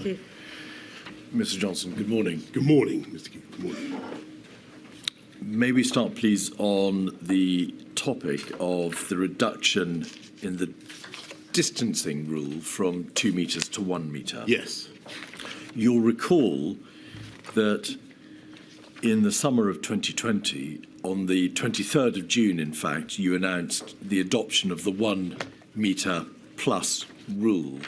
Mr Keith. Mr Johnson, good morning. Good morning, Mr Keith. Good morning. May we start, please, on the topic of the reduction in the distancing rule from 2 metres to 1 metre? Yes. You'll recall that in the summer of 2020, on the 23rd of June, in fact, you announced the adoption of the 1 metre plus rule.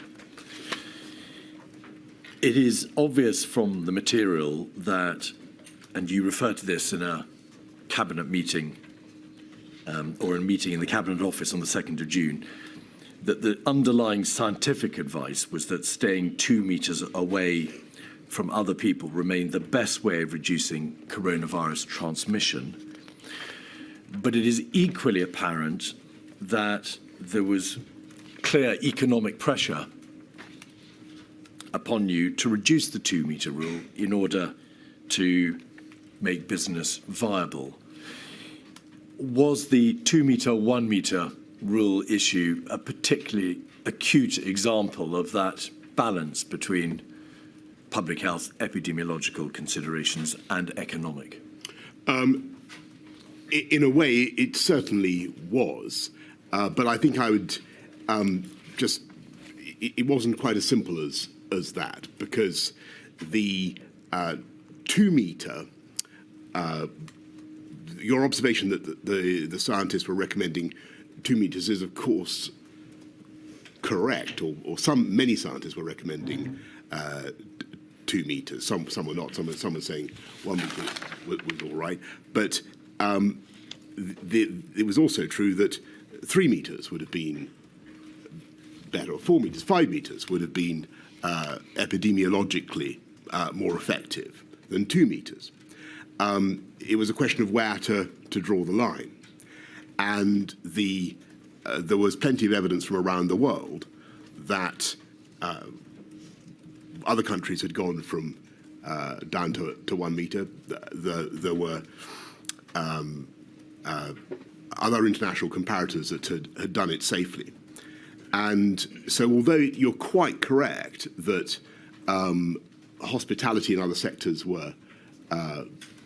It is obvious from the material that, and you refer to this in a cabinet meeting or a meeting in the Cabinet Office on the 2nd of June, that the underlying scientific advice was that staying 2 metres away from other people remained the best way of reducing coronavirus transmission. But it is equally apparent that there was clear economic pressure upon you to reduce the 2 metre rule in order to make business viable. Was the 2 metre, 1 metre rule issue a particularly acute example of that balance between public health, epidemiological considerations and economic? In a way, it certainly was. But I think I would it wasn't quite as simple as that, because the 2 metre, your observation that the scientists were recommending 2 metres is, of course, correct, or many scientists were recommending 2 metres. Some were not. Some were saying 1 metre was all right. But it was also true that 3 metres would have been better, or 4 metres, 5 metres would have been epidemiologically more effective than 2 metres. It was a question of where to draw the line. And there was plenty of evidence from around the world that other countries had gone from down to 1 metre. There were other international comparators that had done it safely. And so although you're quite correct that hospitality and other sectors were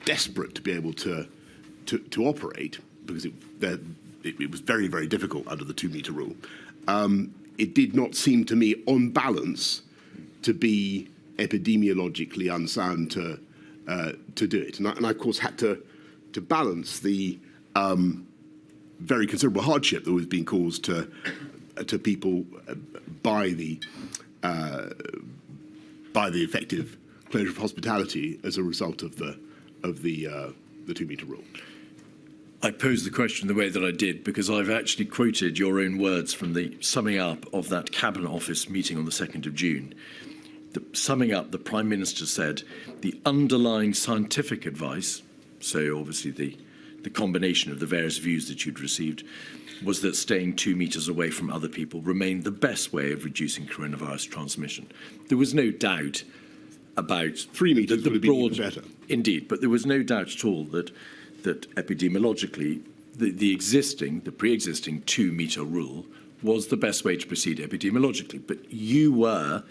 desperate to be able to operate, because it was very, very difficult under the 2 metre rule, it did not seem to me, on balance, to be epidemiologically unsound to do it. And I, of course, had to balance the very considerable hardship that was being caused to people by the effective closure of hospitality as a result of the 2 metre rule. I posed the question the way that I did because I've actually quoted your own words from the summing up of that Cabinet Office meeting on the 2nd of June. Summing up, the Prime Minister said the underlying scientific advice, so obviously the combination of the various views that you'd received, was that staying 2 metres away from other people remained the best way of reducing coronavirus transmission. There was no doubt about 3 metres would have been even better. Indeed, but there was no doubt at all that epidemiologically the pre-existing 2 metre rule was the best way to proceed epidemiologically. But you were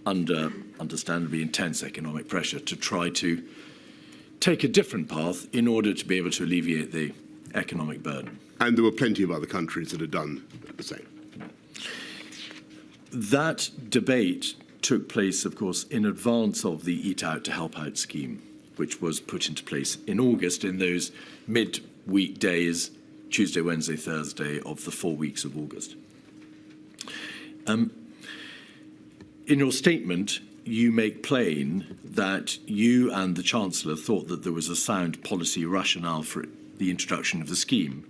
under understandably intense economic pressure to try to take a different path in order to be able to alleviate the economic burden. And there were plenty of other countries that had done the same. That debate took place, of course, in advance of the Eat Out to Help Out scheme, which was put into place in August, in those mid-week days, Tuesday, Wednesday, Thursday of the 4 weeks of August. In your statement, you make plain that you and the Chancellor thought that there was a sound policy rationale for the introduction of the scheme.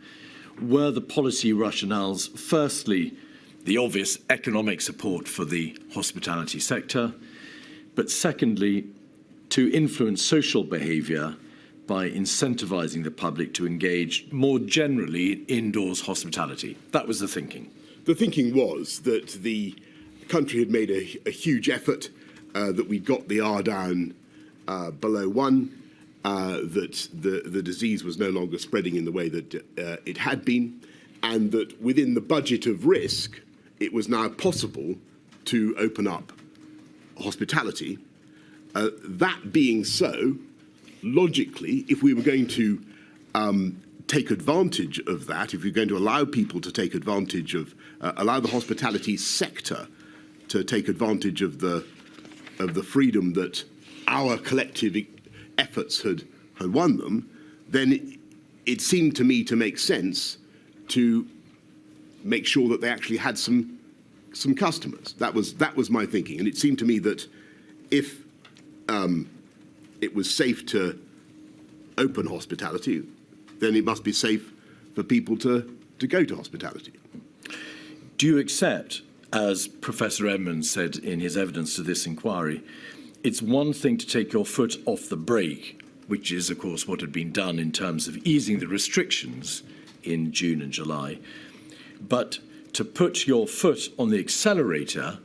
Were the policy rationales, firstly, the obvious economic support for the hospitality sector, but secondly, to influence social behaviour by incentivising the public to engage more generally in indoors hospitality? That was the thinking. The thinking was that the country had made a huge effort, that we'd got the R down below 1, that the disease was no longer spreading in the way that it had been, and that within the budget of risk, it was now possible to open up hospitality. That being so, logically, if we were going to take advantage of that, if we're going to allow people to take advantage of, allow the hospitality sector to take advantage of the freedom that our collective efforts had won them, then it seemed to me to make sense to make sure that they actually had some customers. That was my thinking, and it seemed to me that if it was safe to open hospitality, then it must be safe for people to go to hospitality. Do you accept, as Professor Edmonds said in his evidence to this inquiry, it's one thing to take your foot off the brake, which is, of course, what had been done in terms of easing the restrictions in June and July, but to put your foot on the accelerator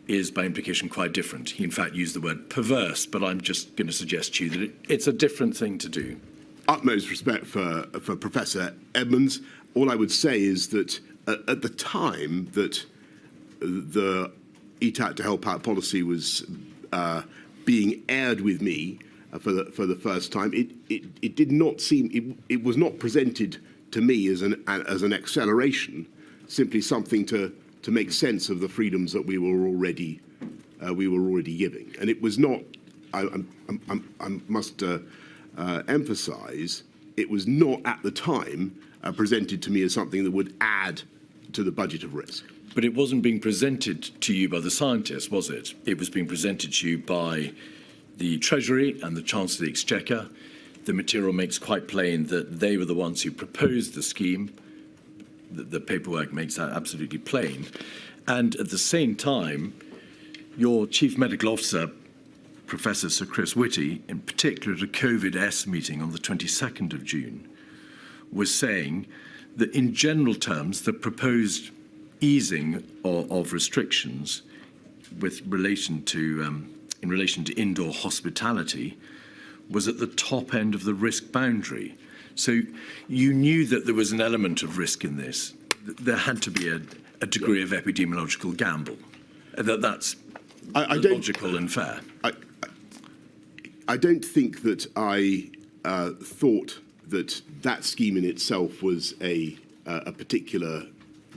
is, by implication, quite different. He, in fact, used the word perverse, but I'm just going to suggest to you that it's a different thing to do. Utmost respect for Professor Edmonds. All I would say is that at the time that the Eat Out to Help Out policy was being aired with me for the first time, it did not seem, it was not presented to me as an acceleration, simply something to make sense of the freedoms that we were already giving. And it was not, I must emphasise, it was not at the time presented to me as something that would add to the budget of risk. But it wasn't being presented to you by the scientists, was it? It was being presented to you by the Treasury and the Chancellor of the Exchequer. The material makes quite plain that they were the ones who proposed the scheme. The paperwork makes that absolutely plain. And at the same time, your Chief Medical Officer, Professor Sir Chris Whitty, in particular at a COVID-S meeting on the 22nd of June, was saying that in general terms, the proposed easing of restrictions with relation to in relation to indoor hospitality was at the top end of the risk boundary. So you knew that there was an element of risk in this. There had to be a degree of epidemiological gamble. That's logical and fair. I don't think that I thought that scheme in itself was a particular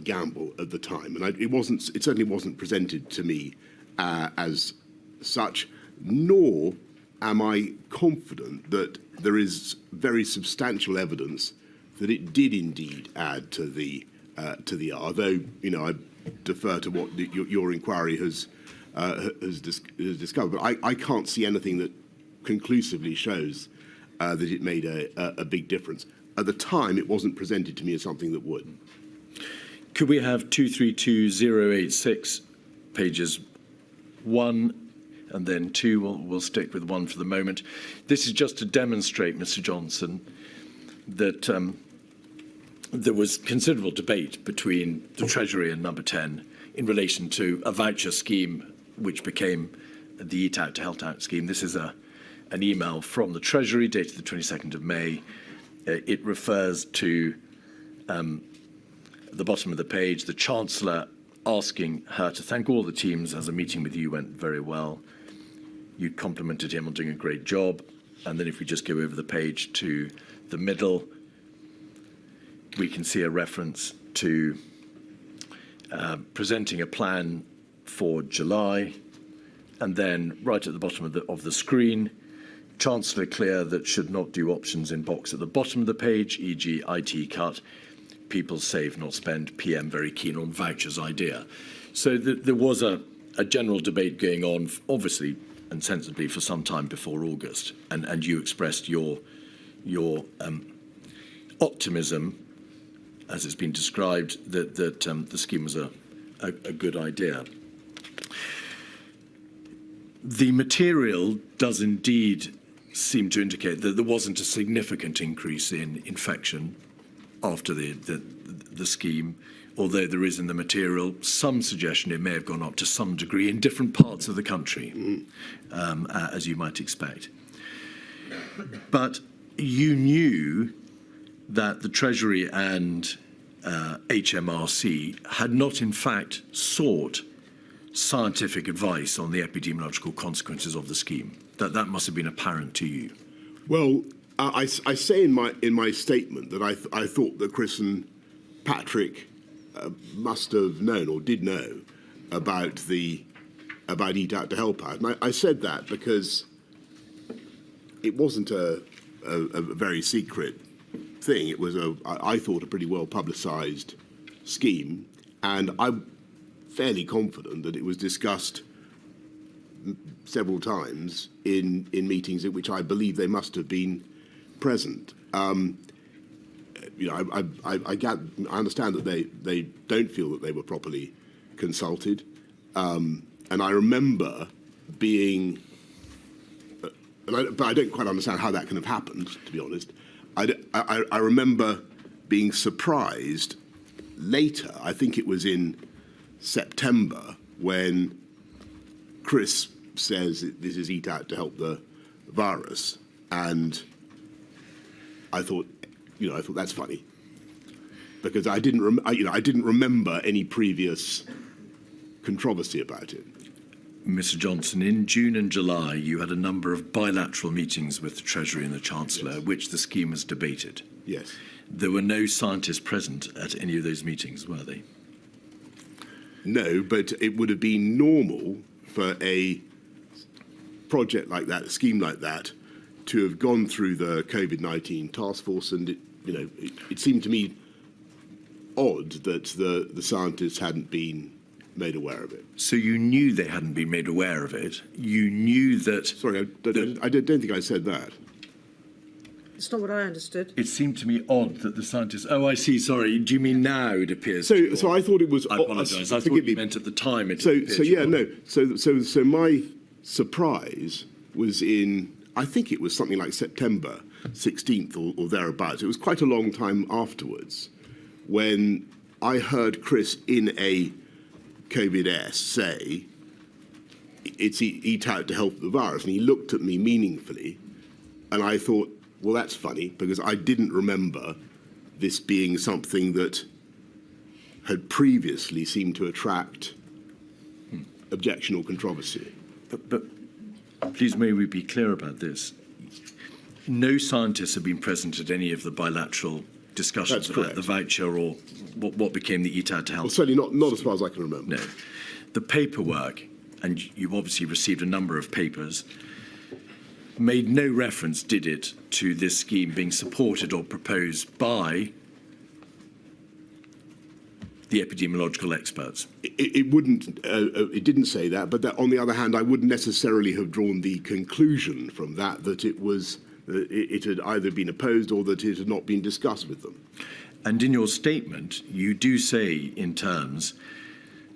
gamble at the time, and it certainly wasn't presented to me as such, nor am I confident that there is very substantial evidence that it did indeed add to the although, you know, I defer to what your inquiry has discovered, but I can't see anything that conclusively shows that it made a big difference. At the time, it wasn't presented to me as something that would. Could we have 232086 pages 1 and then 2? We'll stick with 1 for the moment. This is just to demonstrate, Mr. Johnson, that there was considerable debate between the Treasury and Number 10 in relation to a voucher scheme which became the Eat Out to Help Out scheme. This is an email from the Treasury dated the 22nd of May. It refers to the bottom of the page, the Chancellor asking her to thank all the teams as a meeting with you went very well. You complimented him on doing a great job. And then if we just go over the page to the middle, we can see a reference to presenting a plan for July. And then right at the bottom of the screen, Chancellor clear that should not do options in box at the bottom of the page, e.g. IT cut, people save, not spend, PM very keen on vouchers idea. So there was a general debate going on, obviously and sensibly, for some time before August. And you expressed your optimism, as it's been described, that the scheme was a good idea. The material does indeed seem to indicate that there wasn't a significant increase in infection after the scheme, although there is in the material some suggestion it may have gone up to some degree in different parts of the country, as you might expect. But you knew that the Treasury and HMRC had not in fact sought scientific advice on the epidemiological consequences of the scheme. That must have been apparent to you. Well, I say in my statement that I thought that Chris and Patrick must have known or did know about Eat Out to Help Out, and I said that because it wasn't a very secret thing. It was I thought a pretty well publicised scheme, and I'm fairly confident that it was discussed several times in meetings at which I believe they must have been present. I understand that they don't feel that they were properly consulted, and I remember being, but I don't quite understand how that can have happened, to be honest. I remember being surprised later, I think it was in September, when Chris says this is Eat Out to help the virus, and I thought that's funny, because I didn't remember any previous controversy about it. Mr. Johnson, in June and July, you had a number of bilateral meetings with the Treasury and the Chancellor, Yes. which the scheme was debated. Yes. There were no scientists present at any of those meetings, were they? No, but it would have been normal for a project like that, a scheme like that, to have gone through the COVID-19 task force, and it seemed to me odd that the scientists hadn't been made aware of it. So you knew they hadn't been made aware of it. You knew that... Sorry, I don't think I said that. It's not what I understood. It seemed to me odd that the scientists... Oh, I see, sorry. Do you mean now it appears... So I thought it was... I apologise. I thought you meant at the time it appeared So my surprise was in, I think it was something like September 16th or thereabouts. It was quite a long time afterwards when I heard Chris in a COVID-S say, it's Eat Out to help the virus. And he looked at me meaningfully, and I thought, well, that's funny, because I didn't remember this being something that had previously seemed to attract objection or controversy. But please, may we be clear about this? No scientists have been present at any of the bilateral discussions That's about correct. the voucher or what became the Eat Out to Help. Well, certainly not as far as I can remember. No. The paperwork, and you obviously received a number of papers, made no reference, did it, to this scheme being supported or proposed by the epidemiological experts? It wouldn't. It didn't say that, but that, on the other hand, I wouldn't necessarily have drawn the conclusion from that it had either been opposed or that it had not been discussed with them. And in your statement, you do say in terms,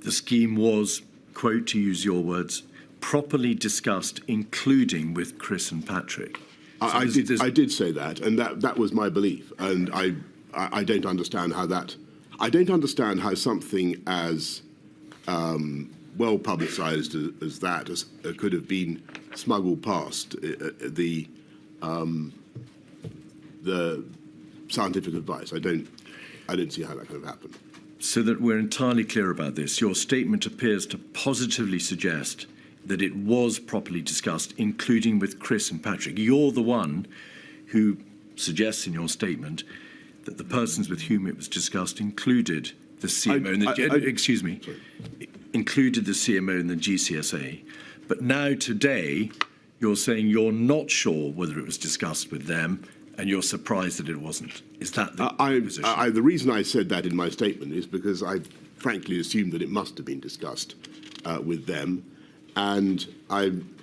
the scheme was, quote, to use your words, properly discussed, including with Chris and Patrick. I did say that, and that was my belief. And I don't understand how that. I don't understand how something as well publicised as that could have been smuggled past the scientific advice. I don't see how that could have happened. So that we're entirely clear about this, your statement appears to positively suggest that it was properly discussed, including with Chris and Patrick. You're the one who suggests in your statement that the persons with whom it was discussed included the CMO included the CMO and the GCSA. But now today, you're saying you're not sure whether it was discussed with them, and you're surprised that it wasn't. Is that the position? The reason I said that in my statement is because I frankly assumed that it must have been discussed with them, and I'm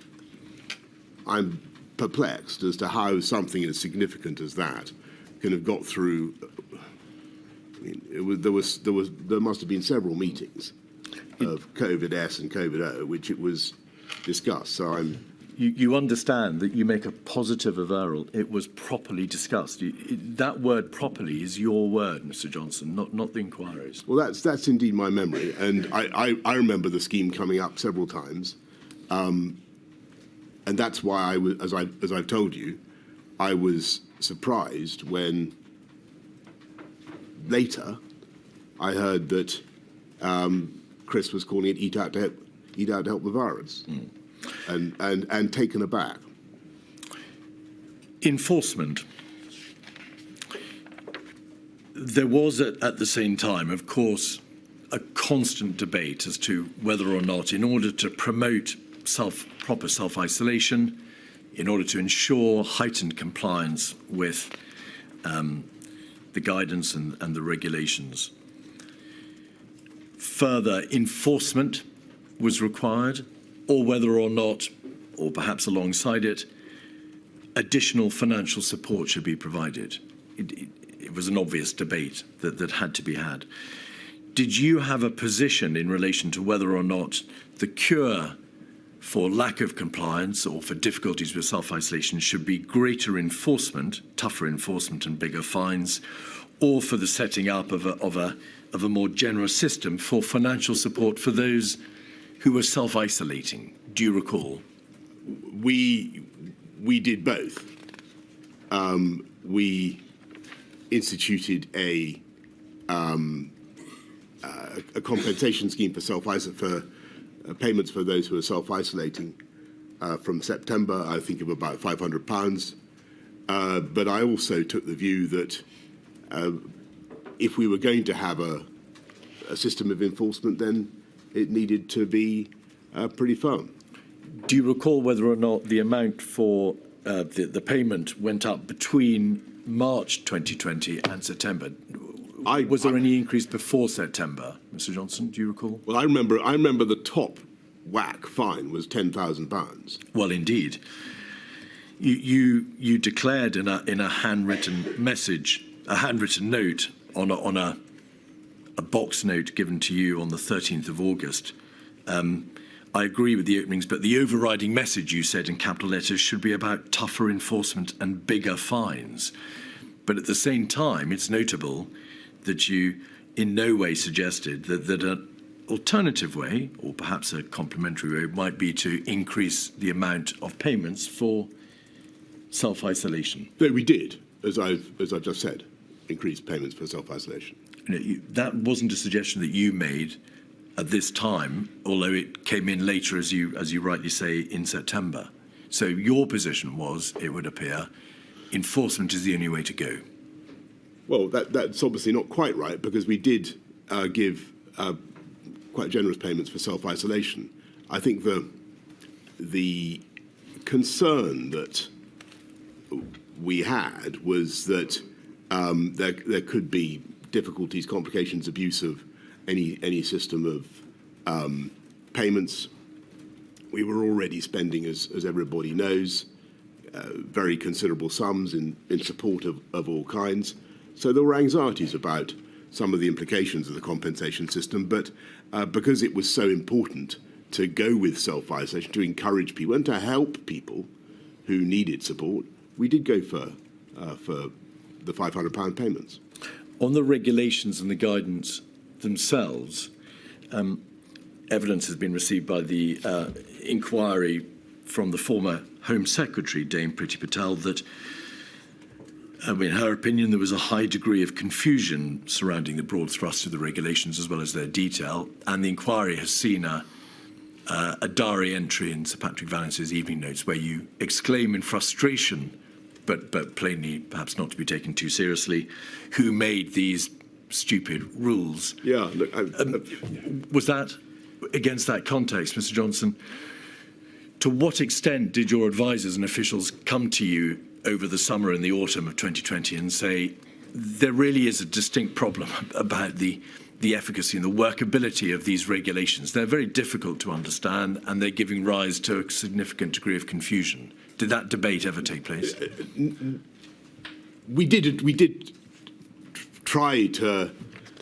perplexed as to how something as significant as that can have got through. I mean, there must have been several meetings of COVID-S and COVID-O, which it was discussed. So You understand that you make a positive avowal. It was properly discussed. That word "properly" is your word, Mr. Johnson, not the inquiry's. Well, that's indeed my memory, and I remember the scheme coming up several times, and that's why as I've told you, I was surprised when later I heard that Chris was calling it Eat Out eat out to help the virus, and taken aback. Enforcement. There was at the same time, of course, a constant debate as to whether or not, in order to promote proper self-isolation, in order to ensure heightened compliance with the guidance and the regulations, further enforcement was required, or whether or not, or perhaps alongside it, additional financial support should be provided. It was an obvious debate that had to be had. Did you have a position in relation to whether or not the cure for lack of compliance or for difficulties with self-isolation should be greater enforcement, tougher enforcement and bigger fines, or for the setting up of a more generous system for financial support for those who were self-isolating? Do you recall? We did both. We instituted a compensation scheme for payments for those who are self-isolating from September, I think of about £500. But I also took the view that if we were going to have a system of enforcement, then it needed to be pretty firm. Do you recall whether or not the amount for the payment went up between March 2020 and September? Was there any increase before September, Mr. Johnson? Do you recall? Well, I remember the top whack fine was £10,000. Well, indeed. You declared in a handwritten message, a handwritten note on a box note given to you on the 13th of August. I agree with the openings, but the overriding message, you said in capital letters, should be about tougher enforcement and bigger fines. But at the same time, it's notable that you in no way suggested that an alternative way, or perhaps a complementary way, might be to increase the amount of payments for self-isolation. No, we did, as I've just said, increase payments for self-isolation. That wasn't a suggestion that you made at this time, although it came in later, as you rightly say, in September. So your position was, it would appear, enforcement is the only way to go. Well, that's obviously not quite right, because we did give quite generous payments for self-isolation. I think the concern that we had was that there could be difficulties, complications, abuse of any system of payments. We were already spending, as everybody knows, very considerable sums in support of all kinds. So there were anxieties about some of the implications of the compensation system, but because it was so important to go with self-isolation, to encourage people and to help people who needed support, we did go for the £500 payments. On the regulations and the guidance themselves, evidence has been received by the inquiry from the former Home Secretary, Dame Priti Patel, that in her opinion, there was a high degree of confusion surrounding the broad thrust of the regulations as well as their detail, and the inquiry has seen a diary entry in Sir Patrick Vallance's evening notes where you exclaim in frustration, but plainly perhaps not to be taken too seriously, who made these stupid rules. Yeah. Look, was that, against that context, Mr. Johnson, to what extent did your advisers and officials come to you over the summer and the autumn of 2020 and say, there really is a distinct problem about the efficacy and the workability of these regulations? They're very difficult to understand and they're giving rise to a significant degree of confusion. Did that debate ever take place? We did try to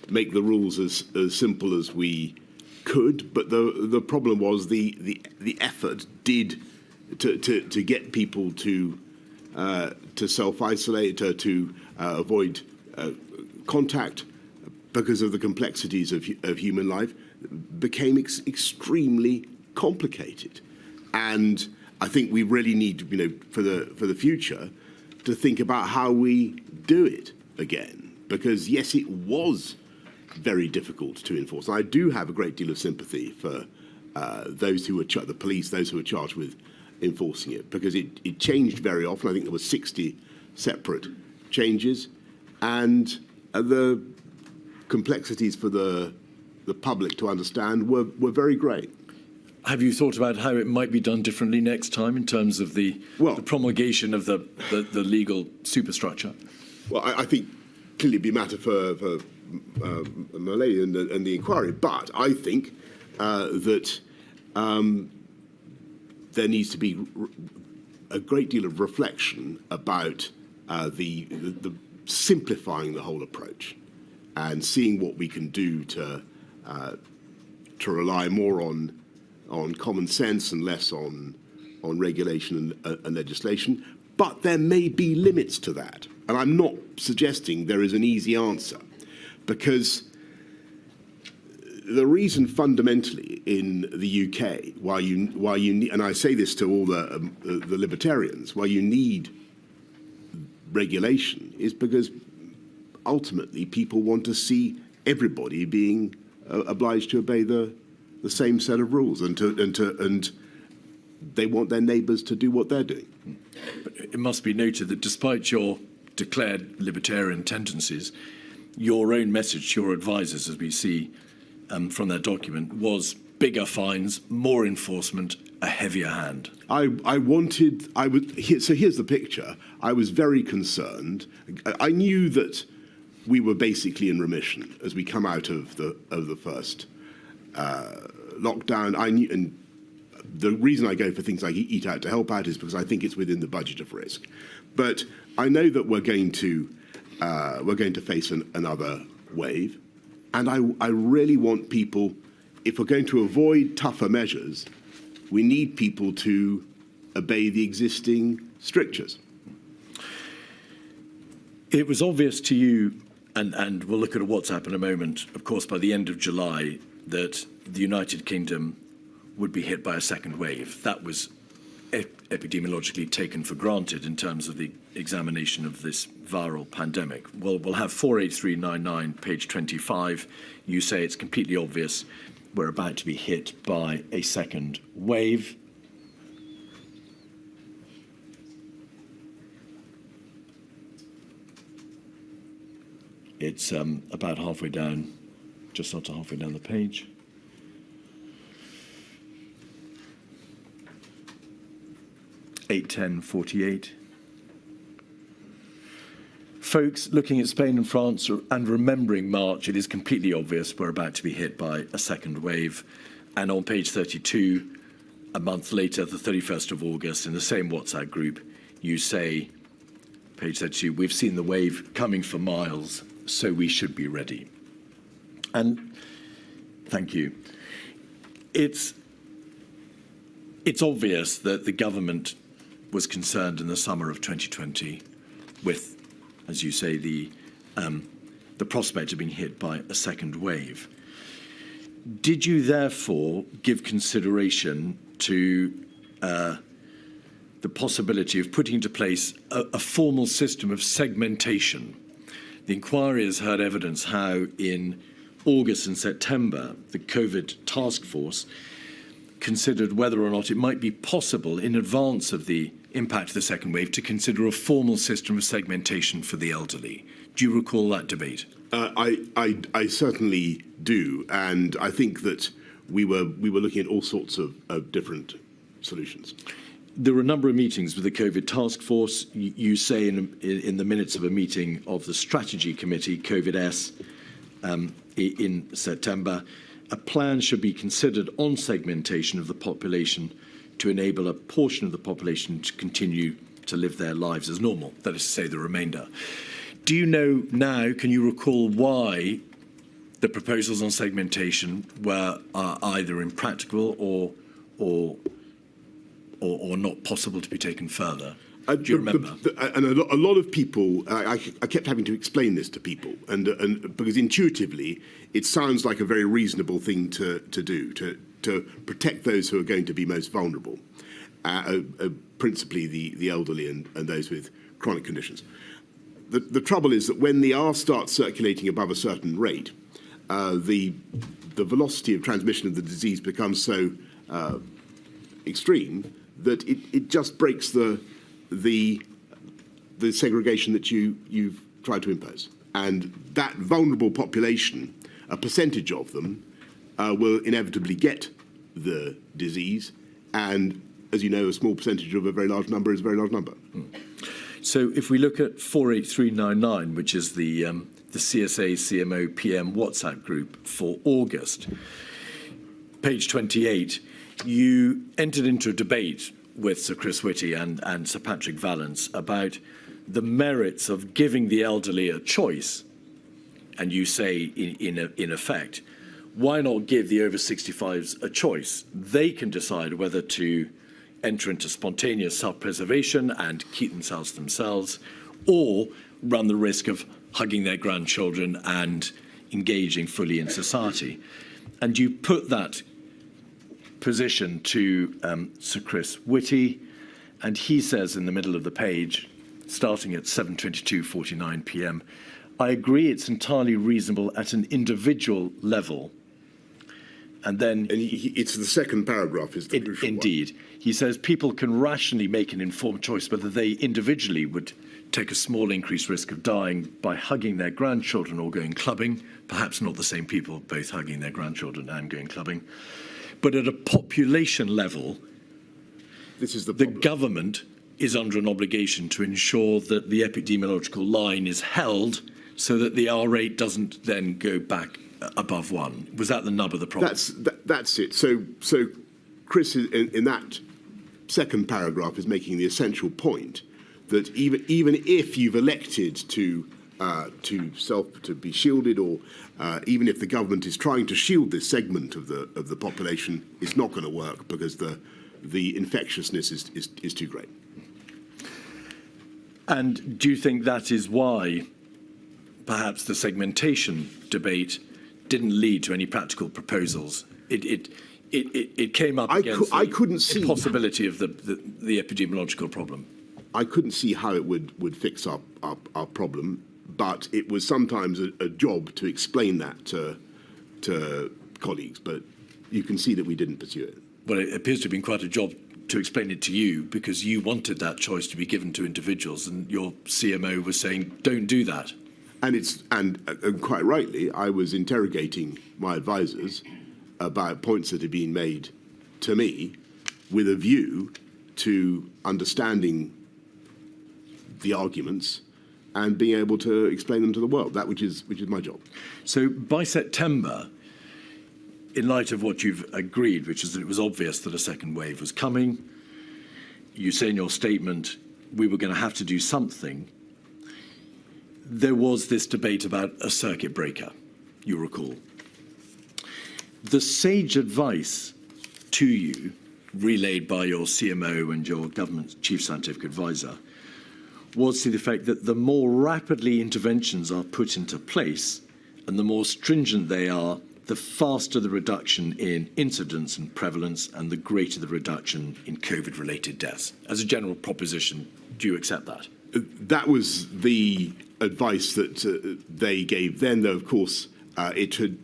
make the rules as simple as we could, but the problem was the effort did to get people to self-isolate, to avoid contact because of the complexities of human life, became extremely complicated. And I think we really need, for the future, to think about how we do it again. Because yes, it was very difficult to enforce. And I do have a great deal of sympathy for those who were the police, those who were charged with enforcing it, because it changed very often. I think there were 60 separate changes, and the complexities for the public to understand were very great. Have you thought about how it might be done differently next time in terms of the promulgation of the legal superstructure? Well, I think clearly it'd be a matter for Malay and the inquiry, but I think that there needs to be a great deal of reflection about the simplifying the whole approach and seeing what we can do to rely more on common sense and less on regulation and legislation. But there may be limits to that. And I'm not suggesting there is an easy answer, because the reason fundamentally in the UK why you need, and I say this to all the libertarians, why you need regulation is because ultimately people want to see everybody being obliged to obey the same set of rules, and they want their neighbours to do what they're doing. But it must be noted that despite your declared libertarian tendencies, your own message to your advisers, as we see from their document, was bigger fines, more enforcement, a heavier hand. So here's the picture. I was very concerned. I knew that we were basically in remission as we come out of the first lockdown. I knew, and the reason I go for things like Eat Out to Help Out is because I think it's within the budget of risk. But I know that we're going to face another wave, and I really want people, if we're going to avoid tougher measures, we need people to obey the existing strictures. It was obvious to you, and we'll look at WhatsApp in a moment, of course, by the end of July, that the United Kingdom would be hit by a second wave. That was epidemiologically taken for granted in terms of the examination of this viral pandemic. Well, we'll have 48399, page 25. You say it's completely obvious we're about to be hit by a second wave. It's about halfway down, just not halfway down the page. (8:10:48). Folks, looking at Spain and France and remembering March, it is completely obvious we're about to be hit by a second wave. And on page 32, a month later, the 31st of August, in the same WhatsApp group, you say, page 32, we've seen the wave coming for miles, so we should be ready. And thank you. It's obvious that the government was concerned in the summer of 2020 with, as you say, the prospect of being hit by a second wave. Did you therefore give consideration to the possibility of putting into place a formal system of segmentation? The inquiry has heard evidence how in August and September, the COVID task force considered whether or not it might be possible in advance of the impact of the second wave to consider a formal system of segmentation for the elderly. Do you recall that debate? I certainly do, and I think that we were looking at all sorts of different solutions. There were a number of meetings with the COVID task force. You say in the minutes of a meeting of the strategy committee, COVID-S, in September, a plan should be considered on segmentation of the population to enable a portion of the population to continue to live their lives as normal, that is to say, the remainder. Do you know now, can you recall why the proposals on segmentation were either impractical or not possible to be taken further? Do you remember? And a lot of people, I kept having to explain this to people, and because intuitively it sounds like a very reasonable thing to do, to protect those who are going to be most vulnerable, principally the elderly and those with chronic conditions. The trouble is that when the R starts circulating above a certain rate, the velocity of transmission of the disease becomes so extreme that it just breaks the segregation that you've tried to impose. And that vulnerable population, a percentage of them, will inevitably get the disease. And as you know, a small percentage of a very large number is a very large number. So if we look at 48399, which is the CSA CMO PM WhatsApp group for August, page 28, you entered into a debate with Sir Chris Whitty and Sir Patrick Vallance about the merits of giving the elderly a choice. And you say, in effect, why not give the over 65s a choice? They can decide whether to enter into spontaneous self-preservation and keep themselves, or run the risk of hugging their grandchildren and engaging fully in society. And you put that position to Sir Chris Whitty, and he says in the middle of the page, starting at 7:22:49 p.m, I agree it's entirely reasonable at an individual level. And then it's the second paragraph is the crucial indeed one. He says people can rationally make an informed choice whether they individually would take a small increased risk of dying by hugging their grandchildren or going clubbing, perhaps not the same people both hugging their grandchildren and going clubbing. But at a population level, this is the government is under an obligation to ensure that the epidemiological line is held so that the R rate doesn't then go back above 1. Was that the nub of the problem? That's it. So Chris, in that second paragraph, is making the essential point that even if you've elected to be shielded, or even if the government is trying to shield this segment of the population, it's not going to work because the infectiousness is too great. And do you think that is why perhaps the segmentation debate didn't lead to any practical proposals? It came up against the possibility of the epidemiological problem. I couldn't see how it would fix our problem, but it was sometimes a job to explain that to colleagues. But you can see that we didn't pursue it. Well, it appears to have been quite a job to explain it to you, because you wanted that choice to be given to individuals, and your CMO was saying, don't do that. And quite rightly, I was interrogating my advisors about points that had been made to me with a view to understanding the arguments and being able to explain them to the world, which is my job. So by September, in light of what you've agreed, which is that it was obvious that a second wave was coming, you say in your statement, we were going to have to do something. There was this debate about a circuit breaker, you recall. The sage advice to you, relayed by your CMO and your government chief scientific advisor, was to the effect that the more rapidly interventions are put into place and the more stringent they are, the faster the reduction in incidence and prevalence and the greater the reduction in COVID-related deaths. As a general proposition, do you accept that? That was the advice that they gave then, though, of course, it had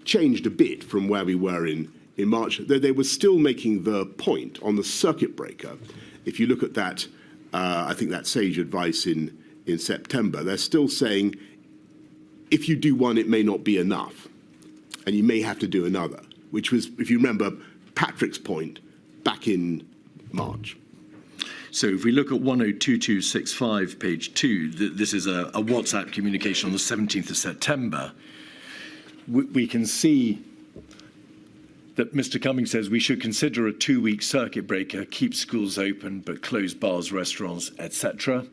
changed a bit from where we were in March, though they were still making the point on the circuit breaker. If you look at that, I think that sage advice in September, they're still saying, if you do one, it may not be enough, and you may have to do another, which was, if you remember, Patrick's point back in March. So if we look at 102265, page 2, this is a WhatsApp communication on the 17th of September, we can see that Mr. Cummings says we should consider a 2-week circuit breaker, keep schools open but close bars, restaurants, etc.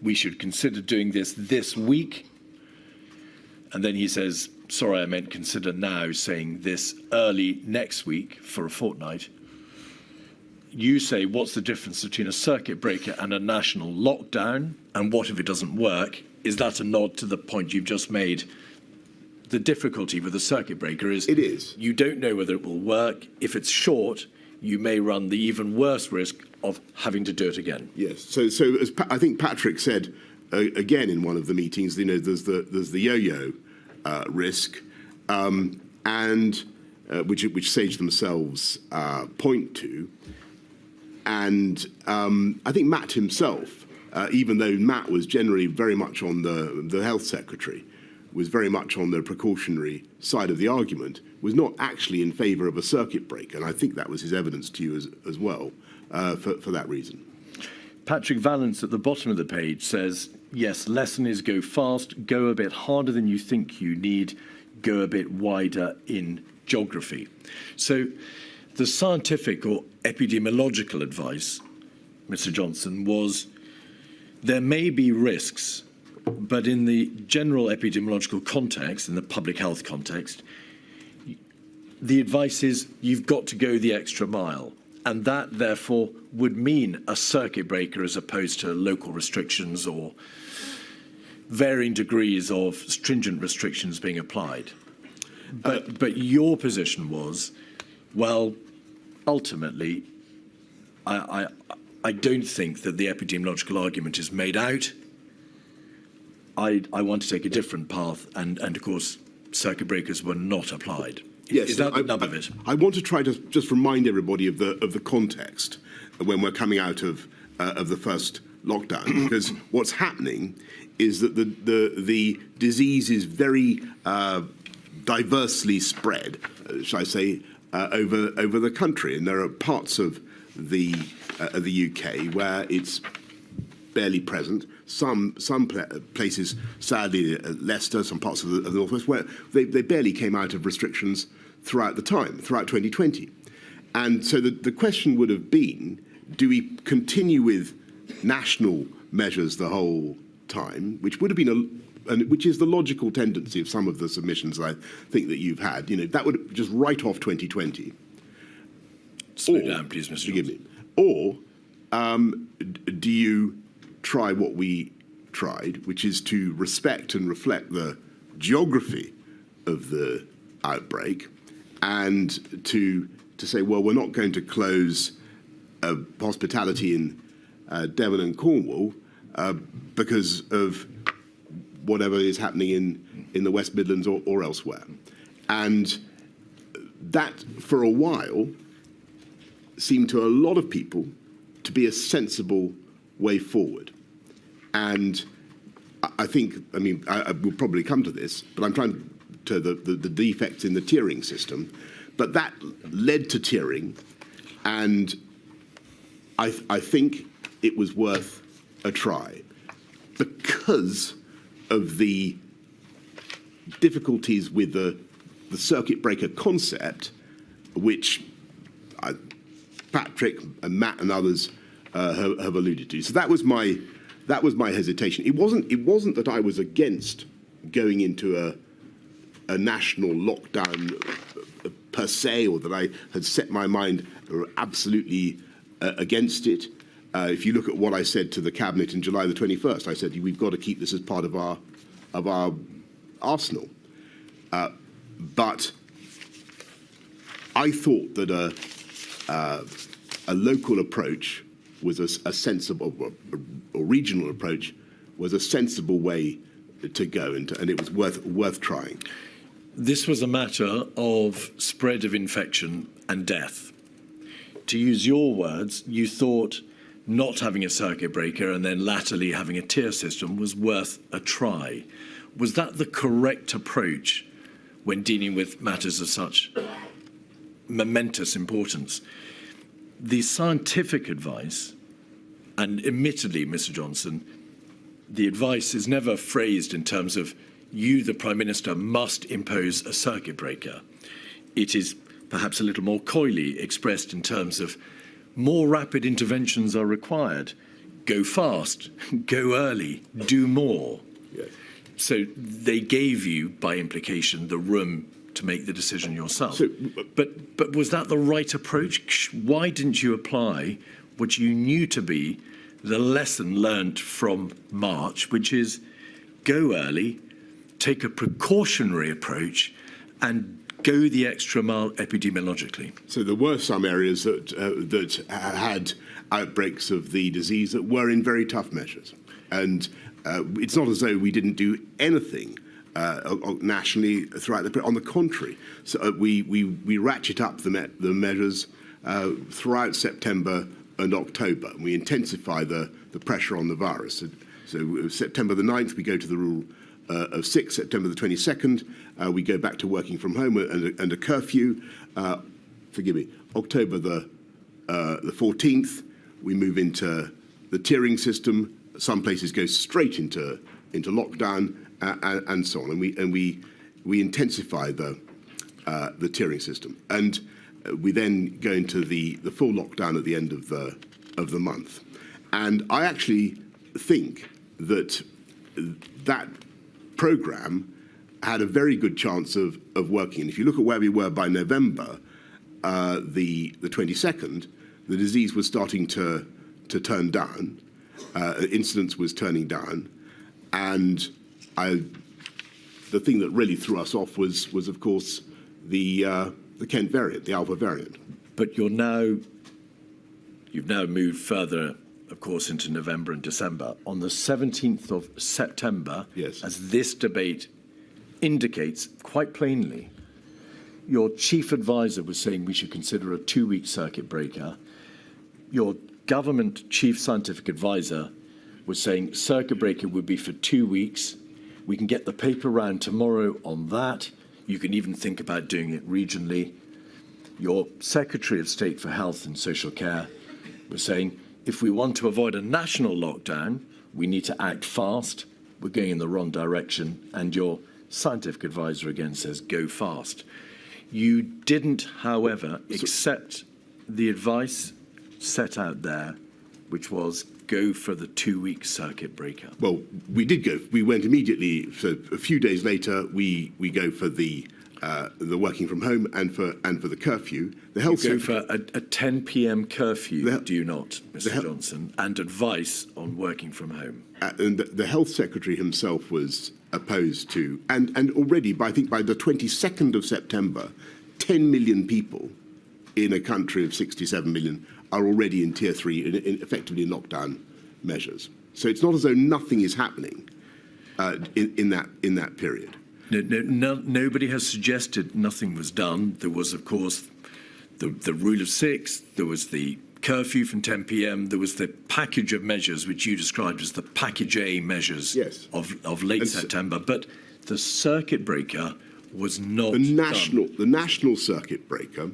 We should consider doing this week. And then he says, sorry, I meant consider now, saying this early next week for a fortnight. You say, what's the difference between a circuit breaker and a national lockdown? And what if it doesn't work? Is that a nod to the point you've just made? The difficulty with a circuit breaker is it is. You don't know whether it will work. If it's short, you may run the even worse risk of having to do it again. Yes. So as I think Patrick said again in one of the meetings, there's the yo-yo risk, and which Sage themselves point to. And I think Matt himself, even though Matt was generally very much on the health secretary, was very much on the precautionary side of the argument, was not actually in favour of a circuit breaker. And I think that was his evidence to you as well for that reason. Patrick Vallance at the bottom of the page says, yes, lesson is go fast, go a bit harder than you think you need, go a bit wider in geography. So the scientific or epidemiological advice, Mr. Johnson, was there may be risks, but in the general epidemiological context, in the public health context, the advice is you've got to go the extra mile. And that, therefore, would mean a circuit breaker as opposed to local restrictions or varying degrees of stringent restrictions being applied. But your position was, well, ultimately, I don't think that the epidemiological argument is made out. I want to take a different path, and of course, circuit breakers were not applied. Yes, is that the nub of it? I want to try to just remind everybody of the context when we're coming out of the first lockdown, because what's happening is that the disease is very diversely spread, shall I say, over the country, and there are parts of the UK where it's barely present. Some places, sadly, Leicester, some parts of the northwest, where they barely came out of restrictions throughout 2020. And so the question would have been, do we continue with national measures the whole time, which would have been which is the logical tendency of some of the submissions I think that you've had. That would just write off 2020. Slow down, please, Mr. Johnson. Or do you try what we tried, which is to respect and reflect the geography of the outbreak, and to say, well, we're not going to close hospitality in Devon and Cornwall because of whatever is happening in the West Midlands or elsewhere. And that, for a while, seemed to a lot of people to be a sensible way forward. And I will probably come to this, but I'm trying to the defects in the tiering system. But that led to tiering, and I think it was worth a try because of the difficulties with the circuit breaker concept, which Patrick and Matt and others have alluded to. So that was my hesitation. It wasn't that I was against going into a national lockdown per se, or that I had set my mind absolutely against it. If you look at what I said to the Cabinet in July the 21st, I said we've got to keep this as part of our arsenal. But I thought that a local approach was a sensible, or regional approach was a sensible way to go, and it was worth trying. This was a matter of spread of infection and death. To use your words, you thought not having a circuit breaker and then latterly having a tier system was worth a try. Was that the correct approach when dealing with matters of such momentous importance? The scientific advice, and admittedly, Mr. Johnson, the advice is never phrased in terms of you, the Prime Minister, must impose a circuit breaker. It is perhaps a little more coyly expressed in terms of more rapid interventions are required. Go fast, go early, do more. Yes. So they gave you, by implication, the room to make the decision yourself. But was that the right approach? Why didn't you apply what you knew to be the lesson learnt from March, which is go early, take a precautionary approach, and go the extra mile epidemiologically? So there were some areas that had outbreaks of the disease that were in very tough measures. And it's not as though we didn't do anything nationally throughout the period. On the contrary, so we ratchet up the measures throughout September and October, and we intensify the pressure on the virus. So September the 9th, we go to the rule of 6. September the 22nd, we go back to working from home and a curfew. October the 14th, we move into the tiering system. Some places go straight into lockdown, and so on. And we intensify the tiering system, and we then go into the full lockdown at the end of the month. And I actually think that programme had a very good chance of working. And if you look at where we were by November, the 22nd, the disease was starting to turn down. Incidence was turning down, and the thing that really threw us off was of course the Kent variant, the Alpha variant. But you've now moved further, of course, into November and December. On the 17th of September, yes, as this debate indicates quite plainly, your chief advisor was saying we should consider a 2-week circuit breaker. Your government chief scientific advisor was saying circuit breaker would be for 2 weeks. We can get the paper round tomorrow on that. You can even think about doing it regionally. Your Secretary of State for Health and Social Care was saying, if we want to avoid a national lockdown, we need to act fast. We're going in the wrong direction. And your scientific advisor again says, go fast. You didn't, however, accept the advice set out there, which was go for the 2-week circuit breaker. Well, we did go. We went immediately. So a few days later, we go for the working from home and for the curfew. The health you go for a 10 p.m. curfew, do you not, Mr. Johnson, and advice on working from home? And the health secretary himself was opposed to, and already I think by the 22nd of September, 10 million people in a country of 67 million are already in tier 3, effectively in lockdown measures. So it's not as though nothing is happening in that period. Nobody has suggested nothing was done. There was, of course, the rule of 6. There was the curfew from 10 p.m. There was the package of measures, which you described as the package A measures, yes, of late September. But the circuit breaker was not the national circuit breaker.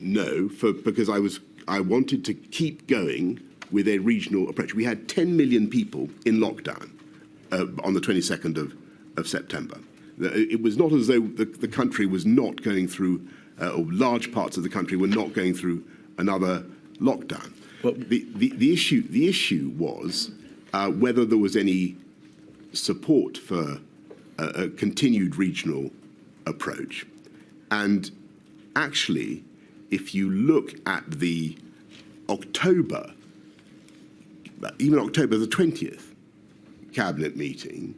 No, because I wanted to keep going with a regional approach. We had 10 million people in lockdown on the 22nd of September. It was not as though the country was not going through, or large parts of the country were not going through another lockdown. Well, the issue was whether there was any support for a continued regional approach. And actually, if you look at the October, even October the 20th cabinet meeting,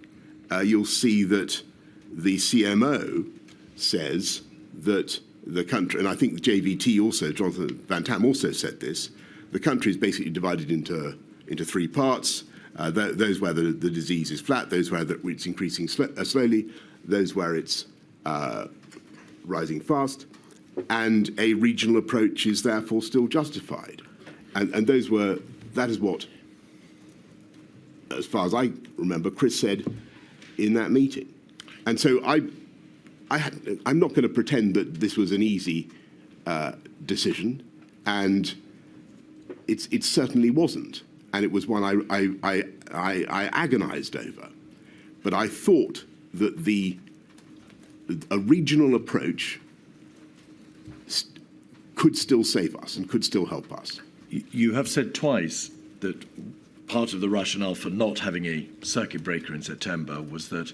you'll see that the CMO says that the country, and I think the JVT also, Jonathan Van Tam also said this, the country is basically divided into 3 parts. Those where the disease is flat, those where it's increasing slowly, those where it's rising fast, and a regional approach is therefore still justified. And that is what, as far as I remember, Chris said in that meeting. And so I'm not going to pretend that this was an easy decision, and it certainly wasn't. And it was one I agonised over. But I thought that a regional approach could still save us and could still help us. You have said twice that part of the rationale for not having a circuit breaker in September was that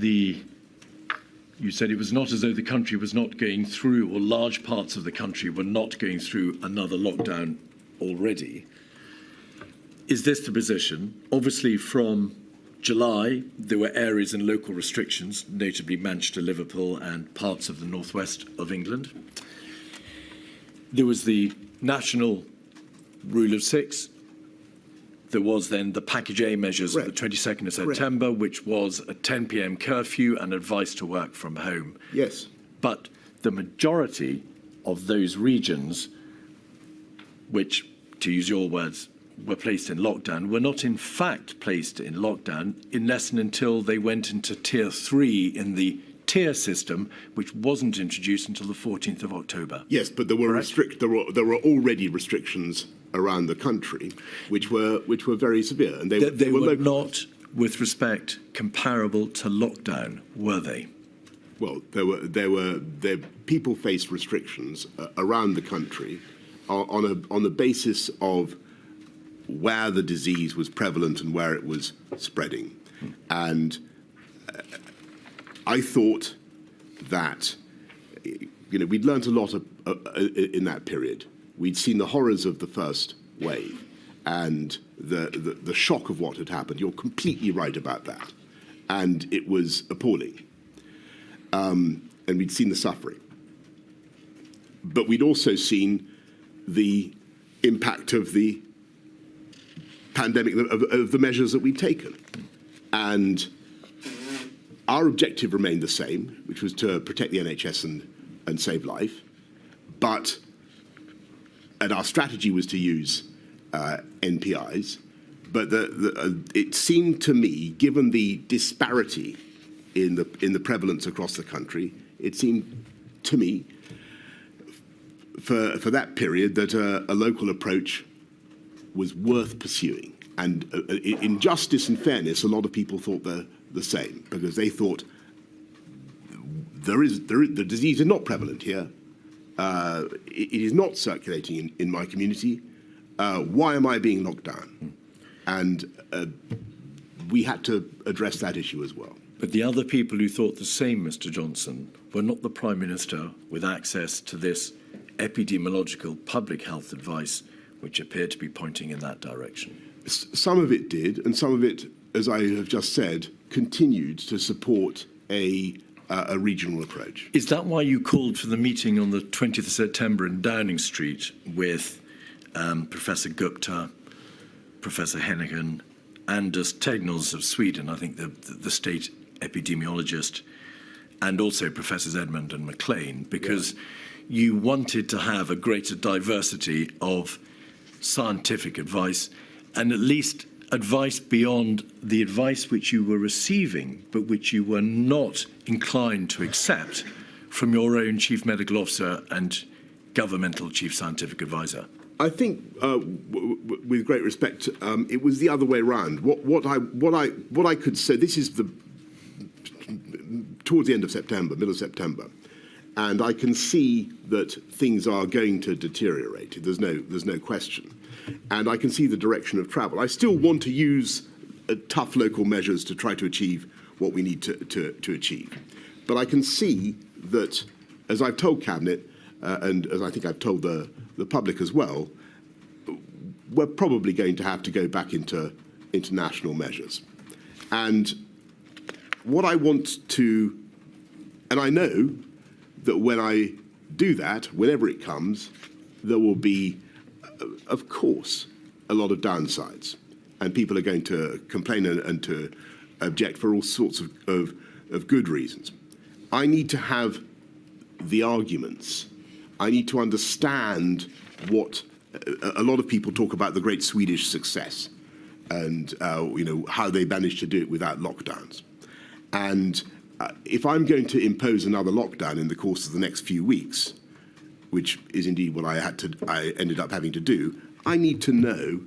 you said it was not as though the country was not going through, or large parts of the country were not going through another lockdown already. Is this the position? Obviously, from July, there were areas and local restrictions, notably Manchester, Liverpool, and parts of the northwest of England. There was the national rule of 6. there was then the Package A measures of the 22nd of September, which was a 10 p.m. curfew and advice to work from home. Yes. But the majority of those regions, which, to use your words, were placed in lockdown, were not in fact placed in lockdown unless and until they went into Tier 3 in the tier system, which wasn't introduced until the 14th of October. Yes, but there were there were already restrictions around the country, which were very severe, and they were not, with respect, comparable to lockdown, were they? Well, people faced restrictions around the country on the basis of where the disease was prevalent and where it was spreading, and I thought that we'd learnt a lot in that period. We'd seen the horrors of the first wave and the shock of what had happened. You're completely right about that, and it was appalling. And we'd seen the suffering, but we'd also seen the impact of the pandemic, of the measures that we'd taken, and our objective remained the same, which was to protect the NHS and save life, and our strategy was to use NPIs. But it seemed to me, given the disparity in the prevalence across the country, it seemed to me for that period that a local approach was worth pursuing. And in justice and fairness, a lot of people thought the same, because they thought the disease is not prevalent here. It is not circulating in my community. Why am I being locked down? And we had to address that issue as well. But the other people who thought the same, Mr. Johnson, were not the Prime Minister with access to this epidemiological public health advice, which appeared to be pointing in that direction. Some of it did, and some of it, as I have just said, continued to support a regional approach. Is that why you called for the meeting on the 20th of September in Downing Street with Professor Gupta, Professor Hennigan, Anders Tegnell of Sweden, I think the state epidemiologist, and also Professors Edmund and McLean, because you wanted to have a greater diversity of scientific advice, and at least advice beyond the advice which you were receiving, but which you were not inclined to accept from your own Chief Medical Officer and governmental Chief Scientific Advisor? I think, with great respect, it was the other way around. What I could say, this is towards the end of September, middle of September, and I can see that things are going to deteriorate. There's no question, and I can see the direction of travel. I still want to use tough local measures to try to achieve what we need to achieve, but I can see that, as I've told Cabinet, and as I think I've told the public as well, we're probably going to have to go back into international measures. And what I want to, and I know that when I do that, whenever it comes, there will be, of course, a lot of downsides. And people are going to complain and to object for all sorts of good reasons. I need to have the arguments. I need to understand what a lot of people talk about, the great Swedish success, and how they managed to do it without lockdowns. And if I'm going to impose another lockdown in the course of the next few weeks, which is indeed what I ended up having to do, I need to know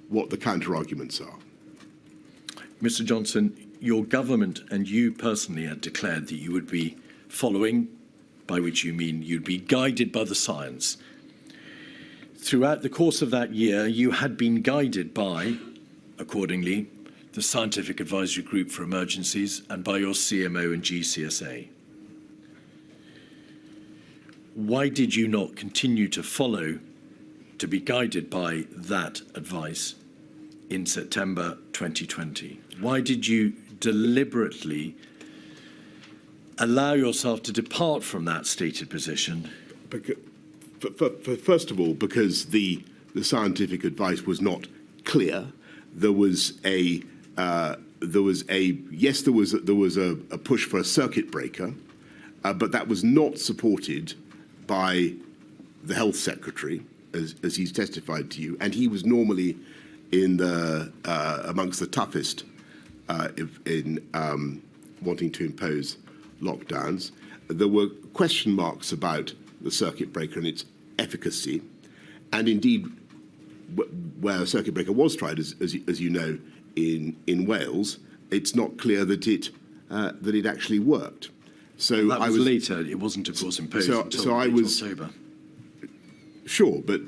what the counter arguments are. Mr. Johnson, your government and you personally had declared that you would be following, by which you mean you'd be guided by the science. Throughout the course of that year, you had been guided by, accordingly, the Scientific Advisory Group for Emergencies and by your CMO and GCSA. Why did you not continue to follow, to be guided by that advice in September 2020? Why did you deliberately allow yourself to depart from that stated position? First of all, because the scientific advice was not clear, there was a push for a circuit breaker, but that was not supported by the health secretary, as he's testified to you, and he was normally in the amongst the toughest in wanting to impose lockdowns. There were question marks about the circuit breaker and its efficacy, and indeed, where a circuit breaker was tried, as you know, in Wales, it's not clear that it actually worked. So that was later. It wasn't, of course, imposed until October. Sure, but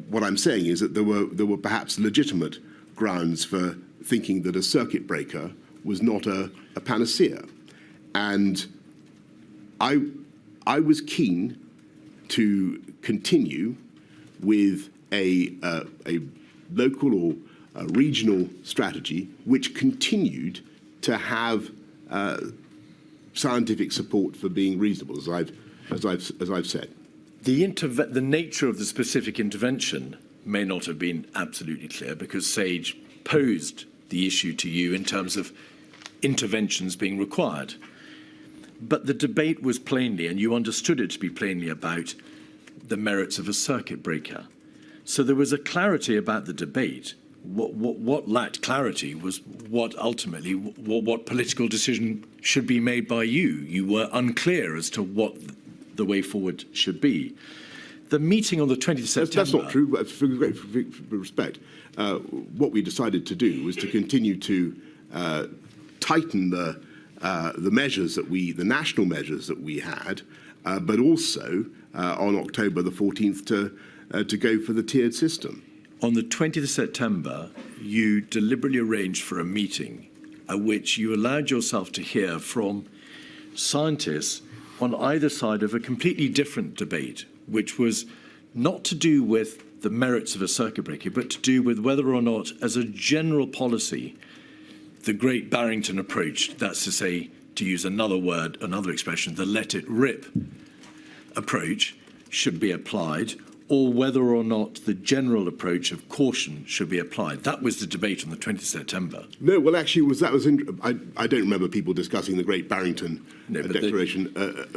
what I'm saying is that there were perhaps legitimate grounds for thinking that a circuit breaker was not a panacea, and I was keen to continue with a local or a regional strategy which continued to have scientific support for being reasonable, as I've said. The nature of the specific intervention may not have been absolutely clear, because Sage posed the issue to you in terms of interventions being required. But the debate was plainly, and you understood it to be plainly, about the merits of a circuit breaker. So there was a clarity about the debate. What lacked clarity was what ultimately, what political decision should be made by you. You were unclear as to what the way forward should be. The meeting on the 20th of September... That's not true, but for great respect. What we decided to do was to continue to tighten the measures that the national measures that we had, but also on October the 14th to go for the tiered system. On the 20th of September, you deliberately arranged for a meeting at which you allowed yourself to hear from scientists on either side of a completely different debate, which was not to do with the merits of a circuit breaker, but to do with whether or not, as a general policy, the Great Barrington approach, that's to say, to use another word, another expression, the let it rip approach should be applied, or whether or not the general approach of caution should be applied. That was the debate on the 20th of September. No, well, actually, I don't remember people discussing the Great Barrington Declaration,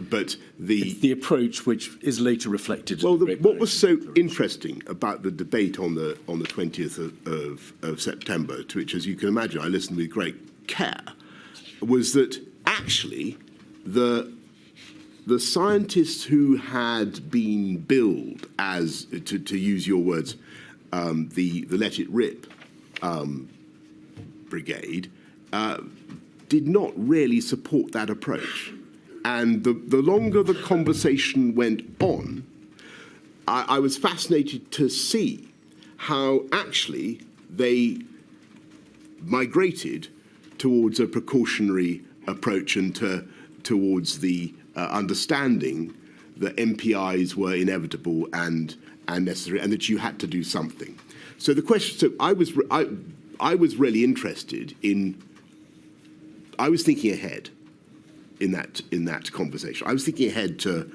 but the approach which is later reflected. Well, what was so interesting about the debate on the 20th of September, to which, as you can imagine, I listened with great care, was that actually the scientists who had been billed as, to use your words, the Let It Rip brigade, did not really support that approach. And the longer the conversation went on, I was fascinated to see how actually they migrated towards a precautionary approach and towards the understanding that MPIs were inevitable and necessary, and that you had to do something. So the question. So I was really interested in. I was thinking ahead in that conversation. I was thinking ahead to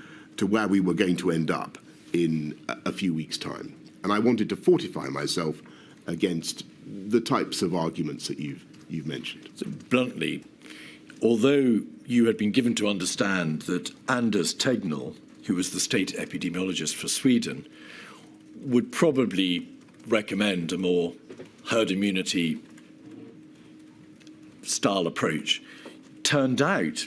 where we were going to end up in a few weeks' time, and I wanted to fortify myself against the types of arguments that you've mentioned. So bluntly, although you had been given to understand that Anders Tegnell, who was the state epidemiologist for Sweden, would probably recommend a more herd immunity style approach, turned out,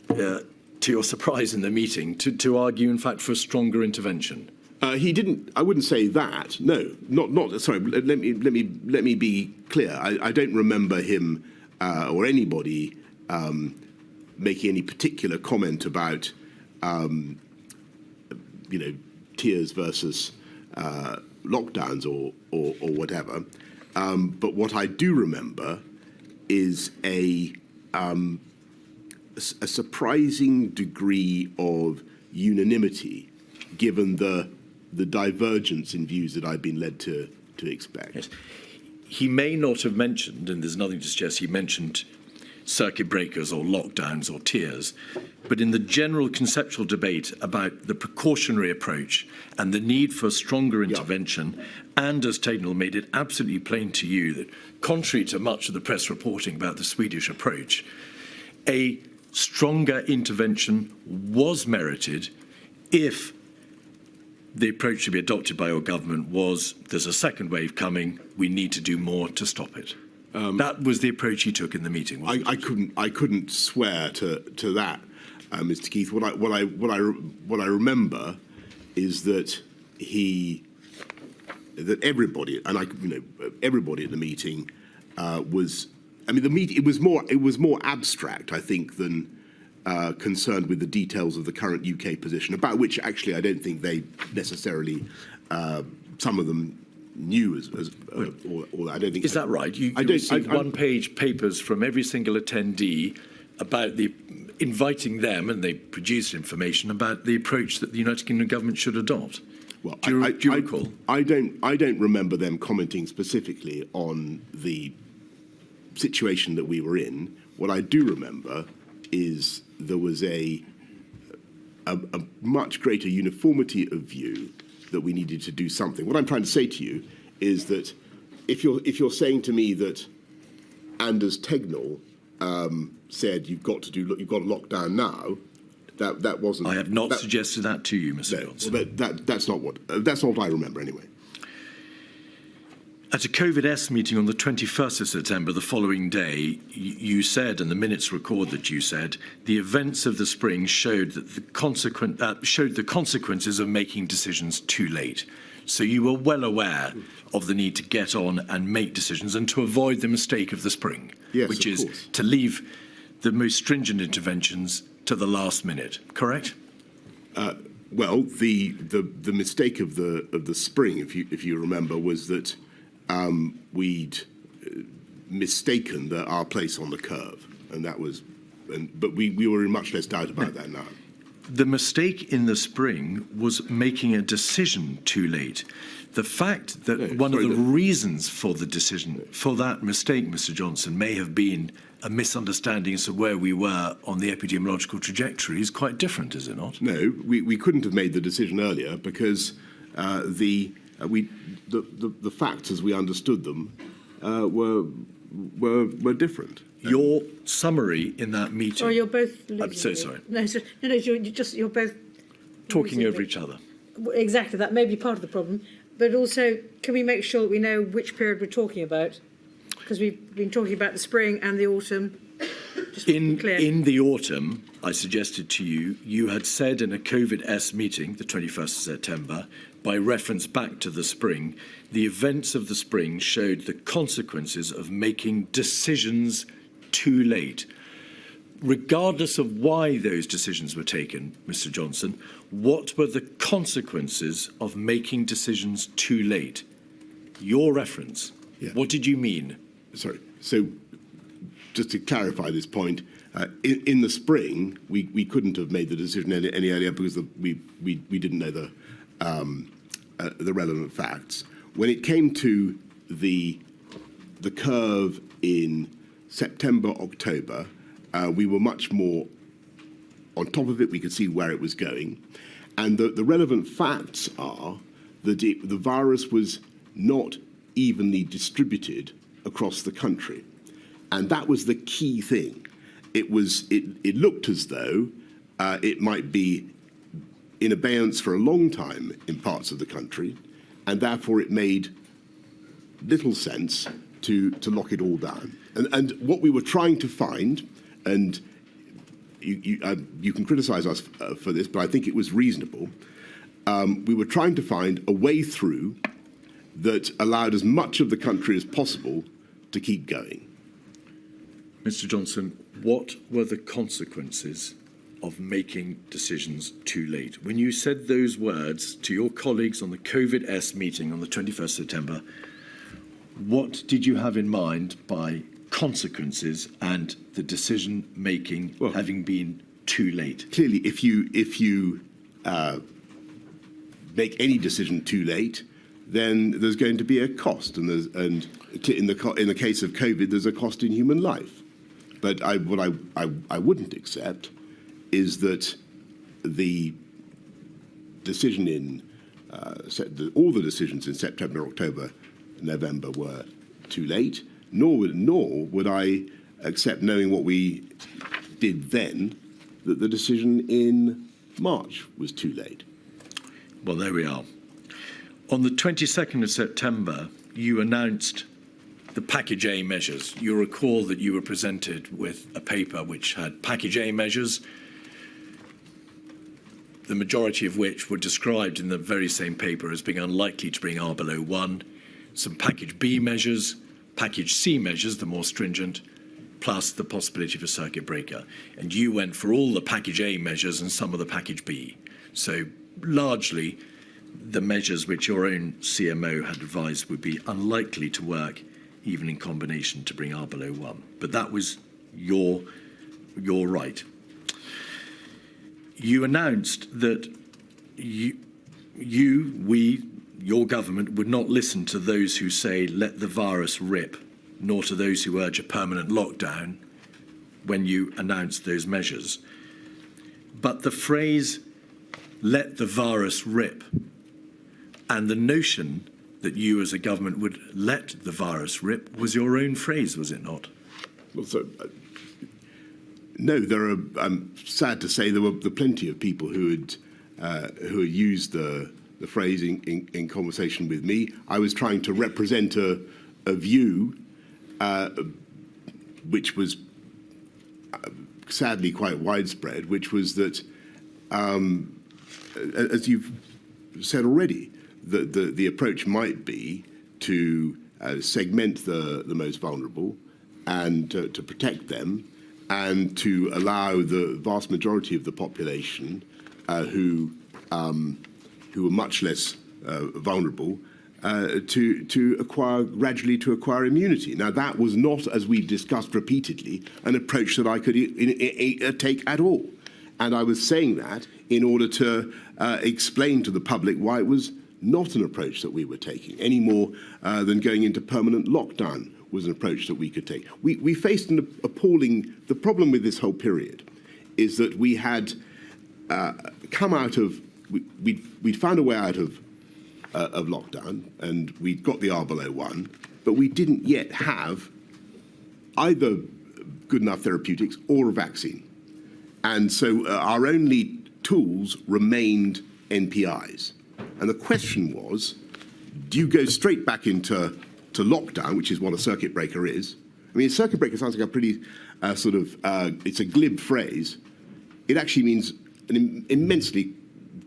to your surprise in the meeting, to argue, in fact, for a stronger intervention. He didn't. I wouldn't say that. No, not. Sorry. Let me be clear. I don't remember him or anybody making any particular comment about, tiers versus lockdowns or whatever. But what I do remember is a surprising degree of unanimity, given the divergence in views that I've been led to expect. Yes. He may not have mentioned, and there's nothing to suggest he mentioned circuit breakers or lockdowns or tiers, but in the general conceptual debate about the precautionary approach and the need for stronger intervention, and as Tagnell made it absolutely plain to you that, contrary to much of the press reporting about the Swedish approach, a stronger intervention was merited if the approach to be adopted by your government was there's a second wave coming, we need to do more to stop it. That was the approach you took in the meeting, wasn't it? I couldn't swear to that, Mr. Keith. What I remember is that everybody, and everybody at the meeting was. I mean, it was more abstract, I think, than concerned with the details of the current UK position, about which actually I don't think they necessarily. Some of them knew or I don't think. Is that right? You received one-page papers from every single attendee about inviting them, and they produced information about the approach that the United Kingdom government should adopt. Well, do you recall? I don't remember them commenting specifically on the situation that we were in. What I do remember is there was a much greater uniformity of view that we needed to do something. What I'm trying to say to you is that if you're saying to me that Anders Tegnell said you've got to lock down now, that wasn't. I have not suggested that to you, Mr. Johnson. Well, that's not what I remember anyway. At a COVID-S meeting on the 21st of September, the following day, you said, and the minutes record that you said, the events of the spring showed that the consequences of making decisions too late. So you were well aware of the need to get on and make decisions and to avoid the mistake of the spring, yes, which is to leave the most stringent interventions to the last minute. Correct? Well, the mistake of the spring, if you remember, was that. We'd mistaken our place on the curve, and that was, but we were in much less doubt about that now. The mistake in the spring was making a decision too late. The fact that one of the reasons for the decision, for that mistake, Mr. Johnson, may have been a misunderstanding as to where we were on the epidemiological trajectory is quite different, is it not? No, we couldn't have made the decision earlier because the facts as we understood them were different. Your summary in that meeting. Oh, you're both. I'm so sorry. No, you're both talking over each other. Exactly, that may be part of the problem. But also, can we make sure that we know which period we're talking about? Because we've been talking about the spring and the autumn. Just in clear. In the autumn, I suggested to you, you had said in a COVID-S meeting, the 21st of September, by reference back to the spring, the events of the spring showed the consequences of making decisions too late. Regardless of why those decisions were taken, Mr. Johnson, what were the consequences of making decisions too late? Your reference. Yeah. What did you mean? Sorry. So, just to clarify this point, in the spring, we couldn't have made the decision any earlier because we didn't know the relevant facts. When it came to the curve in September, October, we were much more on top of it. We could see where it was going. And the relevant facts are that the virus was not evenly distributed across the country. And that was the key thing. It looked as though it might be in abeyance for a long time in parts of the country, and therefore it made little sense to lock it all down. And what we were trying to find, and you can criticise us for this, but I think it was reasonable. We were trying to find a way through that allowed as much of the country as possible to keep going. Mr. Johnson, what were the consequences of making decisions too late? When you said those words to your colleagues on the COVID-S meeting on the 21st September, what did you have in mind by consequences and the decision-making having been too late? Clearly, if you make any decision too late, then there's going to be a cost, and in the case of COVID, there's a cost in human life. But what I wouldn't accept is that the decision in all the decisions in September, October, November were too late. Nor would I accept, knowing what we did then, that the decision in March was too late. Well, there we are. On the 22nd of September, you announced the Package A measures. You recall that you were presented with a paper which had Package A measures, the majority of which were described in the very same paper as being unlikely to bring R below 1, some Package B measures, Package C measures, the more stringent, plus the possibility of a circuit breaker. And you went for all the Package A measures and some of the Package B. So largely, the measures which your own CMO had advised would be unlikely to work, even in combination, to bring R below 1. But that was your right. You announced that your government would not listen to those who say, let the virus rip, nor to those who urge a permanent lockdown when you announced those measures. But the phrase, let the virus rip, and the notion that you as a government would let the virus rip was your own phrase, was it not? Well, so, no, I'm sad to say there were plenty of people who had used the phrase in conversation with me. I was trying to represent a view which was sadly quite widespread, which was that, as you've said already, the approach might be to segment the most vulnerable and to protect them, and to allow the vast majority of the population who were much less vulnerable to gradually acquire immunity. Now, that was not, as we've discussed repeatedly, an approach that I could take at all. And I was saying that in order to explain to the public why it was not an approach that we were taking, any more than going into permanent lockdown was an approach that we could take. We faced an appalling... The problem with this whole period is that we had come out of... We'd found a way out of lockdown, and we'd got the R below 1, but we didn't yet have either good enough therapeutics or a vaccine. And so our only tools remained NPIs. And the question was, do you go straight back into lockdown, which is what a circuit breaker is? I mean, a circuit breaker sounds like a pretty it's a glib phrase. It actually means an immensely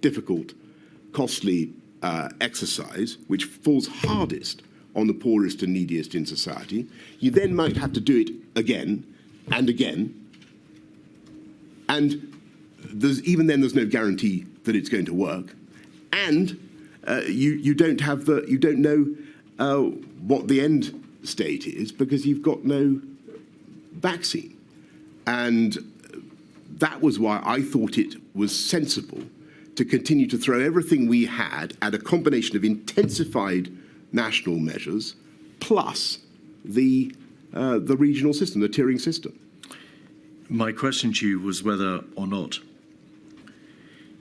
difficult, costly exercise, which falls hardest on the poorest and neediest in society. You then might have to do it again and again. And even then, there's no guarantee that it's going to work. And you don't know what the end state is because you've got no vaccine. And that was why I thought it was sensible to continue to throw everything we had at a combination of intensified national measures plus the regional system, the tiering system. My question to you was whether or not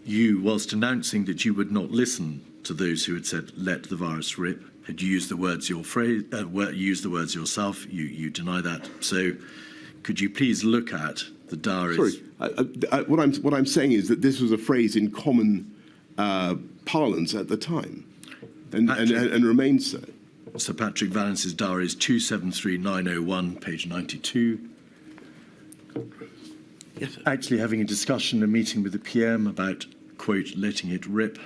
you, whilst announcing that you would not listen to those who had said, let the virus rip, had used the words used the words yourself. You deny that. So could you please look at the diaries? Sorry, what I'm saying is that this was a phrase in common parlance at the time, and remains so. Sir Patrick Vallance's diary is 273901, page 92. Yes, Actually having a discussion, a meeting with the PM about, quote, letting it rip,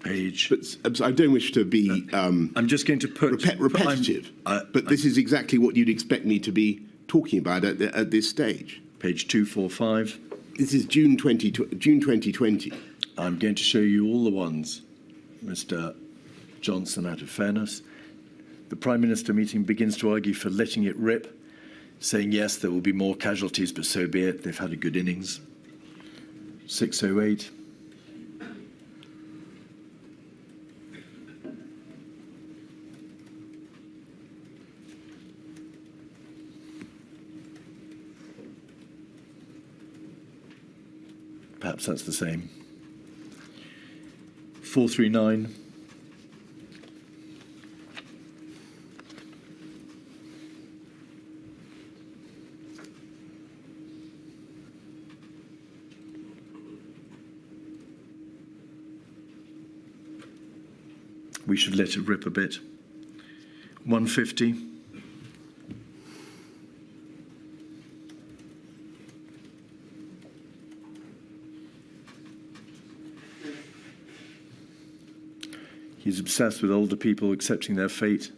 page... But I don't wish to be I'm just going to put... repetitive, but this is exactly what you'd expect me to be talking about at this stage. Page 245. This is June 2020. I'm going to show you all the ones, Mr. Johnson, out of fairness. The Prime Minister meeting begins to argue for letting it rip, saying, yes, there will be more casualties, but so be it. They've had a good innings. 608. Perhaps that's the same. 439. We should let it rip a bit. 150. He's obsessed with older people accepting their fate.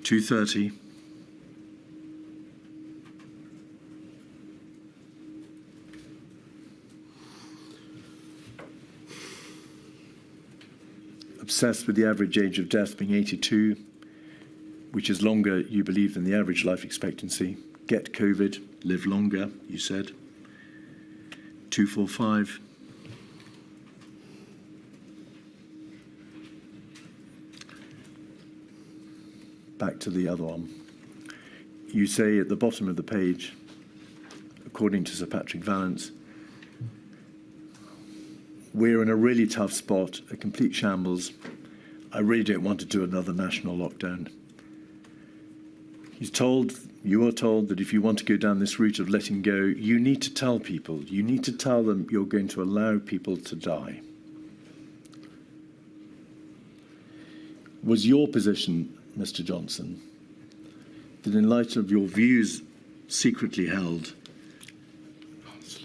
230. Obsessed with the average age of death being 82, which is longer, you believe, than the average life expectancy. Get COVID, live longer, you said. 245. Back to the other one. You say at the bottom of the page, according to Sir Patrick Vallance, we're in a really tough spot, a complete shambles. I really don't want to do another national lockdown. You are told that if you want to go down this route of letting go, you need to tell people, you need to tell them you're going to allow people to die. Was your position, Mr. Johnson, that in light of your views secretly held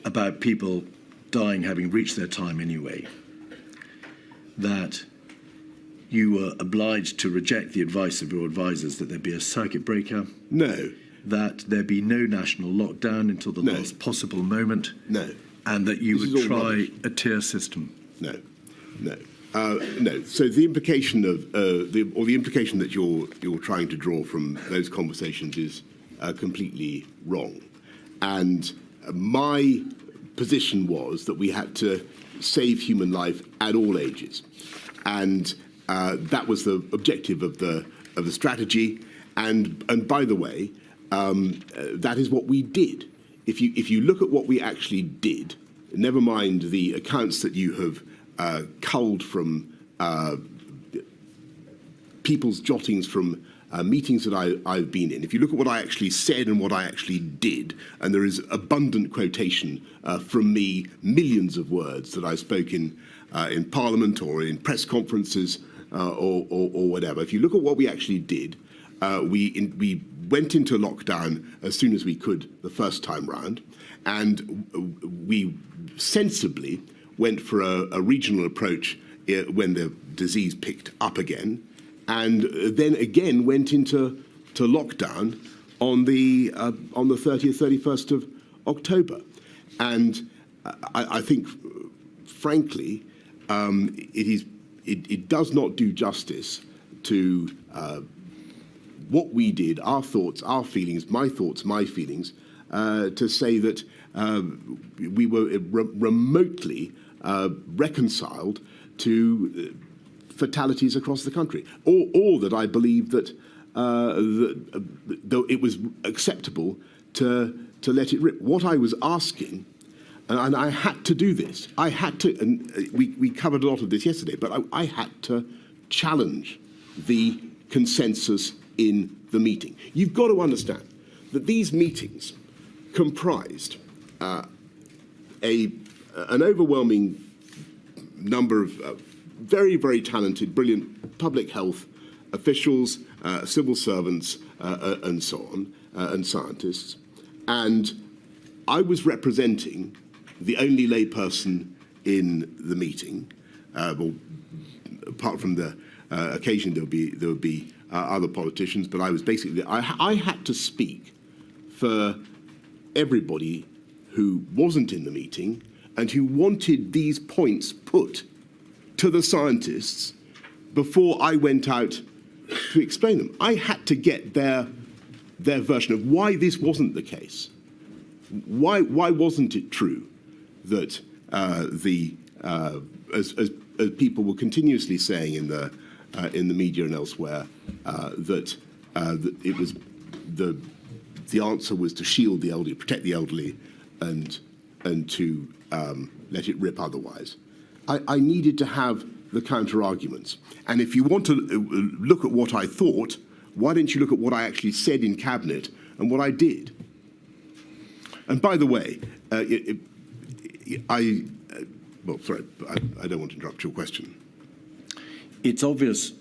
about people dying having reached their time anyway, that you were obliged to reject the advice of your advisors that there be a circuit breaker? No. That there be no national lockdown until the last possible moment? No. And that you would try a tier system? No. No. No. So the implication of the implication that you're trying to draw from those conversations is completely wrong. And my position was that we had to save human life at all ages, and that was the objective of the strategy. And by the way, that is what we did. If you look at what we actually did, never mind the accounts that you have culled from people's jottings from meetings that I've been in. If you look at what I actually said and what I actually did, and there is abundant quotation from me, millions of words that I spoke in Parliament or in press conferences or whatever. If you look at what we actually did, we went into lockdown as soon as we could the first time round, and we sensibly went for a regional approach when the disease picked up again, and then again went into lockdown on the 30th, 31st of October. And I think, frankly, it does not do justice to what we did, our thoughts, our feelings, my thoughts, my feelings, to say that we were remotely reconciled to fatalities across the country, or that I believe that though it was acceptable to let it rip. What I was asking, and I had to do this, I had to, and we covered a lot of this yesterday, but I had to challenge the consensus in the meeting. You've got to understand that these meetings comprised an overwhelming number of very, very talented, brilliant public health officials, civil servants, and so on, and scientists. And I was representing the only layperson in the meeting. Well, apart from the occasion there would be other politicians, but I was basically, I had to speak for everybody who wasn't in the meeting and who wanted these points put to the scientists before I went out to explain them. I had to get their version of why this wasn't the case. Why wasn't it true that as people were continuously saying in the media and elsewhere, that it was the answer was to shield the elderly, protect the elderly, and to let it rip otherwise. I needed to have the counter arguments. And if you want to look at what I thought, why don't you look at what I actually said in Cabinet and what I did? And by the way, well, sorry, I don't want to interrupt your question. It's obvious,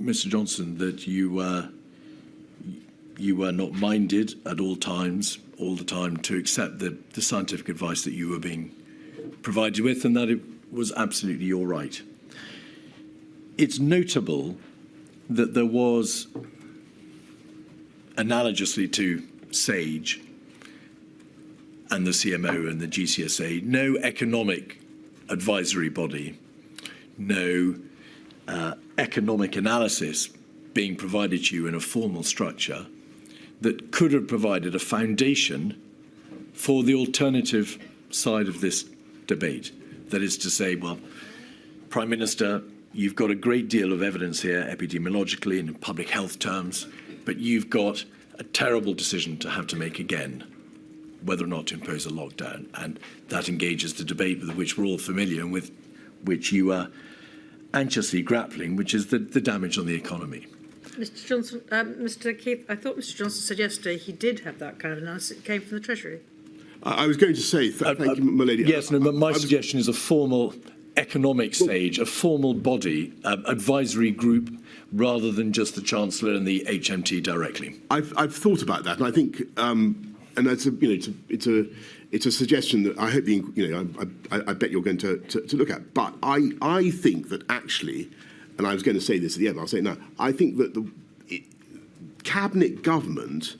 Mr. Johnson, that you were not minded at all times, all the time, to accept the scientific advice that you were being provided with, and that it was absolutely your right. It's notable that there was, analogously to SAGE and the CMO and the GCSA, no economic advisory body, no economic analysis being provided to you in a formal structure that could have provided a foundation for the alternative side of this debate. That is to say, well, Prime Minister, you've got a great deal of evidence here, epidemiologically and in public health terms, but you've got a terrible decision to have to make again, whether or not to impose a lockdown. And that engages the debate with which we're all familiar and with which you are anxiously grappling, which is the damage on the economy. Mr. Johnson, Mr. Keith, I thought Mr. Johnson said yesterday he did have that kind of analysis. It came from the Treasury. I was going to say, thank you, my lady. Yes, no, but my suggestion is a formal economic SAGE, a formal body, advisory group, rather than just the Chancellor and the HMT directly. I've thought about that, and I think, and that's it's a suggestion that I hope I bet you're going to look at. But I think that actually, and I was going to say this at the end, I'll say it now. I think that the cabinet government,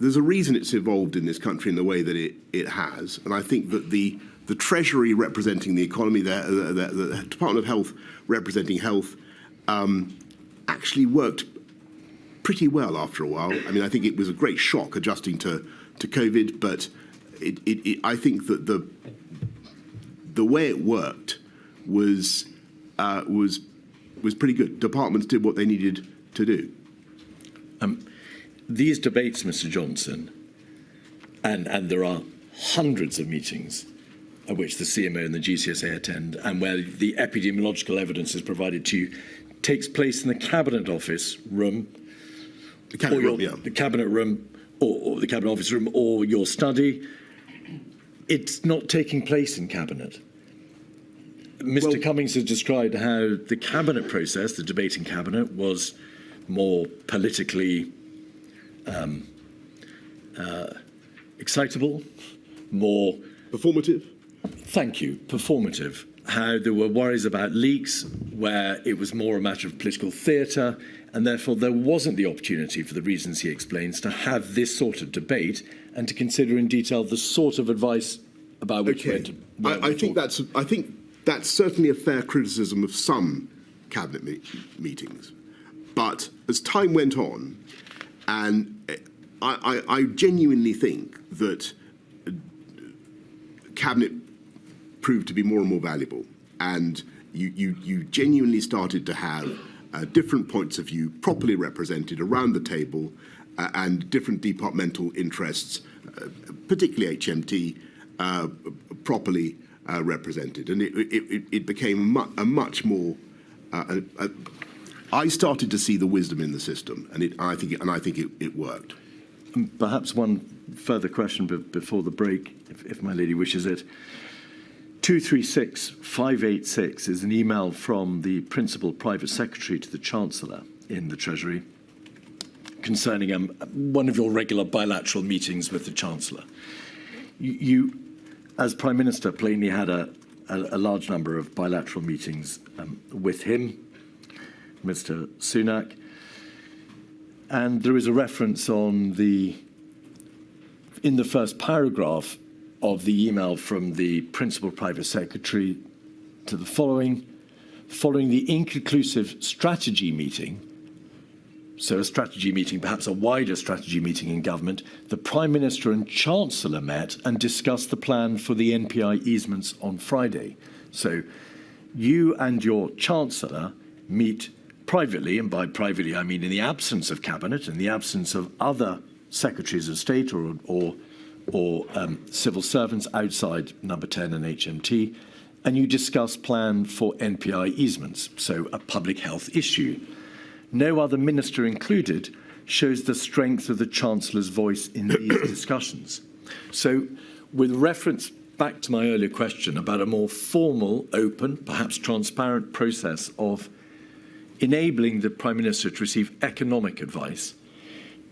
there's a reason it's evolved in this country in the way that it has, and I think that the Treasury representing the economy, the Department of Health representing health, actually worked pretty well after a while. I mean, I think it was a great shock adjusting to COVID, but I think that the way it worked was pretty good. Departments did what they needed to do. These debates, Mr. Johnson, and there are hundreds of meetings at which the CMO and the GCSA attend, and where the epidemiological evidence is provided to you, takes place in the Cabinet Office room, The Cabinet room, yeah. The Cabinet room, or the Cabinet Office room, or your study. It's not taking place in Cabinet. Mr. Cummings has described how the Cabinet process, the debate in Cabinet, was more politically excitable, more performative. Thank you, performative. How there were worries about leaks, where it was more a matter of political theatre, and therefore there wasn't the opportunity, for the reasons he explains, to have this sort of debate and to consider in detail the sort of advice about which we're I think that's certainly a fair criticism of some cabinet meetings. But as time went on, and I genuinely think that cabinet proved to be more and more valuable, and you genuinely started to have different points of view properly represented around the table, and different departmental interests, particularly HMT, properly represented, and it became a much more. I started to see the wisdom in the system, and I think it worked. Perhaps one further question before the break, if my lady wishes it. 236586 is an email from the Principal Private Secretary to the Chancellor in the Treasury concerning one of your regular bilateral meetings with the Chancellor. You, as Prime Minister, plainly had a large number of bilateral meetings with him, Mr. Sunak, and there is a reference in the first paragraph of the email from the Principal Private Secretary to the following the inconclusive strategy meeting, so a strategy meeting, perhaps a wider strategy meeting in government, the Prime Minister and Chancellor met and discussed the plan for the NPI easements on Friday. So you and your Chancellor meet privately, and by privately I mean in the absence of Cabinet, in the absence of other secretaries of state or civil servants outside number 10 and HMT, and you discuss plan for NPI easements, so a public health issue. No other minister included shows the strength of the Chancellor's voice in these discussions. So, with reference back to my earlier question about a more formal, open, perhaps transparent process of enabling the Prime Minister to receive economic advice,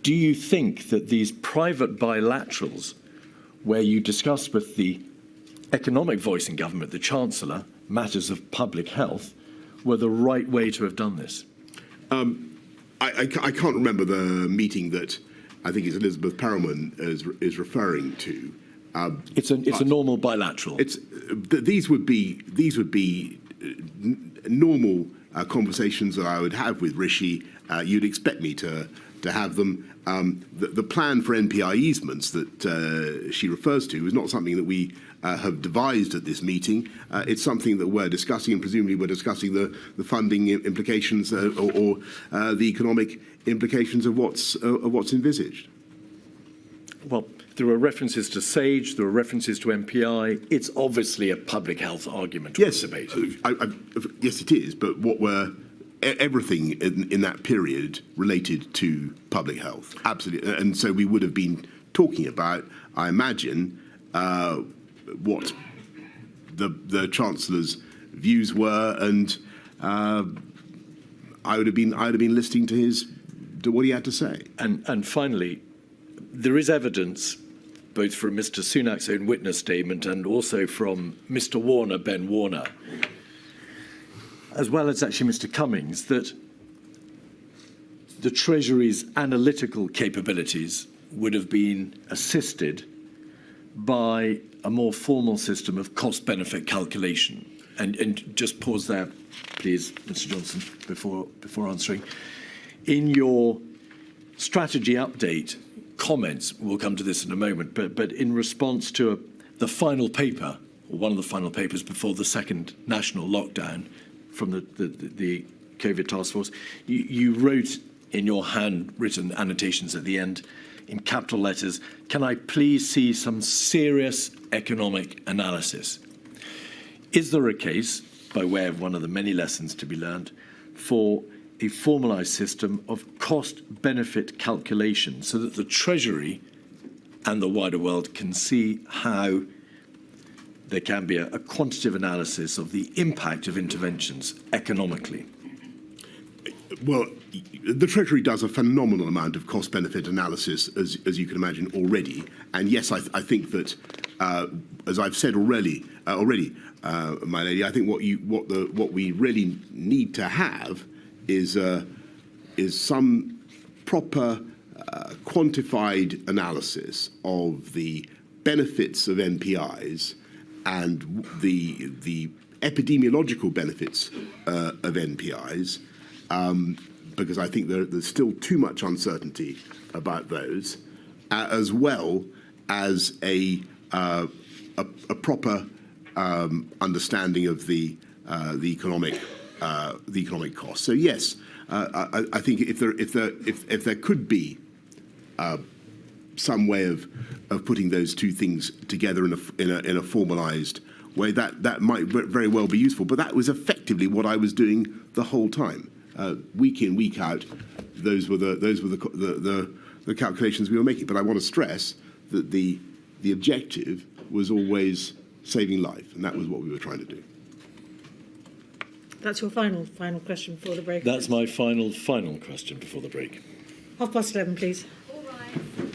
do you think that these private bilaterals, where you discuss with the economic voice in government, the Chancellor, matters of public health, were the right way to have done this? I can't remember the meeting that I think it's Elizabeth Perelman is referring to. It's a normal bilateral. These would be normal conversations that I would have with Rishi. You'd expect me to have them. The plan for NPI easements that she refers to is not something that we have devised at this meeting. It's something that we're discussing, and presumably we're discussing the funding implications or the economic implications of what's envisaged. Well, there are references to SAGE, there are references to MPI. It's obviously a public health argument. Yes, debate. Yes, it is. But everything in that period related to public health, absolutely. And so we would have been talking about, I imagine, what the Chancellor's views were, and I would have been listening to what he had to say. And finally, there is evidence, both from Mr. Sunak's own witness statement and also from Mr. Warner, Ben Warner, as well as actually Mr. Cummings, that the Treasury's analytical capabilities would have been assisted by a more formal system of cost-benefit calculation. And just pause there, please, Mr. Johnson, before answering. In your strategy update comments, we'll come to this in a moment, but in response to the final paper, or one of the final papers before the second national lockdown from the COVID task force, you wrote in your handwritten annotations at the end, in capital letters, can I please see some serious economic analysis? Is there a case, by way of one of the many lessons to be learned, for a formalised system of cost-benefit calculation so that the Treasury and the wider world can see how there can be a quantitative analysis of the impact of interventions economically? Well, the Treasury does a phenomenal amount of cost-benefit analysis, as you can imagine, already. And yes, I think that, as I've said already, my lady, I think what we really need to have is some proper quantified analysis of the benefits of NPIs and the epidemiological benefits of NPIs. Because I think there's still too much uncertainty about those, as well as a proper understanding of the economic costs. So yes, I think if there could be some way of putting those two things together in a formalised way, that might very well be useful. But that was effectively what I was doing the whole time. Week in, week out, those were the calculations we were making. But I want to stress that the objective was always saving life, and that was what we were trying to do. That's your final question before the break. That's my final question before the break. 11:30, please. All right.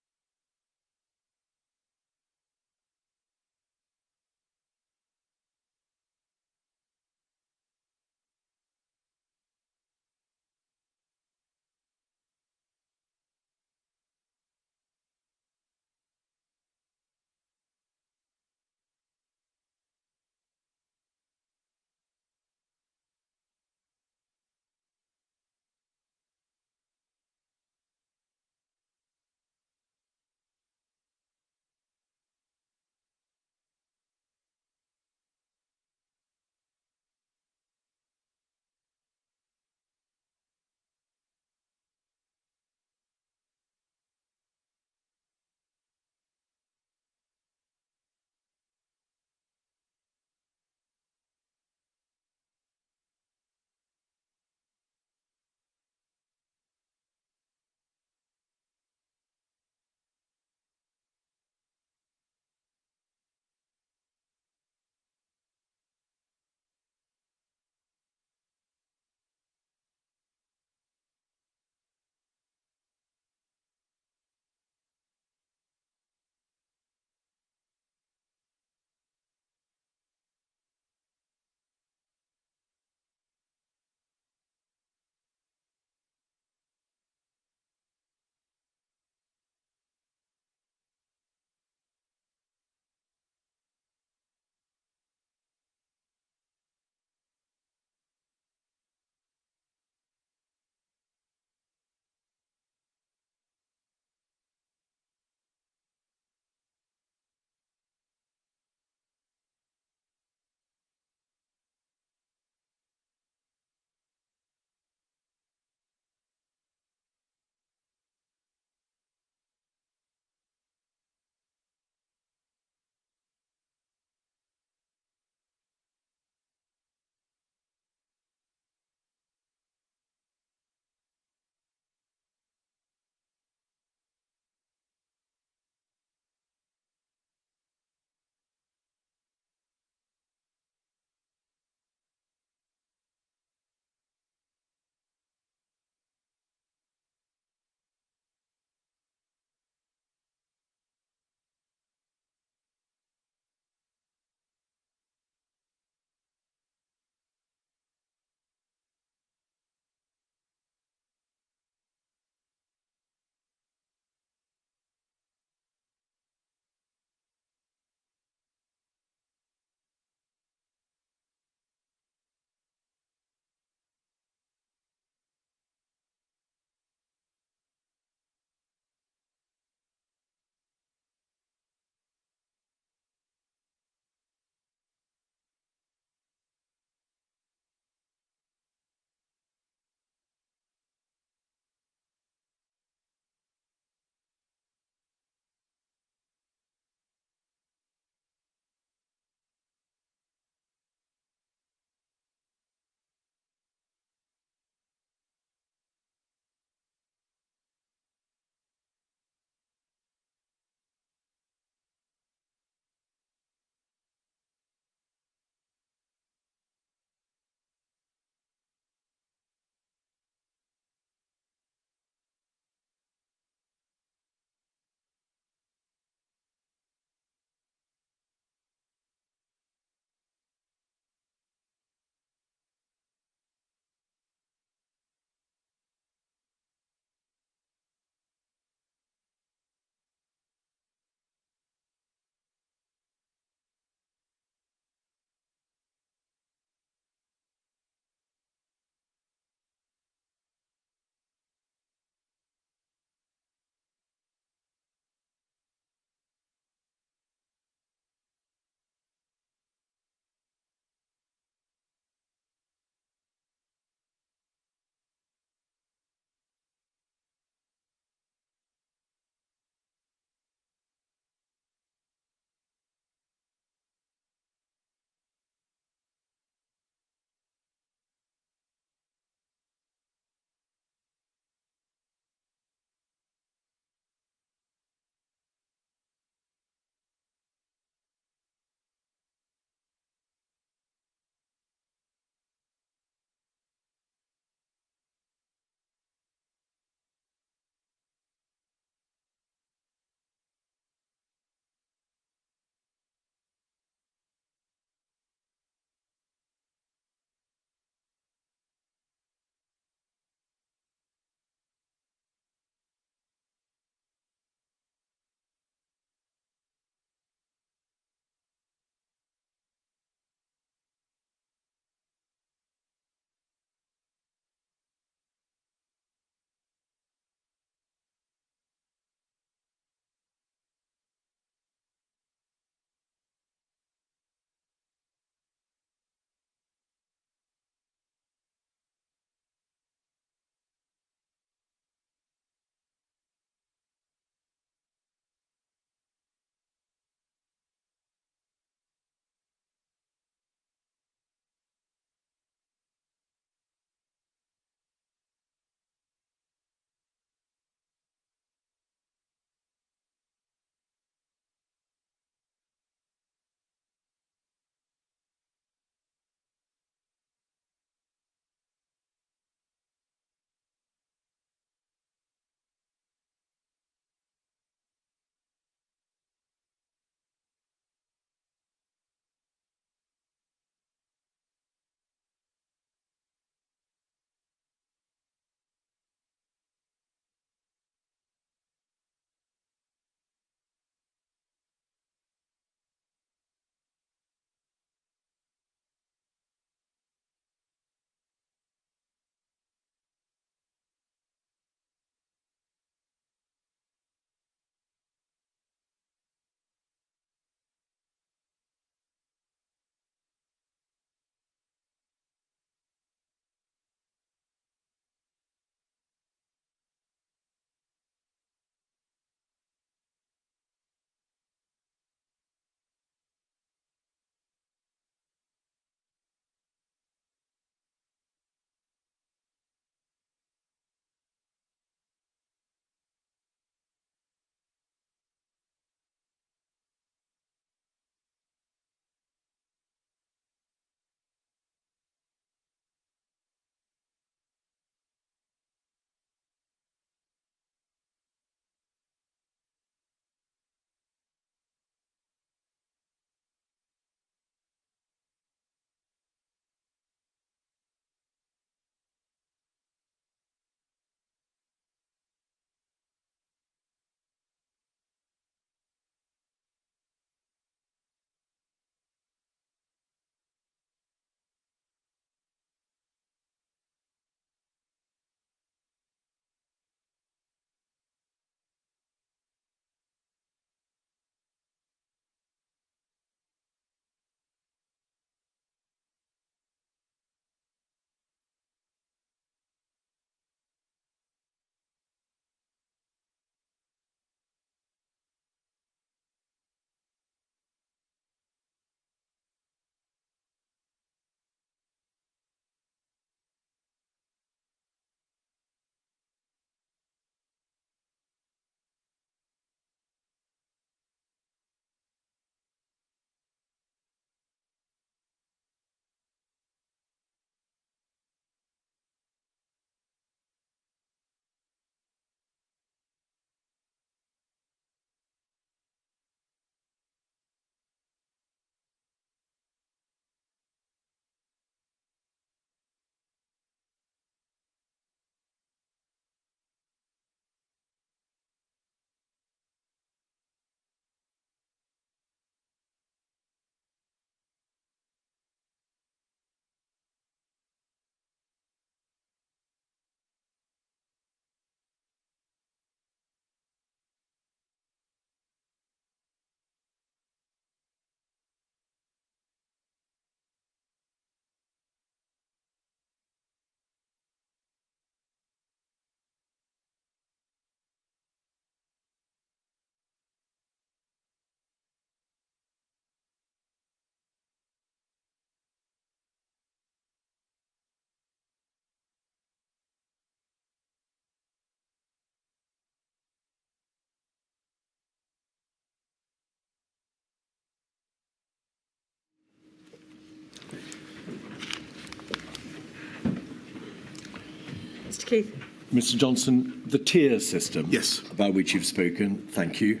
Keith. Mr. Johnson, the tier system, Yes, about which you've spoken, thank you.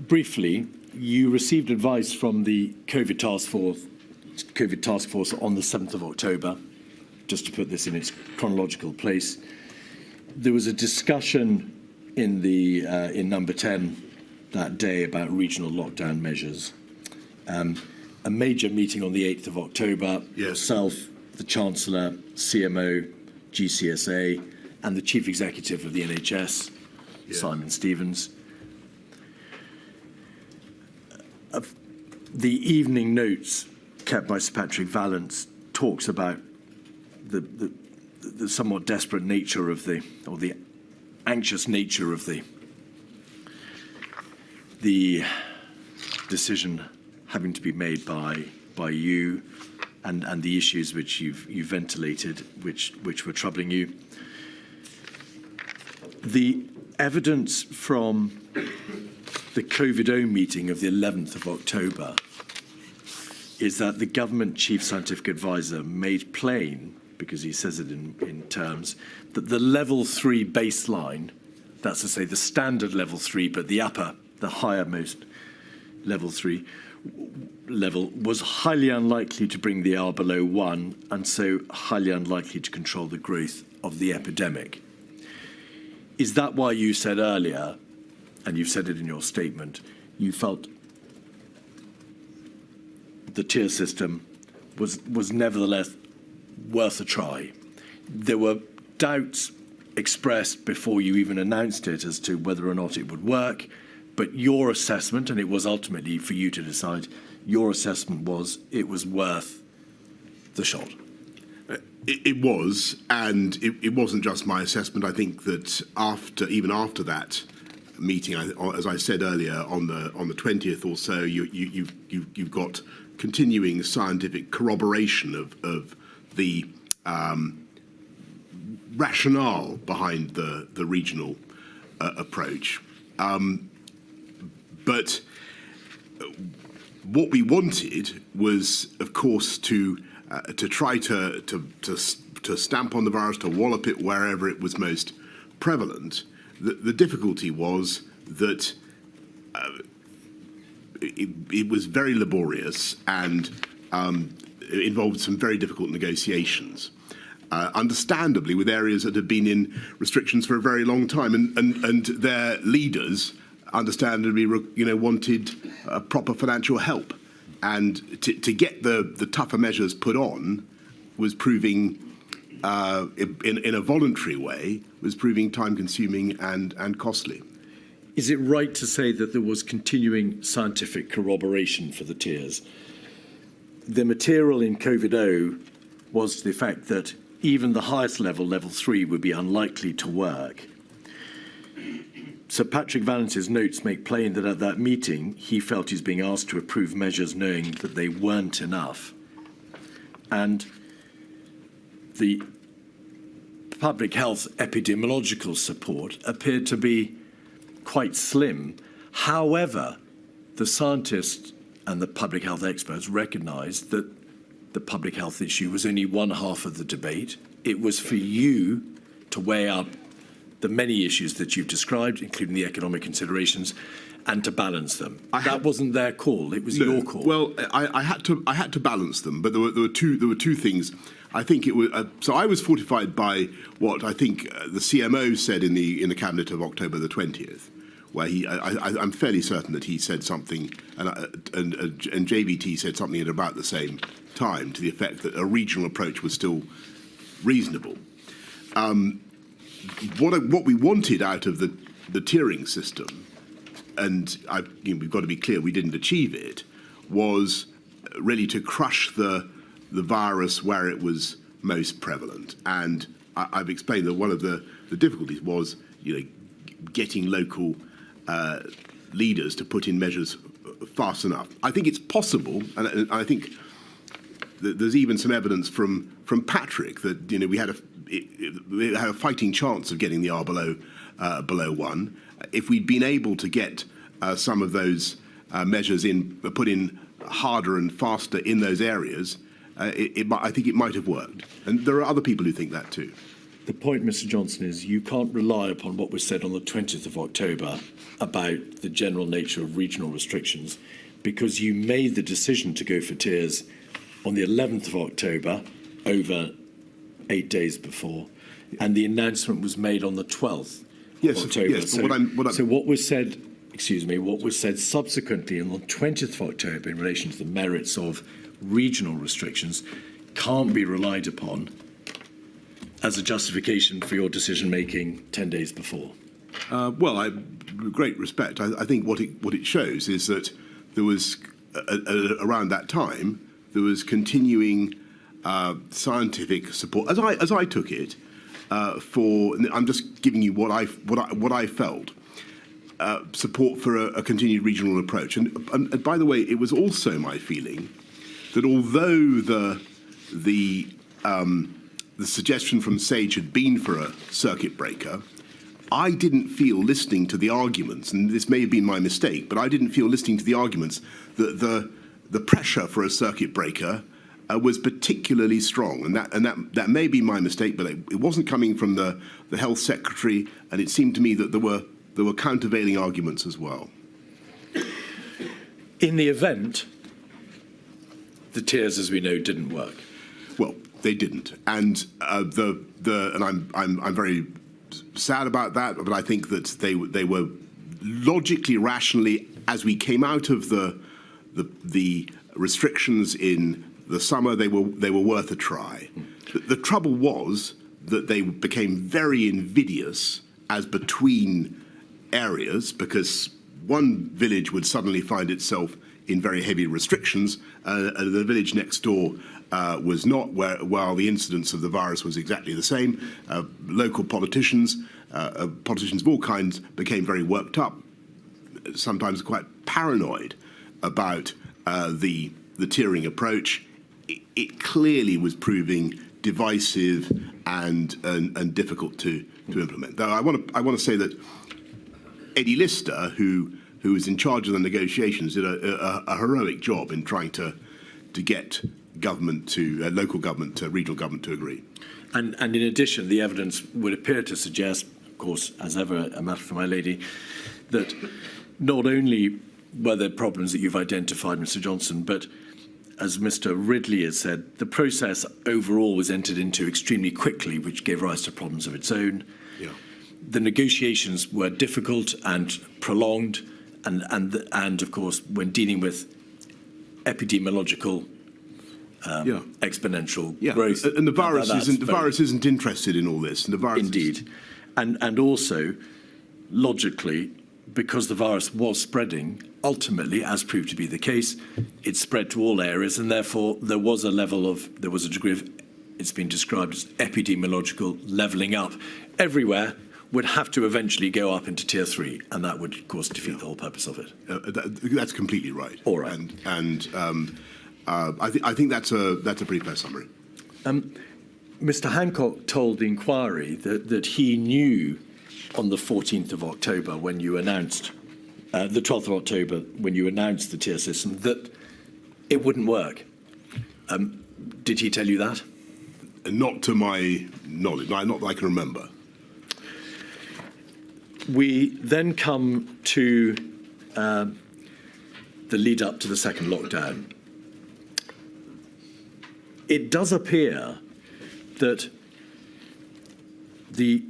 Briefly, you received advice from the COVID task force on the 7th of October, just to put this in its chronological place. There was a discussion in number 10 that day about regional lockdown measures. A major meeting on the 8th of October, yes. Yourself, the Chancellor, CMO, GCSA, and the Chief Executive of the NHS, Simon Stevens. The evening notes kept by Sir Patrick Vallance talks about the somewhat desperate nature of or the anxious nature of the decision having to be made by you and the issues which you've ventilated, which were troubling you. The evidence from the COVID-0 meeting of the 11th of October is that the government chief scientific advisor made plain, because he says it in terms, that the level 3 baseline, that's to say the standard level 3, but the highermost level 3 level, was highly unlikely to bring the R below 1, and so highly unlikely to control the growth of the epidemic. Is that why you said earlier, and you've said it in your statement, you felt the tier system was nevertheless worth a try? There were doubts expressed before you even announced it as to whether or not it would work, but your assessment, and it was ultimately for you to decide, your assessment was it was worth the shot. It was, and it wasn't just my assessment. I think that even after that meeting, as I said earlier, on the 20th or so, you've got continuing scientific corroboration of the rationale behind the regional approach. But what we wanted was, of course, to try to stamp on the virus, to wallop it wherever it was most prevalent. The difficulty was that it was very laborious and it involved some very difficult negotiations. Understandably, with areas that had been in restrictions for a very long time, and their leaders, understandably, wanted proper financial help. And to get the tougher measures put on was proving, in a voluntary way, was proving time-consuming and costly. Is it right to say that there was continuing scientific corroboration for the tiers? The material in COVID-0 was to the fact that even the highest level, level 3, would be unlikely to work. Sir Patrick Vallance's notes make plain that at that meeting, he felt he's being asked to approve measures knowing that they weren't enough. And the public health epidemiological support appeared to be quite slim. However, the scientists and the public health experts recognised that the public health issue was only one half of the debate. It was for you to weigh up the many issues that you've described, including the economic considerations, and to balance them. That wasn't their call; it was your call. Well, I had to balance them, but there were two things. I think it was so. I was fortified by what I think the CMO said in the cabinet of October the 20th, where I'm fairly certain that he said something, and JVT said something at about the same time, to the effect that a regional approach was still reasonable. What we wanted out of the tiering system, and we've got to be clear, we didn't achieve it, was really to crush the virus where it was most prevalent. And I've explained that one of the difficulties was, getting local leaders to put in measures fast enough. I think it's possible, and I think that there's even some evidence from Patrick that we had a fighting chance of getting the R below 1 if we'd been able to get some of those measures put in harder and faster in those areas. I think it might have worked, and there are other people who think that too. The point, Mr. Johnson, is you can't rely upon what was said on the 20th of October about the general nature of regional restrictions, because you made the decision to go for tiers on the 11th of October, over 8 days before, and the announcement was made on the 12th of October. Yes, but So what was said, what was said subsequently on the 20th of October in relation to the merits of regional restrictions can't be relied upon as a justification for your decision-making 10 days before. Great respect. I think what it shows is that there was, around that time, there was continuing scientific support, as I took it, for. I'm just giving you what I felt. Support for a continued regional approach, and by the way, it was also my feeling that although the suggestion from SAGE had been for a circuit breaker, I didn't feel, listening to the arguments, and this may have been my mistake, but I didn't feel, listening to the arguments, that the pressure for a circuit breaker was particularly strong, and that may be my mistake, but it wasn't coming from the health secretary, and it seemed to me that there were countervailing arguments as well. In the event, the tiers, as we know, didn't work. Well, they didn't, and I'm very sad about that. But I think that they were logically, rationally, as we came out of the restrictions in the summer, they were worth a try. The trouble was that they became very invidious as between areas, because one village would suddenly find itself in very heavy restrictions, and the village next door was not, while the incidence of the virus was exactly the same. Local politicians of all kinds became very worked up, sometimes quite paranoid about the tiering approach. It clearly was proving divisive and difficult to implement. Though I want to say that Eddie Lister, who was in charge of the negotiations, did a heroic job in trying to get government to local government to regional government to agree. And in addition, the evidence would appear to suggest, of course, as ever, a matter for my lady, that not only were there problems that you've identified, Mr. Johnson, but as Mr. Ridley has said, the process overall was entered into extremely quickly, which gave rise to problems of its own. Yeah. The negotiations were difficult and prolonged, and of course, when dealing with epidemiological exponential growth, and the virus isn't interested in all this. And the virus indeed, and also logically, because the virus was spreading, ultimately, as proved to be the case, it spread to all areas, and therefore there was a degree of, it's been described as epidemiological levelling up. Everywhere would have to eventually go up into tier 3, and that would, of course, defeat the whole purpose of it. That's completely right. All right. I think that's a pretty fair summary. Mr. Hancock told the inquiry that he knew on the 14th of October when you announced, the 12th of October when you announced the tier system, that it wouldn't work. Did he tell you that? Not to my knowledge, not that I can remember. We then come to the lead up to the second lockdown. It does appear that the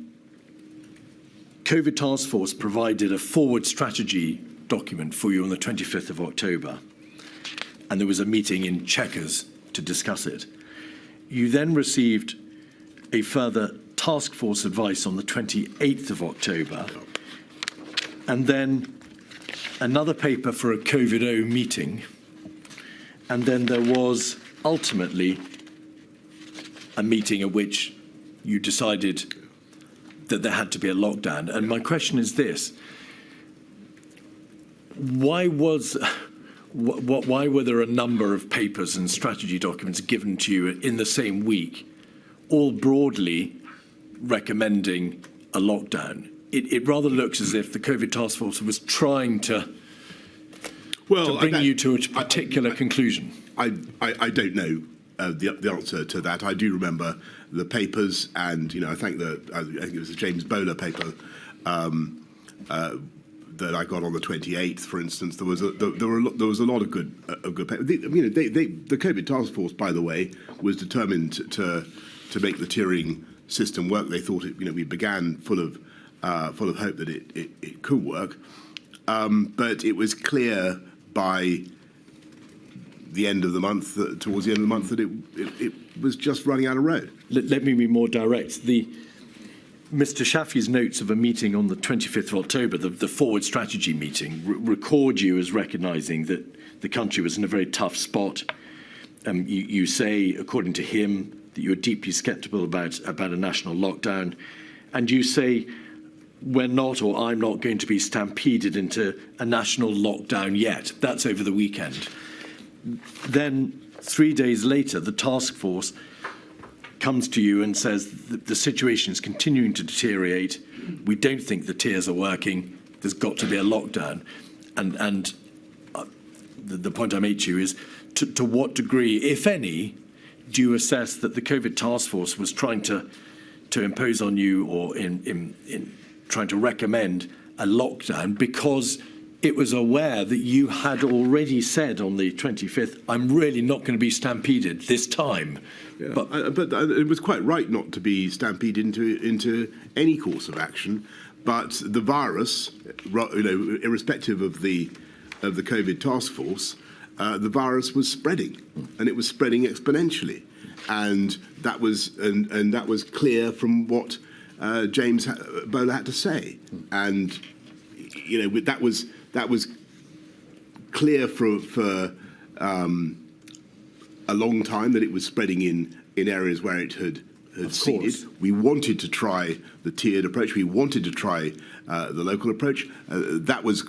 COVID task force provided a forward strategy document for you on the 25th of October, and there was a meeting in Chequers to discuss it. You then received a further task force advice on the 28th of October, and then another paper for a COVID-0 meeting, and then there was ultimately a meeting at which you decided that there had to be a lockdown. And my question is this: why were there a number of papers and strategy documents given to you in the same week, all broadly recommending a lockdown? It rather looks as if the COVID task force was trying to bring you to a particular conclusion. I don't know the answer to that. I do remember the papers, and I think it was the James Bowler paper that I got on the 28th, for instance. There was a lot of good papers. The COVID task force, by the way, was determined to make the tiering system work. They thought we began full of hope that it could work, but it was clear by the end of the month, towards the end of the month, that it was just running out of road. Let me be more direct. Mr. Shafi's notes of a meeting on the 25th of October, the forward strategy meeting, record you as recognising that the country was in a very tough spot. You say, according to him, that you're deeply sceptical about a national lockdown, and you say, we're not, or I'm not going to be stampeded into a national lockdown yet. That's over the weekend. Then 3 days later, the task force comes to you and says the situation is continuing to deteriorate. We don't think the tiers are working. There's got to be a lockdown. And the point I made to you is to what degree, if any, do you assess that the COVID task force was trying to impose on you, or in trying to recommend a lockdown because it was aware that you had already said on the 25th, I'm really not going to be stampeded this time. Yeah. But it was quite right not to be stampeded into any course of action. But the virus, irrespective of the COVID task force, the virus was spreading, and it was spreading exponentially, and that was clear from what James Bowler had to say, and that was clear for a long time that it was spreading in areas where it had seeded. We wanted to try the tiered approach. We wanted to try the local approach. That was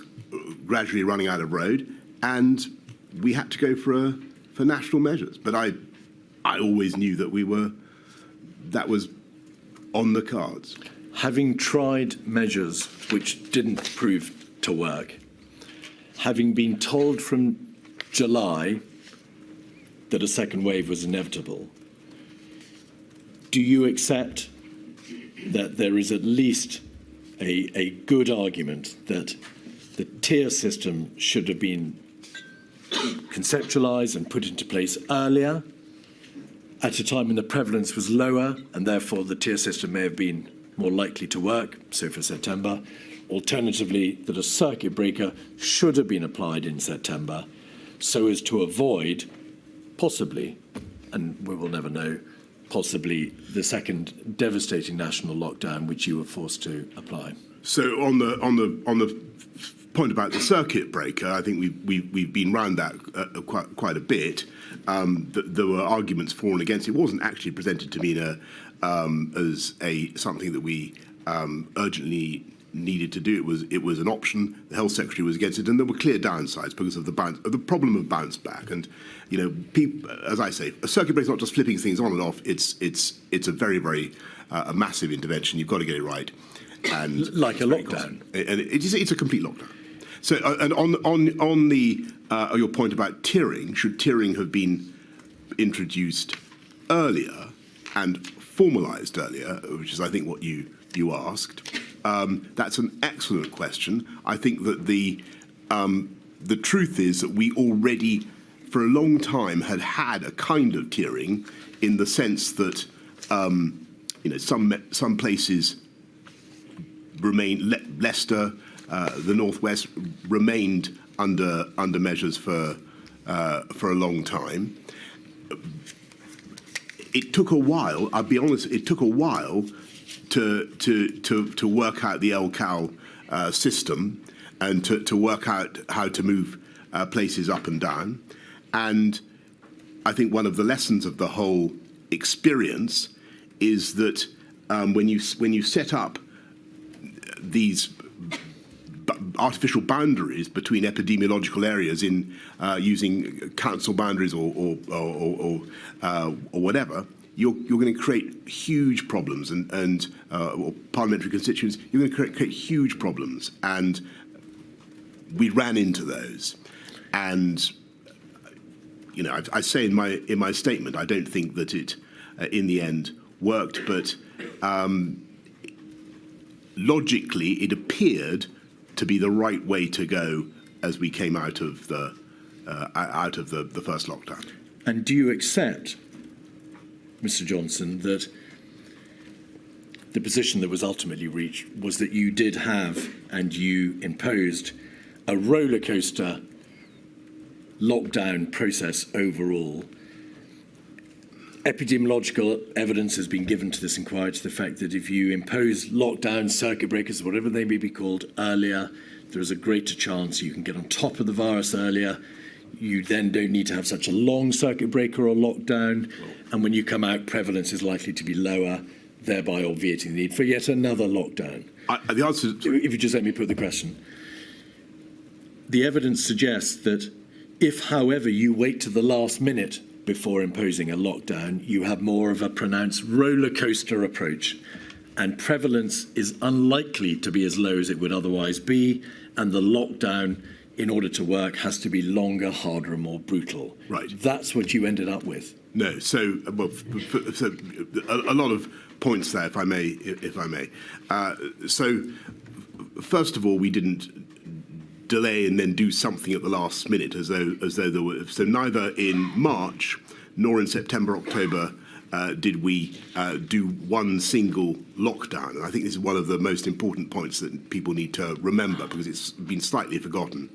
gradually running out of road, and we had to go for national measures. But I always knew that that was on the cards. Having tried measures which didn't prove to work, having been told from July that a second wave was inevitable, do you accept that there is at least a good argument that the tier system should have been conceptualised and put into place earlier, at a time when the prevalence was lower, and therefore the tier system may have been more likely to work, so for September? Alternatively, that a circuit breaker should have been applied in September so as to avoid, possibly, and we will never know, possibly the second devastating national lockdown which you were forced to apply. So on the point about the circuit breaker, I think we've been round that quite a bit. There were arguments for and against. It wasn't actually presented to me as something that we urgently needed to do. It was an option. The health secretary was against it, and there were clear downsides because of the problem of bounce back. And people, as I say, a circuit breaker is not just flipping things on and off. It's a very, very a massive intervention. You've got to get it right. And like a lockdown, and it's a complete lockdown. So, and on the your point about tiering, should tiering have been introduced earlier and formalised earlier, which is I think what you asked. That's an excellent question. I think that the truth is that we already, for a long time, had a kind of tiering, in the sense that some places remain. Leicester, the Northwest, remained under measures for a long time. It took a while. I'll be honest. It took a while to work out the LCAL system and to work out how to move places up and down. And I think one of the lessons of the whole experience is that when you set up these artificial boundaries between epidemiological areas in using council boundaries or whatever, you're going to create huge problems or parliamentary constituents. You're going to create huge problems, and we ran into those. And I say in my statement, I don't think that it in the end worked, but logically it appeared to be the right way to go as we came out of the first lockdown. And do you accept, Mr. Johnson, that the position that was ultimately reached was that you did have and you imposed a roller coaster lockdown process overall? Epidemiological evidence has been given to this inquiry to the fact that if you impose lockdown, circuit breakers, whatever they may be called, earlier, there is a greater chance you can get on top of the virus earlier. You then don't need to have such a long circuit breaker or lockdown. And when you come out, prevalence is likely to be lower, thereby obviating the need for yet another lockdown. The answer If you just let me put the question. The evidence suggests that if, however, you wait to the last minute before imposing a lockdown, you have more of a pronounced roller coaster approach, and prevalence is unlikely to be as low as it would otherwise be, and the lockdown, in order to work, has to be longer, harder, and more brutal. Right. That's what you ended up with. No, so a lot of points there, if I may. So first of all, we didn't delay and then do something at the last minute, as though there were. So neither in March nor in September, October did we do one single lockdown. And I think this is one of the most important points that people need to remember, because it's been slightly forgotten.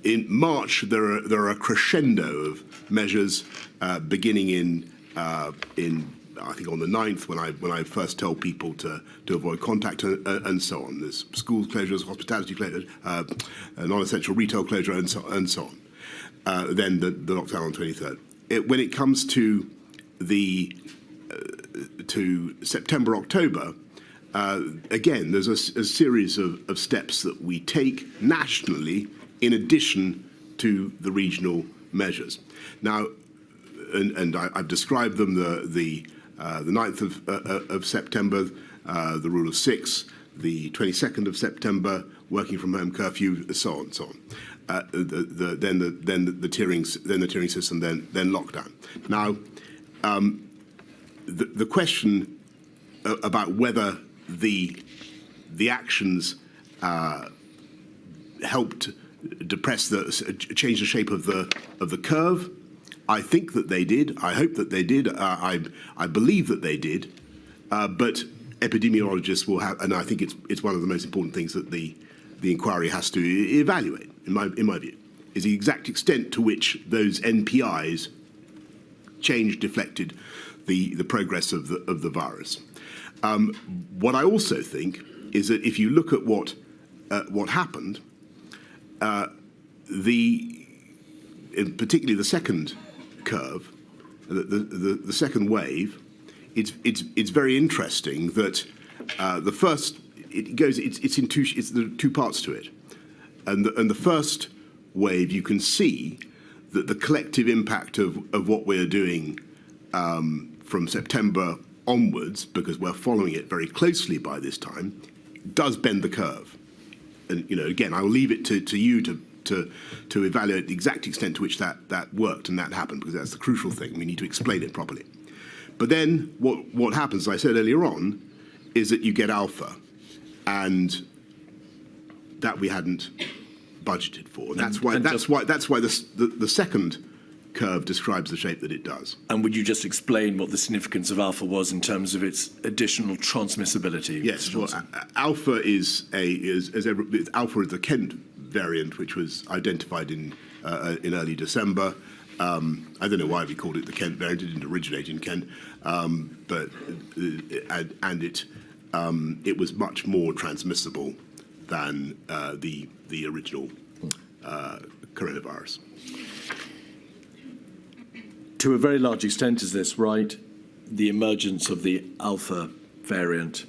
In March, there are a crescendo of measures beginning in I think on the 9th, when I first tell people to avoid contact and so on. There's schools closures, hospitality closures, non-essential retail closure and so on. Then the lockdown on 23rd. When it comes to September, October, again, there's a series of steps that we take nationally in addition to the regional measures. Now, and I've described them, the 9th of September, the rule of 6, the 22nd of September, working from home curfew, so on, so on. Then the tiering system, then lockdown. Now, the question about whether the actions helped change the shape of the curve, I think that they did. I hope that they did. I believe that they did. But epidemiologists will have, and I think it's one of the most important things that the inquiry has to evaluate, in my view, is the exact extent to which those NPIs deflected the progress of the virus. What I also think is that if you look at what happened, particularly the second curve, the second wave, it's very interesting that the first it's two parts to it, and the first wave, you can see that the collective impact of what we're doing from September onwards, because we're following it very closely by this time, does bend the curve. And again, I will leave it to you to evaluate the exact extent to which that worked and that happened, because that's the crucial thing. We need to explain it properly. But then what happens, as I said earlier on, is that you get alpha, and that we hadn't budgeted for. And that's why the second curve describes the shape that it does. And would you just explain what the significance of alpha was in terms of its additional transmissibility? Yes, well, alpha is alpha is the Kent variant, which was identified in early December. I don't know why we called it the Kent variant. It didn't originate in Kent, but it was much more transmissible than the original coronavirus. To a very large extent, is this right? The emergence of the alpha variant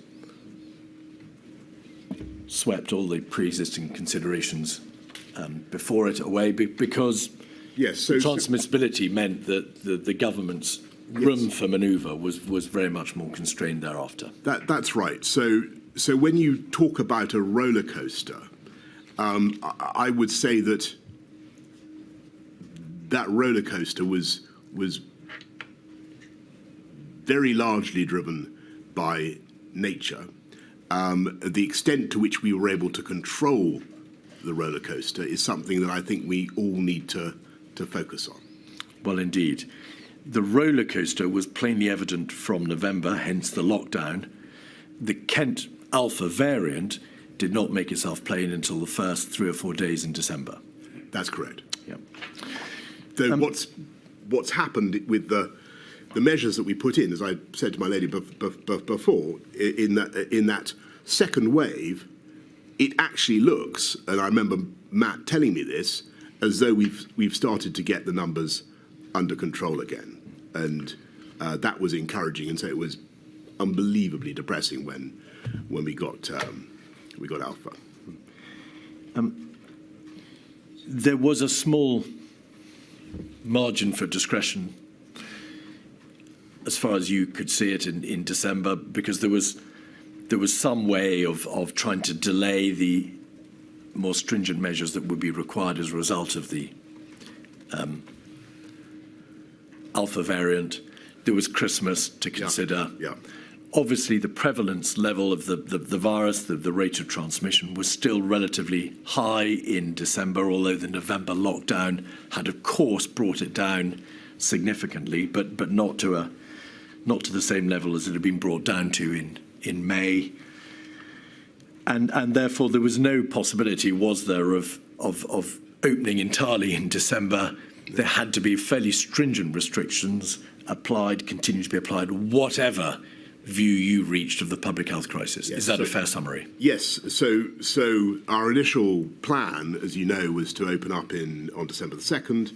swept all the pre-existing considerations before it away, because yes, so transmissibility meant that the government's room for manoeuvre was very much more constrained thereafter. That's right. So when you talk about a roller coaster, I would say that very largely driven by nature. The extent to which we were able to control the roller coaster is something that I think we all need to focus on. Well, indeed. The roller coaster was plainly evident from November, hence the lockdown. The Kent Alpha variant did not make itself plain until the first 3 or 4 days in December. That's correct. Yeah. Though what's happened with the measures that we put in, as I said to my lady before, in that second wave, it actually looks, and I remember Matt telling me this, as though we've started to get the numbers under control again, and that was encouraging. And so it was unbelievably depressing when we got Alpha. There was a small margin for discretion, as far as you could see it, in December, because there was some way of trying to delay the more stringent measures that would be required as a result of the Alpha variant. There was Christmas to consider. Yeah. Obviously, the prevalence level of the virus, the rate of transmission, was still relatively high in December, although the November lockdown had, of course, brought it down significantly, but not to the same level as it had been brought down to in May. And therefore, there was no possibility, was there, of opening entirely in December. There had to be fairly stringent restrictions applied, continue to be applied, whatever view you reached of the public health crisis. Yes, Is that a fair summary? Yes. So our initial plan, as you know, was to open up on December the 2nd,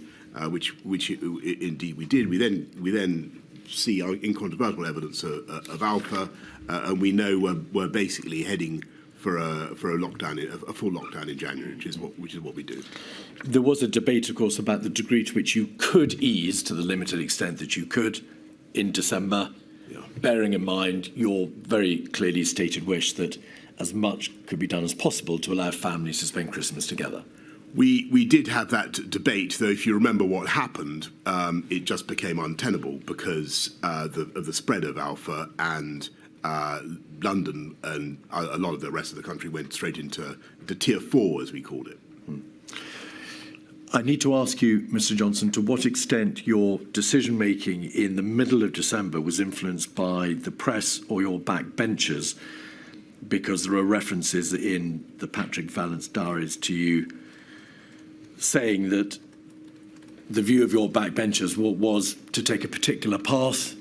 which indeed we did. We then see incontrovertible evidence of Alpha, and we know we're basically heading for a lockdown, a full lockdown in January, which is what we do. There was a debate, of course, about the degree to which you could ease to the limited extent that you could in December. Yeah. Bearing in mind your very clearly stated wish that as much could be done as possible to allow families to spend Christmas together. We did have that debate, though. If you remember what happened, it just became untenable because of the spread of Alpha, and London and a lot of the rest of the country went straight into Tier 4, as we called it. I need to ask you, Mr. Johnson, to what extent your decision-making in the middle of December was influenced by the press or your backbenchers, because there are references in the Patrick Vallance diaries to you saying that the view of your backbenchers was to take a particular path.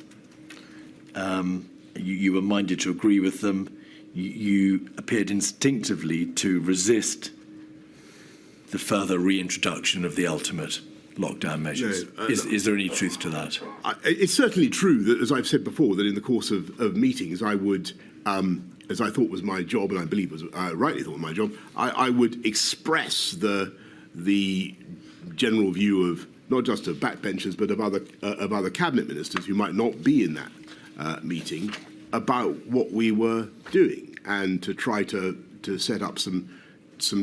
You were minded to agree with them. You appeared instinctively to resist the further reintroduction of the ultimate lockdown measures. No, is there any truth to that? It's certainly true that, as I've said before, that in the course of meetings, I would, as I thought was my job, and I believe was rightly thought was my job, I would express the general view of not just of backbenchers, but of other cabinet ministers who might not be in that meeting about what we were doing, and to try to set up some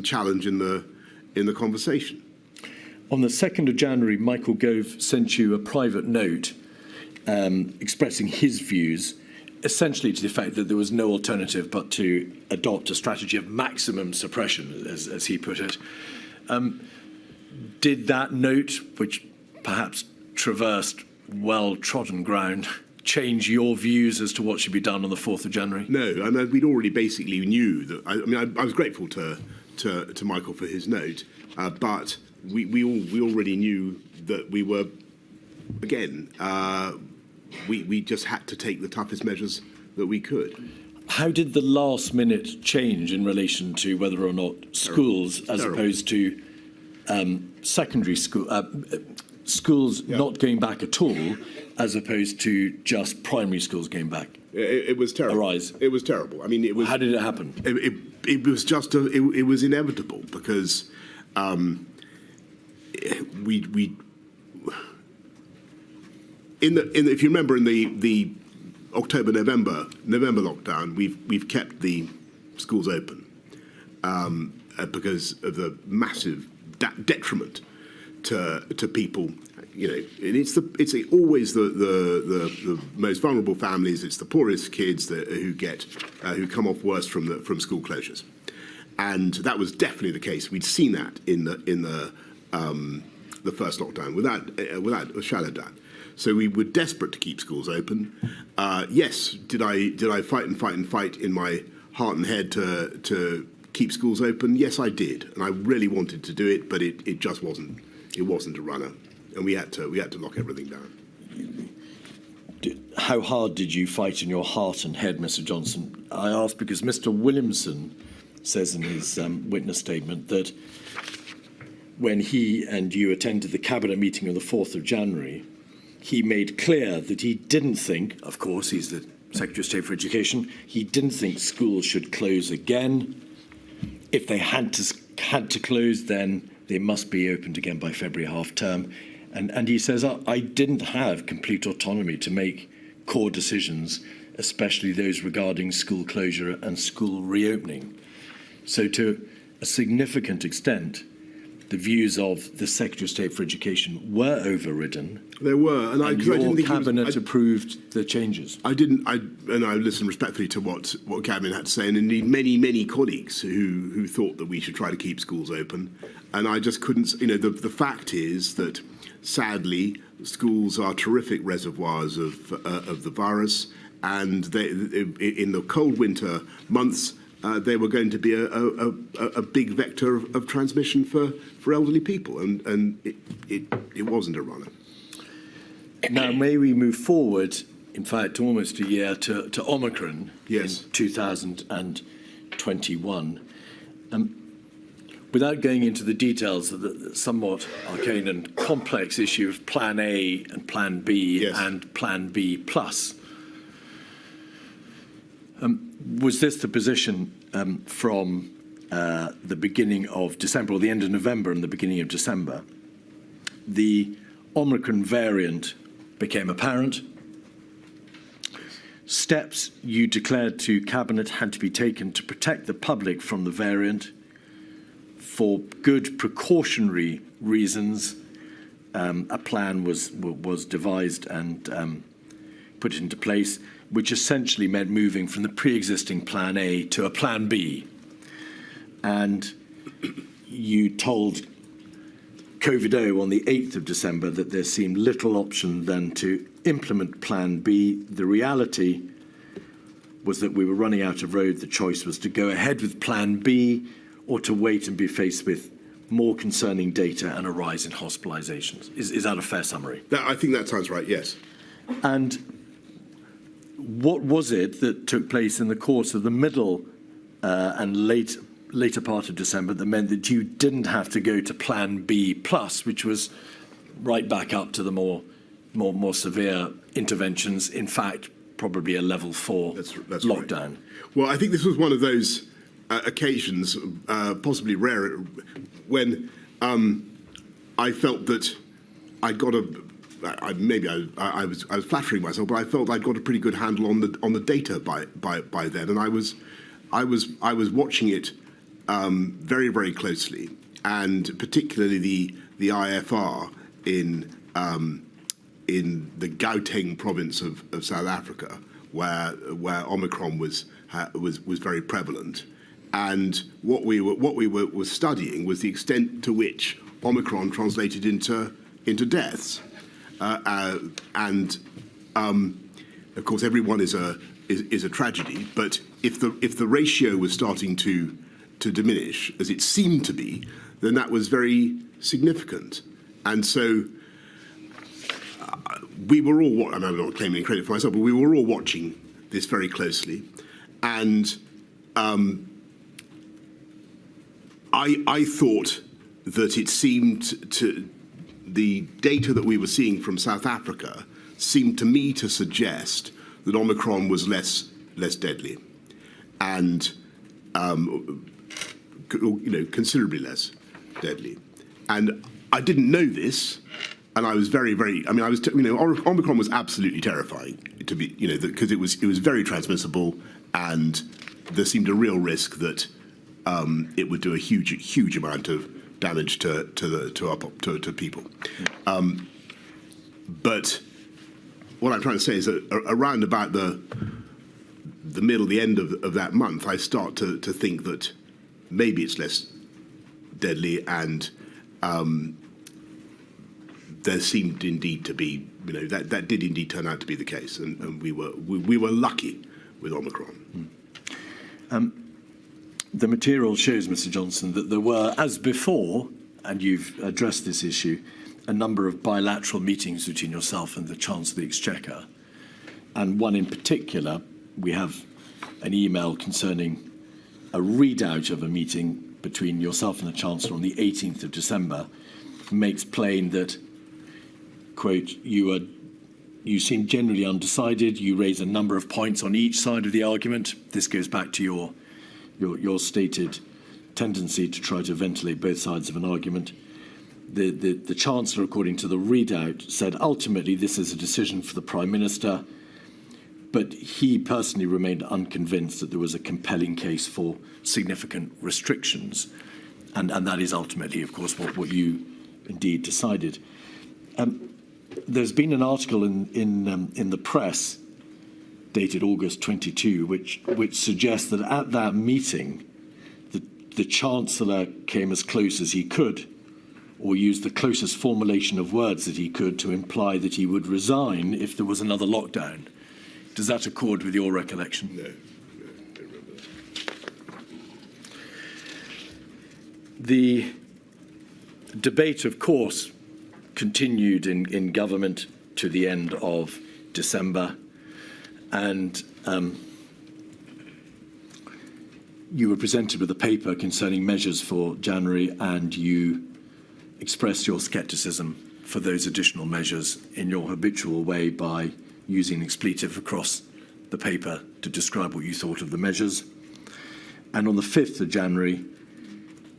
challenge in the conversation. On the 2nd of January, Michael Gove sent you a private note expressing his views, essentially to the effect that there was no alternative but to adopt a strategy of maximum suppression, as he put it. Did that note, which perhaps traversed well-trodden ground, change your views as to what should be done on the 4th of January? No, I mean, we'd already basically knew that. I was grateful to Michael for his note, but we already knew that we were, again, we just had to take the toughest measures that we could. How did the last minute change in relation to whether or not schools, as opposed to secondary school, schools not going back at all, as opposed to just primary schools going back? It was terrible. Arise. It was terrible. I mean, it was. How did it happen? It was just it was inevitable because if you remember in the October-November lockdown, we've kept the schools open because of the massive detriment to people always the most vulnerable families. It's the poorest kids who come off worst from school closures, and that was definitely the case. We'd seen that in the first lockdown without a shadow of doubt. So we were desperate to keep schools open. Yes, did I fight in my heart and head to keep schools open? Yes, I did, and I really wanted to do it, but it just wasn't. It wasn't a runner, and we had to lock everything down. How hard did you fight in your heart and head, Mr. Johnson? I ask because Mr. Williamson says in his witness statement that when he and you attended the cabinet meeting on the 4th of January, he made clear that he didn't think, of course, he's the Secretary of State for Education, he didn't think schools should close again. If they had to close, then they must be opened again by February half term. And he says, I didn't have complete autonomy to make core decisions, especially those regarding school closure and school reopening. So to a significant extent, the views of the Secretary of State for Education were overridden. There were, and your cabinet approved the changes. I listened respectfully to what cabinet had to say, and indeed many colleagues who thought that we should try to keep schools open, and I just couldn't. The fact is that sadly schools are terrific reservoirs of the virus, and in the cold winter months. They were going to be a big vector of transmission for elderly people, and it wasn't a runner. Now, may we move forward, in fact, almost a year to Omicron in 2021. Without going into the details of the somewhat arcane and complex issue of Plan A and Plan B and Plan B plus, was this the position from the beginning of December, or the end of November and the beginning of December? The Omicron variant became apparent. Steps you declared to Cabinet had to be taken to protect the public from the variant. For good precautionary reasons, a plan was devised and put into place, which essentially meant moving from the pre-existing Plan A to a Plan B. And you told COVID-O on the 8th of December that there seemed little option than to implement Plan B. The reality was that we were running out of road. The choice was to go ahead with Plan B or to wait and be faced with more concerning data and a rise in hospitalizations. Is that a fair summary? I think that sounds right, yes. And what was it that took place in the course of the middle and later part of December that meant that you didn't have to go to Plan B plus, which was right back up to the more severe interventions? In fact, probably a level 4 that's lockdown. Right. Well, I think this was one of those occasions, possibly rare, when I felt that I'd got I was flattering myself, but I felt I'd got a pretty good handle on the data by then, and I was watching it very, very closely, and particularly the IFR in the Gauteng province of South Africa, where Omicron was very prevalent, and what we were studying was the extent to which Omicron translated into deaths. And of course, everyone is a tragedy. But if the ratio was starting to diminish, as it seemed to be, then that was very significant. And so we were all. I'm not claiming any credit for myself, but we were all watching this very closely. And I thought that it seemed to. The data that we were seeing from South Africa seemed to me to suggest that Omicron was less deadly, and considerably less deadly. And I didn't know this, and I was very, very. I mean, Omicron was absolutely terrifying to be, because it was very transmissible, and there seemed a real risk that it would do a huge amount of damage to people. But what I'm trying to say is that around about the middle, the end of that month, I start to think that maybe it's less deadly, and there seemed indeed to be, that did indeed turn out to be the case, and we were lucky with Omicron. The material shows, Mr. Johnson, that there were, as before, and you've addressed this issue, a number of bilateral meetings between yourself and the Chancellor of the Exchequer. And one in particular, we have an email concerning a readout of a meeting between yourself and the Chancellor on the 18th of December, makes plain that, quote, you seem generally undecided, you raise a number of points on each side of the argument. This goes back to your stated tendency to try to ventilate both sides of an argument. The Chancellor, according to the readout, said ultimately this is a decision for the Prime Minister, but he personally remained unconvinced that there was a compelling case for significant restrictions. And that is ultimately, of course, what you indeed decided. There's been an article in the press dated August 22, which suggests that at that meeting, the Chancellor came as close as he could, or used the closest formulation of words that he could to imply that he would resign if there was another lockdown. Does that accord with your recollection? No, I don't remember that. The debate, of course, continued in government to the end of December, and you were presented with a paper concerning measures for January, and you expressed your scepticism for those additional measures in your habitual way by using an expletive across the paper to describe what you thought of the measures. And on the 5th of January,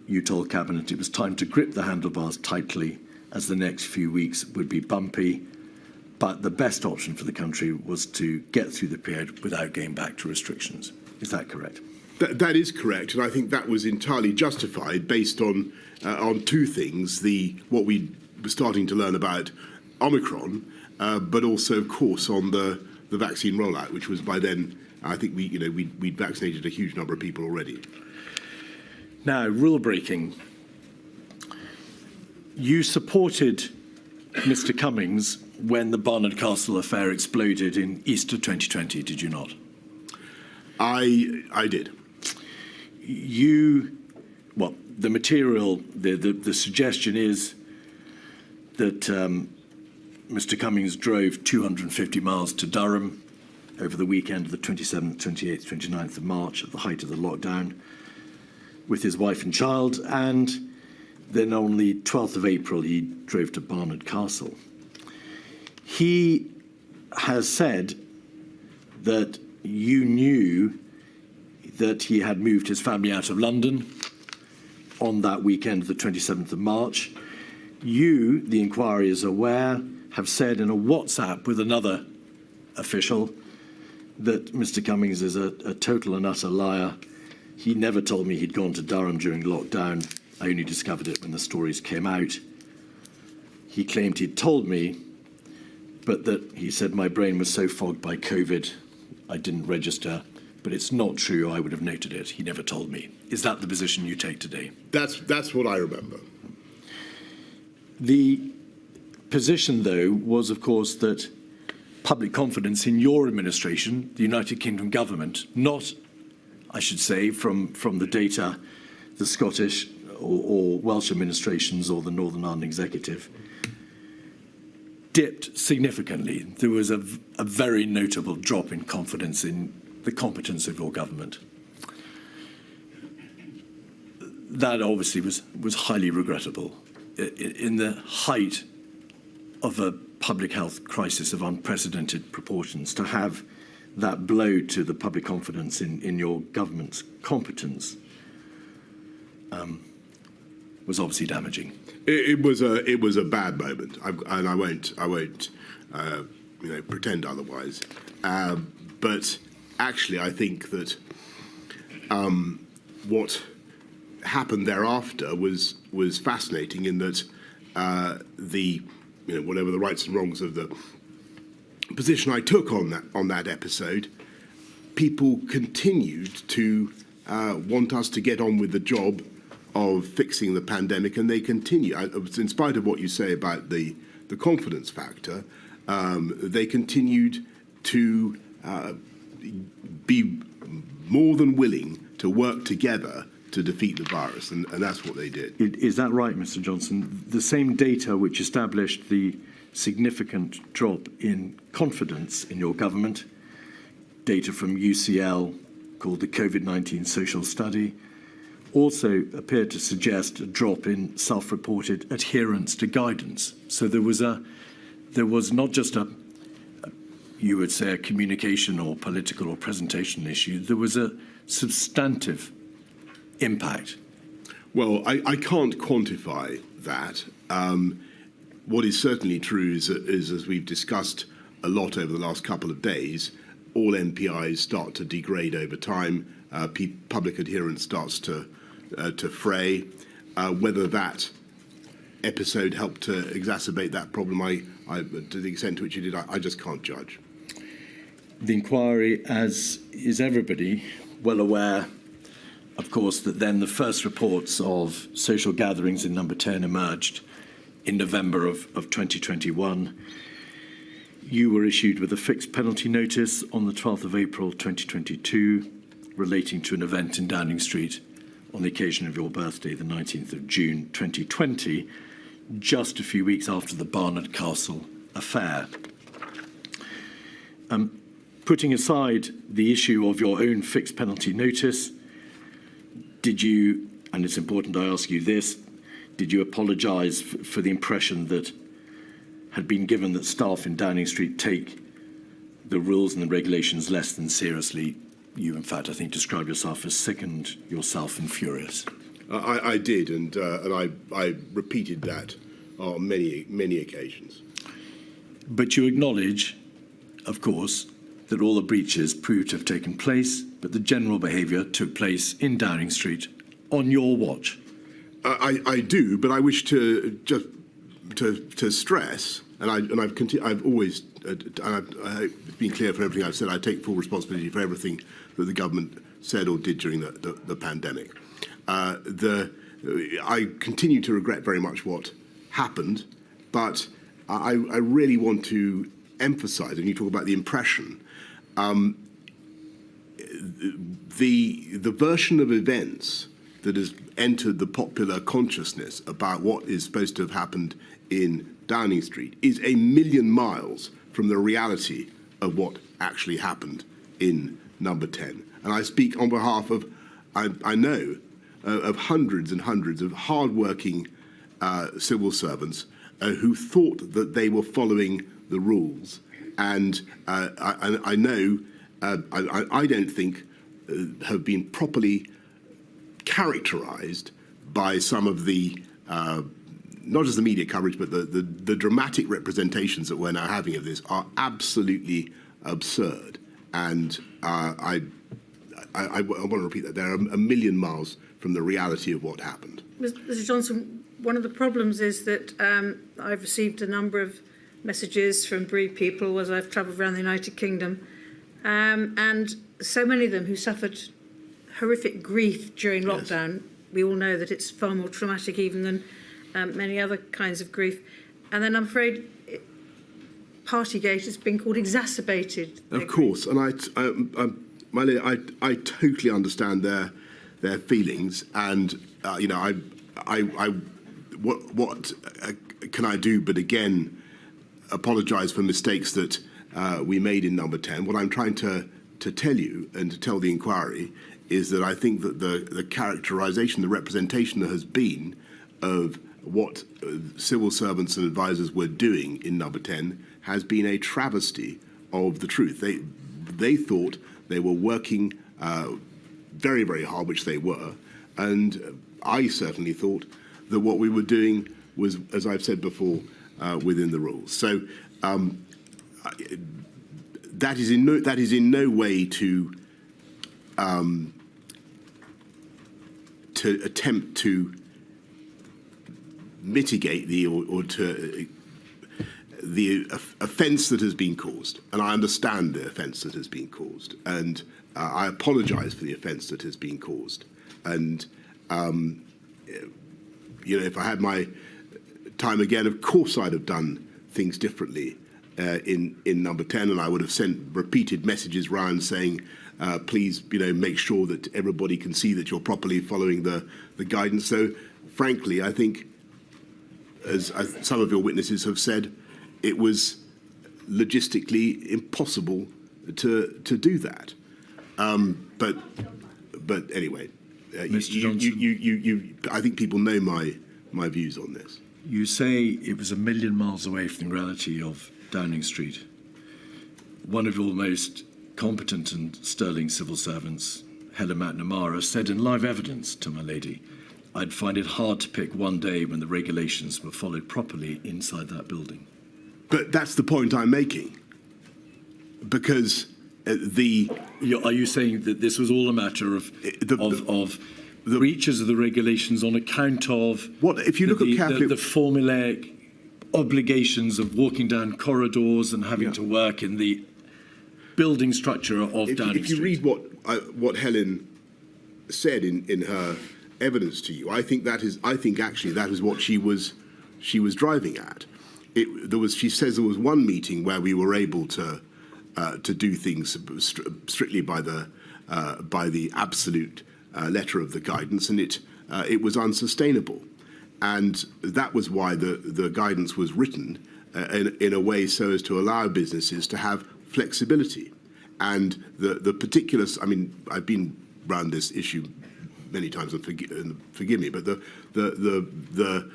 you told Cabinet it was time to grip the handlebars tightly as the next few weeks would be bumpy, but the best option for the country was to get through the period without going back to restrictions. Is that correct? That is correct, and I think that was entirely justified based on two things: what we were starting to learn about Omicron, but also, of course, on the vaccine rollout, which was by then, I think we'd vaccinated a huge number of people already. Now, rule breaking. You supported Mr. Cummings when the Barnard Castle affair exploded in Easter 2020, did you not? I did. The material, the suggestion is that Mr. Cummings drove 250 miles to Durham over the weekend of the 27th, 28th, 29th of March at the height of the lockdown with his wife and child, and then on the 12th of April he drove to Barnard Castle. He has said that you knew that he had moved his family out of London on that weekend of the 27th of March. You, the inquiry is aware, have said in a WhatsApp with another official that Mr. Cummings is a total and utter liar. He never told me he'd gone to Durham during lockdown. I only discovered it when the stories came out. He claimed he'd told me, but that he said my brain was so fogged by COVID, I didn't register. But it's not true. I would have noted it. He never told me. Is that the position you take today? That's what I remember. The position, though, was, of course, that public confidence in your administration, the United Kingdom government, not, I should say, from the data, the Scottish or Welsh administrations or the Northern Ireland Executive, dipped significantly. There was a very notable drop in confidence in the competence of your government. That obviously was highly regrettable. In the height of a public health crisis of unprecedented proportions, to have that blow to the public confidence in your government's competence was obviously damaging. It was a bad moment, and I won't pretend otherwise. But actually, I think that what happened thereafter was fascinating in that the whatever the rights and wrongs of the position I took on that episode, people continued to want us to get on with the job of fixing the pandemic, and they continue. In spite of what you say about the confidence factor, they continued to be more than willing to work together to defeat the virus, and that's what they did. Is that right, Mr. Johnson? The same data which established the significant drop in confidence in your government, data from UCL called the COVID-19 Social Study, also appeared to suggest a drop in self-reported adherence to guidance. So there was not just you would say a communication or political or presentation issue, there was a substantive impact. Well, I can't quantify that. What is certainly true is, as we've discussed a lot over the last couple of days, all MPIs start to degrade over time. Public adherence starts to fray. Whether that episode helped to exacerbate that problem, to the extent to which it did, I just can't judge. The inquiry, as is everybody well aware, of course, that then the first reports of social gatherings in Number 10 emerged in November of 2021. You were issued with a fixed penalty notice on the 12th of April 2022 relating to an event in Downing Street on the occasion of your birthday, the 19th of June 2020, just a few weeks after the Barnard Castle affair. Putting aside the issue of your own fixed penalty notice, did you, and it's important I ask you this, did you apologise for the impression that had been given that staff in Downing Street take the rules and the regulations less than seriously? You, in fact, I think, described yourself as sickened yourself and furious. I did, and I repeated that on many occasions. But you acknowledge, of course, that all the breaches proved to have taken place, but the general behaviour took place in Downing Street on your watch. I do, but I wish to just to stress, and I've always I've been clear for everything I've said. I take full responsibility for everything that the government said or did during the pandemic. I continue to regret very much what happened, but I really want to emphasise, and you talk about the impression, the version of events that has entered the popular consciousness about what is supposed to have happened in Downing Street is a million miles from the reality of what actually happened in Number 10. And I speak on behalf of, I know, of hundreds and hundreds of hard-working civil servants who thought that they were following the rules. And I know, I don't think have been properly characterised by some of the, not just the media coverage, but the dramatic representations that we're now having of this are absolutely absurd. And I want to repeat that. They're a million miles from the reality of what happened. Mr. Johnson, one of the problems is that I've received a number of messages from bereaved people as I've travelled around the United Kingdom, and so many of them who suffered horrific grief during lockdown. Yes. We all know that it's far more traumatic even than many other kinds of grief. And then I'm afraid Partygate has been called exacerbated. Of course, and I totally understand their feelings, and what can I do but again apologise for mistakes that we made in Number 10. What I'm trying to tell you and to tell the inquiry is that I think that the characterisation, the representation there has been of what civil servants and advisors were doing in Number 10 has been a travesty of the truth. They thought they were working very, very hard, which they were, and I certainly thought that what we were doing was, as I've said before, within the rules. So that is in no way to attempt to mitigate or to offence that has been caused, and I understand the offence that has been caused, and I apologise for the offence that has been caused. And if I had my time again, of course I'd have done things differently in number 10, and I would have sent repeated messages round saying, please, make sure that everybody can see that you're properly following the guidance. So, frankly, I think, as some of your witnesses have said, it was logistically impossible to do that. But anyway, Mr. Johnson, I think people know my views on this. you say it was a million miles away from the reality of Downing Street. One of your most competent and sterling civil servants, Helen McNamara, said in live evidence to my lady, I'd find it hard to pick one day when the regulations were followed properly inside that building. But that's the point I'm making, because Are you saying that this was all a matter of breaches of the regulations on account of what if you look at carefully the formulaic obligations of walking down corridors and having to work in the building structure of Downing Street? If you read what Helen said in her evidence to you, I think actually that is what she was driving at. She says there was one meeting where we were able to do things strictly by the absolute letter of the guidance, and it was unsustainable, and that was why the guidance was written in a way so as to allow businesses to have flexibility. And the particulars, I mean, I've been around this issue many times, and forgive me, but the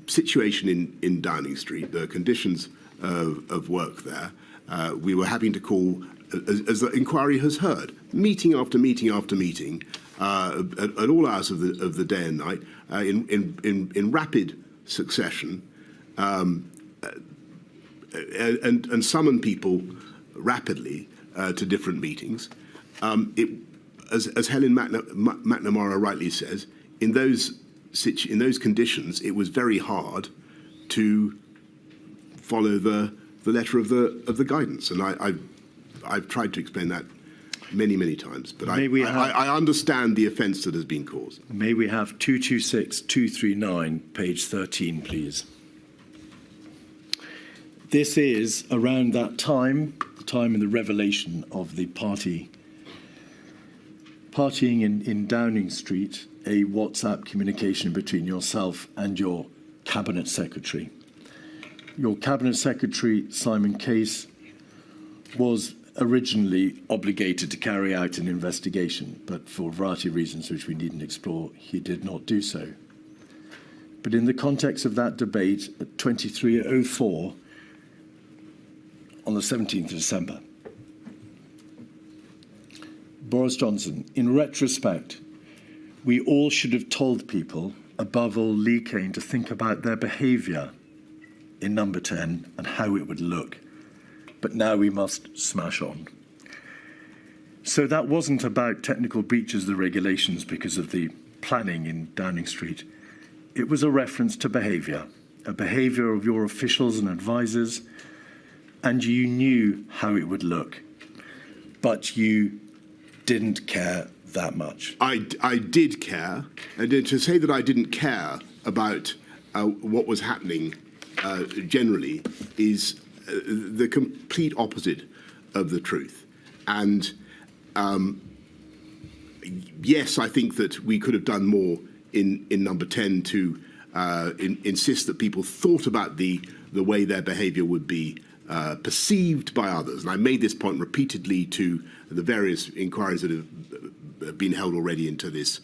situation in Downing Street, the conditions of work there, we were having to call, as the inquiry has heard, meeting after meeting after meeting, at all hours of the day and night, in rapid succession, and summon people rapidly to different meetings. As Helen McNamara rightly says, in those conditions, it was very hard to follow the letter of the guidance, and I've tried to explain that many times. But I understand the offence that has been caused. May we have 226-239, page 13, please? This is around that time in the revelation of the partying in Downing Street, a WhatsApp communication between yourself and your Cabinet Secretary. Your Cabinet Secretary, Simon Case, was originally obligated to carry out an investigation, but for a variety of reasons which we needn't explore, he did not do so. But in the context of that debate at 23:04 on the 17th of December, Boris Johnson, in retrospect, we all should have told people, above all Lee Kane, to think about their behaviour in number 10 and how it would look. But now we must smash on. So that wasn't about technical breaches of the regulations because of the planning in Downing Street. It was a reference to behaviour, a behaviour of your officials and advisors, and you knew how it would look, but you didn't care that much. I did care, and to say that I didn't care about what was happening generally is the complete opposite of the truth. And yes, I think that we could have done more in number 10 to insist that people thought about the way their behaviour would be perceived by others. And I made this point repeatedly to the various inquiries that have been held already into this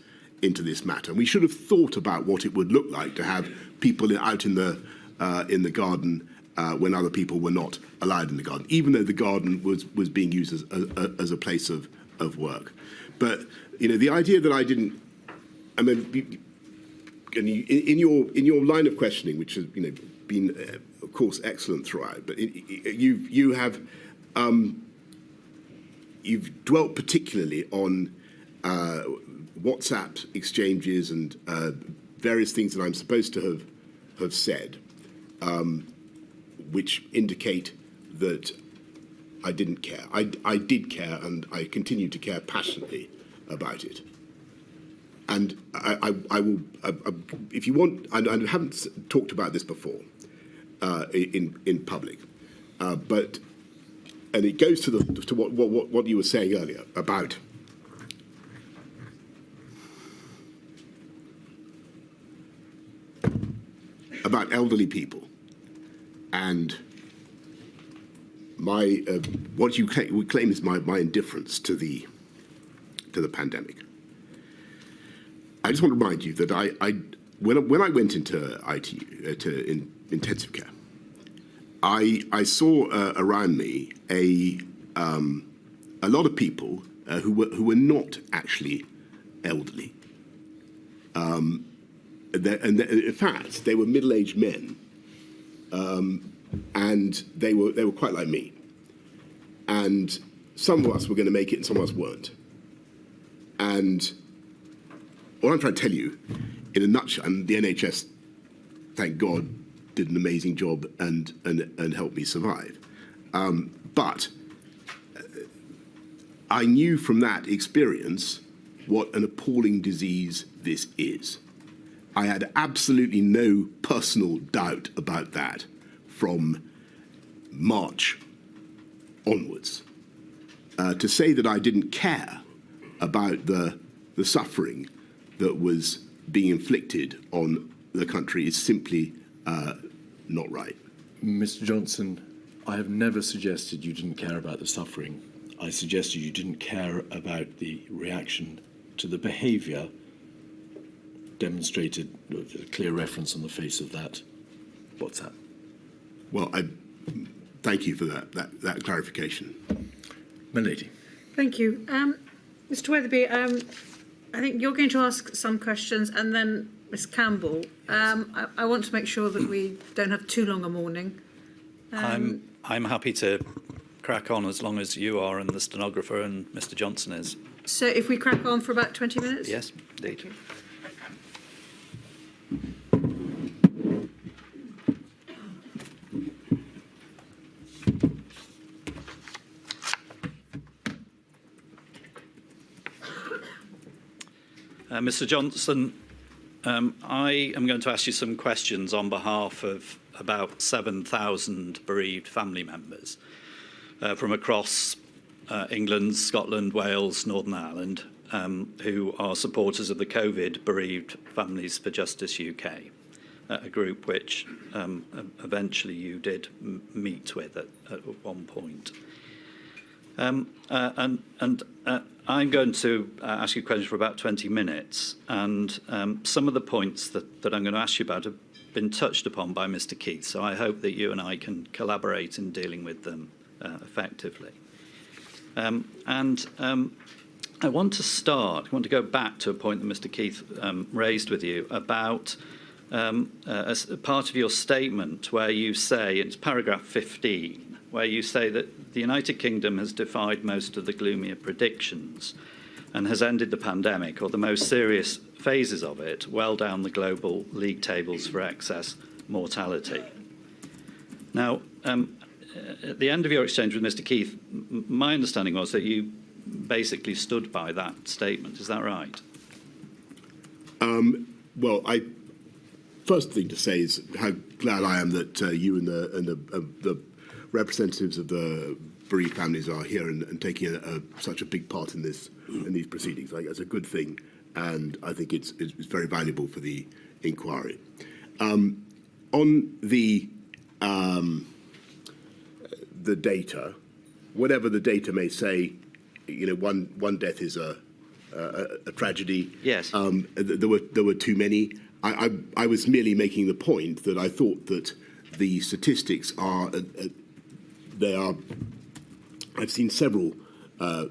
matter. And we should have thought about what it would look like to have people out in the garden when other people were not allowed in the garden, even though the garden was being used as a place of work. But the idea that I didn't, I mean, in your line of questioning, which has been of course excellent throughout, but you've dwelt particularly on WhatsApp exchanges and various things that I'm supposed to have said, which indicate that I didn't care. I did care, and I continue to care passionately about it. And I will, if you want, I haven't talked about this before in public, but and it goes to what you were saying earlier about elderly people and my what you claim is my indifference to the pandemic. I just want to remind you that when I went into intensive care, I saw around me a lot of people who were not actually elderly. In fact, they were middle-aged men, and they were quite like me. And some of us were going to make it, and some of us weren't. And what I'm trying to tell you, in a nutshell, and the NHS, thank God, did an amazing job and helped me survive. But I knew from that experience what an appalling disease this is. I had absolutely no personal doubt about that from March onwards. To say that I didn't care about the suffering that was being inflicted on the country is simply not right. Mr. Johnson, I have never suggested you didn't care about the suffering. I suggested you didn't care about the reaction to the behaviour demonstrated with a clear reference on the face of that WhatsApp. Well, I thank you for that clarification. My lady. Thank you. Mr. Weatherby, I think you're going to ask some questions, and then Ms. Campbell. I want to make sure that we don't have too long a morning. I'm happy to crack on as long as you are and the stenographer and Mr. Johnson is. So if we crack on for about 20 minutes? Yes, indeed. Okay. Mr. Johnson, I am going to ask you some questions on behalf of about 7,000 bereaved family members from across England, Scotland, Wales, Northern Ireland, who are supporters of the COVID Bereaved Families for Justice UK, a group which eventually you did meet with at one point. I'm going to ask you questions for about 20 minutes, and some of the points that I'm going to ask you about have been touched upon by Mr. Keith, so I hope that you and I can collaborate in dealing with them effectively. I want to go back to a point that Mr. Keith raised with you about as part of your statement where you say, it's paragraph 15, where you say that the United Kingdom has defied most of the gloomier predictions and has ended the pandemic, or the most serious phases of it, well down the global league tables for excess mortality. Now, at the end of your exchange with Mr. Keith, my understanding was that you basically stood by that statement. Is that right? Well, first thing to say is how glad I am that you and the representatives of the bereaved families are here and taking such a big part in these proceedings. I think that's a good thing, and I think it's very valuable for the inquiry. On the data, whatever the data may say, one death is a tragedy. Yes. There were too many. I was merely making the point that I thought that the statistics are. I've seen several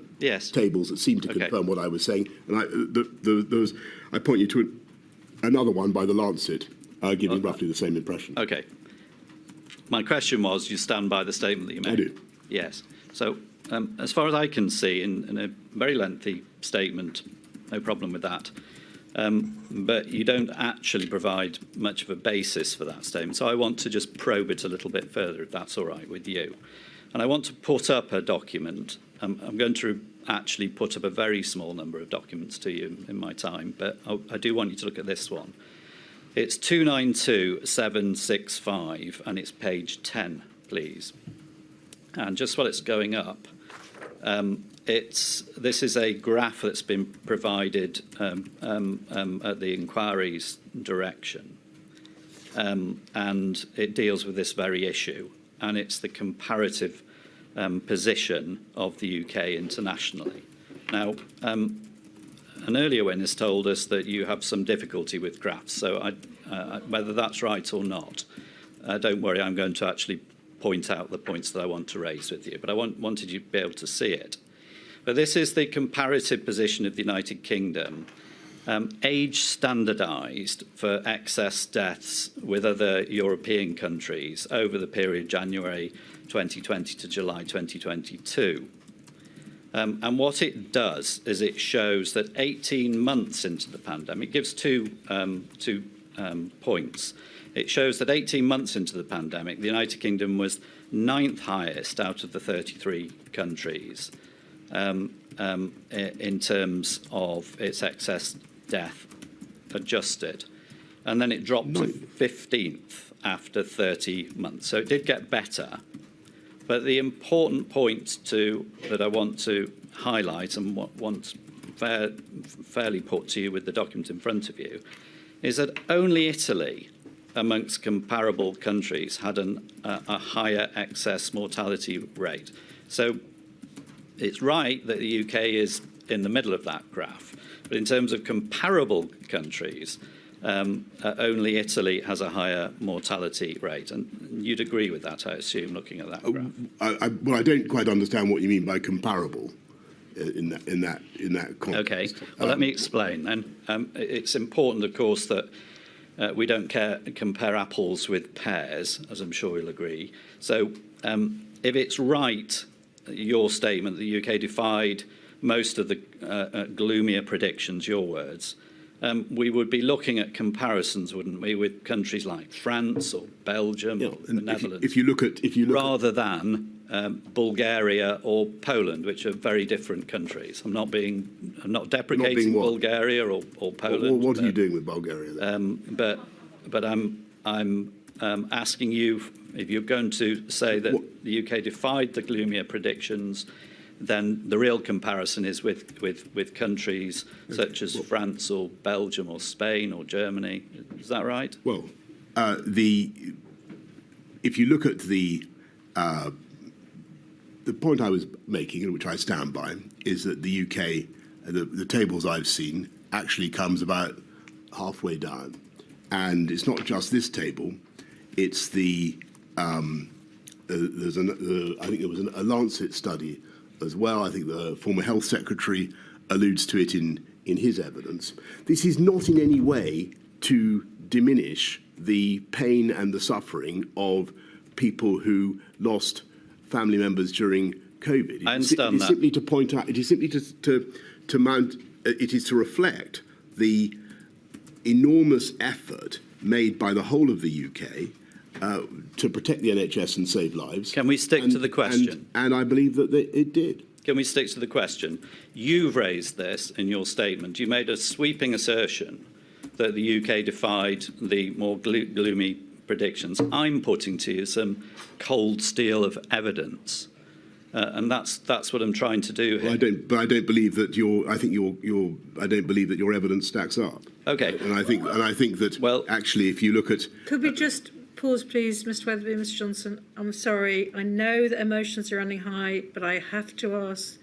tables that seem to confirm what I was saying, and I point you to another one by the Lancet, giving roughly the same impression. Okay. My question was, you stand by the statement that you made? I do. Yes. So, as far as I can see, in a very lengthy statement, no problem with that, but you don't actually provide much of a basis for that statement. So I want to just probe it a little bit further, if that's all right with you. And I want to put up a document. I'm going to actually put up a very small number of documents to you in my time, but I do want you to look at this one. It's 292765, and it's page 10, please. And just while it's going up, this is a graph that's been provided at the inquiry's direction, and it deals with this very issue, and it's the comparative position of the UK internationally. Now, an earlier witness told us that you have some difficulty with graphs, so whether that's right or not, don't worry, I'm going to actually point out the points that I want to raise with you, but I wanted you to be able to see it. But this is the comparative position of the United Kingdom, age standardised for excess deaths with other European countries over the period January 2020 to July 2022. And what it does is it shows that 18 months into the pandemic, it gives two points. It shows that 18 months into the pandemic, the United Kingdom was 9th highest out of the 33 countries in terms of its excess death adjusted. And then it dropped to 15th after 30 months. So it did get better. But the important point that I want to highlight and want fairly put to you with the document in front of you is that only Italy, amongst comparable countries, had a higher excess mortality rate. So it's right that the UK is in the middle of that graph, but in terms of comparable countries, only Italy has a higher mortality rate, and you'd agree with that, I assume, looking at that graph. Well, I don't quite understand what you mean by comparable in that context. Okay, well, let me explain then. It's important, of course, that we don't compare apples with pears, as I'm sure you'll agree. So if it's right, your statement, the UK defied most of the gloomier predictions, your words, we would be looking at comparisons, wouldn't we, with countries like France or Belgium or the Netherlands, rather than Bulgaria or Poland, which are very different countries. I'm not deprecating Bulgaria or Poland. What are you doing with Bulgaria then? But I'm asking you, if you're going to say that the UK defied the gloomier predictions, then the real comparison is with countries such as France or Belgium or Spain or Germany. Is that right? Well, if you look at the point I was making, and which I stand by, is that the UK, the tables I've seen, actually comes about halfway down. And it's not just this table, it's I think there was a Lancet study as well. I think the former health secretary alludes to it in his evidence. This is not in any way to diminish the pain and the suffering of people who lost family members during COVID. I understand it is simply to point out, it is simply to reflect the enormous effort made by the whole of the UK to protect the NHS and save lives. Can we stick to the question? And I believe that it did. Can we stick to the question? You've raised this in your statement. You made a sweeping assertion that the UK defied the more gloomy predictions. I'm putting to you some cold steel of evidence, and that's what I'm trying to do here. I don't believe that I don't believe that your evidence stacks up. Okay. And I think that actually, if you look at, could we just pause, please, Mr. Weatherby, Mr. Johnson? I'm sorry. I know that emotions are running high, but I have to ask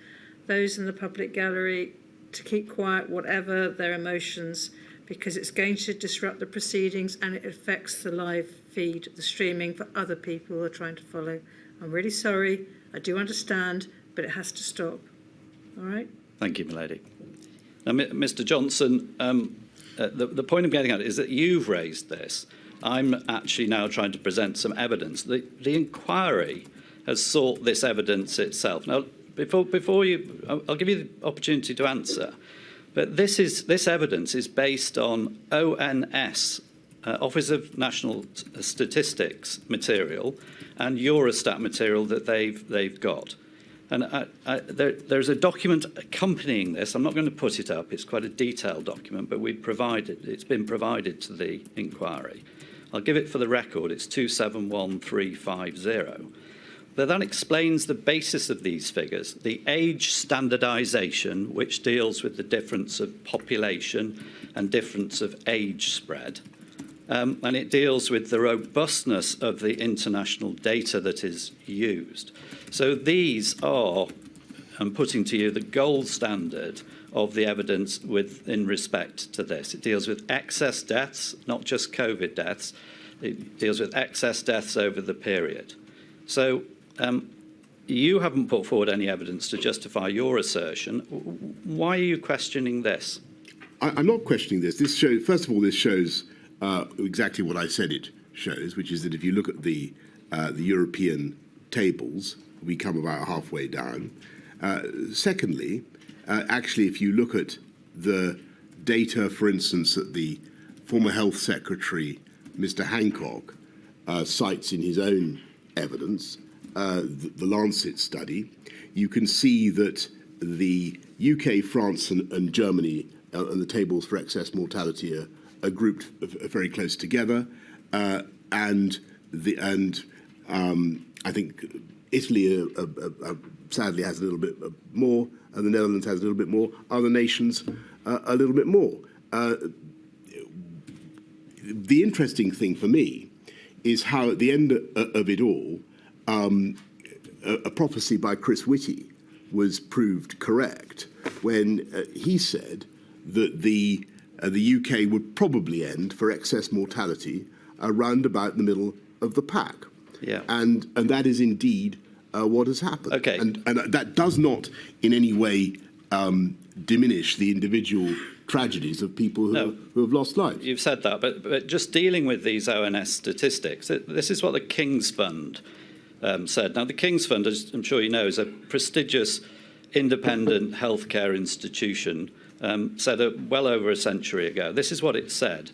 those in the public gallery to keep quiet, whatever their emotions, because it's going to disrupt the proceedings and it affects the live feed, the streaming for other people who are trying to follow. I'm really sorry. I do understand, but it has to stop. All right? Thank you, milady. Now, Mr. Johnson, the point I'm getting at is that you've raised this. I'm actually now trying to present some evidence. The inquiry has sought this evidence itself. Now, before you, I'll give you the opportunity to answer. But this evidence is based on ONS, Office of National Statistics material, and Eurostat material that they've got. And there's a document accompanying this. I'm not going to put it up. It's quite a detailed document, but it's been provided to the inquiry. I'll give it for the record. It's 271350. But that explains the basis of these figures. The age standardisation, which deals with the difference of population and difference of age spread. And it deals with the robustness of the international data that is used. So these are, I'm putting to you, the gold standard of the evidence in respect to this. It deals with excess deaths, not just COVID deaths. It deals with excess deaths over the period. So you haven't put forward any evidence to justify your assertion. Why are you questioning this? I'm not questioning this. This shows, first of all, this shows exactly what I said it shows, which is that if you look at the European tables, we come about halfway down. Secondly, actually, if you look at the data, for instance, that the former Health Secretary, Mr. Hancock, cites in his own evidence, the Lancet study, you can see that the UK, France, and Germany and the tables for excess mortality are grouped very close together, and I think Italy sadly has a little bit more, and the Netherlands has a little bit more. Other nations a little bit more. The interesting thing for me is how at the end of it all, a prophecy by Chris Whitty was proved correct when he said that the UK would probably end for excess mortality around about the middle of the pack. Yeah. And that is indeed what has happened. Okay. And that does not in any way diminish the individual tragedies of people who have lost lives. You've said that, but just dealing with these ONS statistics, this is what the King's Fund said. Now, the King's Fund, as I'm sure you know, is a prestigious independent healthcare institution, said well over a century ago. This is what it said.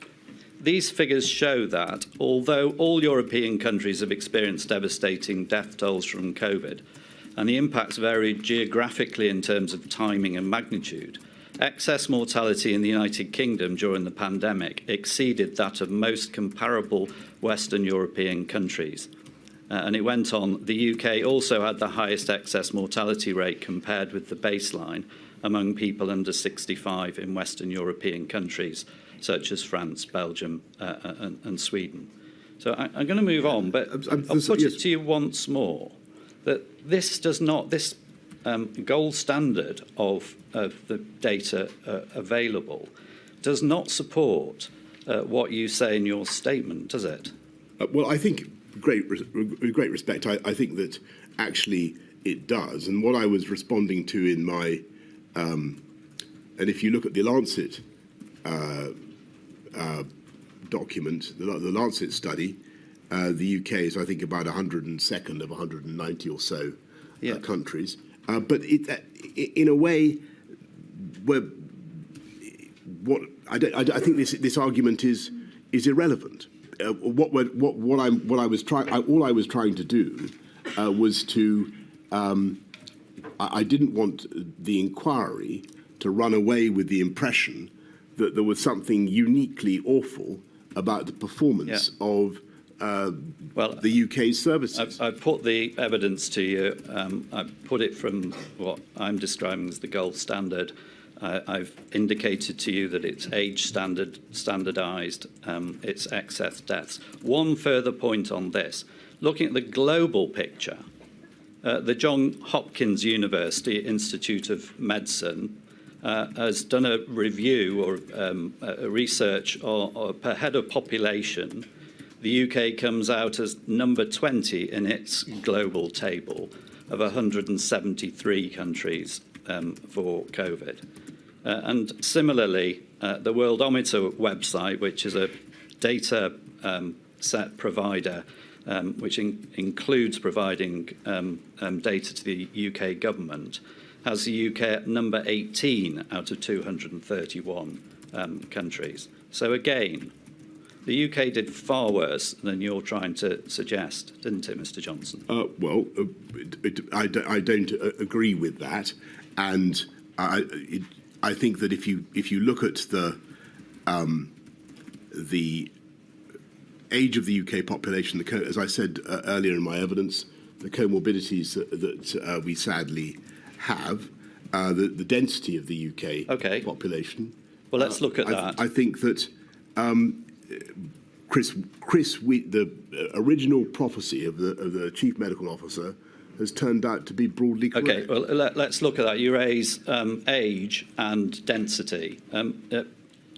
These figures show that, although all European countries have experienced devastating death tolls from COVID, and the impacts varied geographically in terms of timing and magnitude, excess mortality in the United Kingdom during the pandemic exceeded that of most comparable Western European countries. And it went on, the UK also had the highest excess mortality rate compared with the baseline among people under 65 in Western European countries, such as France, Belgium, and Sweden. So I'm going to move on, but I'll put it to you once more that this gold standard of the data available does not support what you say in your statement, does it? Well, I think, with great respect, I think that actually it does. And what I was responding to in my, and if you look at the Lancet document, the Lancet study, the UK is, I think, about 102nd of 190 or so countries. But in a way, I think this argument is irrelevant. All I was trying to do was to. I didn't want the inquiry to run away with the impression that there was something uniquely awful about the performance of the UK's services. I've put the evidence to you. I've put it from what I'm describing as the gold standard. I've indicated to you that it's age standardised, it's excess deaths. One further point on this. Looking at the global picture, the Johns Hopkins University Institute of Medicine has done a review or a research per head of population. The UK comes out as number 20 in its global table of 173 countries for COVID. And similarly, the Worldometer website, which is a data set provider, which includes providing data to the UK government, has the UK at number 18 out of 231 countries. So again, the UK did far worse than you're trying to suggest, didn't it, Mr. Johnson? I don't agree with that, and I think that if you look at the age of the UK population, as I said earlier in my evidence, the comorbidities that we sadly have, the density of the UK population. Well, let's look at that. I think that the original prophecy of the chief medical officer has turned out to be broadly correct. Okay, well, let's look at that. You raise age and density.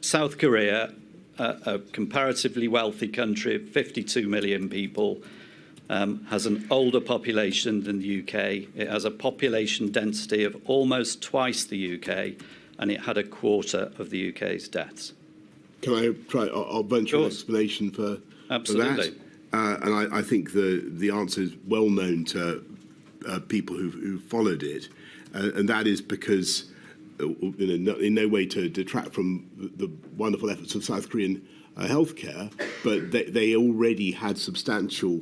South Korea, a comparatively wealthy country, 52 million people, has an older population than the UK. It has a population density of almost twice the UK, and it had a quarter of the UK's deaths. Can I try? I'll venture an explanation for Absolutely. that. And I think the answer is well known to people who followed it, and that is because, in no way to detract from the wonderful efforts of South Korean healthcare, but they already had substantial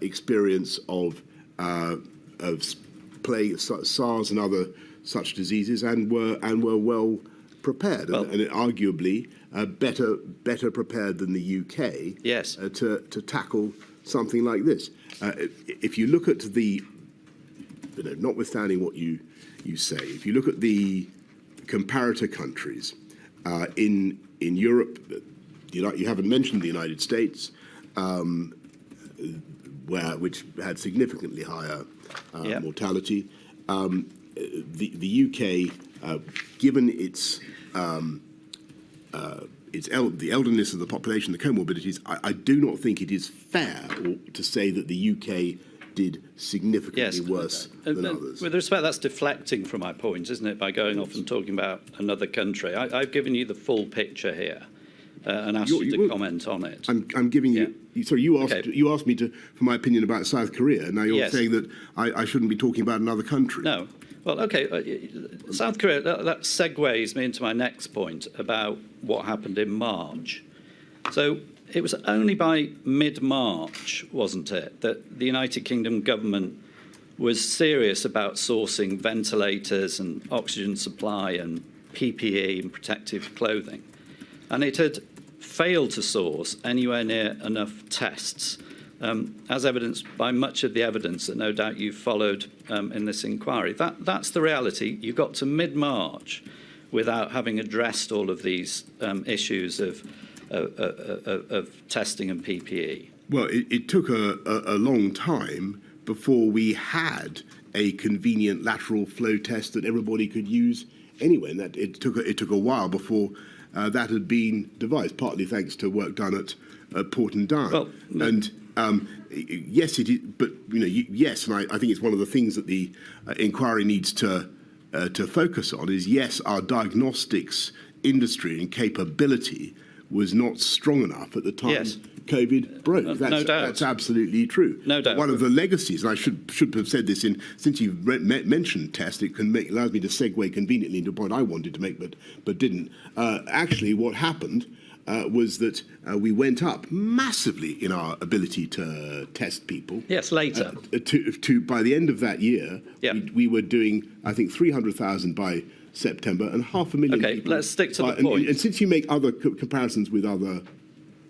experience of plague, SARS, and other such diseases, and were well prepared, and arguably better prepared than the UK. Yes. To tackle something like this. If you look at the, notwithstanding what you say, if you look at the comparator countries in Europe, you haven't mentioned the United States, which had significantly higher mortality. The UK, given the elderliness of the population, the comorbidities, I do not think it is fair to say that the UK did significantly worse than others. With respect, that's deflecting from my point, isn't it, by going off and talking about another country? I've given you the full picture here and asked you to comment on it. I'm giving you... Sorry, you asked me for my opinion about South Korea. Now you're saying that I shouldn't be talking about another country. No. Well, okay, South Korea, that segues me into my next point about what happened in March. So it was only by mid-March, wasn't it, that the United Kingdom government was serious about sourcing ventilators and oxygen supply and PPE and protective clothing. And it had failed to source anywhere near enough tests, as evidenced by much of the evidence that no doubt you've followed in this inquiry. That's the reality. You got to mid-March without having addressed all of these issues of testing and PPE. Well, it took a long time before we had a convenient lateral flow test that everybody could use anyway, and that it took a while before that had been devised, partly thanks to work done at Port and Down. Well, and yes, it is, but yes, and I think it's one of the things that the inquiry needs to focus on is, yes, our diagnostics industry and capability was not strong enough at the time COVID broke. No doubt. That's absolutely true. No doubt. One of the legacies, and I should have said this since you've mentioned test, it allows me to segue conveniently into a point I wanted to make but didn't. Actually, what happened was that we went up massively in our ability to test people. Yes, later. By the end of that year, we were doing, I think, 300,000 by September and 500,000 people. Okay, let's stick to the point. And since you make other comparisons with other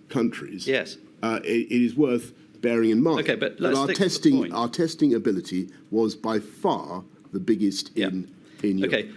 countries, yes, it is worth bearing in mind. Okay, but let's our stick to the point. Our testing ability was by far the biggest in Europe. Okay,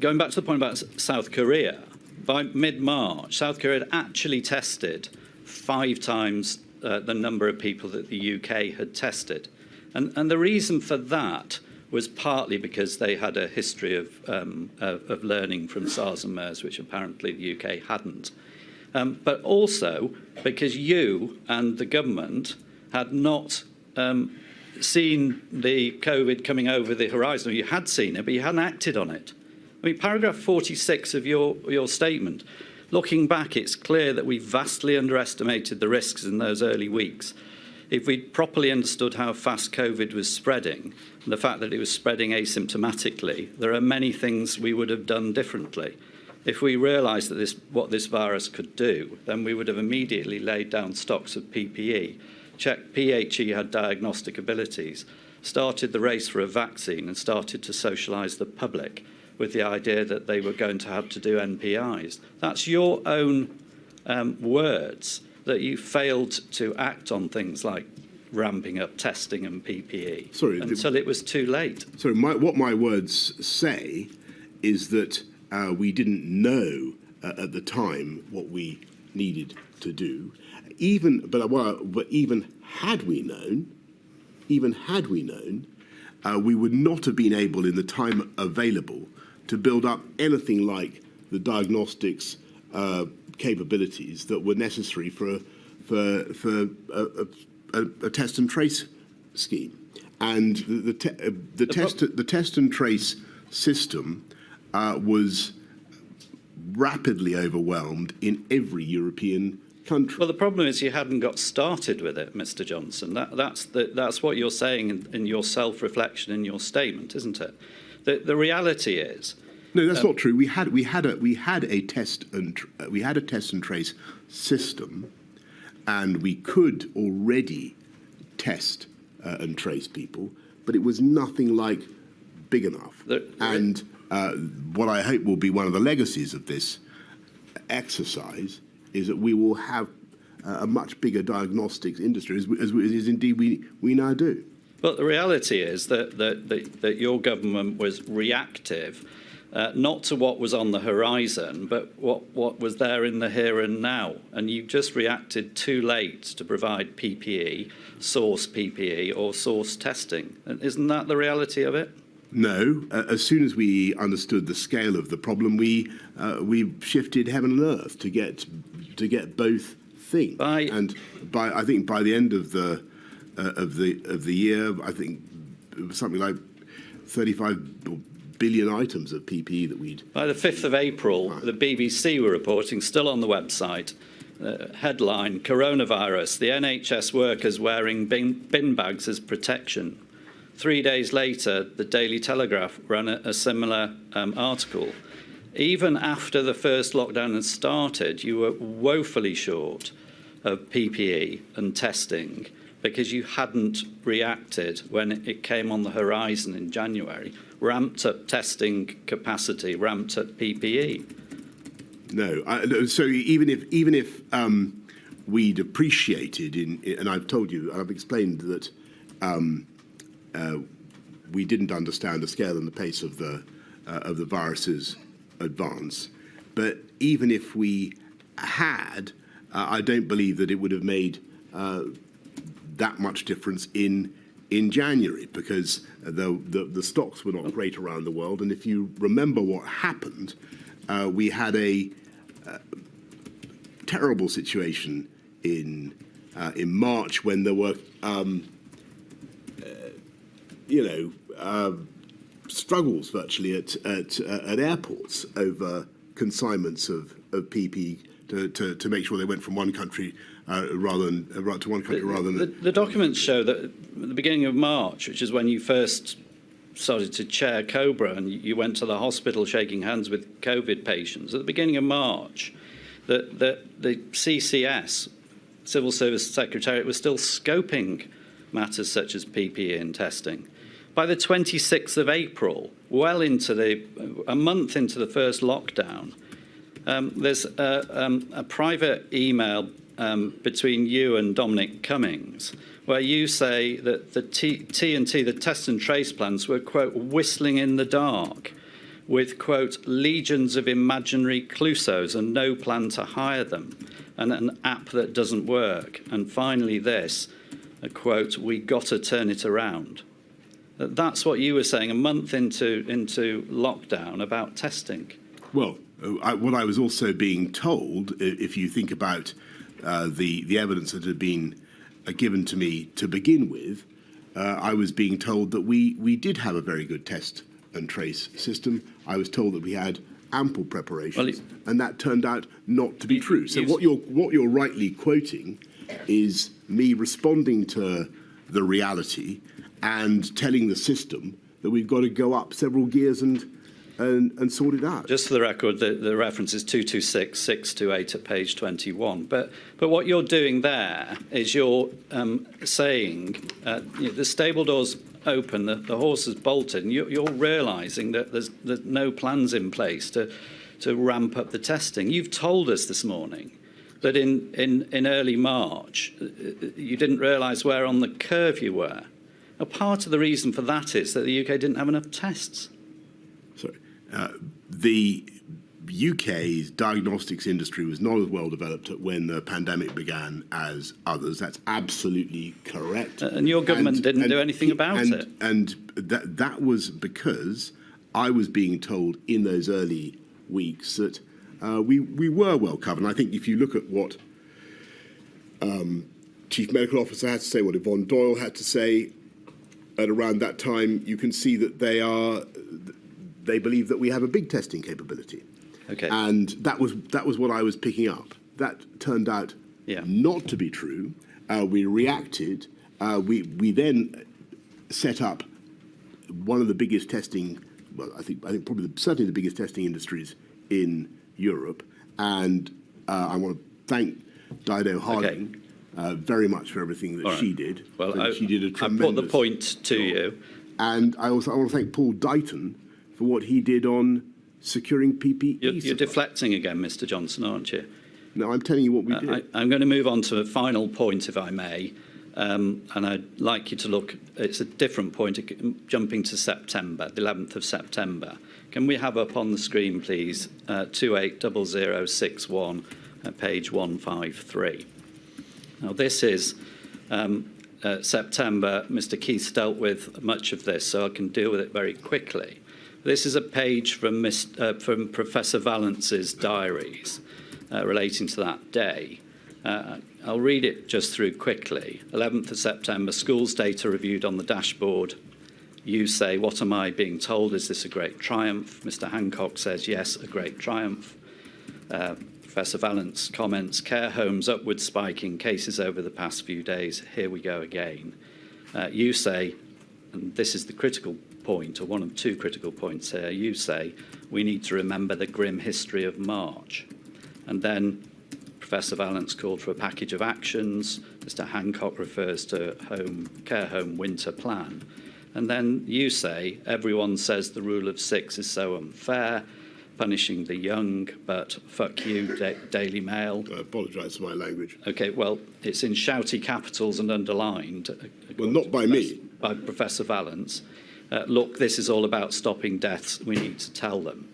going back to the point about South Korea, by mid-March, South Korea had actually tested 5 times the number of people that the UK had tested. And the reason for that was partly because they had a history of learning from SARS and MERS, which apparently the UK hadn't. But also because you and the government had not seen the COVID coming over the horizon. You had seen it, but you hadn't acted on it. I mean, paragraph 46 of your statement, looking back, it's clear that we vastly underestimated the risks in those early weeks. if we'd properly understood how fast COVID was spreading, and the fact that it was spreading asymptomatically, there are many things we would have done differently. If we realised that what this virus could do, then we would have immediately laid down stocks of PPE, checked PHE had diagnostic abilities, started the race for a vaccine and started to socialise the public with the idea that they were going to have to do NPIs. That's your own words, that you failed to act on things like ramping up testing and PPE until it was too late. So what my words say is that we didn't know at the time what we needed to do. But even had we known, we would not have been able, in the time available, to build up anything like the diagnostics capabilities that were necessary for a test and trace scheme. And the test and trace system was rapidly overwhelmed in every European country. Well, the problem is you hadn't got started with it, Mr. Johnson. That's what you're saying in your self-reflection in your statement, isn't it? The reality is. No, that's not true. We had a test and trace system, and we could already test and trace people, but it was nothing like big enough. And what I hope will be one of the legacies of this exercise is that we will have a much bigger diagnostics industry, as indeed we now do. But the reality is that your government was reactive, not to what was on the horizon, but what was there in the here and now. And you just reacted too late to provide PPE, source PPE, or source testing. Isn't that the reality of it? No. As soon as we understood the scale of the problem, we shifted heaven and earth to get both things. And I think by the end of the year, I think it was something like 35 billion items of PPE that we'd. By the 5th of April, the BBC were reporting, still on the website, headline: coronavirus, the NHS workers wearing bin bags as protection. 3 days later, the Daily Telegraph ran a similar article. Even after the first lockdown had started, you were woefully short of PPE and testing because you hadn't reacted when it came on the horizon in January, ramped up testing capacity, ramped up PPE. No, so even if we'd appreciated, and I've told you, I've explained that we didn't understand the scale and the pace of the virus's advance. But even if we had, I don't believe that it would have made that much difference in January, because the stocks were not great around the world. And if you remember what happened, we had a terrible situation in March when there were struggles virtually at airports over consignments of PPE to make sure they went from one country rather than the documents show that at the beginning of March, which is when you first started to chair COBRA and you went to the hospital shaking hands with COVID patients, at the beginning of March, that the CCS, Civil Service Secretariat, was still scoping matters such as PPE and testing. By the 26th of April, well into a month into the first lockdown, there's a private email between you and Dominic Cummings, where you say that the T&T, the test and trace plans, were, quote, whistling in the dark with, quote, legions of imaginary Clouseaus and no plan to hire them, and an app that doesn't work. And finally this, a quote, we got to turn it around. That's what you were saying a month into lockdown about testing. Well, what I was also being told, if you think about the evidence that had been given to me to begin with, I was being told that we did have a very good test and trace system. I was told that we had ample preparations, and that turned out not to be true. So what you're rightly quoting is me responding to the reality and telling the system that we've got to go up several gears and sort it out. Just for the record, the reference is 226, 628 at page 21. But what you're doing there is you're saying the stable door's open, the horse is bolted, and you're realising that there's no plans in place to ramp up the testing. You've told us this morning that in early March you didn't realise where on the curve you were. Now, part of the reason for that is that the UK didn't have enough tests. Sorry. The UK's diagnostics industry was not as well developed when the pandemic began as others. That's absolutely correct. And your government didn't do anything about it. And that was because I was being told in those early weeks that we were well covered. And I think if you look at what Chief Medical Officer had to say, what Yvonne Doyle had to say at around that time, you can see that they believe that we have a big testing capability. Okay. And that was what I was picking up. That turned out not to be true. We reacted. We then set up one of the biggest testing, well, I think probably certainly the biggest testing industries in Europe. And I want to thank Dido Harding very much for everything that she did. Well, she did a tremendous I put the point to you. And I want to thank Paul Dighton for what he did on securing PPE. You're deflecting again, Mr. Johnson, aren't you? No, I'm telling you what we did. I'm going to move on to a final point, if I may. And I'd like you to look, it's a different point, jumping to September, the 11th of September. Can we have up on the screen, please, 280061, page 153. Now, this is September. Mr. Keith's dealt with much of this, so I can deal with it very quickly. This is a page from Professor Valence's diaries relating to that day. I'll read it just through quickly. 11th of September, schools data reviewed on the dashboard. You say, what am I being told? Is this a great triumph? Mr. Hancock says, yes, a great triumph. Professor Valence comments, care homes upward spiking cases over the past few days. Here we go again. You say, and this is the critical point, or one of two critical points here, you say, we need to remember the grim history of March. And then Professor Valence called for a package of actions. Mr. Hancock refers to care home winter plan. And then you say, everyone says the rule of six is so unfair, punishing the young, but fuck you, Daily Mail. I apologise for my language. OK, well, it's in shouty capitals and underlined. Well, not by me. By Professor Valence. Look, this is all about stopping deaths. We need to tell them.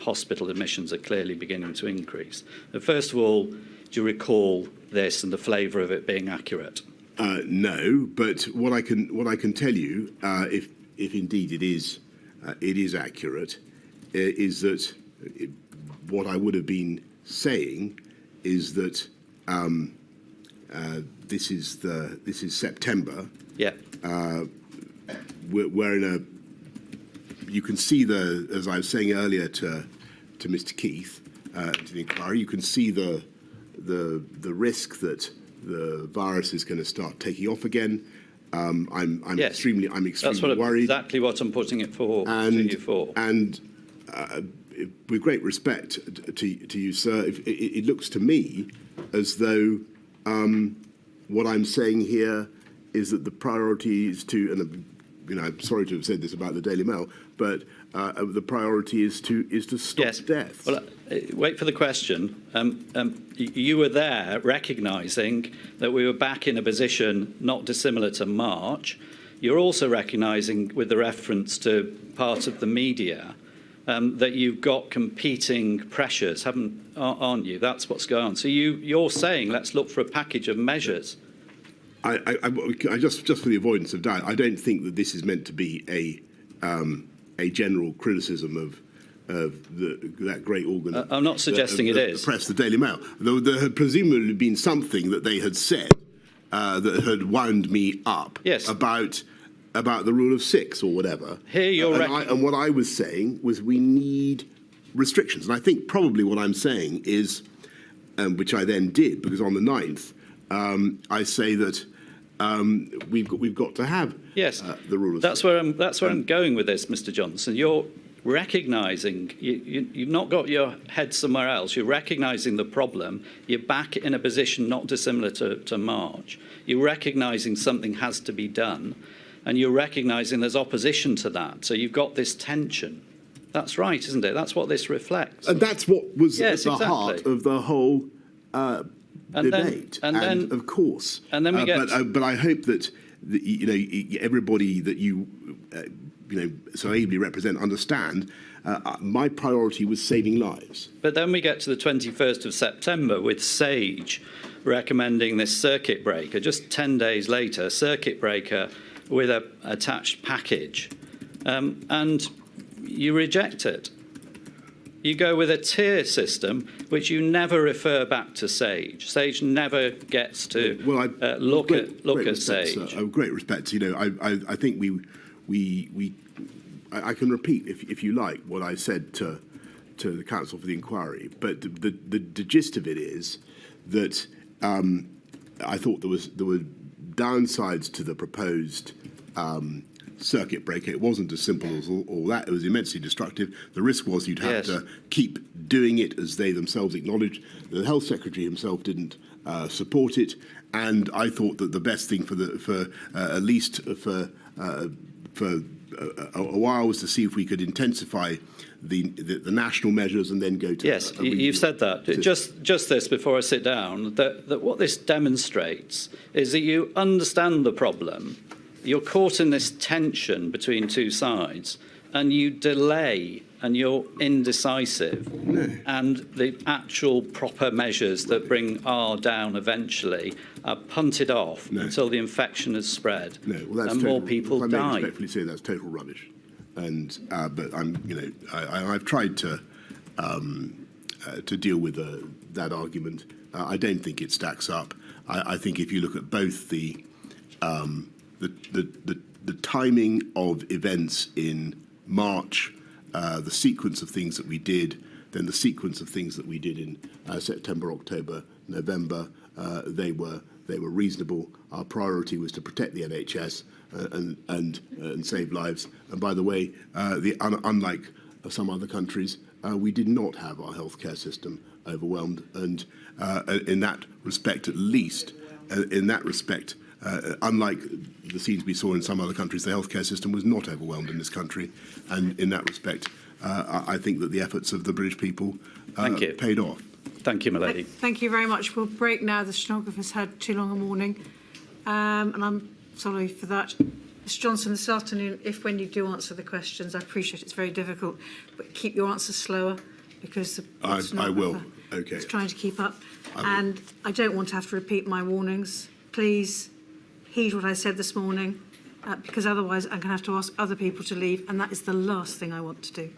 Hospital admissions are clearly beginning to increase. First of all, do you recall this and the flavour of it being accurate? No, but what I can tell you, if indeed it is accurate, is that what I would have been saying is that this is September. Yeah. We're in a. You can see as I was saying earlier to Mr. Keith, to the inquiry, you can see the risk that the virus is going to start taking off again. I'm extremely worried. Exactly what I'm putting it to you for. And with great respect to you, sir, it looks to me as though what I'm saying here is that the priority is to, and I'm sorry to have said this about the Daily Mail, but the priority is to stop deaths. Well, wait for the question. You were there recognising that we were back in a position not dissimilar to March. You're also recognising, with the reference to part of the media, that you've got competing pressures, aren't you? That's what's going on. So you're saying let's look for a package of measures. I just for the avoidance of doubt, I don't think that this is meant to be a general criticism of that great organ. I'm not suggesting it is. The press, the Daily Mail. There had presumably been something that they had said that had wound me up about the rule of six or whatever. Here you're and what I was saying was we need restrictions. And I think probably what I'm saying is, which I then did, because on the 9th, I say that we've got to have Yes, the rule of that's where I'm going with this, Mr. Johnson. You're recognising you've not got your head somewhere else. You're recognising the problem. You're back in a position not dissimilar to March. You're recognising something has to be done, and you're recognising there's opposition to that. So you've got this tension. That's right, isn't it? That's what this reflects. And that's what was at the exactly. heart of the whole debate. Then, of course. And then we get. But I hope that everybody that you so ably represent understand. My priority was saving lives. But then we get to the 21st of September with SAGE recommending this circuit breaker. Just 10 days later, circuit breaker with a attached package, and you reject it. You go with a tier system, which you never refer back to SAGE. SAGE never gets to look at SAGE. Great respect. I think I can repeat, if you like, what I said to the Council for the Inquiry. But the gist of it is that I thought there were downsides to the proposed circuit breaker. It wasn't as simple as all that. It was immensely destructive. The risk was you'd have to keep doing it, as they themselves acknowledged. The Health Secretary himself didn't support it, and I thought that the best thing for at least for a while was to see if we could intensify the national measures and then go to. Yes, you've said that. Just this before I sit down, that what this demonstrates is that you understand the problem. You're caught in this tension between two sides, and you delay, and you're indecisive. No. And the actual proper measures that bring R down eventually are punted off until the infection has spread, and more people die. I may respectfully say that's total rubbish. And but I've tried to deal with that argument. I don't think it stacks up. I think if you look at both the timing of events in March, the sequence of things that we did, then the sequence of things that we did in September, October, November, they were reasonable. Our priority was to protect the NHS and save lives. And by the way, unlike some other countries, we did not have our healthcare system overwhelmed. And in that respect, at least, unlike the scenes we saw in some other countries, the healthcare system was not overwhelmed in this country. And in that respect, I think that the efforts of the British people paid off. Thank you, my lady. Thank you very much. We'll break now. The stenographer's had too long a morning, and I'm sorry for that. Mr. Johnson, this afternoon, when you do answer the questions, I appreciate it's very difficult, but keep your answers slower, because the stenographer is trying to keep up. And I don't want to have to repeat my warnings. Please heed what I said this morning, because otherwise I'm going to have to ask other people to leave, and that is the last thing I want to do.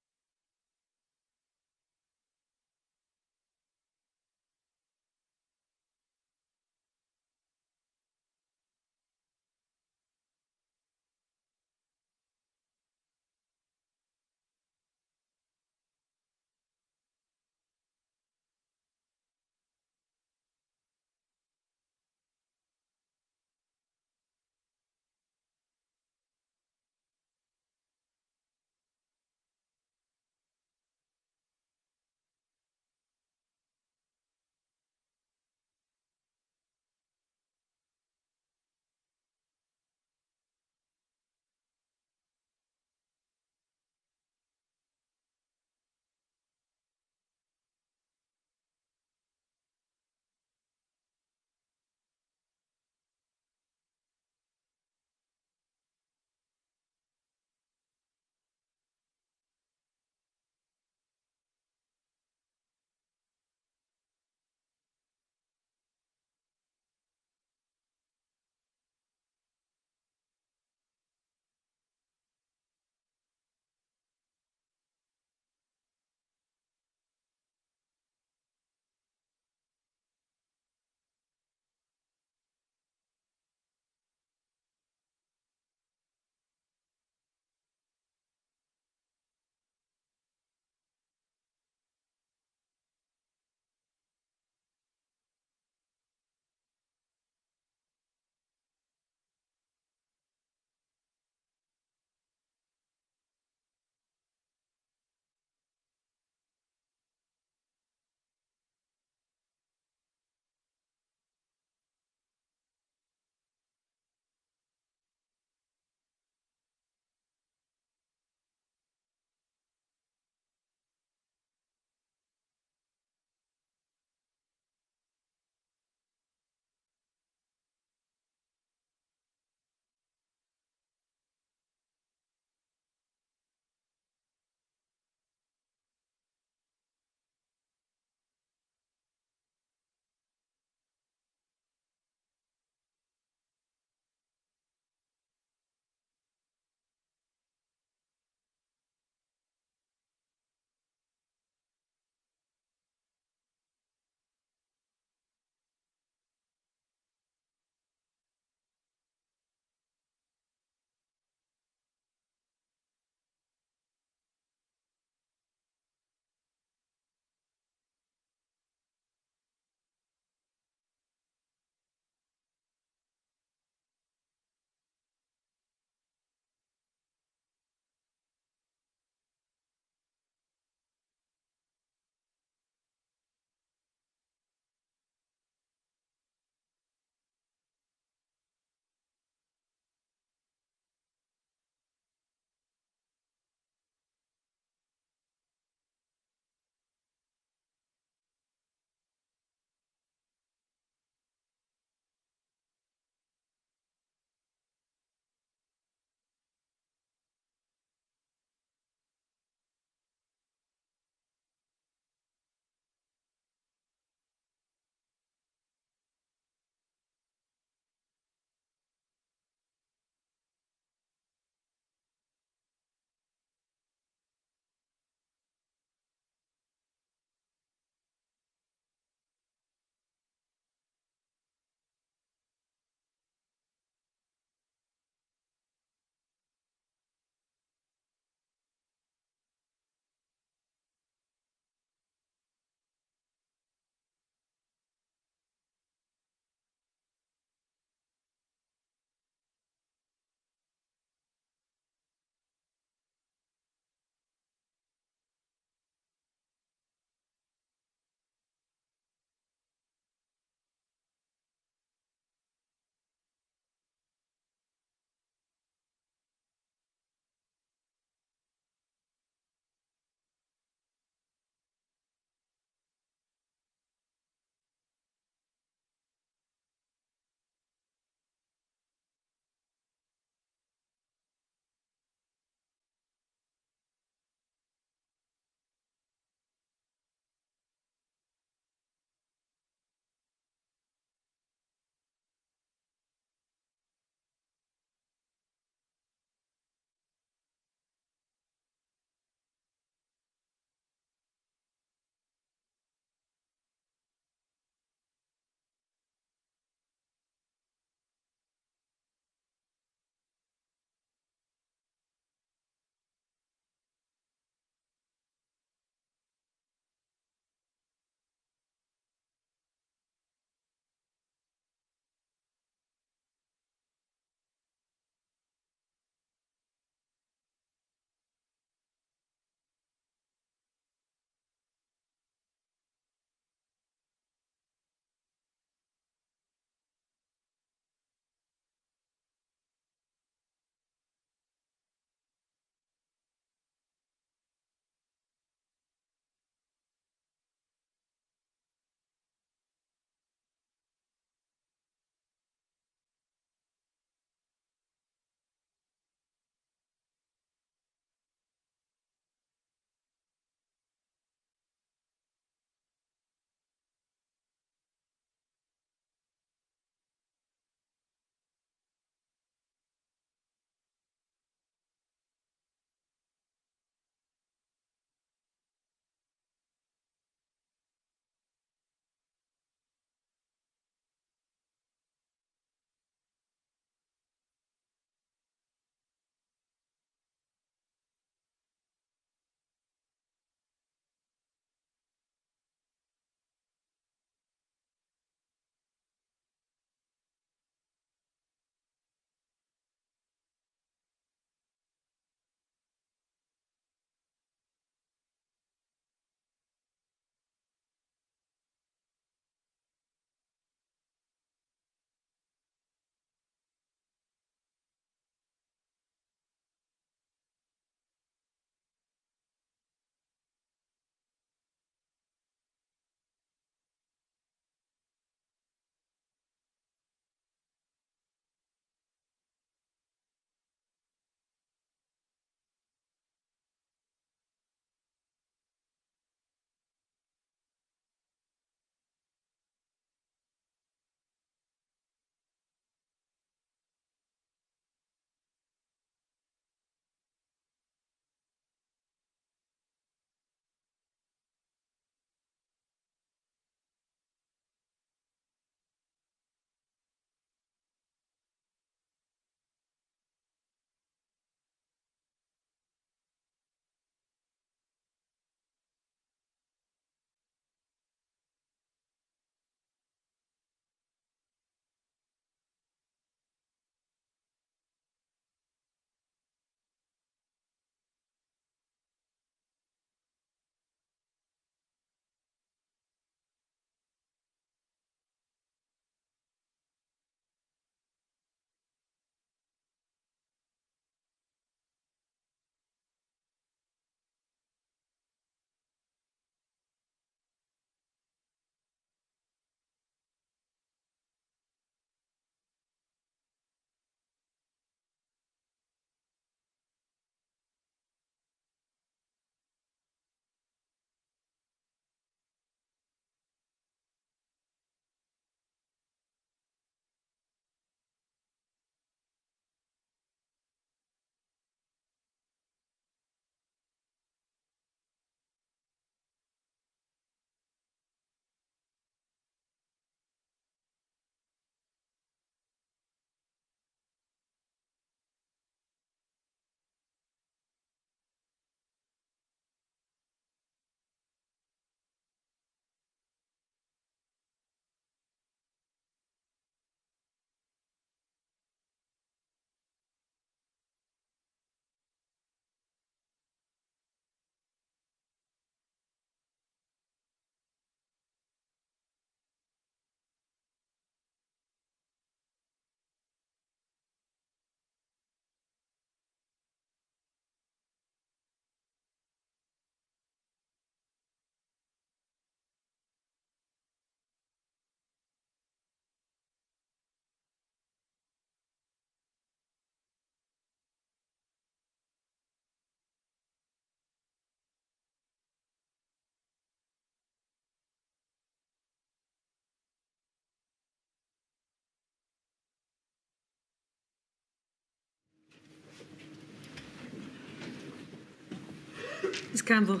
Ms Campbell.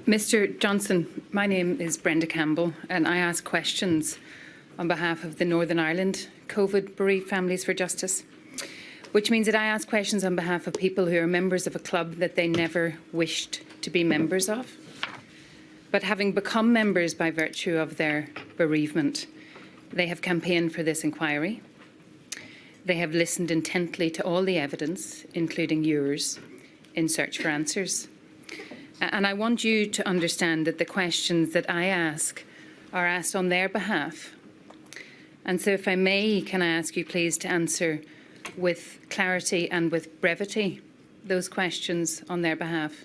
Mr Johnson, my name is Brenda Campbell and I ask questions on behalf of the Northern Ireland COVID bereaved Families for Justice, which means that I ask questions on behalf of people who are members of a club that they never wished to be members of, but having become members by virtue of their bereavement, they have campaigned for this inquiry. They have listened intently to all the evidence, including yours, in search for answers. And I want you to understand that the questions that I ask are asked on their behalf. And so if I may, can I ask you please to answer with clarity and with brevity those questions on their behalf?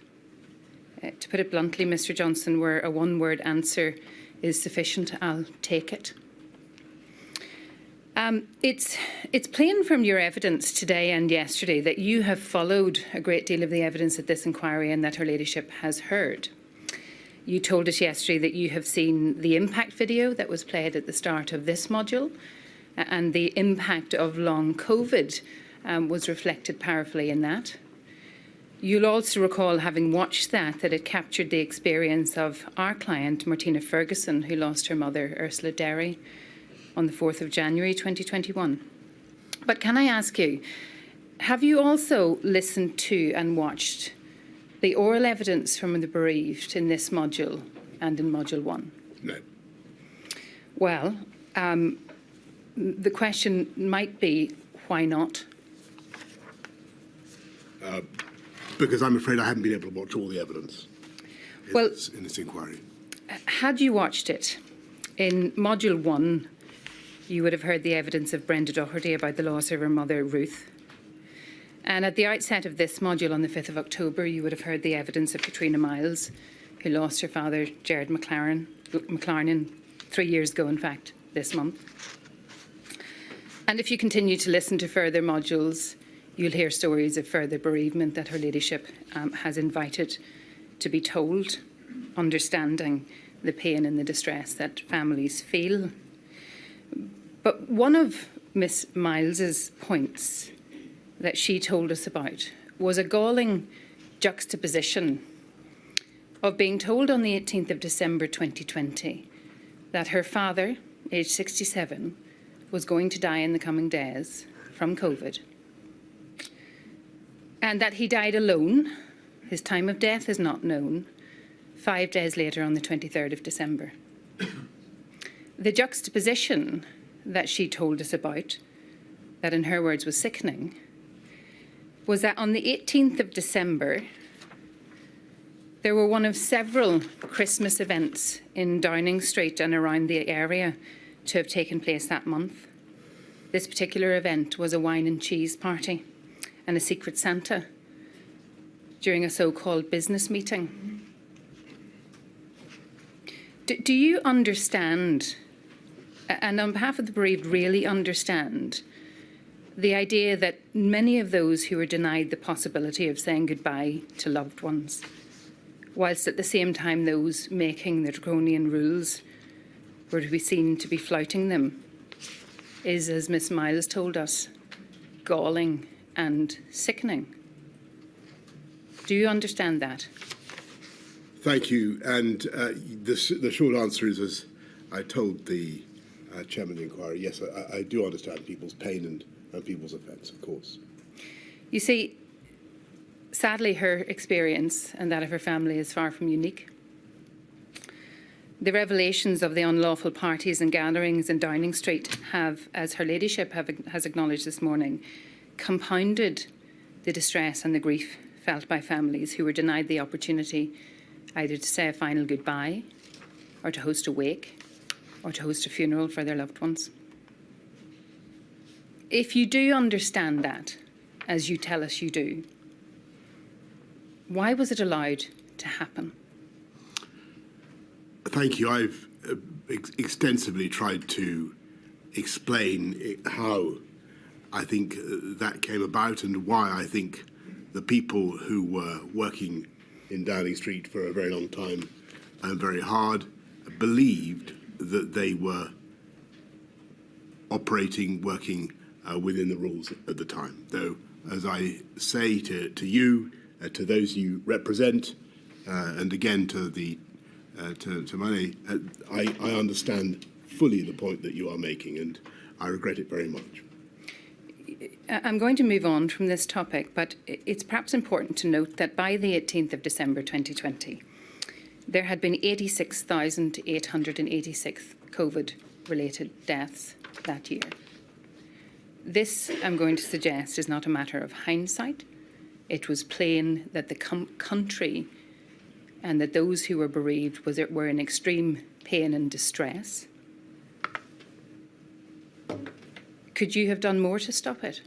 To put it bluntly, Mr Johnson, where a one-word answer is sufficient, I'll take it. It's plain from your evidence today and yesterday that you have followed a great deal of the evidence at this inquiry and that Her Ladyship has heard. You told us yesterday that you have seen the impact video that was played at the start of this module, and the impact of long COVID was reflected powerfully in that. You'll also recall, having watched that it captured the experience of our client, Martina Ferguson, who lost her mother, Ursula Derry, on the 4th of January 2021. But can I ask you, have you also listened to and watched the oral evidence from the bereaved in this module and in Module 1? No. Well, the question might be, why not? Because I'm afraid I haven't been able to watch all the evidence in this inquiry. Had you watched it, in Module 1, you would have heard the evidence of Brenda Doherty about the loss of her mother, Ruth. And at the outset of this module on the 5th of October, you would have heard the evidence of Katrina Miles, who lost her father, Gerard McLarnon, 3 years ago, in fact, this month. And if you continue to listen to further modules, you'll hear stories of further bereavement that Her Ladyship has invited to be told, understanding the pain and the distress that families feel. But one of Miss Miles's points that she told us about was a galling juxtaposition of being told on the 18th of December 2020 that her father, aged 67, was going to die in the coming days from COVID, and that he died alone. His time of death is not known. 5 days later, on the 23rd of December. The juxtaposition that she told us about, that in her words was sickening, was that on the 18th of December, there were one of several Christmas events in Downing Street and around the area to have taken place that month. This particular event was a wine and cheese party and a secret Santa during a so-called business meeting. Do you understand, and on behalf of the bereaved, really understand the idea that many of those who were denied the possibility of saying goodbye to loved ones, whilst at the same time those making the draconian rules were to be seen to be flouting them, is, as Miss Miles told us, galling and sickening? Do you understand that? Thank you. And the short answer is, as I told the chairman of the inquiry, yes, I do understand people's pain and people's offence, of course. You see, sadly, her experience and that of her family is far from unique. The revelations of the unlawful parties and gatherings in Downing Street have, as Her Ladyship has acknowledged this morning, compounded the distress and the grief felt by families who were denied the opportunity either to say a final goodbye, or to host a wake, or to host a funeral for their loved ones. If you do understand that, as you tell us you do, why was it allowed to happen? Thank you. I've extensively tried to explain how I think that came about and why I think the people who were working in Downing Street for a very long time and very hard believed that they were working within the rules at the time. Though, as I say to you to those you represent, and again to the to Mane. I understand fully the point that you are making, and I regret it very much. I'm going to move on from this topic, but it's perhaps important to note that by the 18th of December 2020, there had been 86,886 COVID-related deaths that year. This, I'm going to suggest, is not a matter of hindsight. It was plain that the country and that those who were bereaved were in extreme pain and distress. Could you have done more to stop it?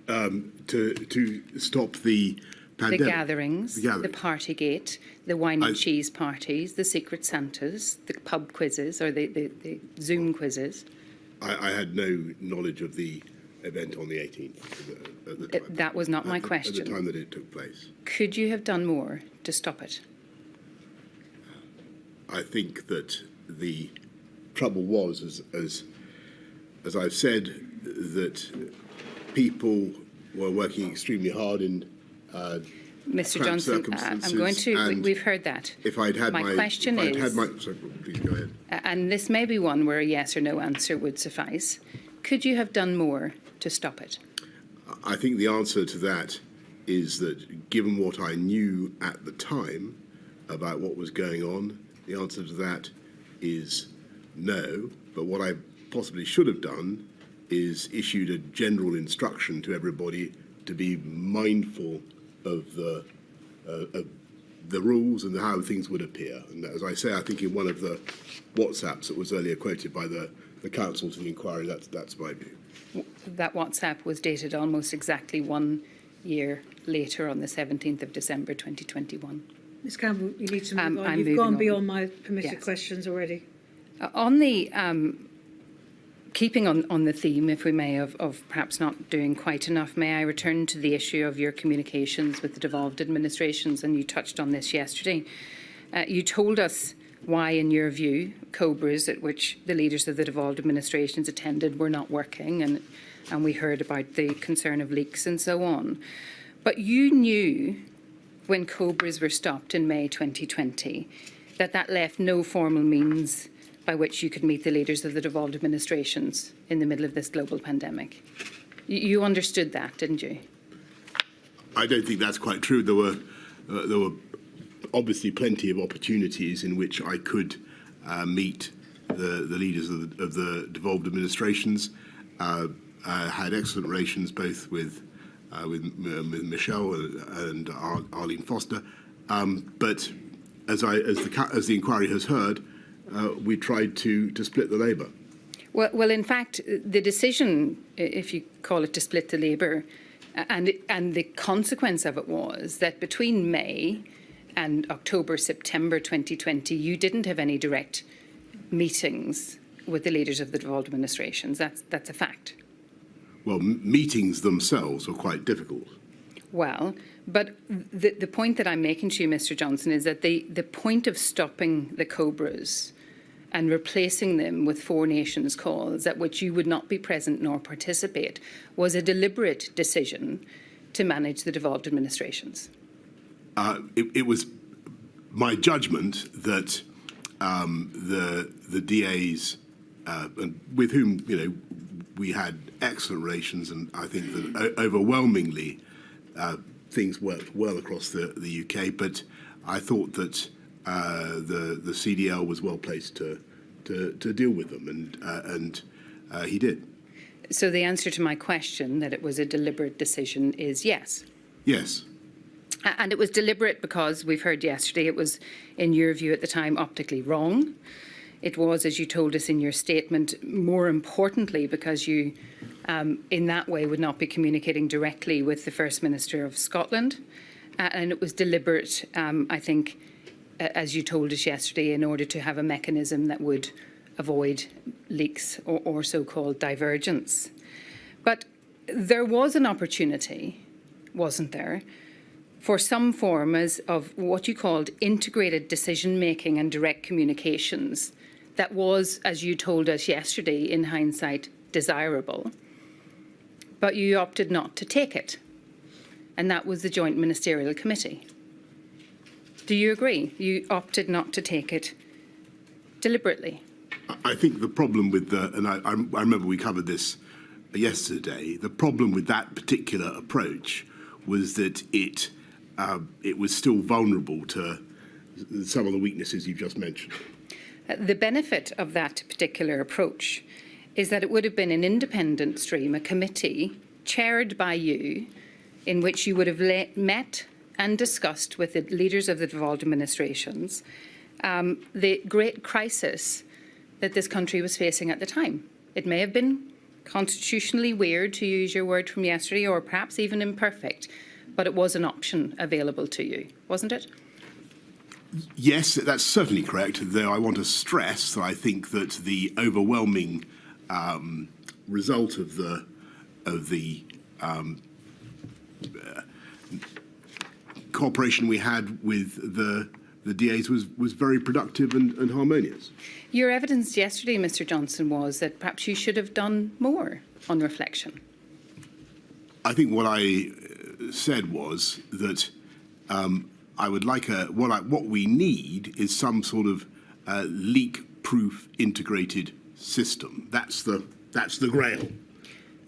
To stop the pandemic? The gatherings, the Partygate, the wine and cheese parties, the Secret Santas, the pub quizzes or the Zoom quizzes. I had no knowledge of the event on the 18th at the time. That was not my question. At the time that it took place. Could you have done more to stop it? I think that the trouble was, as I've said, that people were working extremely hard in Mr. Johnson, I'm going to. We've heard that. If I'd had my question is, sorry, please go ahead. And this may be one where a yes or no answer would suffice. Could you have done more to stop it? I think the answer to that is that, given what I knew at the time about what was going on, the answer to that is no. But what I possibly should have done is issued a general instruction to everybody to be mindful of the rules and how things would appear. And as I say, I think in one of the WhatsApps that was earlier quoted by the counsel to the inquiry, that's my view. That WhatsApp was dated almost exactly 1 year later, on the 17th of December 2021. Ms Campbell, you need to move on. I'm You've gone moving beyond my permitted Yes. questions already. On the keeping on the theme, if we may, of perhaps not doing quite enough, may I return to the issue of your communications with the devolved administrations? And you touched on this yesterday. You told us why, in your view, COBRAs at which the leaders of the devolved administrations attended were not working, and we heard about the concern of leaks and so on. But you knew when COBRAs were stopped in May 2020 that left no formal means by which you could meet the leaders of the devolved administrations in the middle of this global pandemic. You understood that, didn't you? I don't think that's quite true. There were obviously plenty of opportunities in which I could meet the leaders of the devolved administrations. Had excellent relations both with Michelle and Arlene Foster, but as the inquiry has heard, we tried to split the labour. Well, in fact, the decision, if you call it to split the labour, and the consequence of it was that between May and October, September 2020, you didn't have any direct meetings with the leaders of the devolved administrations. That's a fact. Well, meetings themselves were quite difficult. Well, but the point that I'm making to you, Mr. Johnson, is that the point of stopping the COBRAs and replacing them with Four Nations calls at which you would not be present nor participate was a deliberate decision to manage the devolved administrations. It was my judgment that the DAs, and with whom we had excellent relations, and I think that overwhelmingly things worked well across the UK. But I thought that the CDL was well placed to deal with them, and he did. So the answer to my question that it was a deliberate decision is yes. Yes. And it was deliberate because we've heard yesterday it was, in your view at the time, optically wrong. It was, as you told us in your statement, more importantly because you, in that way, would not be communicating directly with the First Minister of Scotland. And it was deliberate, I think, as you told us yesterday, in order to have a mechanism that would avoid leaks or so-called divergence. But there was an opportunity, wasn't there, for some form of what you called integrated decision-making and direct communications that was, as you told us yesterday, in hindsight, desirable. But you opted not to take it. and that was the Joint Ministerial Committee. Do you agree? You opted not to take it deliberately. I think the problem with and I remember we covered this yesterday, the problem with that particular approach was that it was still vulnerable to some of the weaknesses you've just mentioned. The benefit of that particular approach is that it would have been an independent stream, a committee chaired by you, in which you would have met and discussed with the leaders of the devolved administrations the great crisis that this country was facing at the time. It may have been constitutionally weird, to use your word from yesterday, or perhaps even imperfect, but it was an option available to you, wasn't it? Yes, that's certainly correct, though I want to stress that I think that the overwhelming result of the cooperation we had with the DAs was very productive and harmonious. Your evidence yesterday, Mr. Johnson, was that perhaps you should have done more on reflection. I think what I said was that I would like what we need is some sort of leak-proof integrated system. That's the grail.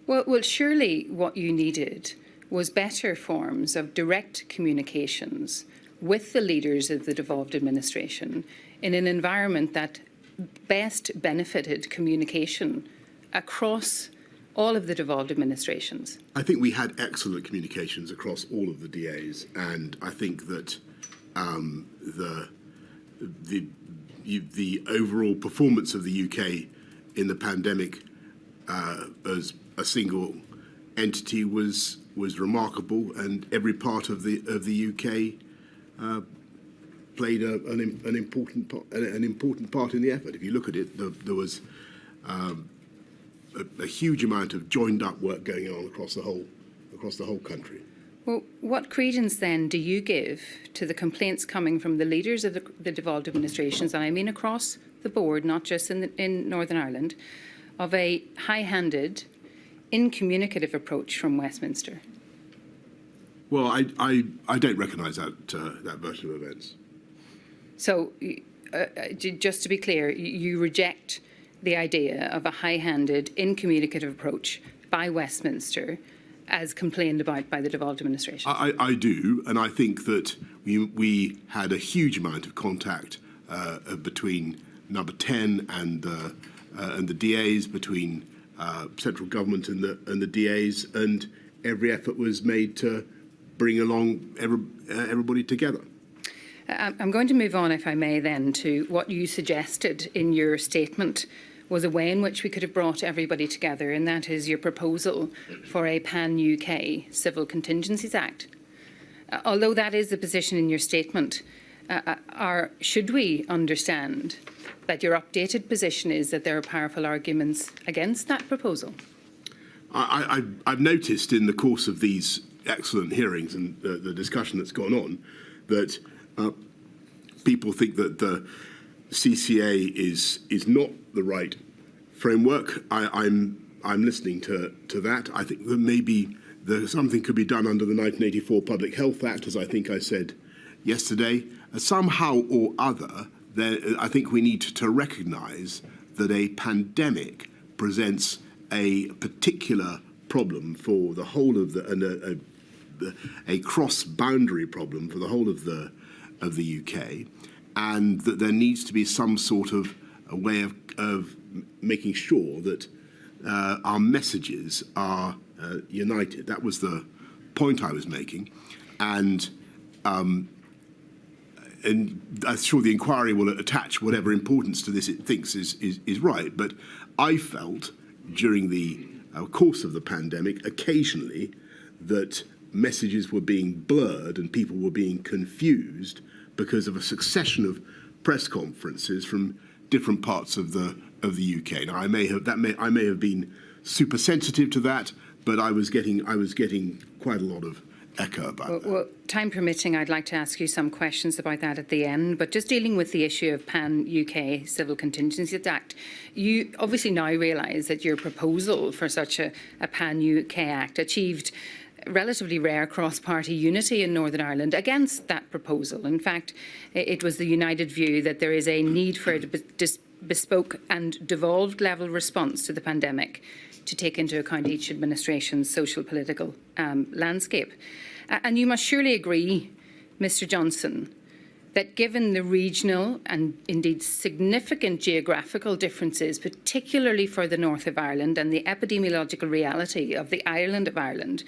Well, surely what you needed was better forms of direct communications with the leaders of the devolved administration in an environment that best benefited communication across all of the devolved administrations. I think we had excellent communications across all of the DAs, and I think that the overall performance of the UK in the pandemic as a single entity was remarkable, and every part of the UK played an important part in the effort. If you look at it, there was a huge amount of joined up work going on across the whole country. Well, what credence then do you give to the complaints coming from the leaders of the devolved administrations, and I mean across the board, not just in Northern Ireland, of a high-handed, incommunicative approach from Westminster? Well, I don't recognise that version of events. So, just to be clear, you reject the idea of a high-handed, incommunicative approach by Westminster as complained about by the devolved administration? I do, and I think that we had a huge amount of contact between Number 10 and the DAs, between central government and the DAs, and every effort was made to bring along everybody together. I'm going to move on, if I may, then, to what you suggested in your statement was a way in which we could have brought everybody together, and that is your proposal for a pan-UK Civil Contingencies Act. Although that is the position in your statement, should we understand that your updated position is that there are powerful arguments against that proposal? I've noticed in the course of these excellent hearings and the discussion that's gone on that people think that the CCA is not the right framework. I'm listening to that. I think that maybe something could be done under the 1984 Public Health Act, as I think I said yesterday. Somehow or other, I think we need to recognise that a pandemic presents a particular problem for the whole of a cross-boundary problem for the whole of the UK, and that there needs to be some sort of a way of making sure that our messages are united. That was the point I was making, and I'm sure the inquiry will attach whatever importance to this it thinks is right. But I felt during the course of the pandemic, occasionally, that messages were being blurred and people were being confused because of a succession of press conferences from different parts of the UK. Now, I may have been super sensitive to that, but I was getting quite a lot of echo about that. Well, time permitting, I'd like to ask you some questions about that at the end, but just dealing with the issue of Pan-UK Civil Contingencies Act, you obviously now realise that your proposal for such a Pan-UK Act achieved relatively rare cross-party unity in Northern Ireland against that proposal. In fact, it was the united view that there is a need for a bespoke and devolved level response to the pandemic to take into account each administration's social political landscape. And you must surely agree, Mr Johnson, that given the regional and indeed significant geographical differences, particularly for the north of Ireland and the epidemiological reality of the island of Ireland,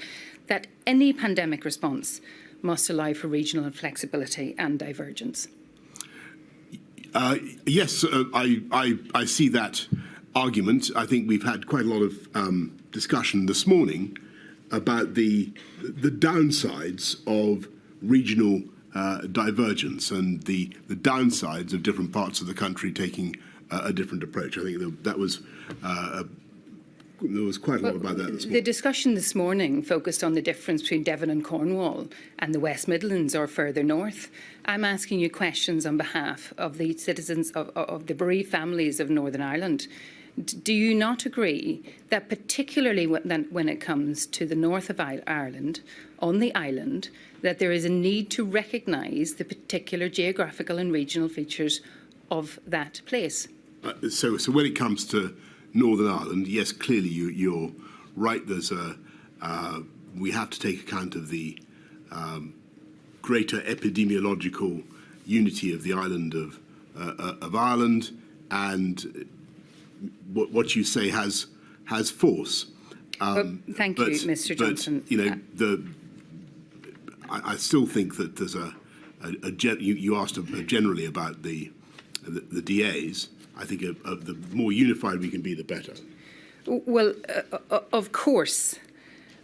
that any pandemic response must allow for regional flexibility and divergence. Yes, I see that argument. I think we've had quite a lot of discussion this morning about the downsides of regional divergence and the downsides of different parts of the country taking a different approach. I think that was there was quite a lot about that this morning. The discussion this morning focused on the difference between Devon and Cornwall and the West Midlands or further north. I'm asking you questions on behalf of the citizens of the bereaved families of Northern Ireland. Do you not agree that particularly when it comes to the north of Ireland, on the island, that there is a need to recognise the particular geographical and regional features of that place? So when it comes to Northern Ireland, yes, clearly you're right. There's we have to take account of the greater epidemiological unity of the island of Ireland, and what you say has force. Thank you, Mr Johnson. But, you know, I still think that there's you asked generally about the DAs. I think the more unified we can be, the better. Well, of course,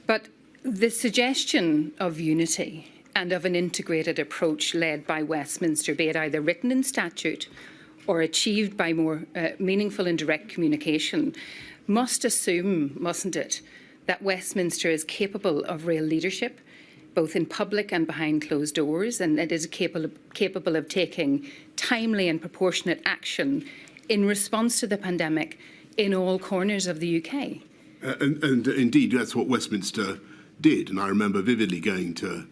but the suggestion of unity and of an integrated approach led by Westminster, be it either written in statute or achieved by more meaningful and direct communication, must assume, mustn't it, that Westminster is capable of real leadership, both in public and behind closed doors, and it is capable of taking timely and proportionate action in response to the pandemic in all corners of the UK. And indeed, that's what Westminster did. And I remember vividly going to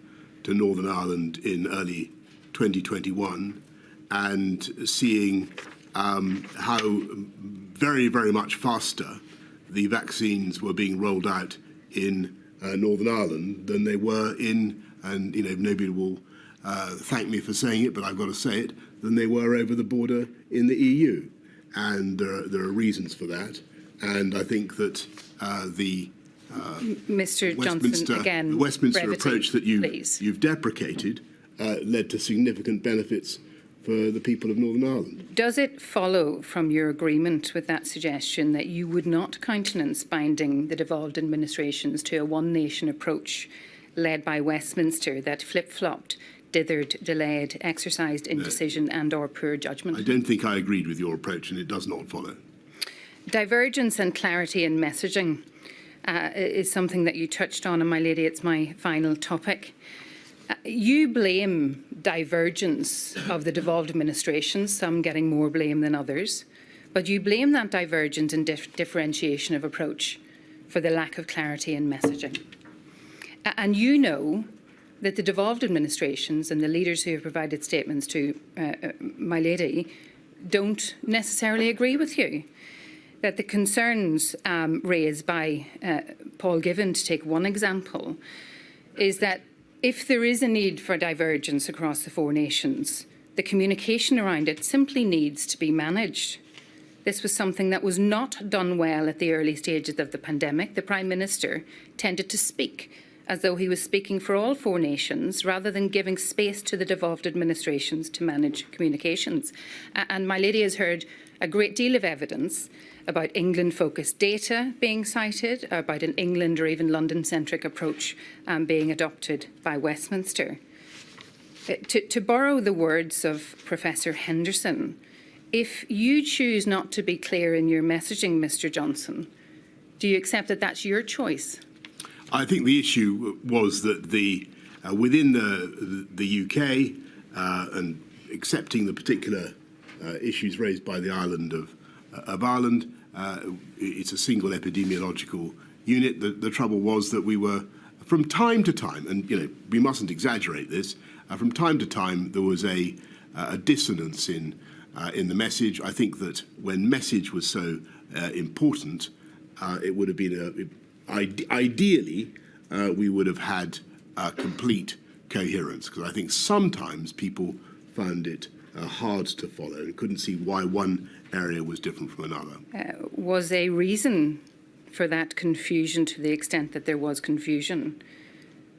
Northern Ireland in early 2021 and seeing how very, very much faster the vaccines were being rolled out in Northern Ireland than they were in, and you know, nobody will thank me for saying it, but I've got to say it, than they were over the border in the EU. And there are reasons for that. And I think that Mr. Johnson, again, the Westminster brevity, approach that you've deprecated led to significant benefits for the people of Northern Ireland. Does it follow from your agreement with that suggestion that you would not countenance binding the devolved administrations to a one-nation approach led by Westminster that flip-flopped, dithered, delayed, exercised indecision and or poor judgment? I don't think I agreed with your approach, and it does not follow. Divergence and clarity in messaging is something that you touched on, and my lady, it's my final topic. You blame divergence of the devolved administrations, some getting more blame than others, but you blame that divergence and differentiation of approach for the lack of clarity in messaging. And you know that the devolved administrations and the leaders who have provided statements to my lady don't necessarily agree with you. That the concerns raised by Paul Given, to take one example, is that if there is a need for divergence across the four nations, the communication around it simply needs to be managed. This was something that was not done well at the early stages of the pandemic. The Prime Minister tended to speak as though he was speaking for all four nations rather than giving space to the devolved administrations to manage communications. And my lady has heard a great deal of evidence about England-focused data being cited, about an England or even London-centric approach being adopted by Westminster. To borrow the words of Professor Henderson, if you choose not to be clear in your messaging, Mr Johnson, do you accept that that's your choice? I think the issue was that within the UK and accepting the particular issues raised by the island of Ireland, it's a single epidemiological unit. The trouble was that we were From time to time, and we mustn't exaggerate this, from time to time there was a dissonance in the message. I think that when message was so important, it would have been ideally we would have had complete coherence, because I think sometimes people found it hard to follow and couldn't see why one area was different from another. Was a reason for that confusion, to the extent that there was confusion,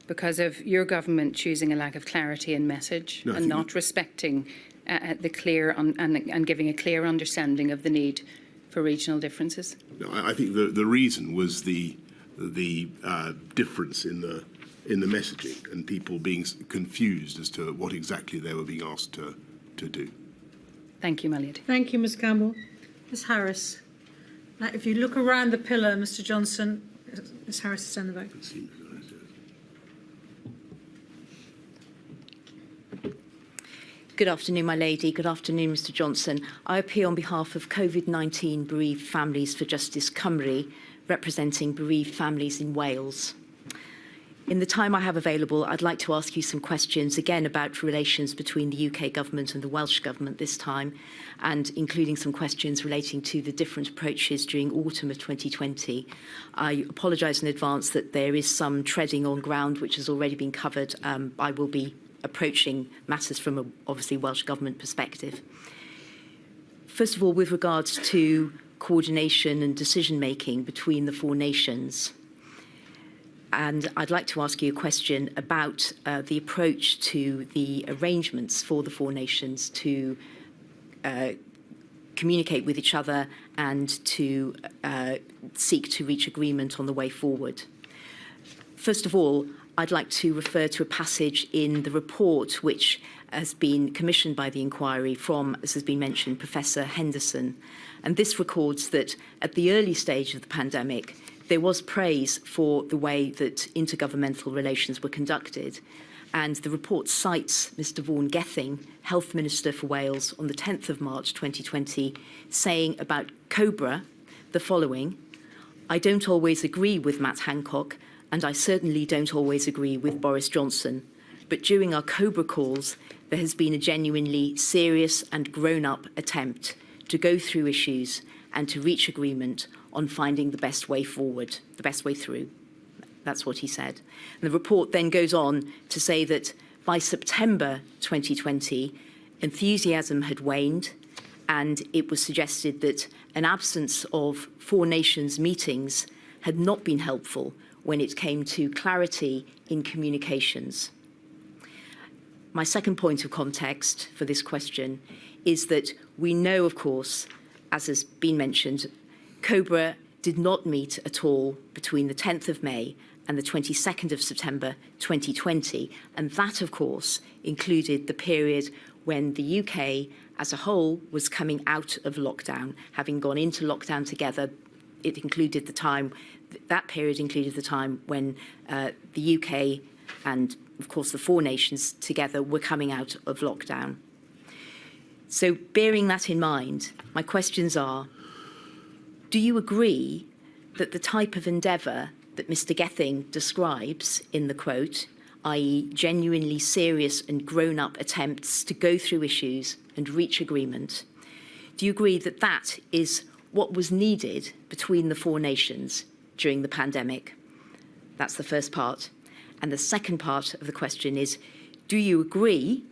because of your government choosing a lack of clarity in message and not respecting the clear and giving a clear understanding of the need for regional differences? No, I think the reason was the difference in the messaging and people being confused as to what exactly they were being asked to do. Thank you, my lady. Thank you, Ms Campbell. Ms Harris. Now, if you look around the pillar, Mr Johnson, Ms Harris is in the back. Good afternoon, my lady. Good afternoon, Mr Johnson. I appeal on behalf of COVID-19 Bereaved Families for Justice Cymru, representing bereaved families in Wales. In the time I have available, I'd like to ask you some questions, again, about relations between the UK government and the Welsh government this time, and including some questions relating to the different approaches during autumn of 2020. I apologise in advance that there is some treading on ground which has already been covered. I will be approaching matters from a, obviously, Welsh Government perspective. First of all, with regards to coordination and decision-making between the four nations, and I'd like to ask you a question about the approach to the arrangements for the four nations to communicate with each other and to seek to reach agreement on the way forward. First of all, I'd like to refer to a passage in the report which has been commissioned by the inquiry from, as has been mentioned, Professor Henderson. And this records that at the early stage of the pandemic, there was praise for the way that intergovernmental relations were conducted. And the report cites Mr Vaughan Gething, Health Minister for Wales, on the 10th of March 2020, saying about COBRA the following: "I don't always agree with Matt Hancock, and I certainly don't always agree with Boris Johnson. But during our COBRA calls, there has been a genuinely serious and grown-up attempt to go through issues and to reach agreement on finding the best way forward, the best way through." That's what he said. And the report then goes on to say that by September 2020, enthusiasm had waned, and it was suggested that an absence of four nations meetings had not been helpful when it came to clarity in communications. My second point of context for this question is that we know, of course, as has been mentioned, COBRA did not meet at all between the 10th of May and the 22nd of September 2020. And that, of course, included the period when the UK as a whole was coming out of lockdown. Having gone into lockdown together, it included the time, that period included the time when the UK and, of course, the four nations together were coming out of lockdown. So bearing that in mind, my questions are: do you agree that the type of endeavour that Mr Gething describes in the quote, i.e. genuinely serious and grown-up attempts to go through issues and reach agreement, do you agree that that is what was needed between the four nations during the pandemic? That's the first part. And the second part of the question is, do you agree,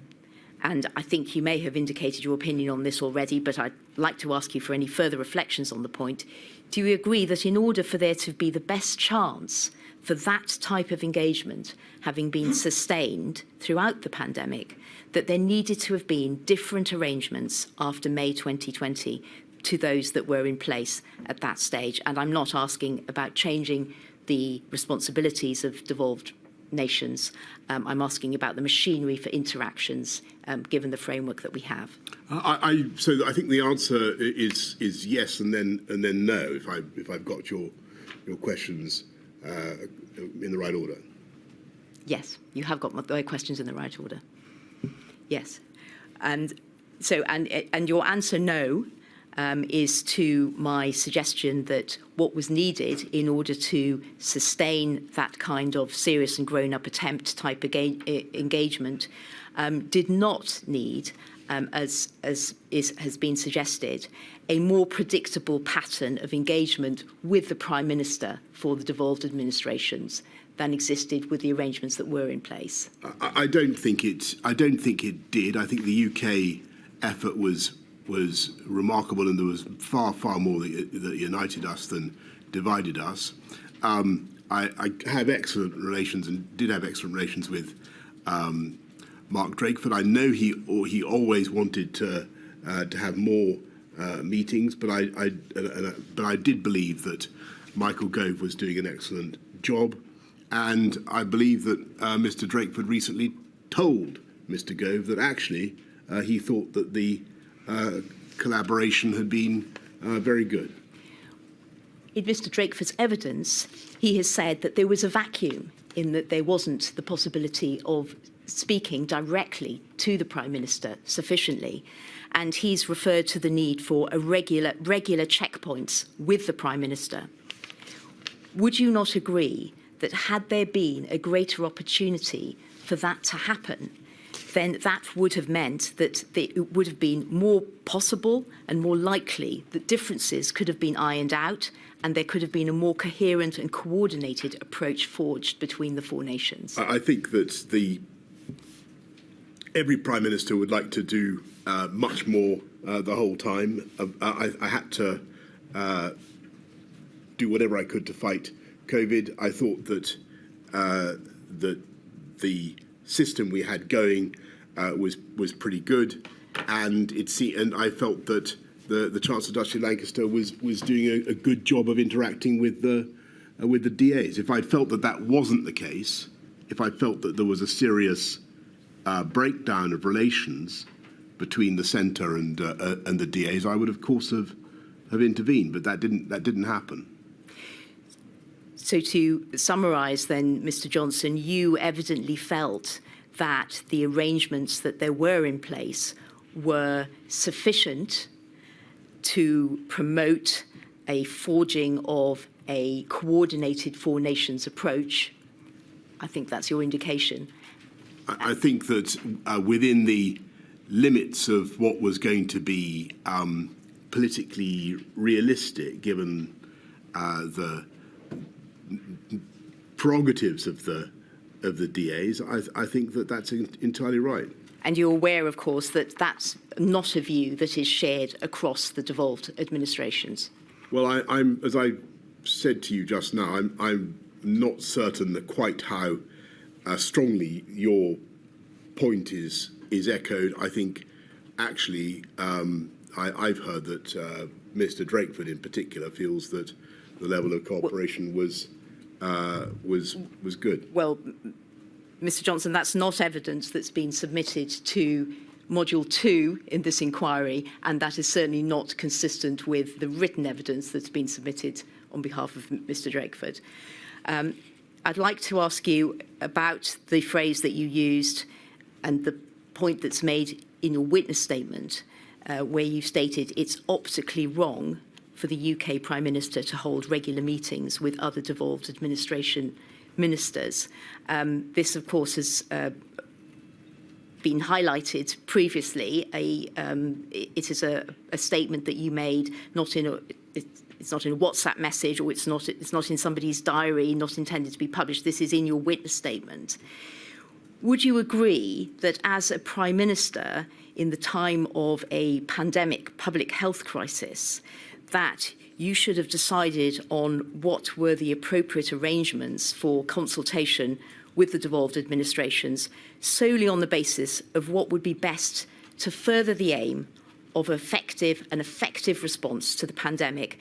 and I think you may have indicated your opinion on this already, but I'd like to ask you for any further reflections on the point, do you agree that in order for there to be the best chance for that type of engagement having been sustained throughout the pandemic, that there needed to have been different arrangements after May 2020 to those that were in place at that stage? And I'm not asking about changing the responsibilities of devolved nations. I'm asking about the machinery for interactions, given the framework that we have. So I think the answer is yes, and then no. If I've got your questions in the right order. Yes, you have got my questions in the right order. Yes, and so and your answer no is to my suggestion that what was needed in order to sustain that kind of serious and grown-up attempt type engagement did not need, as has been suggested, a more predictable pattern of engagement with the Prime Minister for the devolved administrations than existed with the arrangements that were in place. I don't think it did. I think the UK effort was remarkable, and there was far more that united us than divided us. I have excellent relations and did have excellent relations with Mark Drakeford. I know he always wanted to have more meetings, but I did believe that Michael Gove was doing an excellent job, and I believe that Mr. Drakeford recently told Mr. Gove that actually he thought that the collaboration had been very good. In Mr. Drakeford's evidence, he has said that there was a vacuum in that there wasn't the possibility of speaking directly to the Prime Minister sufficiently. And he's referred to the need for a regular checkpoints with the Prime Minister. Would you not agree that had there been a greater opportunity for that to happen, then that would have meant that it would have been more possible and more likely that differences could have been ironed out and there could have been a more coherent and coordinated approach forged between the four nations? I think that every Prime Minister would like to do much more the whole time. I had to do whatever I could to fight COVID. I thought that that the system we had going was pretty good, and I felt that the Chancellor Duchy of Lancaster was doing a good job of interacting with the DAs. If I felt that wasn't the case, if I felt that there was a serious breakdown of relations between the centre and the DAs, I would of course have intervened, but that didn't happen. So to summarise then, Mr. Johnson, you evidently felt that the arrangements that there were in place were sufficient to promote a forging of a coordinated four nations approach. I think that's your indication. I think that within the limits of what was going to be politically realistic, given the prerogatives of the DAs, I think that that's entirely right. And you're aware, of course, that that's not a view that is shared across the devolved administrations. Well, I'm as I said to you just now, I'm not certain that quite how strongly your point is echoed. I think actually I've heard that Mr. Drakeford in particular feels that the level of cooperation was good. Well, Mr. Johnson, that's not evidence that's been submitted to Module 2 in this inquiry, and that is certainly not consistent with the written evidence that's been submitted on behalf of Mr. Drakeford. I'd like to ask you about the phrase that you used and the point that's made in your witness statement, where you stated it's optically wrong for the UK Prime Minister to hold regular meetings with other devolved administration ministers. This, of course, has been highlighted previously. It is a statement that you made, it's not in a WhatsApp message, or it's not in somebody's diary, not intended to be published. This is in your witness statement. Would you agree that as a Prime Minister in the time of a pandemic public health crisis, that you should have decided on what were the appropriate arrangements for consultation with the devolved administrations solely on the basis of what would be best to further the aim of an effective response to the pandemic,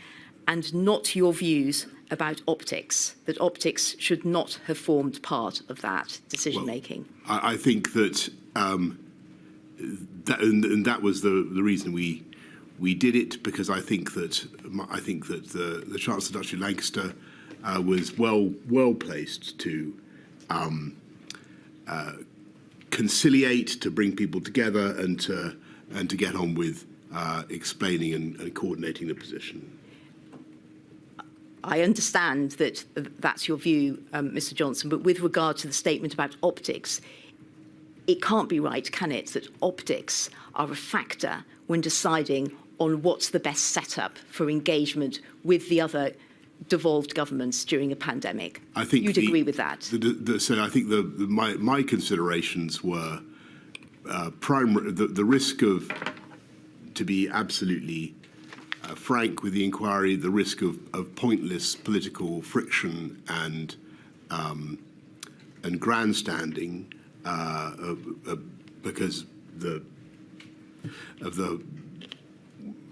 and not your views about optics, that optics should not have formed part of that decision-making? Well, I think that, that was the reason we did it, because I think that the Chancellor Duchy of Lancaster was well placed to conciliate, to bring people together, and to get on with explaining and coordinating the position. I understand that that's your view, Mr. Johnson, but with regard to the statement about optics, it can't be right, can it, that optics are a factor when deciding on what's the best setup for engagement with the other devolved governments during a pandemic? I think you'd agree with that. So I think my considerations were the risk of, to be absolutely frank with the inquiry, the risk of pointless political friction and grandstanding because of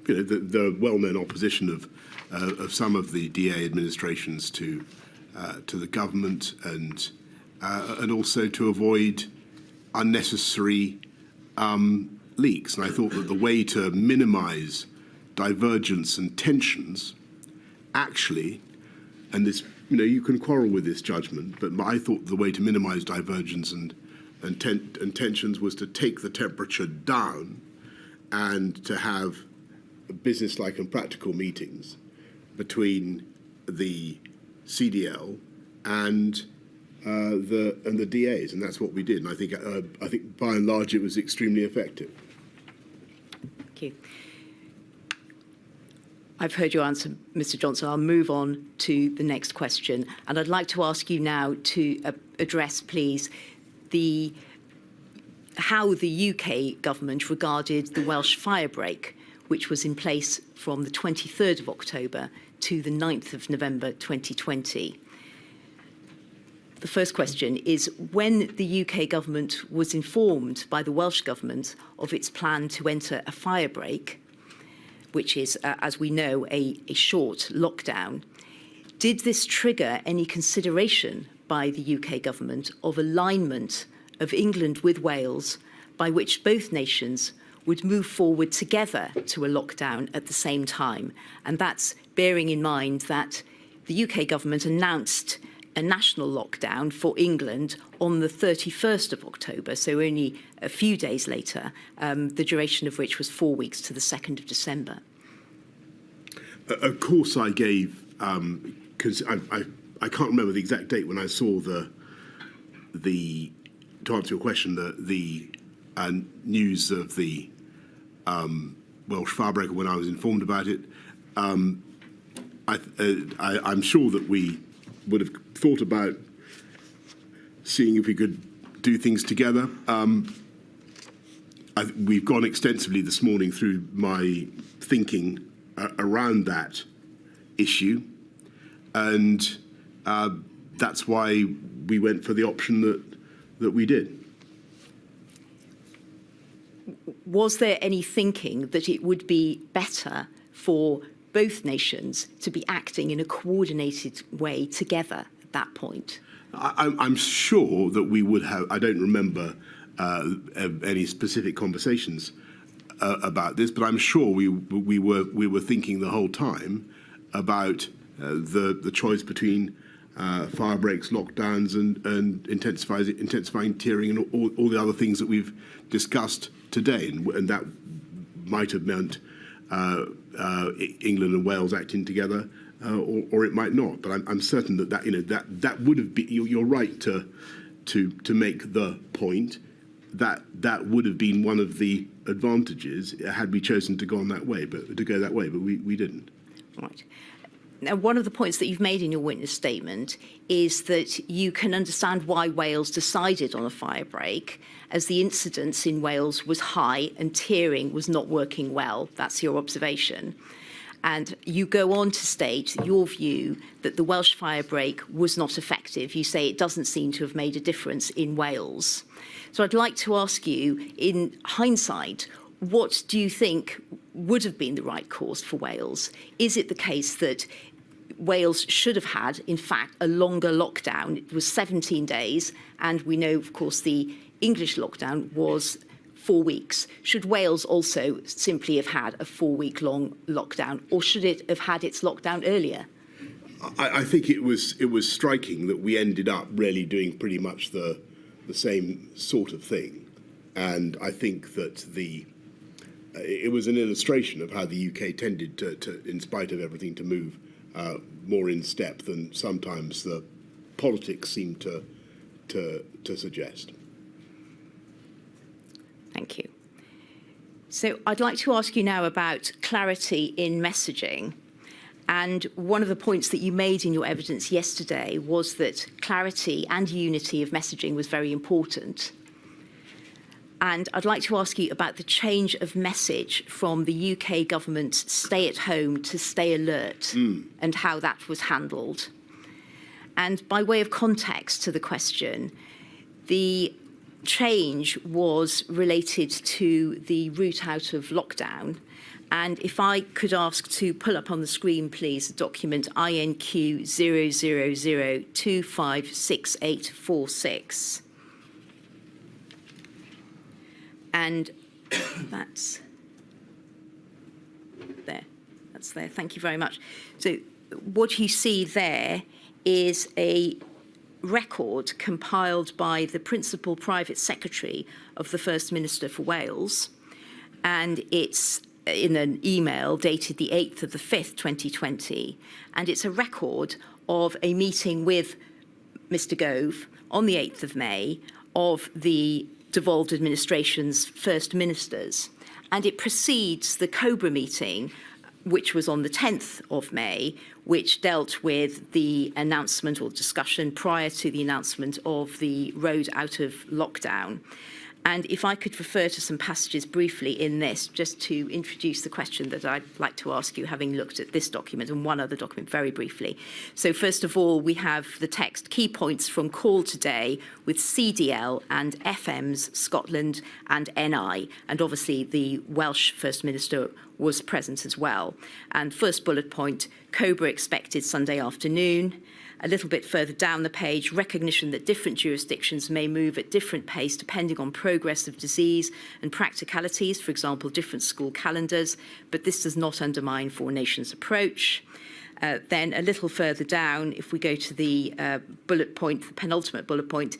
the well-known opposition of some of the DA administrations to the government, and also to avoid unnecessary leaks. And I thought that the way to minimise divergence and tensions, actually, and this, you can quarrel with this judgment, but I thought the way to minimise divergence and tensions was to take the temperature down and to have business-like and practical meetings between the CDL and the DAs, and that's what we did. And I think by and large it was extremely effective. Thank you. I've heard your answer, Mr. Johnson. I'll move on to the next question, and I'd like to ask you now to address, please, how the UK government regarded the Welsh firebreak, which was in place from the 23rd of October to the 9th of November 2020. The first question is, when the UK government was informed by the Welsh government of its plan to enter a firebreak, which is, as we know, a short lockdown, did this trigger any consideration by the UK government of alignment of England with Wales, by which both nations would move forward together to a lockdown at the same time? And that's bearing in mind that the UK government announced a national lockdown for England on the 31st of October, so only a few days later, the duration of which was 4 weeks to the 2nd of December. Of course I gave, because I can't remember the exact date when I saw to answer your question, the news of the Welsh firebreak, when I was informed about it. I'm sure that we would have thought about seeing if we could do things together. We've gone extensively this morning through my thinking around that issue, and that's why we went for the option that we did. Was there any thinking that it would be better for both nations to be acting in a coordinated way together at that point? I'm sure that we would have. I don't remember any specific conversations about this, but I'm sure we were thinking the whole time about the choice between fire breaks, lockdowns, and intensifying tiering, and all the other things that we've discussed today, and that might have meant England and Wales acting together, or it might not. But I'm certain that would have been. You're right to make the point that would have been one of the advantages had we chosen to go that way. But we didn't. Right. Now, one of the points that you've made in your witness statement is that you can understand why Wales decided on a firebreak, as the incidence in Wales was high and tiering was not working well. That's your observation. And you go on to state your view that the Welsh firebreak was not effective. You say it doesn't seem to have made a difference in Wales. So I'd like to ask you, in hindsight, what do you think would have been the right course for Wales? Is it the case that Wales should have had, in fact, a longer lockdown? It was 17 days, and we know, of course, the English lockdown was 4 weeks. Should Wales also simply have had a 4-week-long lockdown, or should it have had its lockdown earlier? I think it was striking that we ended up really doing pretty much the same sort of thing, and I think that it was an illustration of how the UK tended to in spite of everything, to move more in step than sometimes the politics seem to suggest. Thank you. So I'd like to ask you now about clarity in messaging. And one of the points that you made in your evidence yesterday was that clarity and unity of messaging was very important. And I'd like to ask you about the change of message from the UK government's stay at home to stay alert and how that was handled. And by way of context to the question, the change was related to the route out of lockdown. And if I could ask to pull up on the screen, please, the document INQ 000256846. And that's there. That's there. Thank you very much. So what you see there is a record compiled by the Principal Private Secretary of the First Minister for Wales. And it's in an email dated the 8th of the 5th, 2020. And it's a record of a meeting with Mr. Gove on the 8th of May of the devolved administration's first ministers. And it precedes the COBRA meeting, which was on the 10th of May, which dealt with the announcement or discussion prior to the announcement of the road out of lockdown. And if I could refer to some passages briefly in this, just to introduce the question that I'd like to ask you, having looked at this document and one other document very briefly. So first of all, we have the text, key points from call today with CDL and FM's Scotland and NI. And obviously the Welsh First Minister was present as well. And first bullet point, COBRA expected Sunday afternoon. A little bit further down the page, recognition that different jurisdictions may move at different pace depending on progress of disease and practicalities, for example, different school calendars, but this does not undermine Four Nations approach. Then a little further down, if we go to the bullet point, the penultimate bullet point,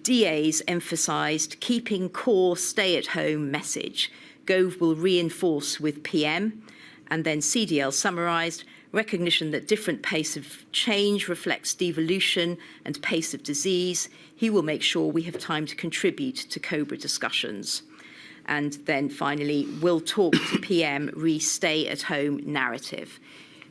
DAs emphasised keeping core stay-at-home message. Gove will reinforce with PM, and then CDL summarised, recognition that different pace of change reflects devolution and pace of disease. He will make sure we have time to contribute to COBRA discussions. And then finally, we'll talk to PM re-stay at home narrative.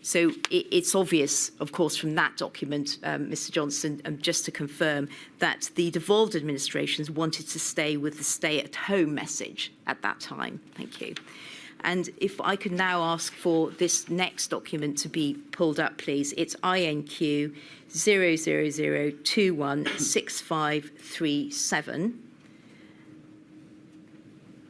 So it's obvious, of course, from that document, Mr. Johnson, just to confirm that the devolved administrations wanted to stay with the stay at home message at that time. Thank you. And if I could now ask for this next document to be pulled up, please. It's INQ 000216537.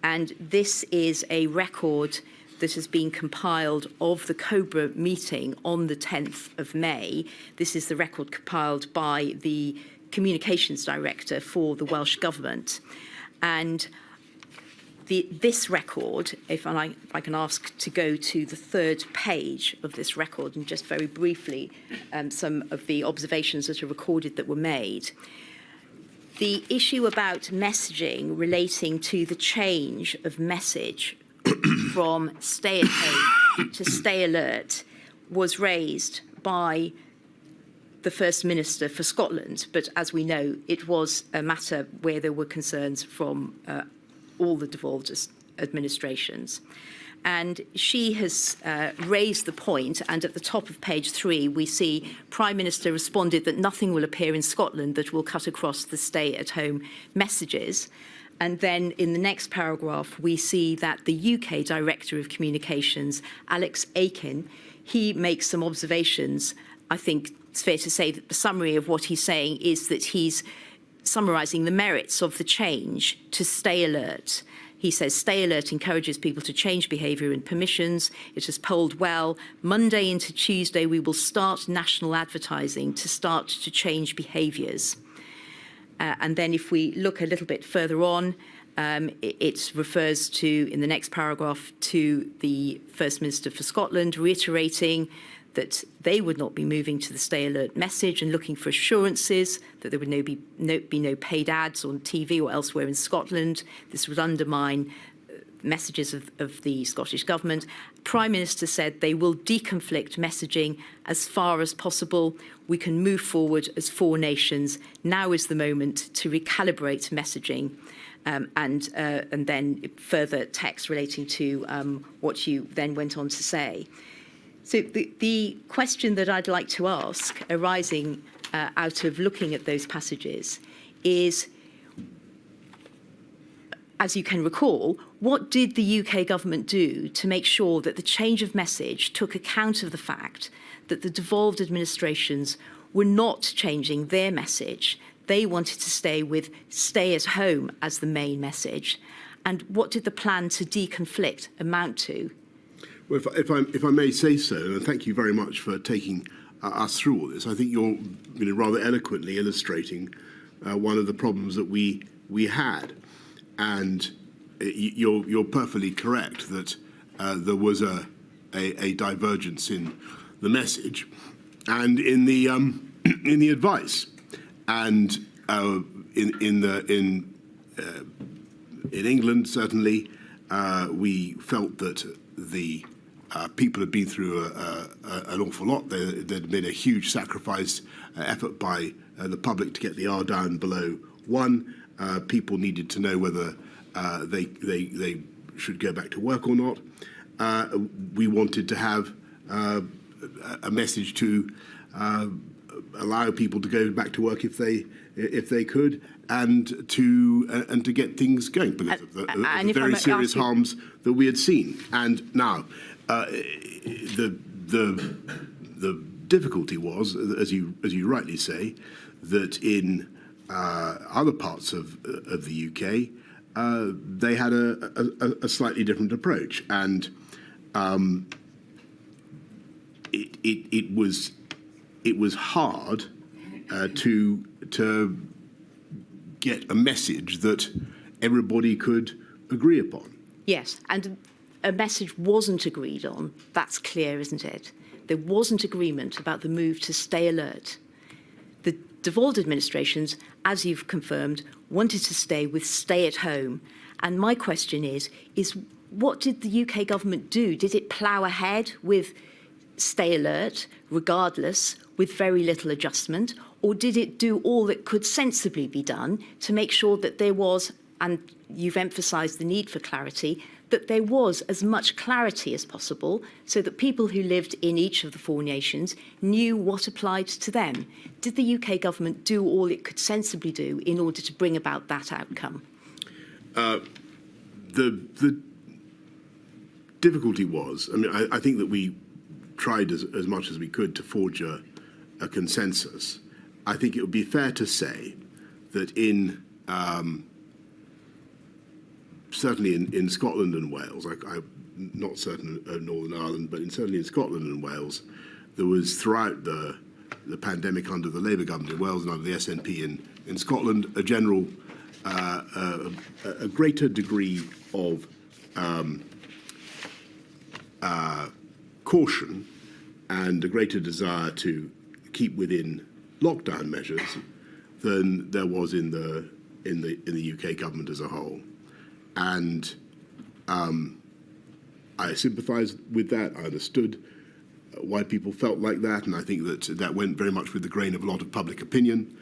And this is a record that has been compiled of the COBRA meeting on the 10th of May. This is the record compiled by the Communications Director for the Welsh Government. And this record, if I can ask to go to the third page of this record, and just very briefly, some of the observations that are recorded that were made. The issue about messaging relating to the change of message from stay at home to stay alert was raised by the First Minister for Scotland, but as we know, it was a matter where there were concerns from all the devolved administrations. And she has raised the point, and at the top of page 3, we see Prime Minister responded that nothing will appear in Scotland that will cut across the stay-at-home messages. And then in the next paragraph, we see that the UK Director of Communications, Alex Aiken, he makes some observations. I think it's fair to say that the summary of what he's saying is that he's summarising the merits of the change to stay alert. He says, stay alert encourages people to change behaviour and permissions. It has polled well. Monday into Tuesday, we will start national advertising to start to change behaviours. And then if we look a little bit further on, it refers to, in the next paragraph, to the First Minister for Scotland, reiterating that they would not be moving to the stay alert message and looking for assurances that there would be no paid ads on TV or elsewhere in Scotland. This would undermine messages of the Scottish Government. Prime Minister said they will deconflict messaging as far as possible. We can move forward as 4 nations. Now is the moment to recalibrate messaging. And then further text relating to what you then went on to say. So the question that I'd like to ask, arising out of looking at those passages, is, as you can recall, what did the UK government do to make sure that the change of message took account of the fact that the devolved administrations were not changing their message? They wanted to stay with stay at home as the main message. And what did the plan to deconflict amount to? Well, if I may say so, and thank you very much for taking us through all this. I think you're rather eloquently illustrating one of the problems that we had. And you're perfectly correct that there was a divergence in the message and in the advice. And in England, certainly, we felt that the people had been through an awful lot. There'd been a huge sacrifice effort by the public to get the R down below 1. People needed to know whether they should go back to work or not. We wanted to have a message to allow people to go back to work if they could, and to get things going because of the very serious harms that we had seen. And now, the difficulty was, as you rightly say, that in other parts of the UK, they had a slightly different approach, and it was hard to get a message that everybody could agree upon. Yes, and a message wasn't agreed on. That's clear, isn't it? There wasn't agreement about the move to stay alert. The devolved administrations, as you've confirmed, wanted to stay with stay at home. And my question is what did the UK government do? Did it plough ahead with stay alert, regardless, with very little adjustment? Or did it do all that could sensibly be done to make sure that there was, and you've emphasised the need for clarity, that there was as much clarity as possible so that people who lived in each of the 4 nations knew what applied to them? Did the UK government do all it could sensibly do in order to bring about that outcome? The difficulty was, I think that we tried as much as we could to forge a consensus. I think it would be fair to say that certainly in Scotland and Wales, I'm not certain of Northern Ireland, but certainly in Scotland and Wales, there was throughout the pandemic under the Labour government in Wales and under the SNP in Scotland, a general, a greater degree of caution and a greater desire to keep within lockdown measures than there was in the UK government as a whole. And I sympathise with that. I understood why people felt like that, and I think that went very much with the grain of a lot of public opinion.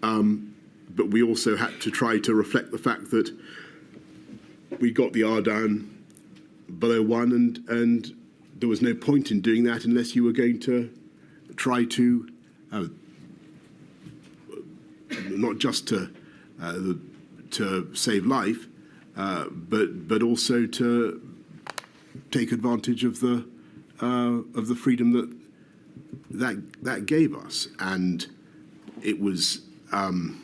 But we also had to try to reflect the fact that we got the R down below 1, and there was no point in doing that unless you were going to try to not just to save life, but also to take advantage of the freedom that gave us. And it was, and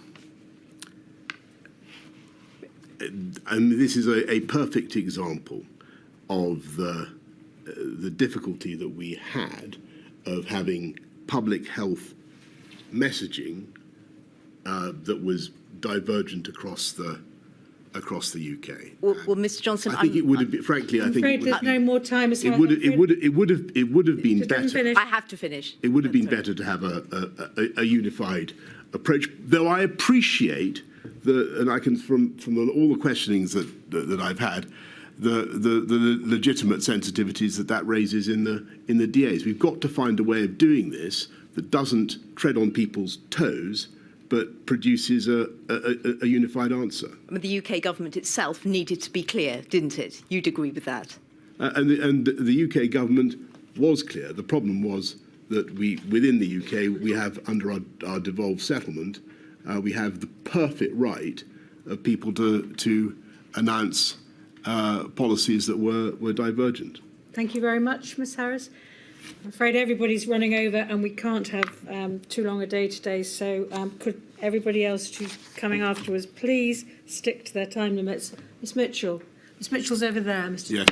this is a perfect example of the difficulty that we had of having public health messaging that was divergent across the UK. Well, Mr. Johnson, I think it would have been, frankly, I'm afraid there's no more time. It would have been better. I have to finish. It would have been better to have a unified approach. Though I appreciate and I can from all the questionings that I've had, the legitimate sensitivities that raises in the DAs. We've got to find a way of doing this that doesn't tread on people's toes, but produces a unified answer. I mean, the UK government itself needed to be clear, didn't it? You'd agree with that? And the UK government was clear. The problem was that within the UK, we have, under our devolved settlement, we have the perfect right of people to announce policies that were divergent. Thank you very much, Ms Harris. I'm afraid everybody's running over and we can't have too long a day today, so could everybody else who's coming afterwards please stick to their time limits. Ms Mitchell. Ms Mitchell's over there, Mr. Yeah.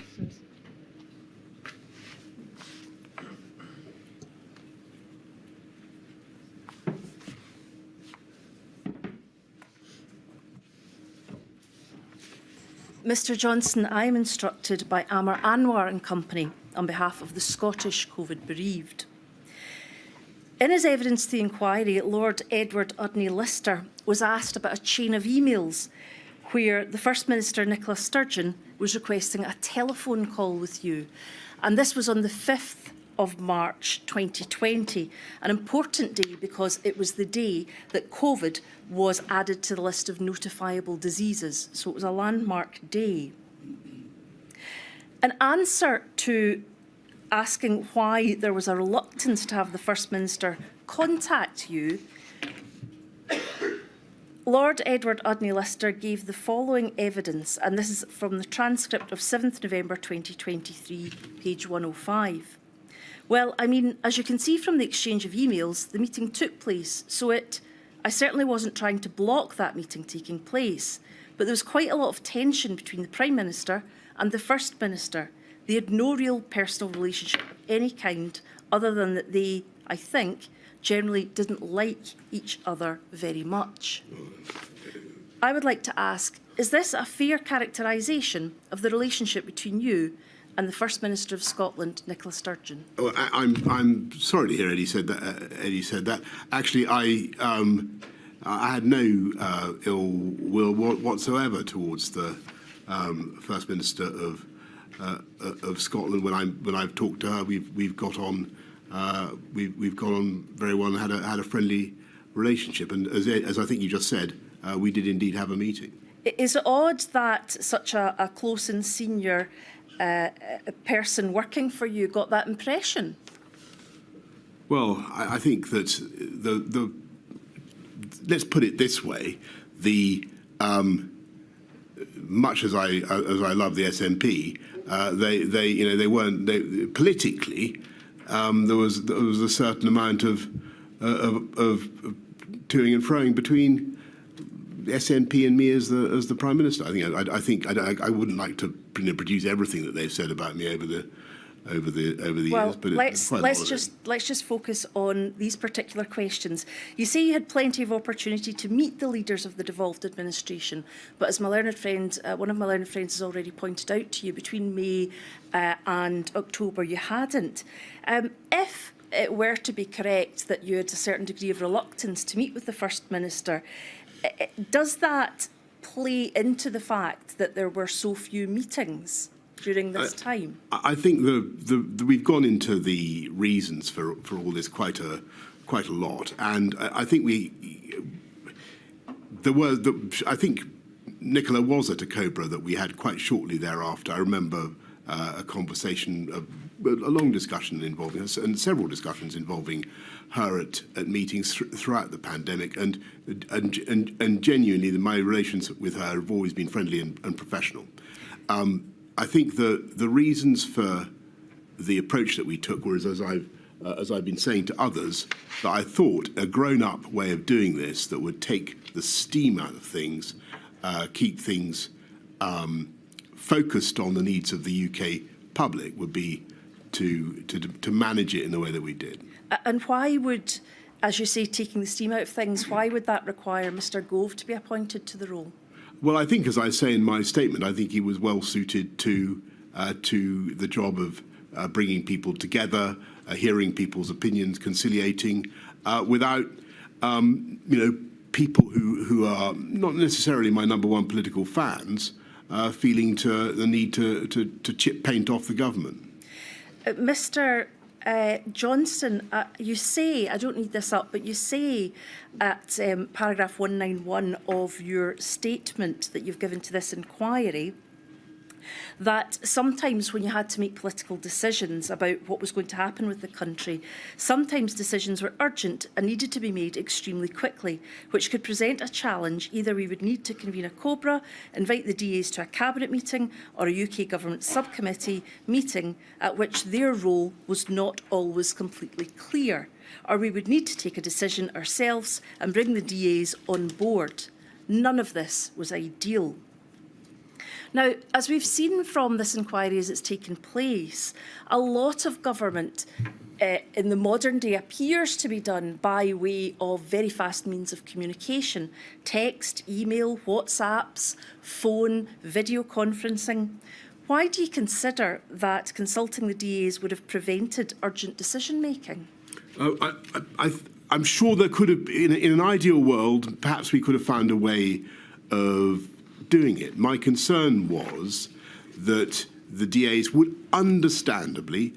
Mr Johnson, I am instructed by Amar Anwar and Company on behalf of the Scottish COVID bereaved. In his evidence to the inquiry, Lord Edward Udney Lister was asked about a chain of emails where the First Minister, Nicola Sturgeon, was requesting a telephone call with you. And this was on the 5th of March 2020, an important day because it was the day that COVID was added to the list of notifiable diseases. So it was a landmark day. An answer to asking why there was a reluctance to have the First Minister contact you, Lord Edward Udney Lister gave the following evidence, and this is from the transcript of 7th November 2023, page 105. Well, I mean, as you can see from the exchange of emails, the meeting took place, so I certainly wasn't trying to block that meeting taking place, but there was quite a lot of tension between the Prime Minister and the First Minister. They had no real personal relationship of any kind, other than that they, I think, generally didn't like each other very much. I would like to ask, is this a fair characterisation of the relationship between you and the First Minister of Scotland, Nicola Sturgeon? Oh, I'm sorry to hear Eddie said that. Actually, I had no ill will whatsoever towards the First Minister of Scotland. When I've talked to her, we've got on very well and had a friendly relationship. And as I think you just said, we did indeed have a meeting. Is it odd that such a close and senior person working for you got that impression? Well, I think that the let's put it this way: much as I love the SNP, they weren't politically. There was a certain amount of toing and froing between the SNP and me as the Prime Minister. I think I wouldn't like to produce everything that they've said about me over the years. But let's just focus on these particular questions. You say you had plenty of opportunity to meet the leaders of the devolved administration, but as my learned friend, one of my learned friends has already pointed out to you, between May and October you hadn't. If it were to be correct that you had a certain degree of reluctance to meet with the First Minister, does that play into the fact that there were so few meetings during this time? I think we've gone into the reasons for all this quite a lot, and I think I think Nicola was at a Cobra that we had quite shortly thereafter. I remember a conversation, a long discussion involving us, and several discussions involving her at meetings throughout the pandemic, and genuinely my relations with her have always been friendly and professional. I think the reasons for the approach that we took were, as I've been saying to others, that I thought a grown-up way of doing this that would take the steam out of things, keep things focused on the needs of the UK public, would be to manage it in the way that we did. And why would, as you say, taking the steam out of things, why would that require Mr Gove to be appointed to the role? Well, I think, as I say in my statement, I think he was well suited to the job of bringing people together, hearing people's opinions, conciliating, without people who are not necessarily my number one political fans, feeling the need to chip paint off the government. Mr. Johnson, you say, I don't need this up, but you say at paragraph 191 of your statement that you've given to this inquiry that sometimes when you had to make political decisions about what was going to happen with the country, sometimes decisions were urgent and needed to be made extremely quickly, which could present a challenge. Either we would need to convene a COBRA, invite the DAs to a cabinet meeting or a UK government subcommittee meeting at which their role was not always completely clear, or we would need to take a decision ourselves and bring the DAs on board. None of this was ideal. Now, as we've seen from this inquiry as it's taken place, a lot of government in the modern day appears to be done by way of very fast means of communication: text, email, WhatsApps, phone, video conferencing. Why do you consider that consulting the DAs would have prevented urgent decision making? I'm sure there could have, in an ideal world, perhaps we could have found a way of doing it. My concern was that the DAs would understandably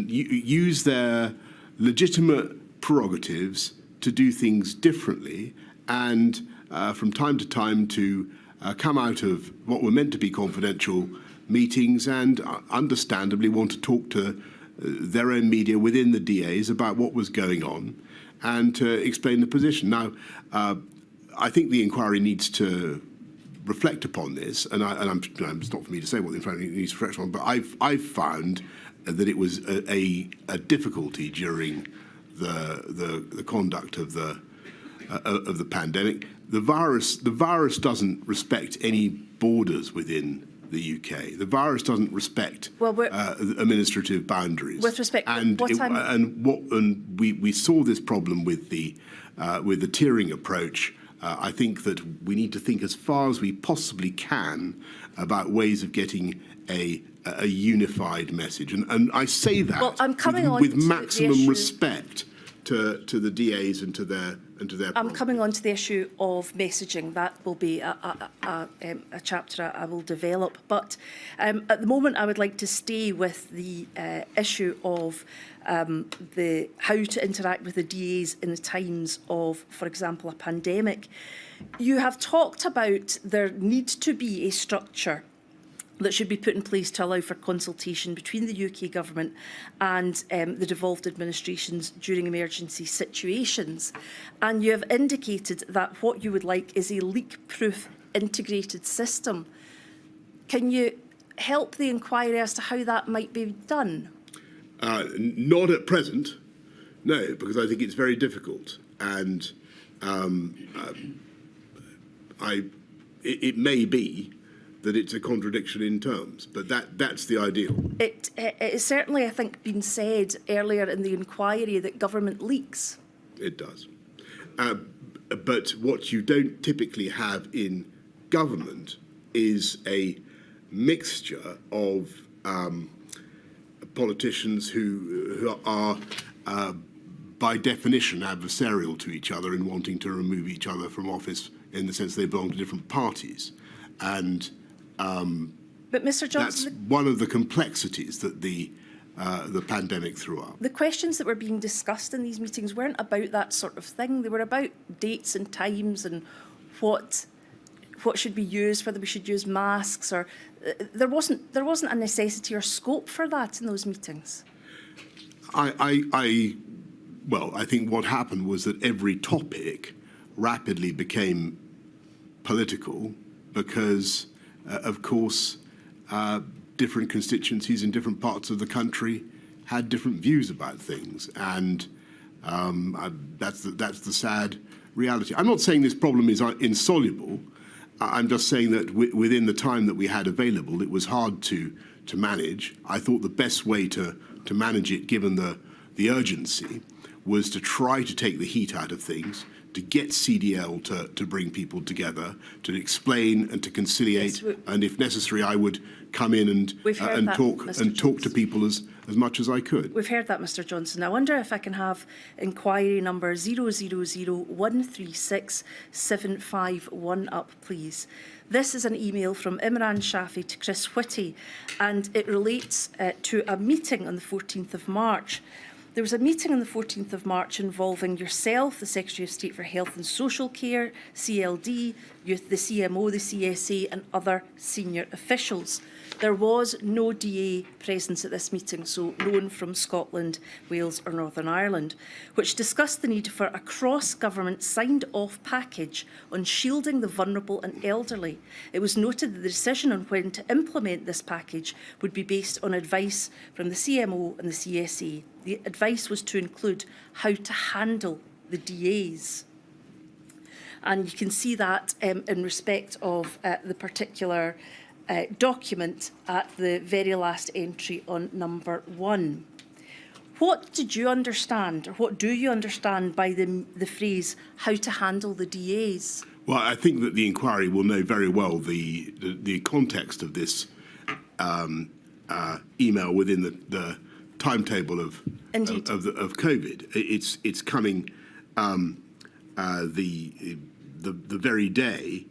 use their legitimate prerogatives to do things differently, and from time to time to come out of what were meant to be confidential meetings and understandably want to talk to their own media within the DAs about what was going on and to explain the position. Now, I think the inquiry needs to reflect upon this, and it's not for me to say what the inquiry needs to reflect on, but I've found that it was a difficulty during the conduct of the pandemic. The virus doesn't respect any borders within the UK. The virus doesn't respect administrative boundaries. With respect, we saw this problem with the tiering approach. I think that we need to think as far as we possibly can about ways of getting a unified message, and I say that with maximum respect to the DAs and to their. I'm coming on to the issue of messaging. That will be a chapter I will develop. But at the moment, I would like to stay with the issue of how to interact with the DAs in the times of, for example, a pandemic. You have talked about there needs to be a structure that should be put in place to allow for consultation between the UK government and the devolved administrations during emergency situations. And you have indicated that what you would like is a leak-proof integrated system. Can you help the inquiry as to how that might be done? Not at present, no, because I think it's very difficult, and it may be that it's a contradiction in terms, but that's the ideal. It is certainly, I think, been said earlier in the inquiry that government leaks. It does. But what you don't typically have in government is a mixture of politicians who are, by definition, adversarial to each other in wanting to remove each other from office in the sense they belong to different parties. And but Mr. Johnson, that's one of the complexities that the pandemic threw up. The questions that were being discussed in these meetings weren't about that sort of thing. They were about dates and times and what should be used, whether we should use masks, or there wasn't a necessity or scope for that in those meetings. I think what happened was that every topic rapidly became political because, of course, different constituencies in different parts of the country had different views about things, and that's the sad reality. I'm not saying this problem is insoluble. I'm just saying that within the time that we had available, it was hard to manage. I thought the best way to manage it, given the urgency, was to try to take the heat out of things, to get CDL to bring people together, to explain and to conciliate, and if necessary, I would come in and talk to people as much as I could. We've heard that, Mr Johnson. I wonder if I can have inquiry number 000136751 up, please. This is an email from Imran Shafi to Chris Whitty, and it relates to a meeting on the 14th of March. There was a meeting on the 14th of March involving yourself, the Secretary of State for Health and Social Care, CLD, the CMO, the CSA and other senior officials. There was no DA presence at this meeting, so no one from Scotland, Wales or Northern Ireland, which discussed the need for a cross-government signed-off package on shielding the vulnerable and elderly. It was noted that the decision on when to implement this package would be based on advice from the CMO and the CSA. The advice was to include how to handle the DAs. And you can see that in respect of the particular document at the very last entry on number 1. What did you understand, or what do you understand by the phrase, how to handle the DAs? Well, I think that the inquiry will know very well the context of this email within the timetable of COVID. It's coming the very day,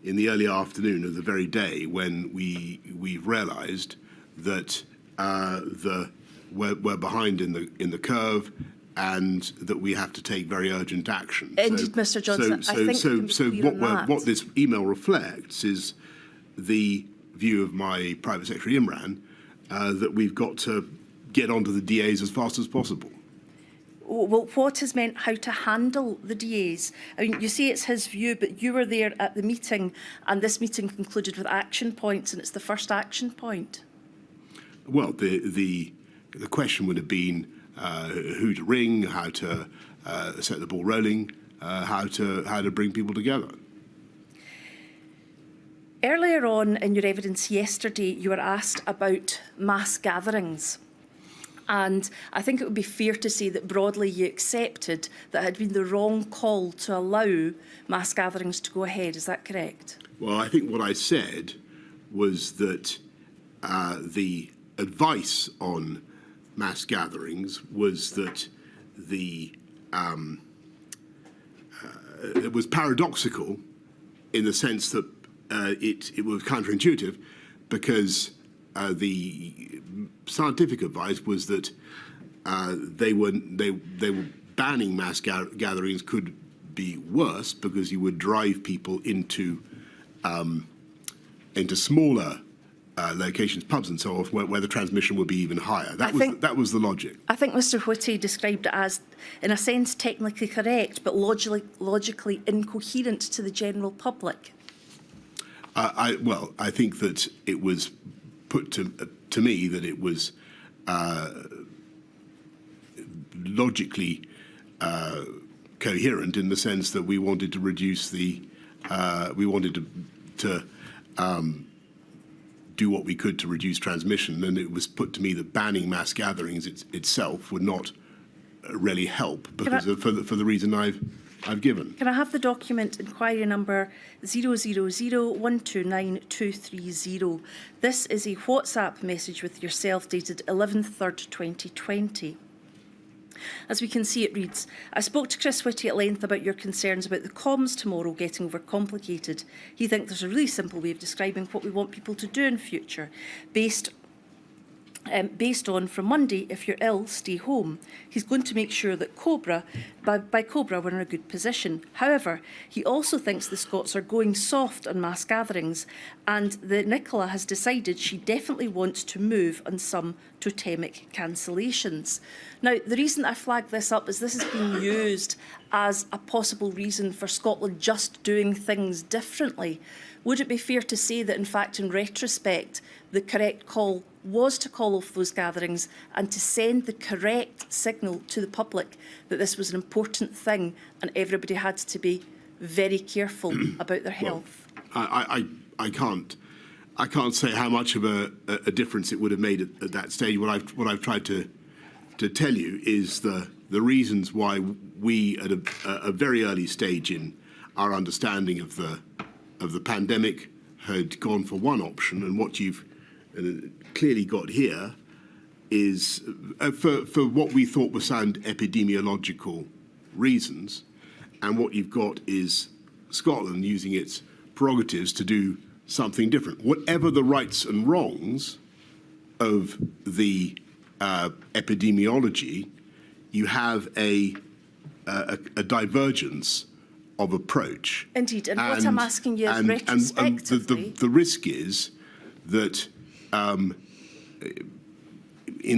in the early afternoon of the very day when we realised that we're behind in the curve, and that we have to take very urgent action. Indeed, Mr Johnson. What this email reflects is the view of my private secretary Imran, that we've got to get onto the DAs as fast as possible. Well, what is meant how to handle the DAs? I mean, you say it's his view, but you were there at the meeting, and this meeting concluded with action points, and it's the first action point. Well, the question would have been who to ring, how to set the ball rolling, how to bring people together. Earlier on in your evidence yesterday, you were asked about mass gatherings. And I think it would be fair to say that broadly you accepted that it had been the wrong call to allow mass gatherings to go ahead. Is that correct? Well, I think what I said was that the advice on mass gatherings was that it was paradoxical in the sense that it was counterintuitive, because the scientific advice was that they were banning mass gatherings could be worse because you would drive people into smaller locations, pubs and so on, where the transmission would be even higher. That was the logic. I think Mr Whitty described it as, in a sense, technically correct, but logically incoherent to the general public. I think that it was put to me that it was logically coherent in the sense that we wanted to reduce we wanted to do what we could to reduce transmission, and it was put to me that banning mass gatherings itself would not really help because for the reason I've given. Can I have the document inquiry number 000129230? This is a WhatsApp message with yourself dated 11/3, 2020. As we can see, it reads, I spoke to Chris Whitty at length about your concerns about the comms tomorrow getting overcomplicated. He thinks there's a really simple way of describing what we want people to do in future, based on from Monday, if you're ill, stay home. He's going to make sure that by Cobra, we're in a good position. However, he also thinks the Scots are going soft on mass gatherings, and that Nicola has decided she definitely wants to move on some totemic cancellations. Now, the reason I flag this up is this is being used as a possible reason for Scotland just doing things differently. Would it be fair to say that, in fact, in retrospect, the correct call was to call off those gatherings and to send the correct signal to the public that this was an important thing and everybody had to be very careful about their health? I can't say how much of a difference it would have made at that stage. What I've tried to tell you is the the reasons why we, at a very early stage in our understanding of the pandemic, had gone for one option, and what you've clearly got here is for what we thought were sound epidemiological reasons, and what you've got is Scotland using its prerogatives to do something different. Whatever the rights and wrongs of the epidemiology, you have a divergence of approach. Indeed, and what I'm asking you is retrospectively. The risk is that in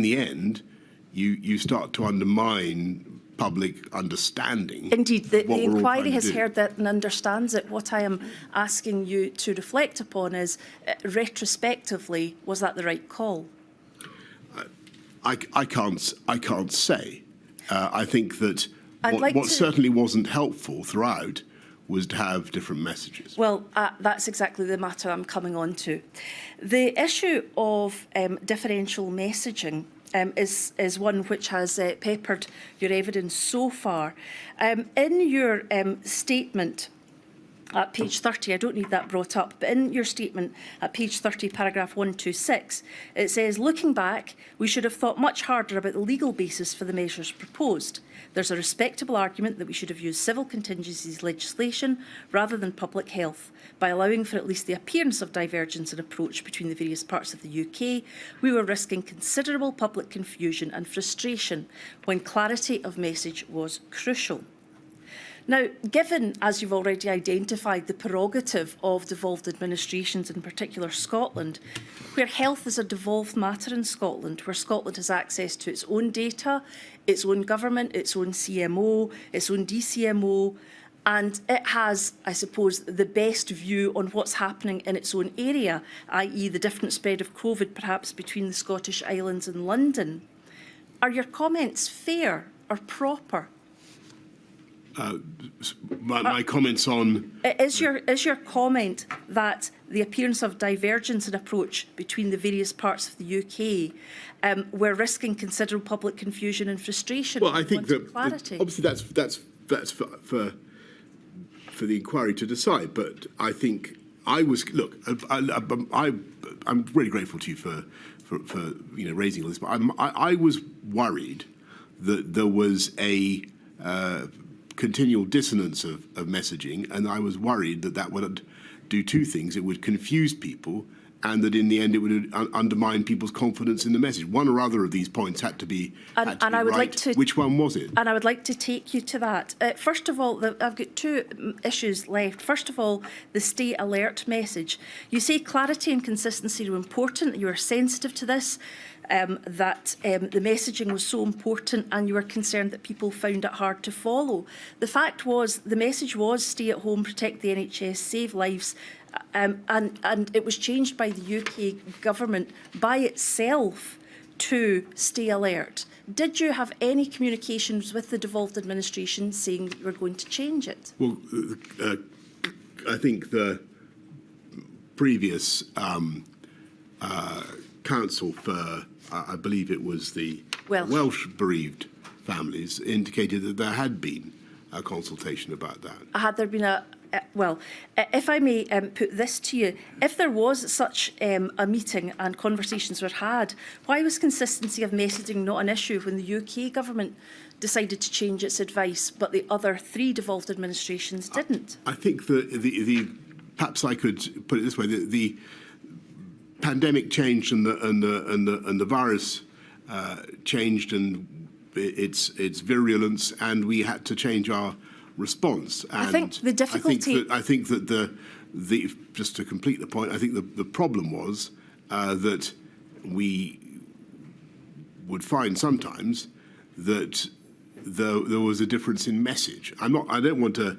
the end, you start to undermine public understanding. Indeed, the inquiry has heard that and understands it. What I am asking you to reflect upon is, retrospectively, was that the right call? I can't say. I think that what to certainly wasn't helpful throughout was to have different messages. Well, that's exactly the matter I'm coming on to. The issue of differential messaging is one which has peppered your evidence so far. In your statement at page 30, I don't need that brought up, but in your statement at page 30, paragraph 126, it says, looking back, we should have thought much harder about the legal basis for the measures proposed. There's a respectable argument that we should have used civil contingencies legislation rather than public health. By allowing for at least the appearance of divergence in approach between the various parts of the UK, we were risking considerable public confusion and frustration when clarity of message was crucial. Now, given, as you've already identified, the prerogative of devolved administrations, in particular Scotland, where health is a devolved matter in Scotland, where Scotland has access to its own data, its own government, its own CMO, its own DCMO, and it has, I suppose, the best view on what's happening in its own area, i.e. the different spread of COVID perhaps between the Scottish Islands and London. Are your comments fair or proper? My comments on... Is your comment that the appearance of divergence in approach between the various parts of the UK we're risking considerable public confusion and frustration? Well, I think that clarity? obviously that's for the inquiry to decide. But I think I'm really grateful to you for raising all this. But I was worried that there was a continual dissonance of messaging, and I was worried that would do two things. It would confuse people, and that in the end it would undermine people's confidence in the message. One or other of these points had to be I would right. like to, which one was it? And I would like to take you to that. First of all, I've got two issues left. First of all, the stay alert message. You say clarity and consistency are important, you are sensitive to this, that the messaging was so important and you were concerned that people found it hard to follow. The fact was, the message was stay at home, protect the NHS, save lives, and it was changed by the UK government by itself to stay alert. Did you have any communications with the devolved administration saying that you were going to change it? Well, I think the previous council for, I believe it was the Welsh bereaved families, indicated that there had been a consultation about that. Had there been if I may put this to you, if there was such a meeting and conversations were had, why was consistency of messaging not an issue when the UK government decided to change its advice, but the other three devolved administrations didn't? I think perhaps I could put it this way: the pandemic changed and the virus changed and its virulence, and we had to change our response. And I think the difficulty... I think that the just to complete the point, I think the problem was that we would find sometimes that there was a difference in message. I don't want to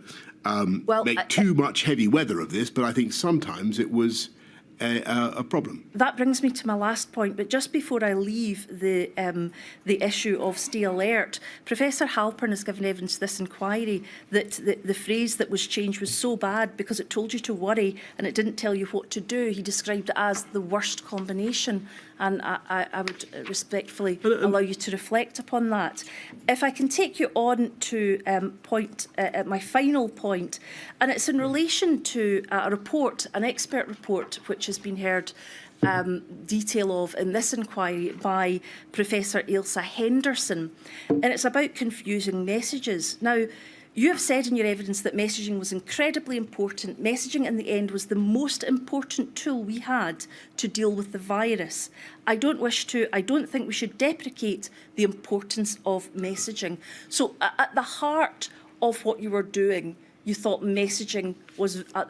make too much heavy weather of this, but I think sometimes it was a problem. That brings me to my last point, but just before I leave the issue of stay alert, Professor Halpern has given evidence to this inquiry that the phrase that was changed was so bad because it told you to worry and it didn't tell you what to do. He described it as the worst combination. and I would respectfully allow you to reflect upon that. If I can take you on to my final point, and it's in relation to a report, an expert report, which has been heard detail of in this inquiry by Professor Ailsa Henderson, and it's about confusing messages. Now, you have said in your evidence that messaging was incredibly important. Messaging in the end was the most important tool we had to deal with the virus. I don't think we should deprecate the importance of messaging. So at the heart of what you were doing, you thought messaging was a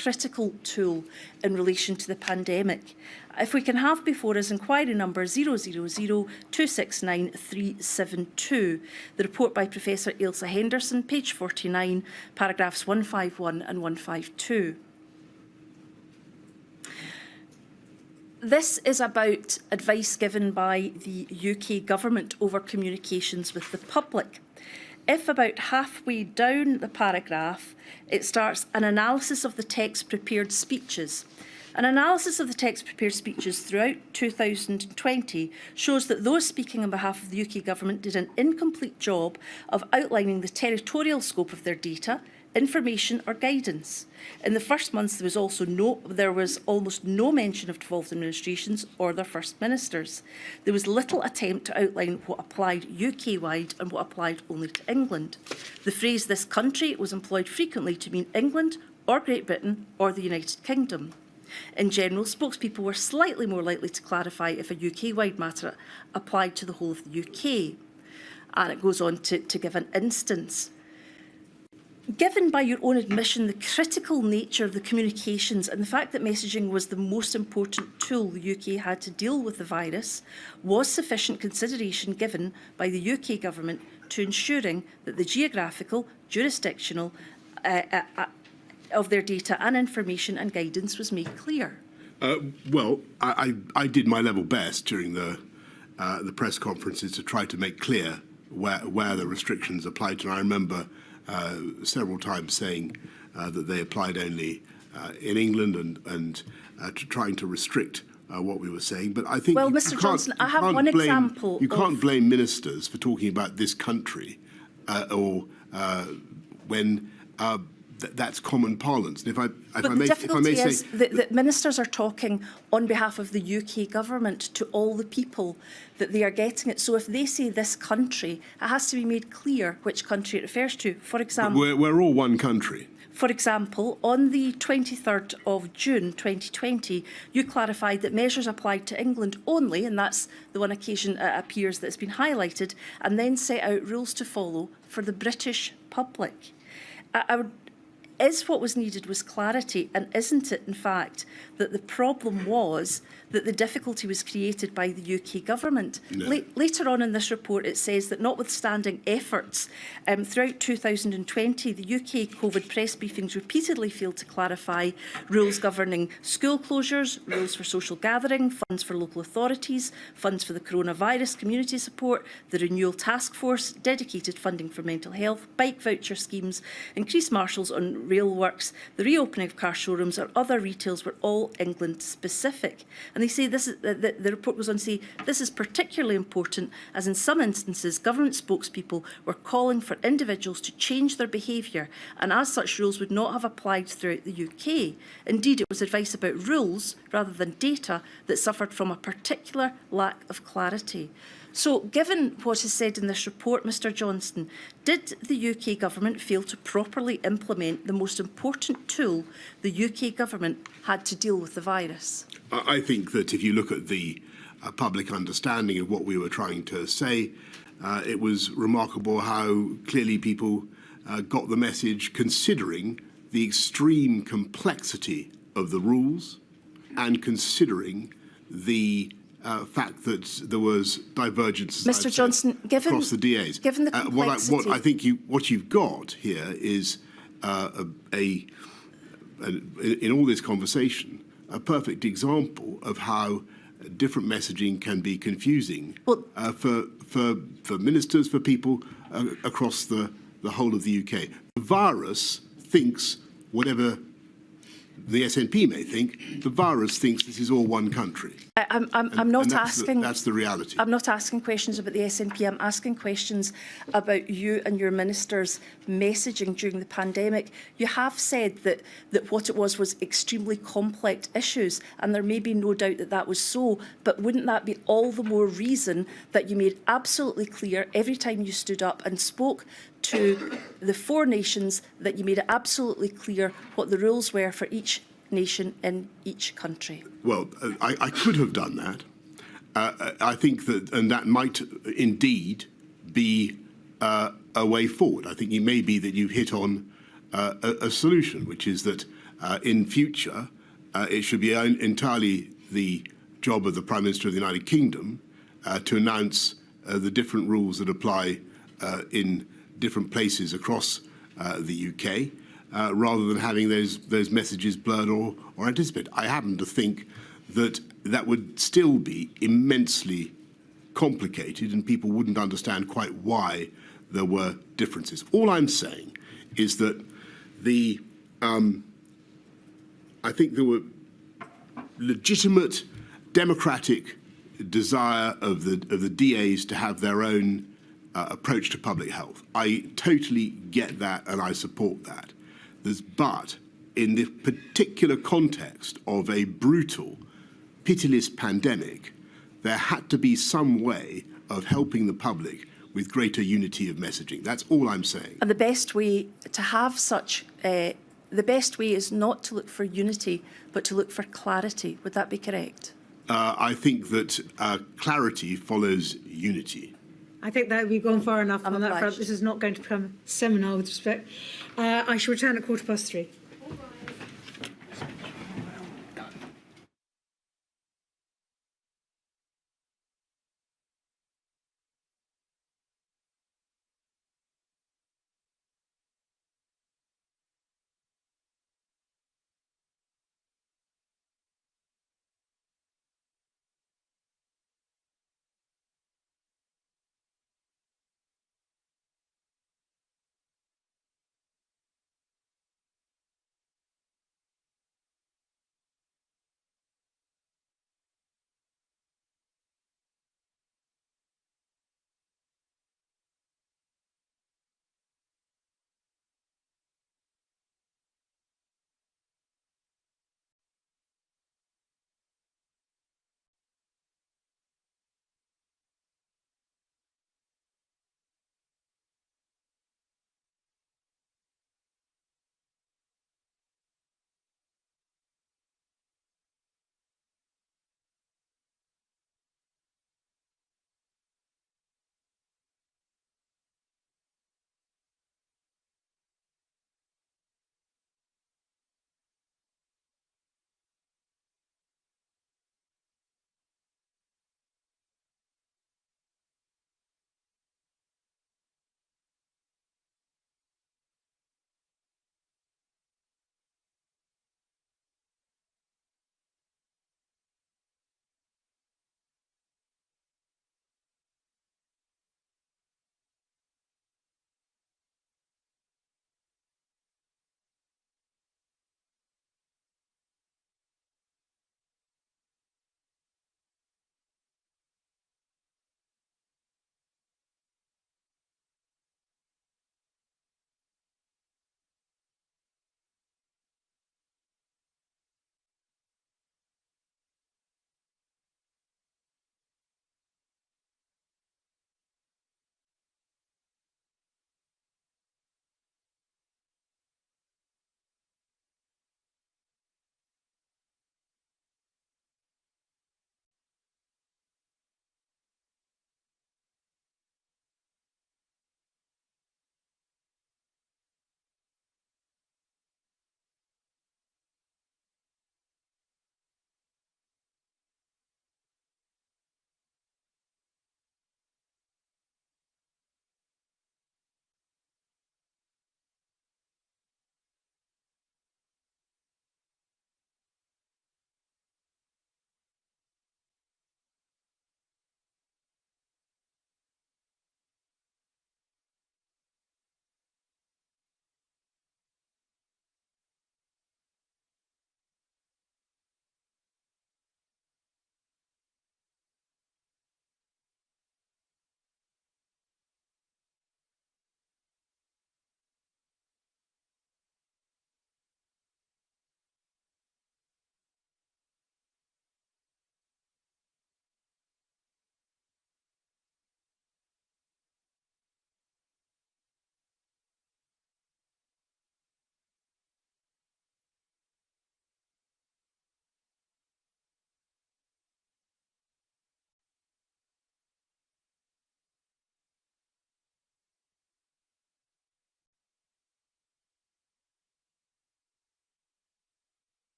critical tool in relation to the pandemic. If we can have before us inquiry number 000269372, the report by Professor Ailsa Henderson, page 49, paragraphs 151 and 152. This is about advice given by the UK government over communications with the public. If about halfway down the paragraph, it starts an analysis of the text prepared speeches. An analysis of the text prepared speeches throughout 2020 shows that those speaking on behalf of the UK government did an incomplete job of outlining the territorial scope of their data, information or guidance. In the first months, there was almost no mention of devolved administrations or their first ministers. There was little attempt to outline what applied UK-wide and what applied only to England. The phrase "this country" was employed frequently to mean England or Great Britain or the United Kingdom. In general, spokespeople were slightly more likely to clarify if a UK-wide matter applied to the whole of the UK. And it goes on to give an instance. Given by your own admission the critical nature of the communications and the fact that messaging was the most important tool the UK had to deal with the virus, was sufficient consideration given by the UK government to ensuring that the geographical, jurisdictional of their data and information and guidance was made clear? Well, I did my level best during the press conferences to try to make clear where the restrictions applied to. And I remember several times saying that they applied only in England and trying to restrict what we were saying. But I think, well, Mr. Johnson, I have one example. You can't blame ministers for talking about this country when that's common parlance. And if I may say, that ministers are talking on behalf of the UK government to all the people that they are getting it. So if they say this country, it has to be made clear which country it refers to. For example, we're all one country. For example, on the 23rd of June 2020, you clarified that measures applied to England only, and that's the one occasion it appears that's been highlighted, and then set out rules to follow for the British public. What was needed was clarity, and isn't it, in fact, that the problem was that the difficulty was created by the UK government? No. Later on in this report, it says that notwithstanding efforts throughout 2020, the UK COVID press briefings repeatedly failed to clarify rules governing school closures, rules for social gathering, funds for local authorities, funds for the coronavirus community support, the renewal task force, dedicated funding for mental health, bike voucher schemes, increased marshals on rail works, the reopening of car showrooms or other retails were all England specific. And they say this is, the report goes on to say this is particularly important as in some instances government spokespeople were calling for individuals to change their behaviour, and as such rules would not have applied throughout the UK. Indeed, it was advice about rules rather than data that suffered from a particular lack of clarity. So, given what is said in this report, Mr Johnson, did the UK government fail to properly implement the most important tool the UK government had to deal with the virus? I think that if you look at the public understanding of what we were trying to say, it was remarkable how clearly people got the message, considering the extreme complexity of the rules and considering the fact that there was divergence, Mr Johnson, across the DAs. Given the complexity, what you've got here is in all this conversation, a perfect example of how different messaging can be confusing for ministers, for people across the whole of the UK. The virus thinks whatever the SNP may think, the virus thinks this is all one country. I'm not asking. That's the reality. I'm not asking questions about the SNP. I'm asking questions about you and your ministers' messaging during the pandemic. You have said that what it was extremely complex issues, and there may be no doubt that that was so. But wouldn't that be all the more reason that you made absolutely clear every time you stood up and spoke to the 4 nations that you made it absolutely clear what the rules were for each nation in each country? Well, I could have done that. I think that, and that might indeed be a way forward. I think it may be that you've hit on a solution, which is that in future it should be entirely the job of the Prime Minister of the United Kingdom to announce the different rules that apply in different places across the UK, rather than having those messages blurred or anticipated. I happen to think that that would still be immensely complicated and people wouldn't understand quite why there were differences. All I'm saying is that I think there were legitimate democratic desire of the DAs to have their own approach to public health. I totally get that and I support that. But in the particular context of a brutal, pitiless pandemic, there had to be some way of helping the public with greater unity of messaging. That's all I'm saying. And the best way to have such, the best way is not to look for unity, but to look for clarity. Would that be correct? I think that clarity follows unity. I think that we've gone far enough on that front. obliged. This is not going to become a seminar with respect. I shall return at 3:15.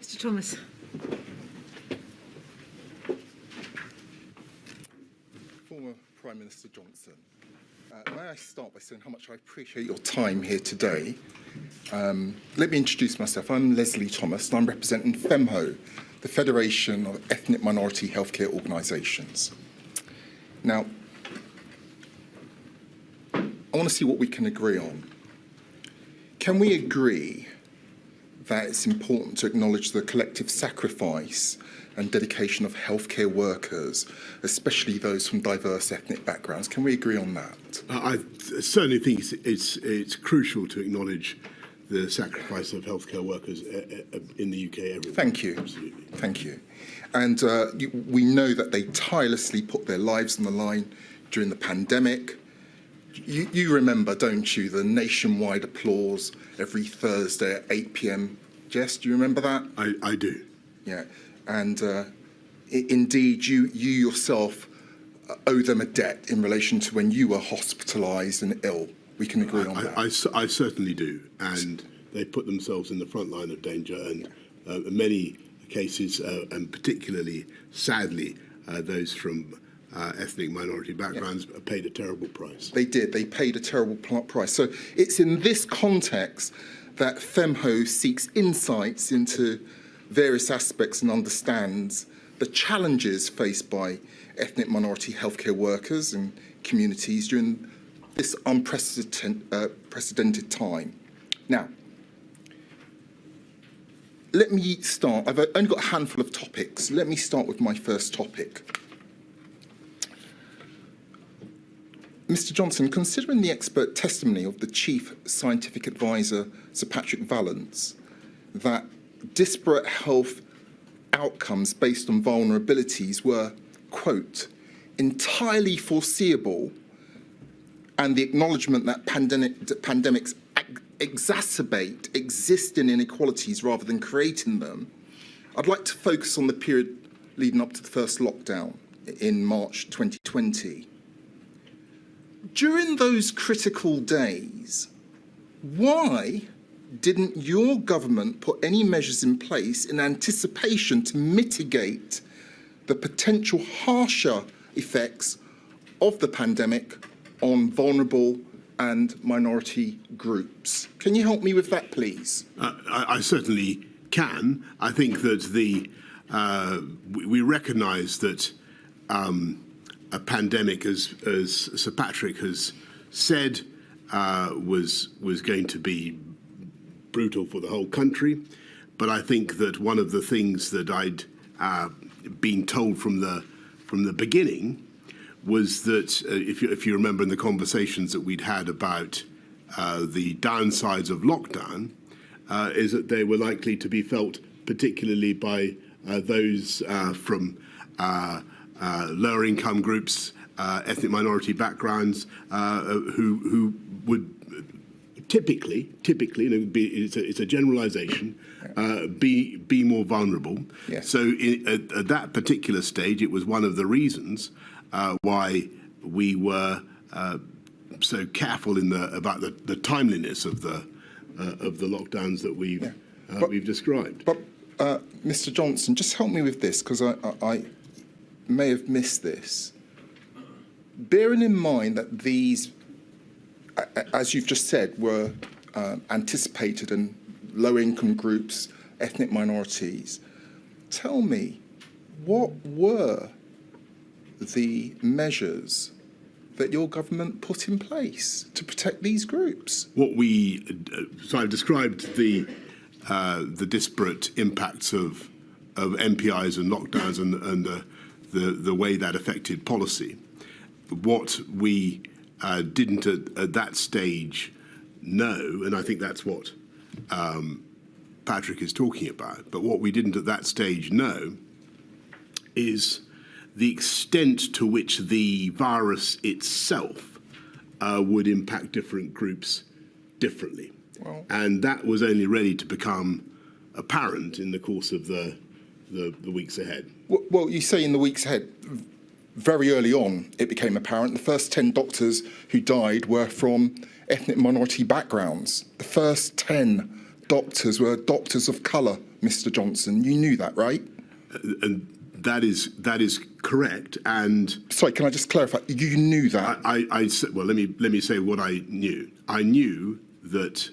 Mr Thomas. Former Prime Minister Johnson, may I start by saying how much I appreciate your time here today. Let me introduce myself. I'm Leslie Thomas, and I'm representing FEMHO, the Federation of Ethnic Minority Healthcare Organisations. Now, I want to see what we can agree on. Can we agree that it's important to acknowledge the collective sacrifice and dedication of healthcare workers, especially those from diverse ethnic backgrounds? Can we agree on that? I certainly think it's crucial to acknowledge the sacrifice of healthcare workers in the UK everywhere. Thank you. Absolutely. Thank you. And we know that they tirelessly put their lives on the line during the pandemic. You remember, don't you, the nationwide applause every Thursday at 8 p.m. Jess, do you remember that? I do. Yeah. And indeed, you yourself owe them a debt in relation to when you were hospitalised and ill. We can agree on that. I certainly do. And they put themselves in the front line of danger. And in many cases, and particularly, sadly, those from ethnic minority backgrounds paid a terrible price. They did. They paid a terrible price. So it's in this context that FEMHO seeks insights into various aspects and understands the challenges faced by ethnic minority healthcare workers and communities during this unprecedented time. Now, let me start. I've only got a handful of topics. Let me start with my first topic. Mr Johnson, considering the expert testimony of the Chief Scientific Advisor, Sir Patrick Vallance, that disparate health outcomes based on vulnerabilities were, quote, entirely foreseeable, and the acknowledgement that pandemics exacerbate existing inequalities rather than creating them, I'd like to focus on the period leading up to the first lockdown in March 2020. During those critical days, why didn't your government put any measures in place in anticipation to mitigate the potential harsher effects of the pandemic on vulnerable and minority groups? Can you help me with that, please? I certainly can. I think that we recognise that a pandemic, as Sir Patrick has said, was going to be brutal for the whole country. But I think that one of the things that I'd been told from the beginning was that, if you remember in the conversations that we'd had about the downsides of lockdown, is that they were likely to be felt particularly by those from lower income groups, ethnic minority backgrounds, who would typically, it's a generalisation, be more vulnerable. Yes. So at that particular stage, it was one of the reasons why we were so careful about the timeliness of the lockdowns that we've described. But Mr Johnson, just help me with this, because I may have missed this. Bearing in mind that these, as you've just said, were anticipated in low-income groups, ethnic minorities, tell me, what were the measures that your government put in place to protect these groups? So I've described the disparate impacts of MPIs and lockdowns and the way that affected policy. What we didn't at that stage know, and I think that's what Patrick is talking about, but what we didn't at that stage know is the extent to which the virus itself would impact different groups differently. Well, and that was only ready to become apparent in the course of the weeks ahead. Well, you say in the weeks ahead. Very early on, it became apparent. The first 10 doctors who died were from ethnic minority backgrounds. The first 10 doctors were doctors of colour Mr. Johnson. You knew that, right? And that is correct. And sorry, can I just clarify? You knew that. Well, let me say what I knew. I knew that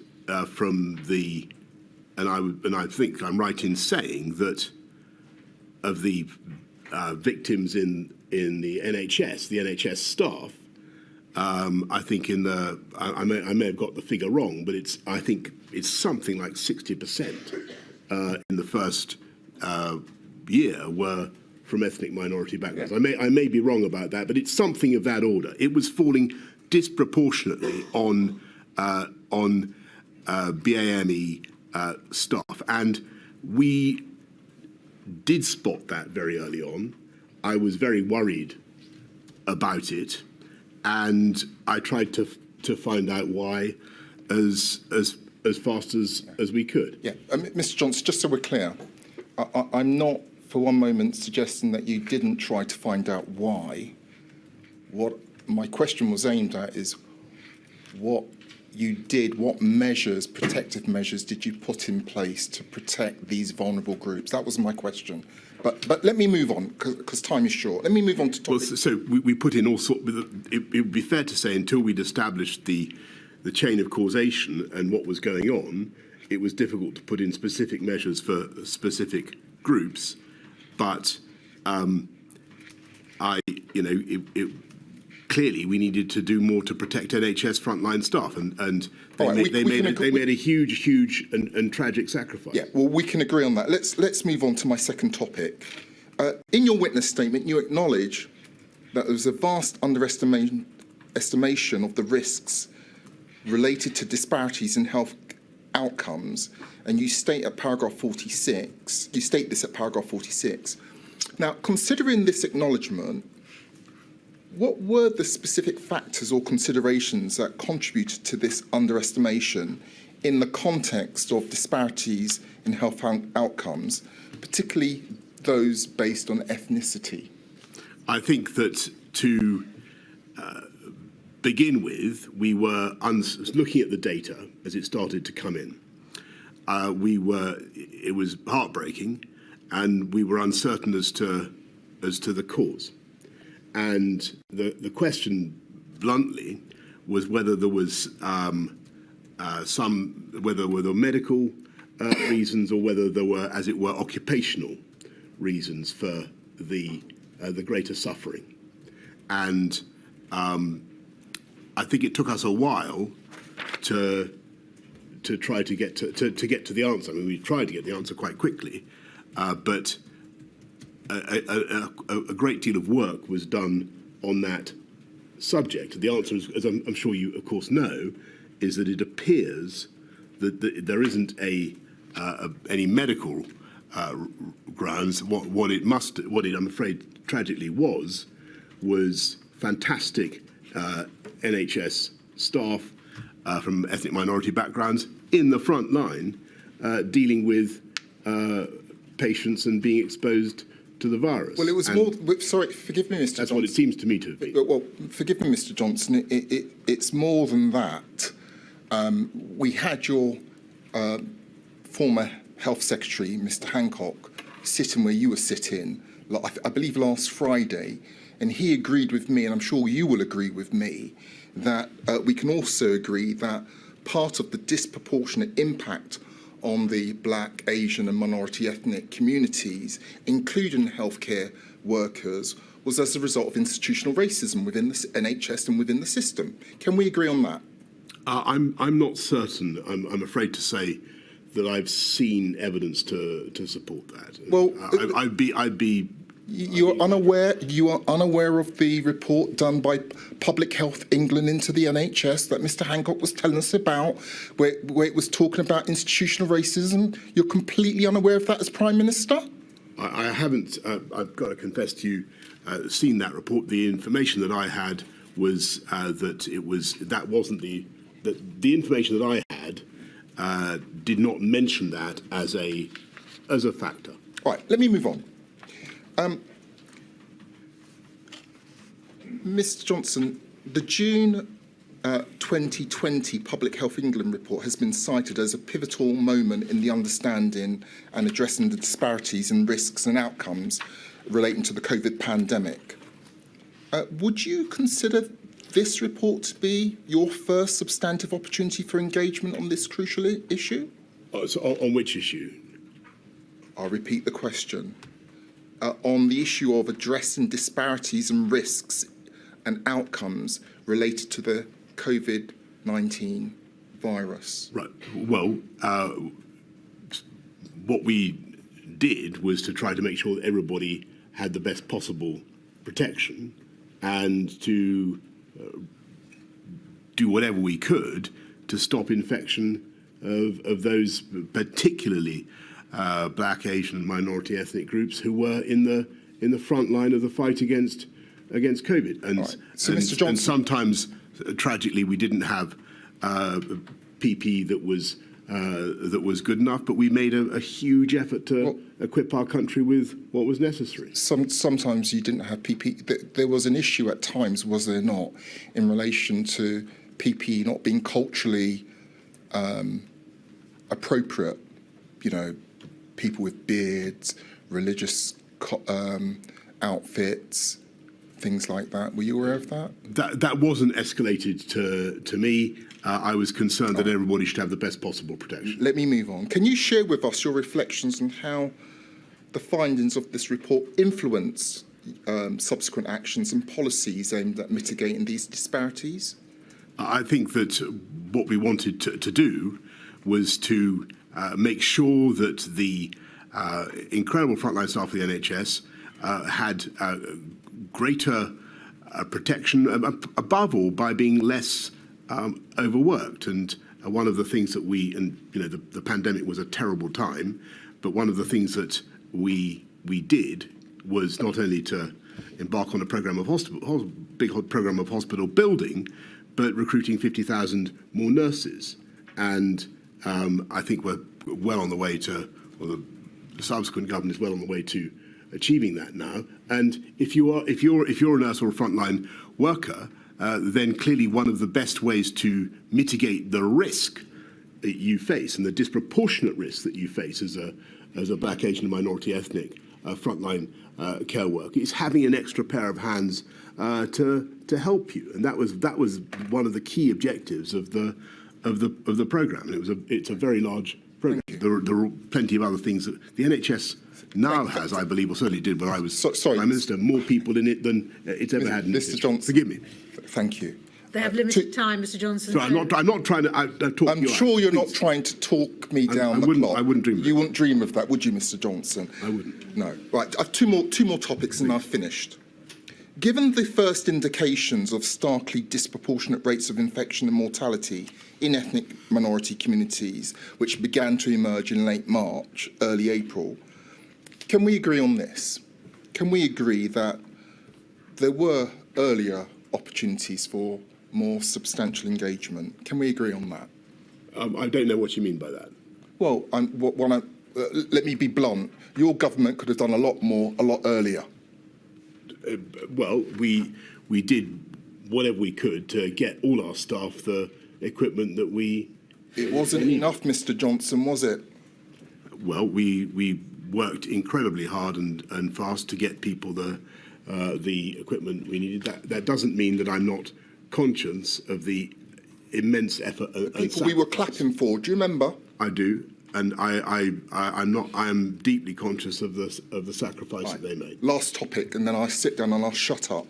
from the, and I think I'm right in saying that of the victims in the NHS staff, I think I may have got the figure wrong, but I think it's something like 60% in the first year were from ethnic minority backgrounds. Yeah. I may be wrong about that, but it's something of that order. It was falling disproportionately on BAME staff, and we did spot that very early on. I was very worried about it, and I tried to find out why as fast as we could. Yeah, Mr. Johnson, just so we're clear, I'm not for one moment suggesting that you didn't try to find out why. What my question was aimed at is what you did, what measures, protective measures, did you put in place to protect these vulnerable groups? That was my question. But let me move on, because time is short. Let me move on to topic. Well, so we put in all sorts. It would be fair to say until we'd established the chain of causation and what was going on, it was difficult to put in specific measures for specific groups. But clearly we needed to do more to protect NHS frontline staff, and they made a huge and tragic sacrifice. Yeah, well, we can agree on that. Let's move on to my second topic. In your witness statement, you acknowledge that there was a vast underestimation of the risks related to disparities in health outcomes, and you state at paragraph 46. You state this at paragraph 46. Now, considering this acknowledgement, what were the specific factors or considerations that contributed to this underestimation in the context of disparities in health outcomes, particularly those based on ethnicity? I think that to begin with, we were looking at the data as it started to come in. It was heartbreaking, and we were uncertain as to the cause. And the question, bluntly, was whether there was whether there were medical reasons or whether there were, as it were, occupational reasons for the greater suffering. And I think it took us a while to try to get to the answer. I mean, we tried to get the answer quite quickly, but a great deal of work was done on that subject. The answer, as I'm sure you, of course, know, is that it appears that there isn't any medical grounds. What it I'm afraid tragically was fantastic NHS staff from ethnic minority backgrounds in the front line dealing with patients and being exposed to the virus. Well, it was more. Sorry, forgive me, Mr. Johnson. That's what it seems to me to have been. Well, forgive me, Mr. Johnson. It's more than that. We had your former Health Secretary, Mr. Hancock, sitting where you were sitting, I believe last Friday, and he agreed with me, and I'm sure you will agree with me, that we can also agree that part of the disproportionate impact on the Black, Asian and minority ethnic communities, including healthcare workers, was as a result of institutional racism within the NHS and within the system. Can we agree on that? I'm not certain, I'm afraid to say, that I've seen evidence to support that. Well, I'd be. You are unaware of the report done by Public Health England into the NHS that Mr. Hancock was telling us about, where it was talking about institutional racism. You're completely unaware of that as Prime Minister? I haven't, I've got to confess to you, seen that report. The information that I had was that wasn't the information that I had did not mention that as a factor. All right, let me move on. Mr. Johnson, the June 2020 Public Health England report has been cited as a pivotal moment in the understanding and addressing the disparities in risks and outcomes relating to the COVID pandemic. Would you consider this report to be your first substantive opportunity for engagement on this crucial issue? So on which issue? I'll repeat the question. On the issue of addressing disparities and risks and outcomes related to the COVID-19 virus. Right. Well, what we did was to try to make sure that everybody had the best possible protection and to do whatever we could to stop infection of those particularly black, Asian and minority ethnic groups who were in the front line of the fight against COVID. And, right. So, and, Mr. Johnson, and sometimes, tragically, we didn't have PPE that was good enough, but we made a huge effort to equip our country with what was necessary. Sometimes you didn't have PPE. There was an issue at times, was there not, in relation to PPE not being culturally appropriate? You know, people with beards, religious outfits, things like that. Were you aware of that? That wasn't escalated to me. I was concerned that everybody should have the best possible protection. Let me move on. Can you share with us your reflections on how the findings of this report influence subsequent actions and policies aimed at mitigating these disparities? I think that what we wanted to do was to make sure that the incredible frontline staff of the NHS had greater protection, above all, by being less overworked. And one of the things that the pandemic was a terrible time, but one of the things that we did was not only to embark on a program of big program of hospital building, but recruiting 50,000 more nurses. And I think we're well on the way to, or the subsequent government is well on the way to achieving that now. And if you're a nurse or a frontline worker, then clearly one of the best ways to mitigate the risk that you face and the disproportionate risk that you face as a black, Asian, and minority ethnic frontline care worker is having an extra pair of hands to help you. And that was one of the key objectives of the programme. And it's a very large programme. There are plenty of other things that the NHS now has, I believe, or certainly did when I was Prime Minister, more people in it than it's ever had. Mr. Johnson, forgive me. Thank you. They have limited time, Mr. Johnson. So I'm not trying to talk I'm you sure out. you're Please. not trying to talk me down the clock. I wouldn't dream of that. You wouldn't dream of that, would you, Mr. Johnson? I wouldn't. No. Right. I've two more topics, and I've finished. Given the first indications of starkly disproportionate rates of infection and mortality in ethnic minority communities, which began to emerge in late March, early April, can we agree on this? Can we agree that there were earlier opportunities for more substantial engagement? Can we agree on that? I don't know what you mean by that. Well, let me be blunt. Your government could have done a lot more, a lot earlier. Well, we did whatever we could to get all our staff the equipment that we. It wasn't enough, Mr. Johnson, was it? Well, we worked incredibly hard and fast to get people the equipment we needed. That doesn't mean that I'm not conscious of the immense effort. People we were clapping for. Do you remember? I do, and I'm not. I am deeply conscious of the sacrifice that they made. Last topic, and then I sit down and I'll shut up.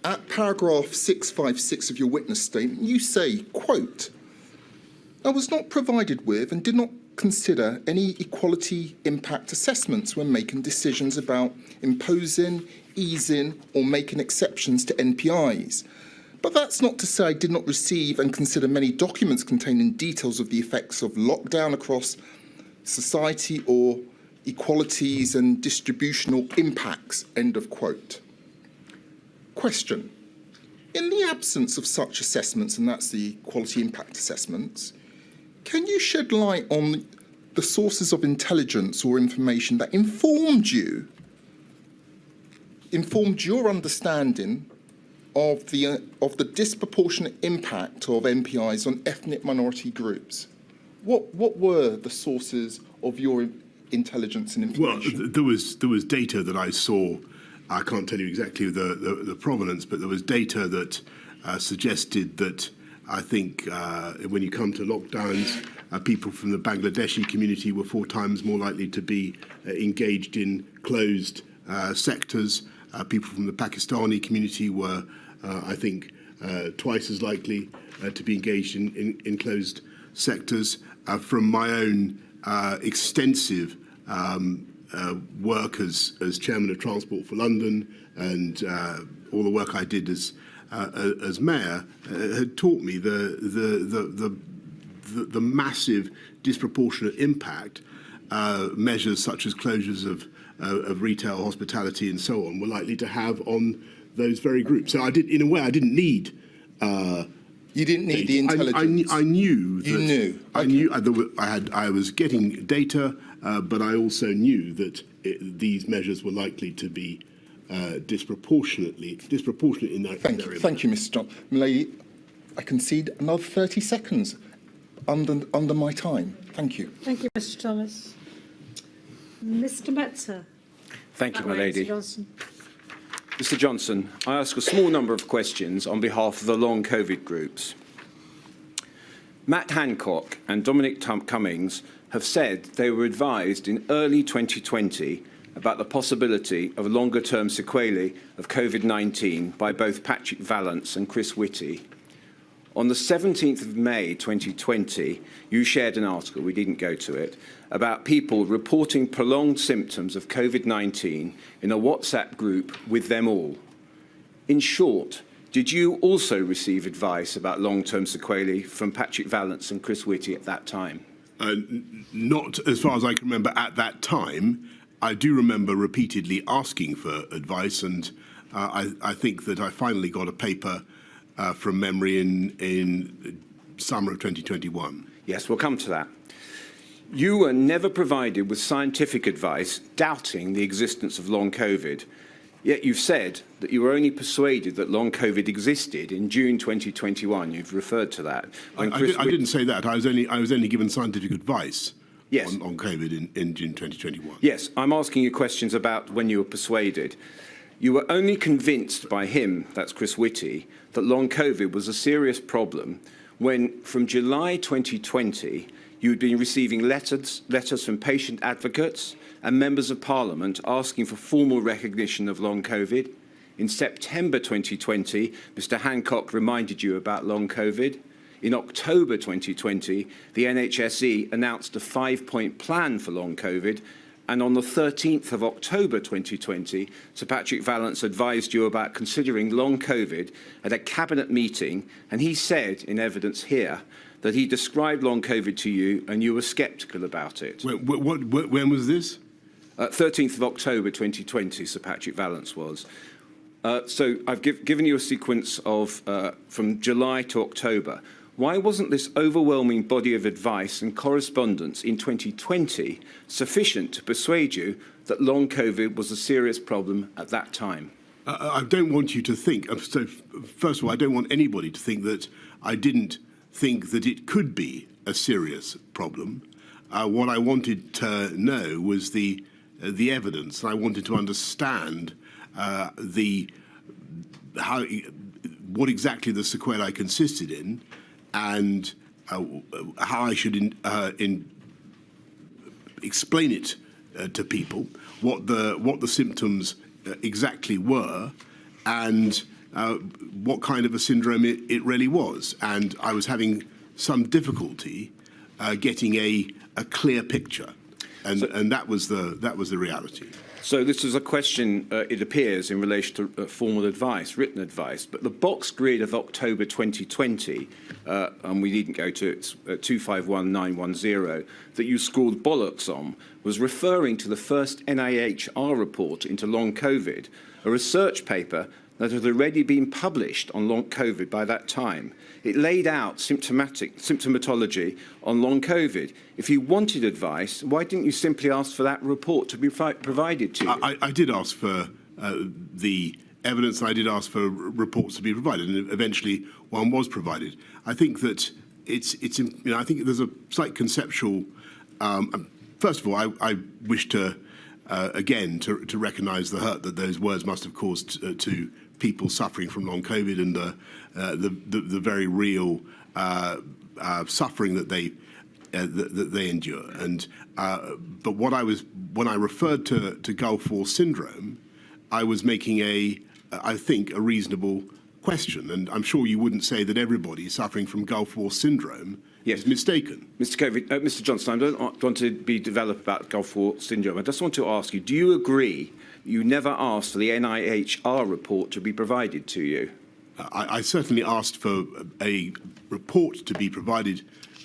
At paragraph 656 of your witness statement, you say, quote, "I was not provided with and did not consider any equality impact assessments when making decisions about imposing, easing, or making exceptions to NPIs. But that's not to say I did not receive and consider many documents containing details of the effects of lockdown across society or equalities and distributional impacts," end of quote. Question. In the absence of such assessments, and that's the equality impact assessments, can you shed light on the sources of intelligence or information that informed your understanding of the disproportionate impact of MPIs on ethnic minority groups. What were the sources of your intelligence and information? Well, there was data that I saw. I can't tell you exactly the provenance, but there was data that suggested that I think when you come to lockdowns, people from the Bangladeshi community were 4 times more likely to be engaged in closed sectors. People from the Pakistani community were, I think, twice as likely to be engaged in closed sectors. From my own extensive work as chairman of Transport for London and all the work I did as mayor had taught me the massive disproportionate impact measures such as closures of retail, hospitality, and so on were likely to have on those very groups. So I didn't need. You didn't need the intelligence. I knew. You knew. I knew. I was getting data, but I also knew that these measures were likely to be disproportionate in that area. Thank you, Mr. John. Milady, I concede another 30 seconds under my time. Thank you. Thank you, Mr. Thomas. Mr. Metzer. Thank you, my lady. Mr. Johnson. Mr. Johnson, I ask a small number of questions on behalf of the long COVID groups. Matt Hancock and Dominic Cummings have said they were advised in early 2020 about the possibility of longer-term sequelae of COVID-19 by both Patrick Vallance and Chris Whitty. On the 17th of May 2020, you shared an article, we didn't go to it, about people reporting prolonged symptoms of COVID-19 in a WhatsApp group with them all. In short, did you also receive advice about long-term sequelae from Patrick Vallance and Chris Whitty at that time? Not as far as I can remember at that time. I do remember repeatedly asking for advice, and I think that I finally got a paper from memory in summer of 2021. Yes, we'll come to that. You were never provided with scientific advice doubting the existence of long COVID, yet you've said that you were only persuaded that long COVID existed in June 2021. You've referred to that. I didn't say that. I was only given scientific advice. Yes. On COVID in June 2021. Yes, I'm asking you questions about when you were persuaded. You were only convinced by him, that's Chris Whitty, that long COVID was a serious problem when, from July 2020, you had been receiving letters from patient advocates and members of Parliament asking for formal recognition of long COVID. In September 2020, Mr. Hancock reminded you about long COVID. In October 2020, the NHSE announced a 5-point plan for long COVID, and on the 13th of October 2020, Sir Patrick Vallance advised you about considering long COVID at a cabinet meeting, and he said, in evidence here, that he described long COVID to you and you were sceptical about it. When was this? 13th of October 2020, Sir Patrick Vallance was. So I've given you a sequence of from July to October. Why wasn't this overwhelming body of advice and correspondence in 2020 sufficient to persuade you that long COVID was a serious problem at that time? I don't want you to think, so first of all, I don't want anybody to think that I didn't think that it could be a serious problem. What I wanted to know was the evidence. I wanted to understand what exactly the sequelae consisted in, and how I should explain it to people, what the symptoms exactly were, and what kind of a syndrome it really was. And I was having some difficulty getting a clear picture, and that was the reality. So this is a question, it appears, in relation to formal advice, written advice, but the box grid of October 2020, and we needn't go to it, 251910, that you scored bollocks on, was referring to the first NIHR report into long COVID, a research paper that had already been published on long COVID by that time. It laid out symptomatology on long COVID. If you wanted advice, why didn't you simply ask for that report to be provided to you? I did ask for the evidence, and I did ask for reports to be provided, and eventually one was provided. I think that I think there's a slight conceptual. First of all, I wish to again to recognise the hurt that those words must have caused to people suffering from long COVID and the very real suffering that they endure. And but when I referred to Gulf War syndrome, I was making I think a reasonable question, and I'm sure you wouldn't say that everybody suffering from Gulf War syndrome is mistaken. Mr. Johnson, I don't want to be developed about Gulf War syndrome. I just want to ask you, do you agree you never asked for the NIHR report to be provided to you? I certainly asked for a report to be provided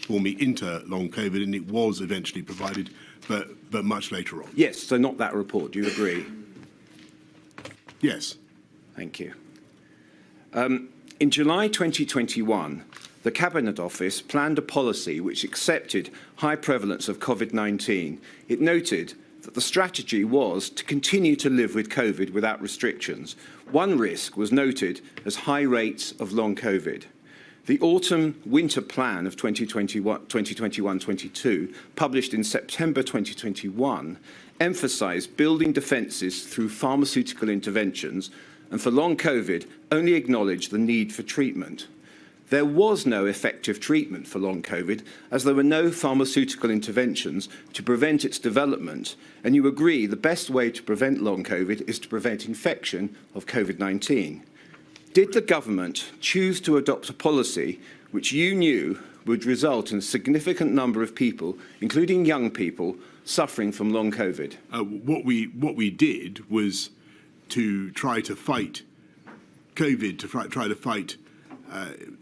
for me into long COVID, and it was eventually provided, but much later on. Yes, so not that report. Do you agree? Yes. Thank you. In July 2021, the Cabinet Office planned a policy which accepted high prevalence of COVID-19. It noted that the strategy was to continue to live with COVID without restrictions. One risk was noted as high rates of long COVID. The autumn-winter plan of 2021-22, published in September 2021, emphasised building defences through pharmaceutical interventions, and for long COVID only acknowledged the need for treatment. There was no effective treatment for long COVID, as there were no pharmaceutical interventions to prevent its development, and you agree the best way to prevent long COVID is to prevent infection of COVID-19. Did the government choose to adopt a policy which you knew would result in a significant number of people, including young people, suffering from long COVID? What we did was to try to fight COVID, to try to fight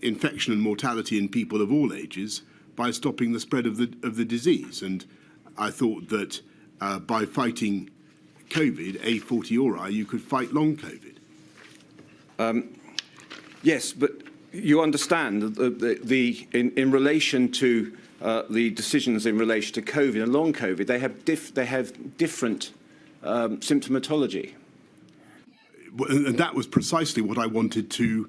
infection and mortality in people of all ages by stopping the spread of the disease. And I thought that by fighting COVID, A fortiori, you could fight long COVID. Yes, but you understand that in relation to the decisions in relation to COVID and long COVID, they have different symptomatology. And that was precisely what I wanted to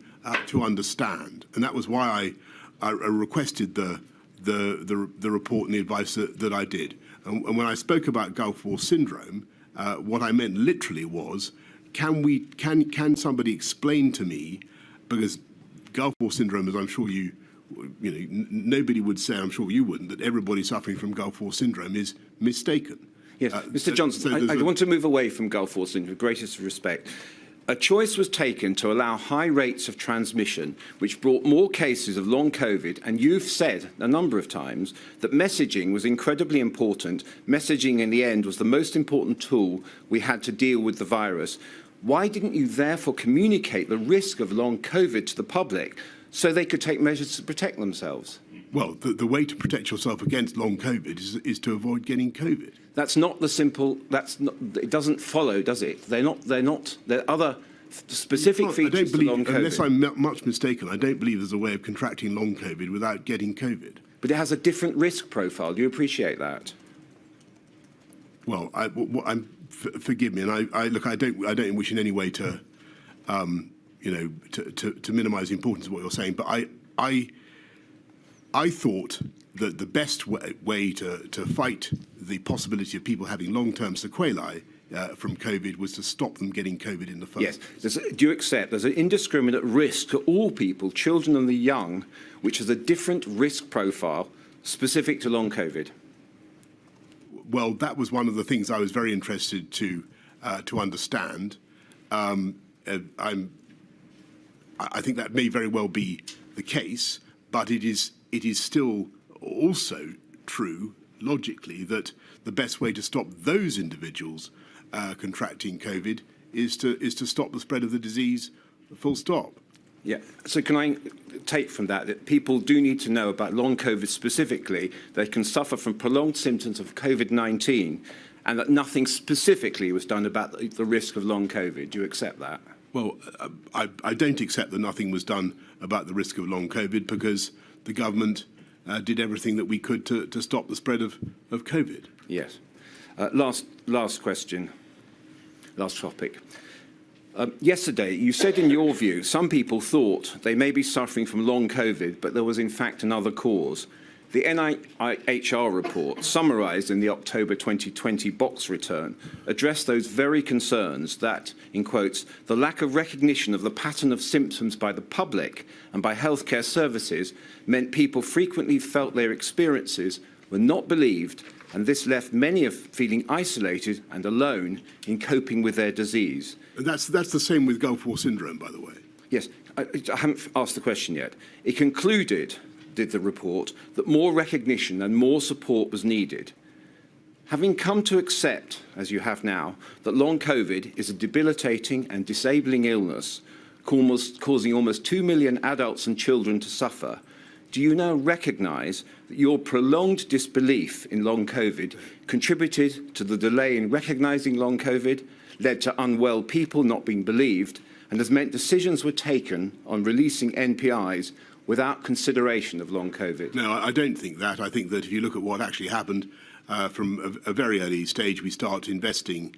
understand, and that was why I requested the report and the advice that I did. And when I spoke about Gulf War syndrome, what I meant literally was, can somebody explain to me, because Gulf War syndrome, as I'm sure nobody would say, I'm sure you wouldn't, that everybody suffering from Gulf War syndrome is mistaken. Yes, Mr. Johnson, I want to move away from Gulf War syndrome with greatest respect. A choice was taken to allow high rates of transmission, which brought more cases of long COVID, and you've said a number of times that messaging was incredibly important. Messaging, in the end, was the most important tool we had to deal with the virus. Why didn't you therefore communicate the risk of long COVID to the public so they could take measures to protect themselves? Well, the way to protect yourself against long COVID is to avoid getting COVID. That's not the simple. That's not. It doesn't follow, does it? They're not. There are other specific features to long COVID. Unless I'm much mistaken, I don't believe there's a way of contracting long COVID without getting COVID. But it has a different risk profile. Do you appreciate that? Well, forgive me, and I don't wish in any way to, to minimise the importance of what you're saying, but I thought that the best way to fight the possibility of people having long-term sequelae from COVID was to stop them getting COVID in the first place. Yes. Do you accept there's an indiscriminate risk to all people, children and the young, which is a different risk profile specific to long COVID? Well, that was one of the things I was very interested to understand. I think that may very well be the case, but it is still also true, logically, that the best way to stop those individuals contracting COVID is to stop the spread of the disease, full stop. Yeah. So can I take from that people do need to know about long COVID specifically? They can suffer from prolonged symptoms of COVID-19, and that nothing specifically was done about the risk of long COVID. Do you accept that? Well, I don't accept that nothing was done about the risk of long COVID, because the government did everything that we could to stop the spread of COVID. Yes. Last question. Last topic. Yesterday, you said in your view, some people thought they may be suffering from long COVID, but there was in fact another cause. The NIHR report, summarised in the October 2020 box return, addressed those very concerns that, in quotes, the lack of recognition of the pattern of symptoms by the public and by healthcare services meant people frequently felt their experiences were not believed, and this left many of feeling isolated and alone in coping with their disease. And that's the same with Gulf War syndrome, by the way. Yes, I haven't asked the question yet. It concluded, did the report, that more recognition and more support was needed. Having come to accept, as you have now, that long COVID is a debilitating and disabling illness, causing almost 2 million adults and children to suffer, do you now recognise that your prolonged disbelief in long COVID contributed to the delay in recognising long COVID, led to unwell people not being believed, and has meant decisions were taken on releasing NPIs without consideration of long COVID? No, I don't think that. I think that if you look at what actually happened from a very early stage, we start investing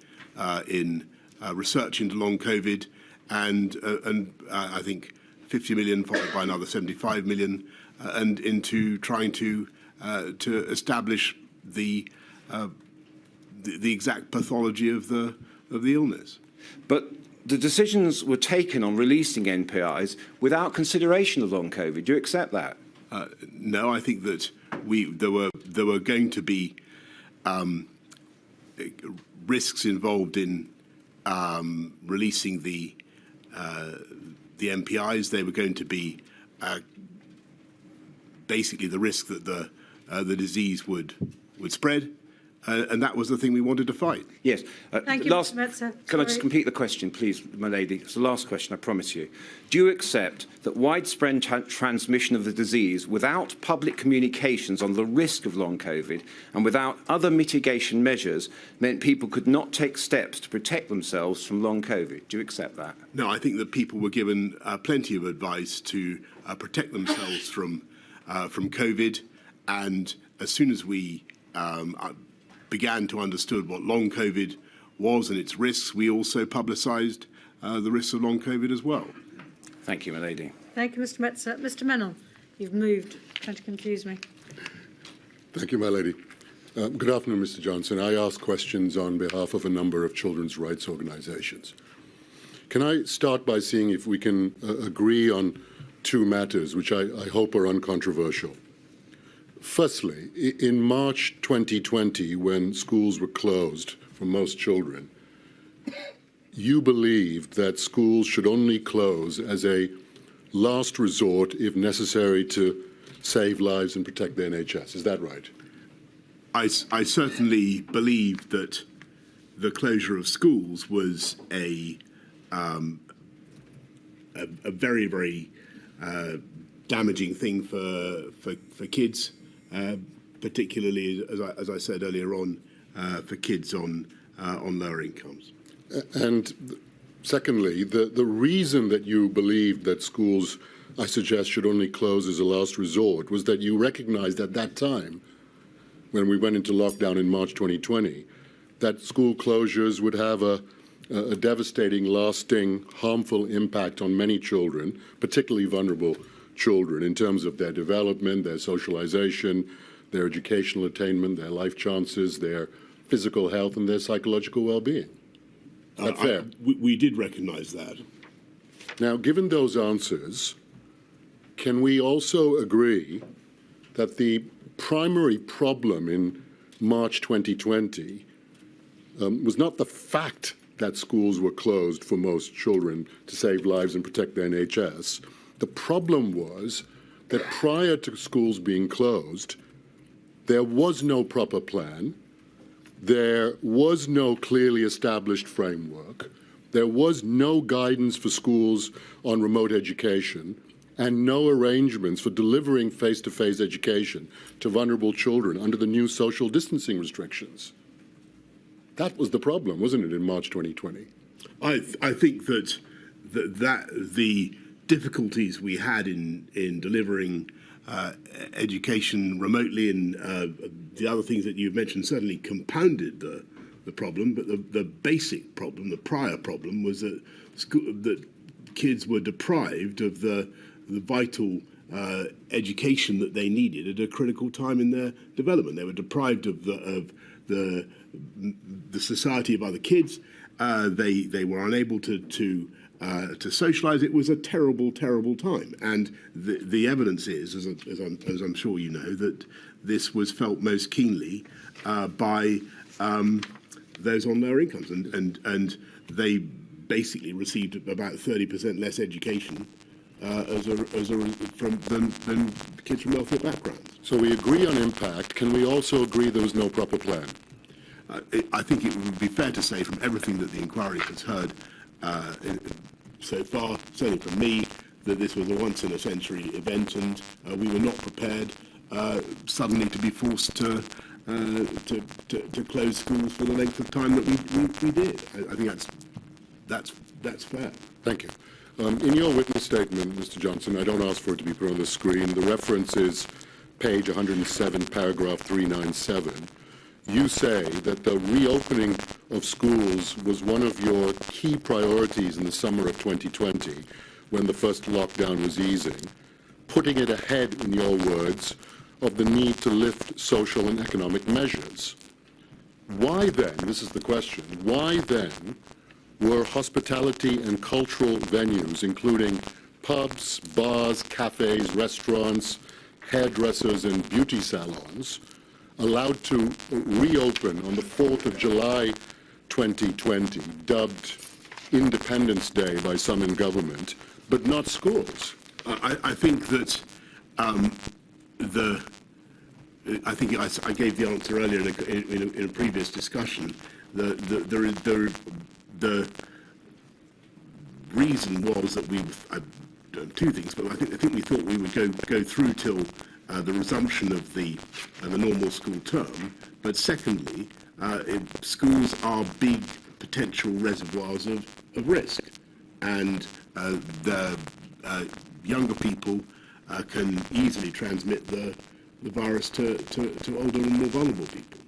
in research into long COVID, and I think 50 million followed by another 75 million, and into trying to establish the exact pathology of the illness. But the decisions were taken on releasing NPIs without consideration of long COVID. Do you accept that? No, I think that there were going to be risks involved in releasing the NPIs. They were going to be basically the risk that the disease would spread. And that was the thing we wanted to fight. Yes. Thank you, Mr. Metzer. Can I just complete the question, please, my lady? It's the last question, I promise you. Do you accept that widespread transmission of the disease without public communications on the risk of long COVID and without other mitigation measures meant people could not take steps to protect themselves from long COVID? Do you accept that? No, I think that people were given plenty of advice to protect themselves from COVID, and as soon as we began to understand what long COVID was and its risks, we also publicised the risks of long COVID as well. Thank you, my lady. Thank you, Mr. Metzer. Mr. Mennell, you've moved. Trying to confuse me. Thank you, my lady. Good afternoon, Mr. Johnson. I ask questions on behalf of a number of children's rights organisations. Can I start by seeing if we can agree on two matters, which I hope are uncontroversial? Firstly, in March 2020, when schools were closed for most children, you believed that schools should only close as a last resort if necessary to save lives and protect the NHS. Is that right? I certainly believed that the closure of schools was a very, very damaging thing for kids. Particularly, as I said earlier on, for kids on lower incomes. And secondly, the reason that you believed that schools, I suggest, should only close as a last resort was that you recognized at that time, when we went into lockdown in March 2020, that school closures would have a devastating, lasting, harmful impact on many children, particularly vulnerable children, in terms of their development, their socialization, their educational attainment, their life chances, their physical health, and their psychological well-being. Is that fair? We did recognise that. Now, given those answers, can we also agree that the primary problem in March 2020 was not the fact that schools were closed for most children to save lives and protect the NHS? The problem was that prior to schools being closed, there was no proper plan, there was no clearly established framework, there was no guidance for schools on remote education, and no arrangements for delivering face-to-face education to vulnerable children under the new social distancing restrictions. That was the problem, wasn't it, in March 2020? I think that the difficulties we had in delivering education remotely and the other things that you've mentioned certainly compounded the problem, but the basic problem, the prior problem, was that that kids were deprived of the vital education that they needed at a critical time in their development. They were deprived of the society of other kids. They were unable to socialise. It was a terrible, terrible time. And the evidence is, as I'm sure you know, that this was felt most keenly by those on lower incomes, and they basically received about 30% less education than kids from welfare backgrounds. So we agree on impact. Can we also agree there was no proper plan? I think it would be fair to say, from everything that the inquiry has heard so far, certainly from me, that this was a once-in-a-century event, and we were not prepared suddenly to be forced to close schools for the length of time that we did. I think that's fair. Thank you. In your witness statement, Mr. Johnson, I don't ask for it to be put on the screen. The reference is page 107, paragraph 397. You say that the reopening of schools was one of your key priorities in the summer of 2020, when the first lockdown was easing, putting it ahead, in your words, of the need to lift social and economic measures. Why then, this is the question, why then were hospitality and cultural venues, including pubs, bars, cafes, restaurants, hairdressers and beauty salons, allowed to reopen on the 4th of July 2020, dubbed Independence Day by some in government, but not schools? I think that I gave the answer earlier in a previous discussion. The reason was that I've done two things, but I think we thought we would go through till the resumption of the normal school term. But secondly, schools are big potential reservoirs of risk, and the younger people can easily transmit the virus to older and more vulnerable people.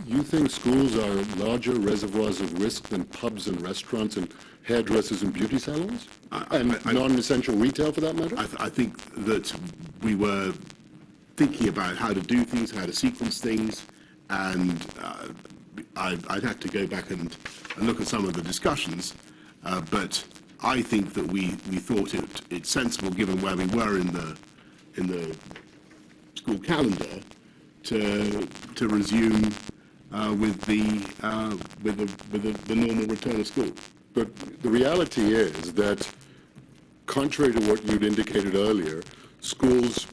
You think schools are larger reservoirs of risk than pubs and restaurants and hairdressers and beauty salons? And non-essential retail, for that matter? I think that we were thinking about how to do things, how to sequence things, and I'd have to go back and look at some of the discussions, but I think that we thought it's sensible, given where we were in the school calendar, to resume with the normal return of school. But the reality is that, contrary to what you'd indicated earlier, schools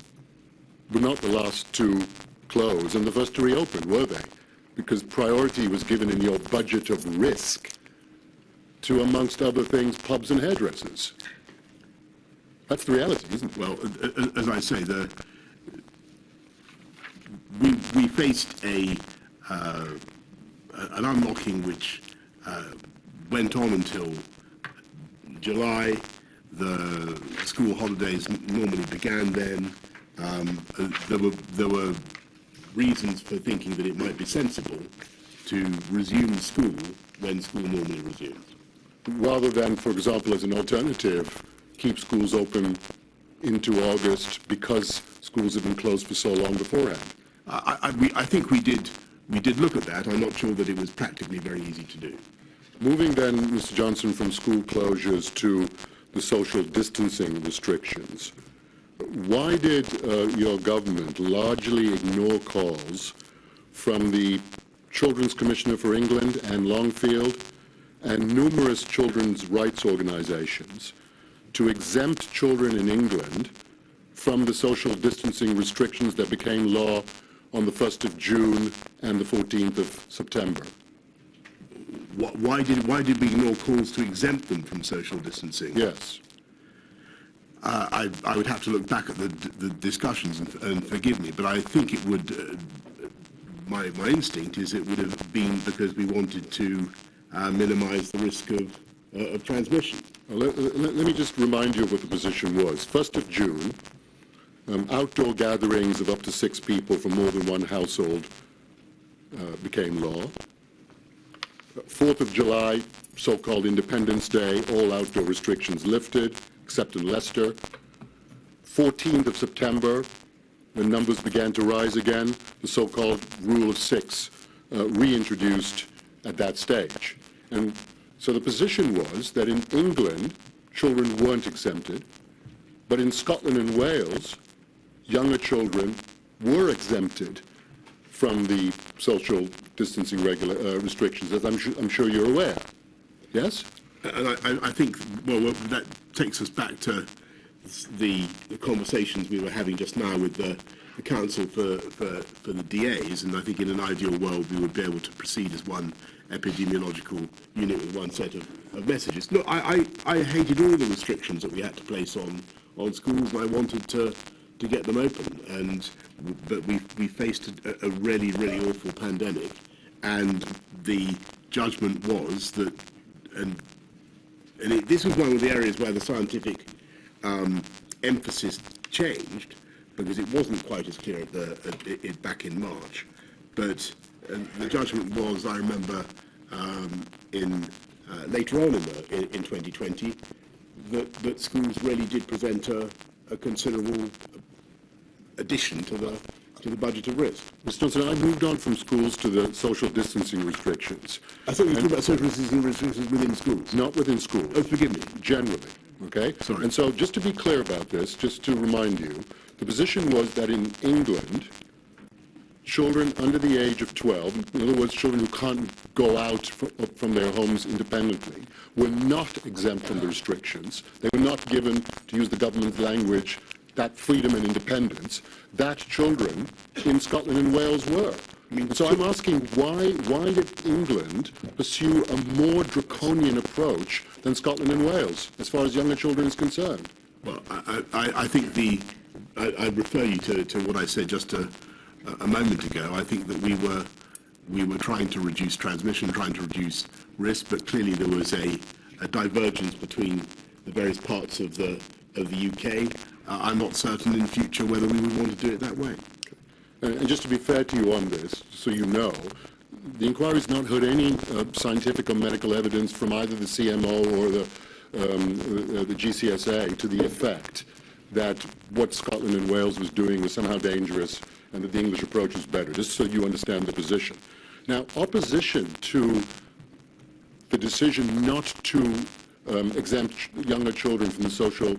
were not the last to close and the first to reopen, were they? Because priority was given in your budget of risk to, amongst other things, pubs and hairdressers. That's the reality, isn't it? Well, as I say, we faced an unlocking which went on until July. The school holidays normally began then. There were reasons for thinking that it might be sensible to resume school when school normally resumes. Rather than, for example, as an alternative, keep schools open into August because schools have been closed for so long beforehand. I think we did look at that. I'm not sure that it was practically very easy to do. Moving then, Mr. Johnson, from school closures to the social distancing restrictions, why did your government largely ignore calls from the Children's Commissioner for England and Longfield and numerous children's rights organisations to exempt children in England from the social distancing restrictions that became law on the 1st of June and the 14th of September? Why did we ignore calls to exempt them from social distancing? Yes. I would have to look back at the discussions and forgive me, but I think it would. My instinct is it would have been because we wanted to minimise the risk of transmission. Well, let me just remind you of what the position was. 1st of June, outdoor gatherings of up to 6 people from more than one household became law. 4th of July, so-called Independence Day, all outdoor restrictions lifted, except in Leicester. 14th of September, when numbers began to rise again, the so-called Rule of Six reintroduced at that stage. And so the position was that in England, children weren't exempted, but in Scotland and Wales, younger children were exempted from the social distancing restrictions, as I'm sure you're aware. Yes? And I think, well, that takes us back to the conversations we were having just now with the Council for the DAs, and I think in an ideal world we would be able to proceed as one epidemiological unit with one set of messages. Look, I hated all the restrictions that we had to place on schools, and I wanted to get them open, but we faced a really, really awful pandemic, and the judgment was that, this was one of the areas where the scientific emphasis changed, because it wasn't quite as clear back in March. But the judgment was, I remember, later on in 2020, that schools really did present a considerable addition to the budget of risk. Mr. Johnson, I moved on from schools to the social distancing restrictions. I thought you were talking about social distancing restrictions within schools. Not within schools. Oh, forgive me. Generally, okay? Sorry. And so just to be clear about this, just to remind you, the position was that in England, children under the age of 12, in other words, children who can't go out from their homes independently, were not exempt from the restrictions. They were not given, to use the government's language, that freedom and independence that children in Scotland and Wales were. So I'm asking, why did England pursue a more draconian approach than Scotland and Wales, as far as younger children is concerned? Well, I think I refer you to what I said just a moment ago. I think that we were trying to reduce transmission, trying to reduce risk, but clearly there was a divergence between the various parts of the UK. I'm not certain in the future whether we would want to do it that way. And just to be fair to you on this, so you know, the inquiry's not heard any scientific or medical evidence from either the CMO or the GCSA to the effect that what Scotland and Wales was doing was somehow dangerous and that the English approach is better, just so you understand the position. Now, opposition to the decision not to exempt younger children from the social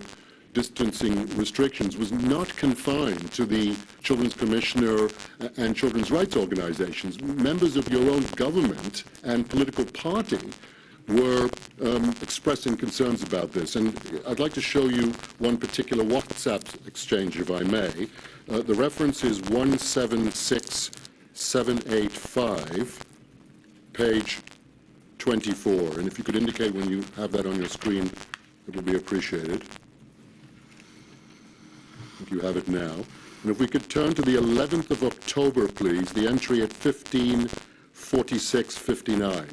distancing restrictions was not confined to the Children's Commissioner and children's rights organizations. Members of your own government and political party were expressing concerns about this. And I'd like to show you one particular WhatsApp exchange, if I may. The reference is 176785, page 24. And if you could indicate when you have that on your screen, it would be appreciated. If you have it now. And if we could turn to the 11th of October, please, the entry at 15:46:59.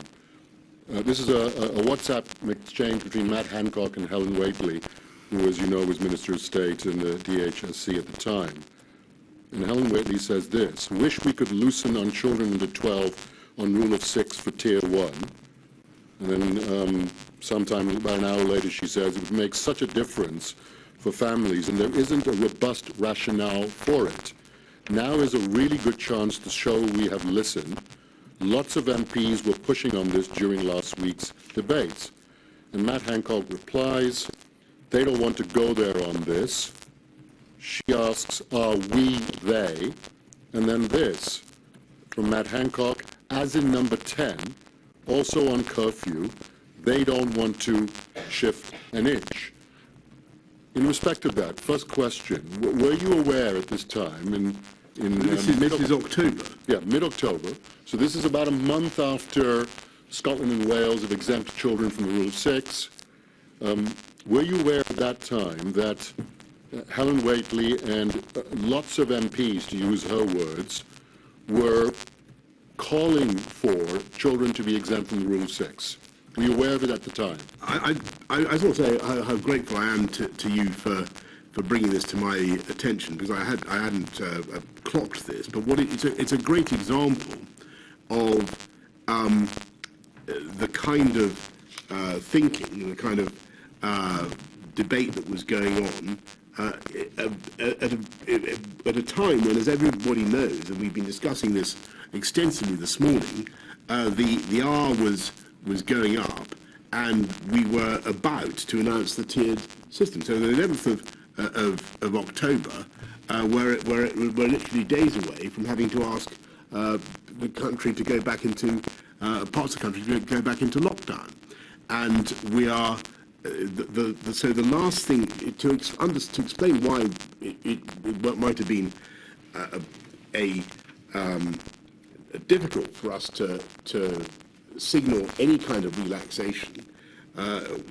This is a WhatsApp exchange between Matt Hancock and Helen Whately, who, as you know, was Minister of State in the DHSC at the time. And Helen Whately says this: "Wish we could loosen on children under 12 on Rule of Six for Tier 1. And then sometime about an hour later she says, "It would make such a difference for families, and there isn't a robust rationale for it. Now is a really good chance to show we have listened. Lots of MPs were pushing on this during last week's debates." And Matt Hancock replies, "They don't want to go there on this." She asks, "Are we they?" And then this, from Matt Hancock, as in number 10, also on curfew, they don't want to shift an inch. In respect of that, first question, were you aware at this time This is October. Yeah, mid-October. So this is about a month after Scotland and Wales have exempted children from the Rule of Six. Were you aware at that time that Helen Whately and lots of MPs, to use her words, were calling for children to be exempt from the Rule of Six? Were you aware of it at the time? I just want to say how grateful I am to you for bringing this to my attention, because I hadn't clocked this. But it's a great example of the kind of thinking, the kind of debate that was going on at a time when, as everybody knows, and we've been discussing this extensively this morning, the R was going up, and we were about to announce the tiered system. So the 11th of October, we're literally days away from having to ask the country to go back into parts of the country to go back into lockdown, and we are. So the last thing to explain why it might have been difficult for us to signal any kind of relaxation at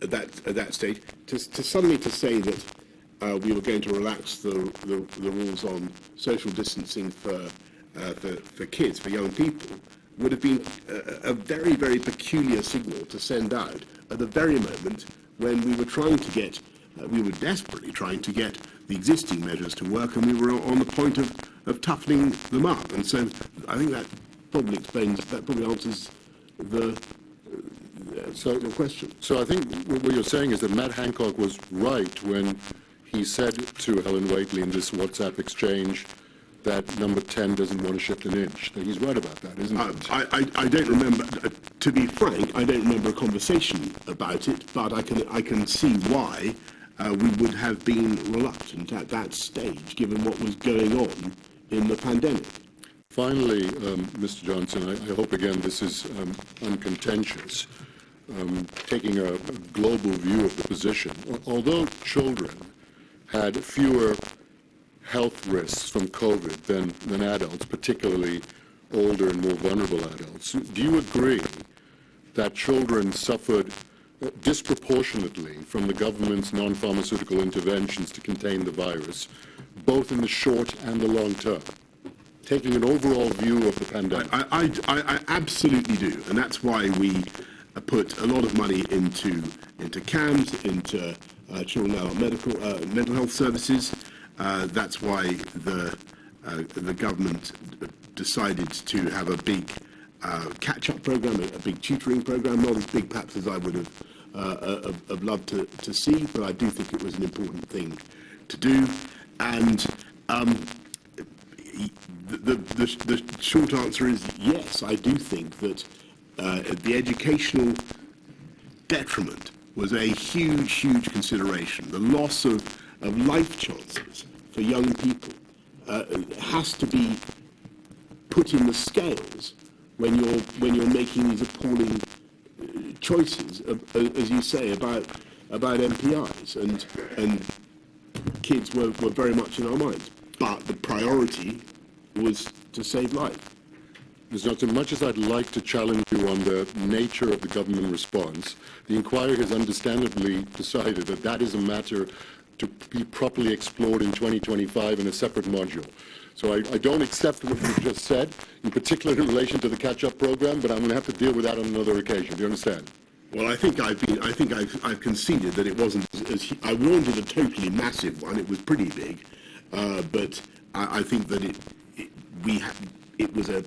that stage, to suddenly say that we were going to relax the rules on social distancing for kids, for young people, would have been a very, very peculiar signal to send out at the very moment when we were desperately trying to get the existing measures to work, and we were on the point of toughening them up. And so I think that probably answers the question. So I think what you're saying is that Matt Hancock was right when he said to Helen Whately in this WhatsApp exchange that number 10 doesn't want to shift an inch. He's right about that, isn't he? I don't remember, to be frank, I don't remember a conversation about it, but I can see why we would have been reluctant at that stage, given what was going on in the pandemic. Finally, Mr. Johnson, I hope again this is uncontentious, taking a global view of the position. Although children had fewer health risks from COVID than adults, particularly older and more vulnerable adults, do you agree that children suffered disproportionately from the government's non-pharmaceutical interventions to contain the virus, both in the short and the long term, taking an overall view of the pandemic? I absolutely do, and that's why we put a lot of money into CAMS, into children and adult mental health services. That's why the government decided to have a big catch-up program, a big tutoring program, not as big perhaps as I would have loved to see, but I do think it was an important thing to do. And the short answer is yes, I do think that the educational detriment was a huge consideration. The loss of life chances for young people has to be put in the scales when you're making these appalling choices, as you say, about MPIs, and kids were very much in our minds. But the priority was to save life. Ms. Johnson, much as I'd like to challenge you on the nature of the government response, the inquiry has understandably decided that that is a matter to be properly explored in 2025 in a separate module. So I don't accept what you've just said, in particular in relation to the catch-up program, but I'm going to have to deal with that on another occasion. Do you understand? Well, I think I've conceded that it wasn't as I wanted a totally massive one. It was pretty big, but I think that it was a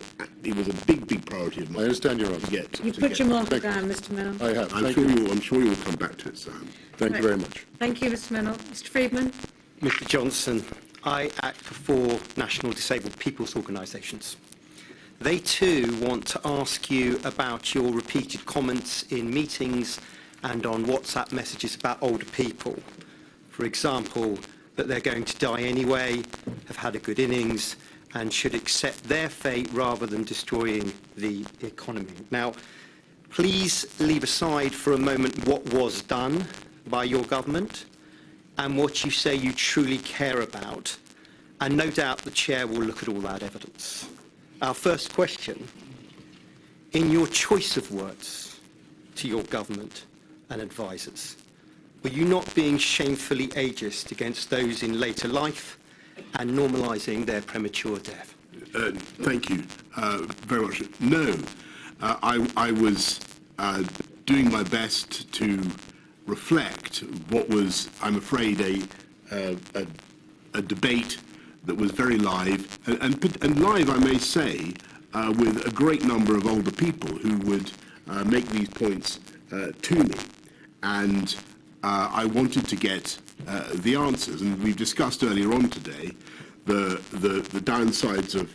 big priority of mine. I understand your answer. You put your marker down, Mr. Mennell. I have. I'm sure you'll come back to it, Sam. Thank you very much. Thank you, Mr. Mennell. Mr. Friedman. Mr. Johnson, I act for 4 national disabled people's organisations. They too want to ask you about your repeated comments in meetings and on WhatsApp messages about older people. For example, that they're going to die anyway, have had a good innings, and should accept their fate rather than destroying the economy. Now, please leave aside for a moment what was done by your government and what you say you truly care about, and no doubt the Chair will look at all that evidence. Our first question, in your choice of words to your government and advisers, were you not being shamefully ageist against those in later life and normalising their premature death? Thank you very much. No, I was doing my best to reflect what was, I'm afraid, a debate that was very live, and live, I may say, with a great number of older people who would make these points to me. And I wanted to get the answers. And we've discussed earlier on today the downsides of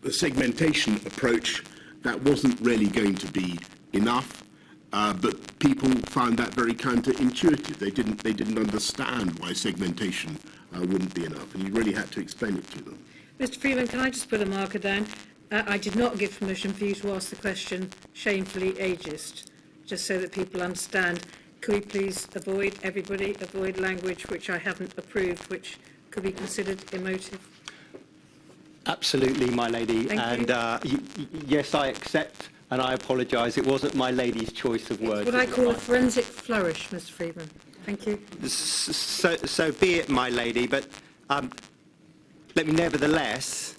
the segmentation approach. That wasn't really going to be enough. But people found that very counterintuitive. They didn't understand why segmentation wouldn't be enough, and you really had to explain it to them. Mr. Freeman, can I just put a marker down? I did not give permission for you to ask the question shamefully ageist, just so that people understand. Could we please avoid language which I haven't approved, which could be considered emotive? Absolutely, my lady. Thank you. Yes, I accept. And I apologise, it wasn't my lady's choice of words. It's what I call a forensic flourish, Mr. Freeman. Thank you. So be it, my lady, but let me nevertheless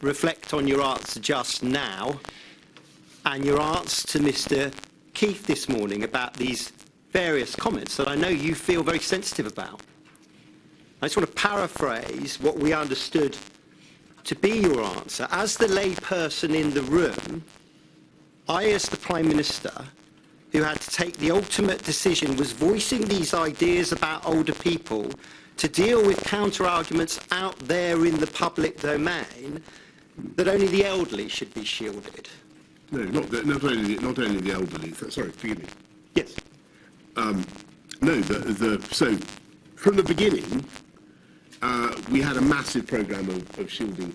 reflect on your answer just now and your answer to Mr. Keith this morning about these various comments that I know you feel very sensitive about. I just want to paraphrase what we understood to be your answer. As the layperson in the room, I, as the Prime Minister, who had to take the ultimate decision, was voicing these ideas about older people to deal with counter-arguments out there in the public domain that only the elderly should be shielded. No, not only the elderly. Sorry, forgive me. Yes. So from the beginning, we had a massive programme of shielding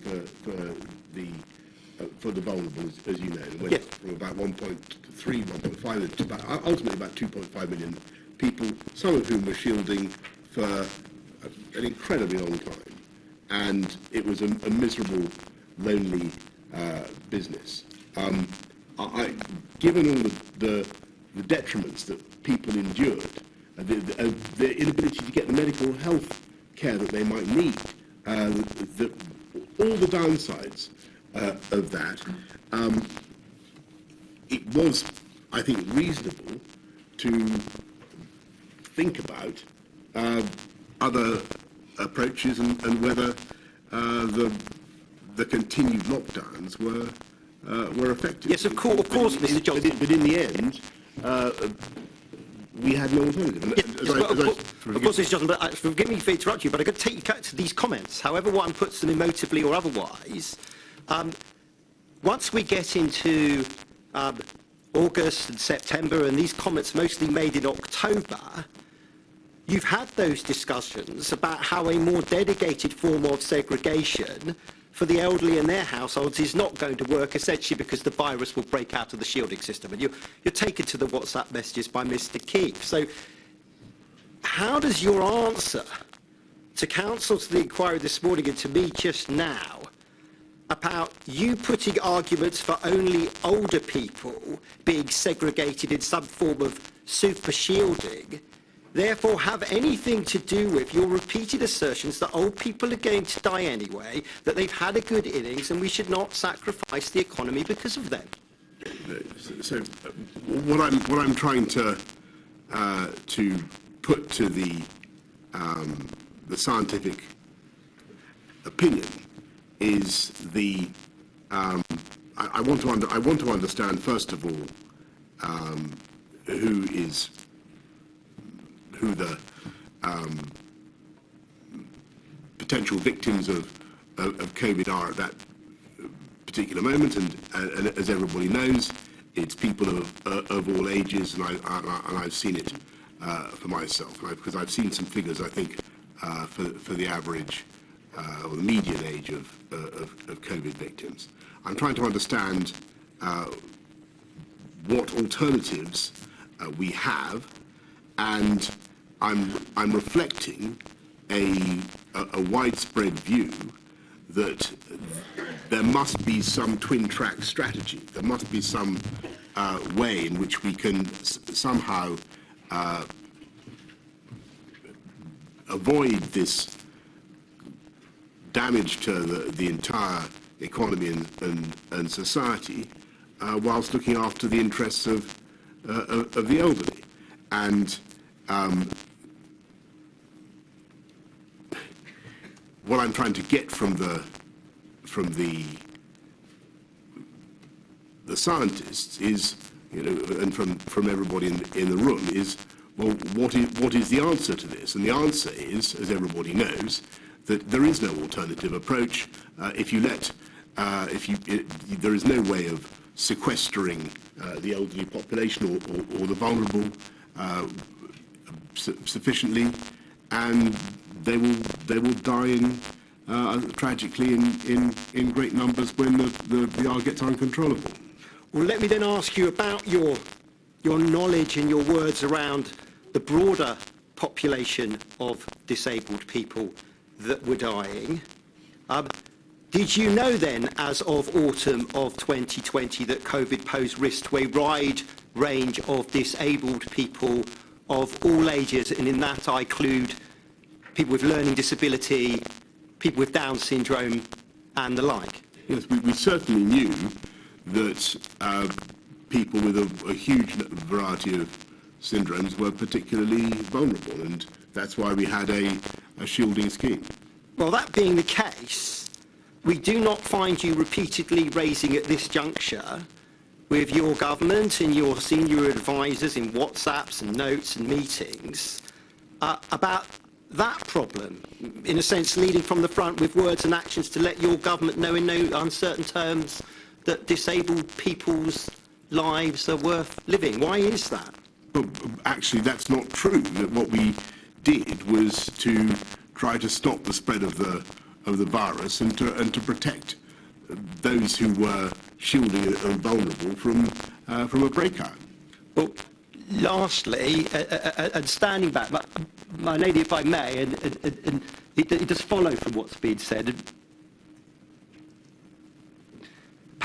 for the vulnerable, as you know, and went from about 1.3, 1.5 to ultimately about 2.5 million people, some of whom were shielding for an incredibly long time. And it was a miserable, lonely business. Given all the detriments that people endured, the inability to get the medical health care that they might need, all the downsides of that, it was, I think, reasonable to think about other approaches and whether the continued lockdowns were effective. Yes, of course, Mr. Johnson. But in the end, we had no alternative. Of course, Mr. Johnson, but forgive me for interrupting you, but I've got to take you to these comments, however one puts them emotively or otherwise. Once we get into August and September, and these comments mostly made in October, you've had those discussions about how a more dedicated form of segregation for the elderly and their households is not going to work, essentially because the virus will break out of the shielding system. And you're taken to the WhatsApp messages by Mr. Keith. So how does your answer to counsel to the inquiry this morning and to me just now about you putting arguments for only older people being segregated in some form of super shielding, therefore have anything to do with your repeated assertions that old people are going to die anyway, that they've had a good innings and we should not sacrifice the economy because of them? So what I'm trying to put to the scientific opinion is the I want to understand first of all who the potential victims of COVID are at that particular moment, and as everybody knows, it's people of all ages, and I've seen it for myself, because I've seen some figures, I think, for the average or the median age of COVID victims. I'm trying to understand what alternatives we have, and I'm reflecting a widespread view that there must be some twin-track strategy. There must be some way in which we can somehow avoid this damage to the entire economy and society, whilst looking after the interests of the elderly. And what I'm trying to get from the the scientists is, and from everybody in the room is, well, what is the answer to this? And the answer is, as everybody knows, that there is no alternative approach. There is no way of sequestering the elderly population or the vulnerable sufficiently, and they will die tragically in great numbers when the R gets uncontrollable. Well, let me then ask you about your knowledge and your words around the broader population of disabled people that were dying. Did you know then, as of autumn of 2020, that COVID posed risk to a wide range of disabled people of all ages, and in that I include people with learning disability, people with Down syndrome, and the like? Yes, we certainly knew that people with a huge variety of syndromes were particularly vulnerable, and that's why we had a shielding scheme. Well, that being the case, we do not find you repeatedly raising at this juncture with your government and your senior advisors in WhatsApps and notes and meetings about that problem, in a sense leading from the front with words and actions to let your government know in no uncertain terms that disabled people's lives are worth living. Why is that? Well, actually, that's not true. That what we did was to try to stop the spread of the virus and to protect those who were shielding and vulnerable from a breakout. Well, lastly, and standing back, my lady, if I may, and it does follow from what's been said.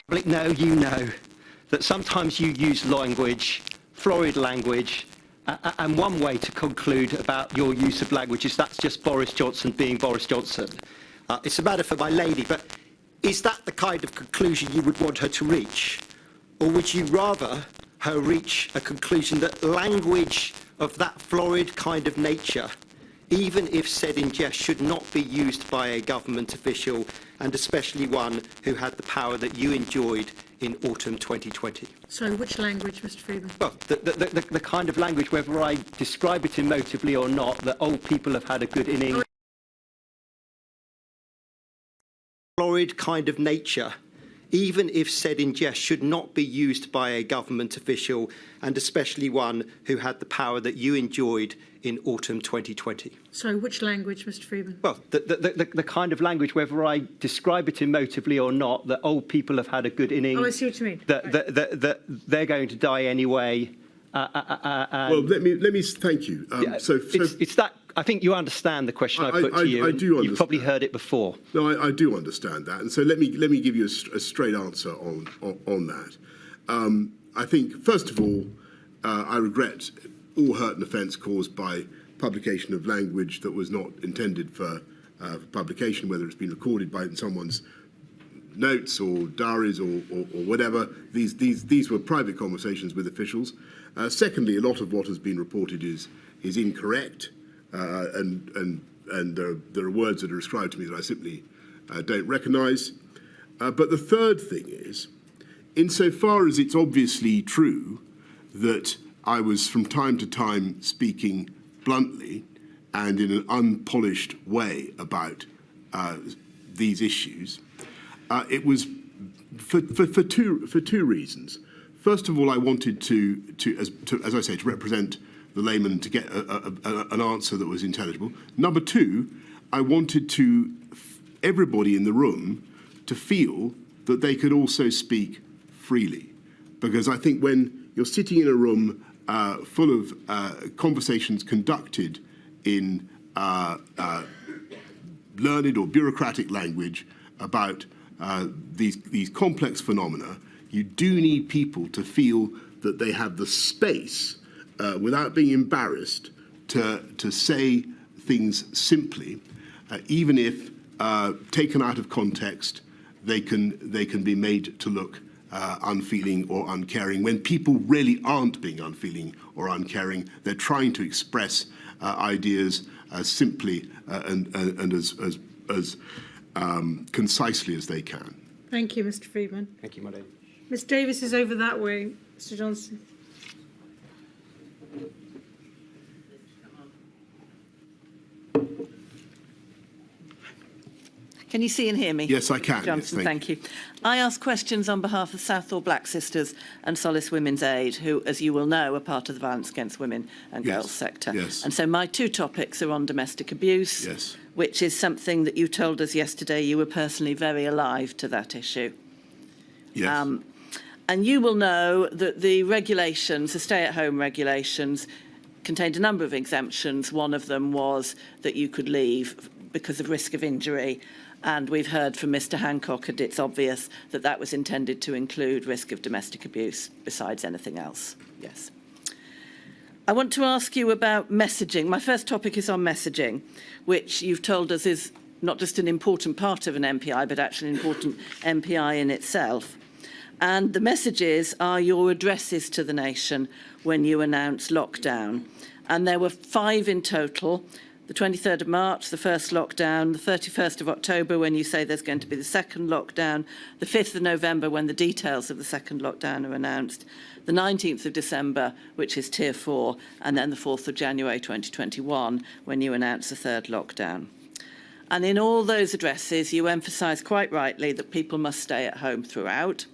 Public know, you know, that sometimes you use language, florid language, and one way to conclude about your use of language is that's just Boris Johnson being Boris Johnson. It's a matter for my lady, but is that the kind of conclusion you would want her to reach? Or would you rather her reach a conclusion that language of that florid kind of nature, even if said in jest, should not be used by a government official, and especially one who had the power that you enjoyed in autumn 2020? So which language, Mr. Freeman? Well, the kind of language, whether I describe it emotively or not, that old people have had a good innings. Florid kind of nature, even if said in jest, should not be used by a government official, and especially one who had the power that you enjoyed in autumn 2020. So which language, Mr. Freeman? Well, the kind of language, whether I describe it emotively or not, that old people have had a good innings. Oh, I see what you mean. That they're going to die anyway. Well, let me thank you. It's that. I think you understand the question I put to you. I do understand. You've probably heard it before. No, I do understand that, and so let me give you a straight answer on that. I think first of all, I regret all hurt and offence caused by publication of language that was not intended for publication, whether it's been recorded in someone's notes or diaries or whatever. These were private conversations with officials. Secondly, a lot of what has been reported is incorrect. And there are words that are ascribed to me that I simply don't recognise. But the third thing is, insofar as it's obviously true that I was from time to time speaking bluntly and in an unpolished way about these issues, it was for two reasons. First of all, I wanted to as I say, to represent the layman, to get an answer that was intelligible. Number two, I wanted everybody in the room to feel that they could also speak freely. Because I think when you're sitting in a room full of conversations conducted in learned or bureaucratic language about these complex phenomena, you do need people to feel that they have the space without being embarrassed to say things simply, even if taken out of context, they can be made to look unfeeling or uncaring. When people really aren't being unfeeling or uncaring, they're trying to express ideas as simply and as concisely as they can. Thank you, Mr. Freeman. Thank you, my lady. Miss Davis is over that way, Mr Johnson. Can you see and hear me? Yes, I can. Johnson, yes, thank you. I ask questions on behalf of Southall Black Sisters and Solace Women's Aid, who, as you will know, are part of the violence against women and Yes, girls sector. yes. And so my two topics are on domestic abuse, Yes. which is something that you told us yesterday you were personally very alive to that issue. Yes. And you will know that the regulations, the stay-at-home regulations, contained a number of exemptions. One of them was that you could leave because of risk of injury. And we've heard from Mr Hancock, and it's obvious that that was intended to include risk of domestic abuse besides anything else. Yes. I want to ask you about messaging. My first topic is on messaging, which you've told us is not just an important part of an MPI, but actually an important MPI in itself. And the messages are your addresses to the nation when you announce lockdown. And there were 5 in total. The 23rd of March, the first lockdown, the 31st of October, when you say there's going to be the second lockdown, the 5th of November, when the details of the second lockdown are announced, the 19th of December, which is Tier 4, and then the 4th of January 2021, when you announce the third lockdown. And in all those addresses, you emphasise quite rightly that people must stay at home throughout.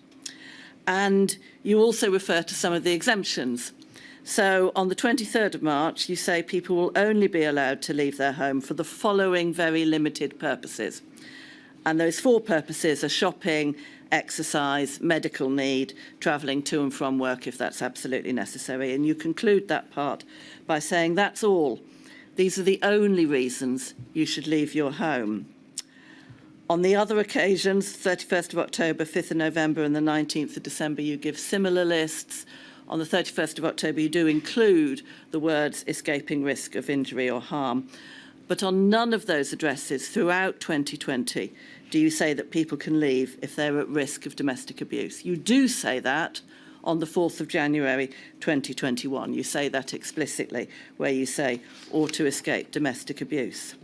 And you also refer to some of the exemptions. So on the 23rd of March, you say people will only be allowed to leave their home for the following very limited purposes. And those 4 purposes are shopping, exercise, medical need, travelling to and from work if that's absolutely necessary. And you conclude that part by saying that's all. These are the only reasons you should leave your home. On the other occasions, 31st of October, 5th of November and the 19th of December, you give similar lists. On the 31st of October, you do include the words escaping risk of injury or harm. But on none of those addresses throughout 2020 do you say that people can leave if they're at risk of domestic abuse. You do say that on the 4th of January 2021. You say that explicitly, where you say, or to escape domestic abuse.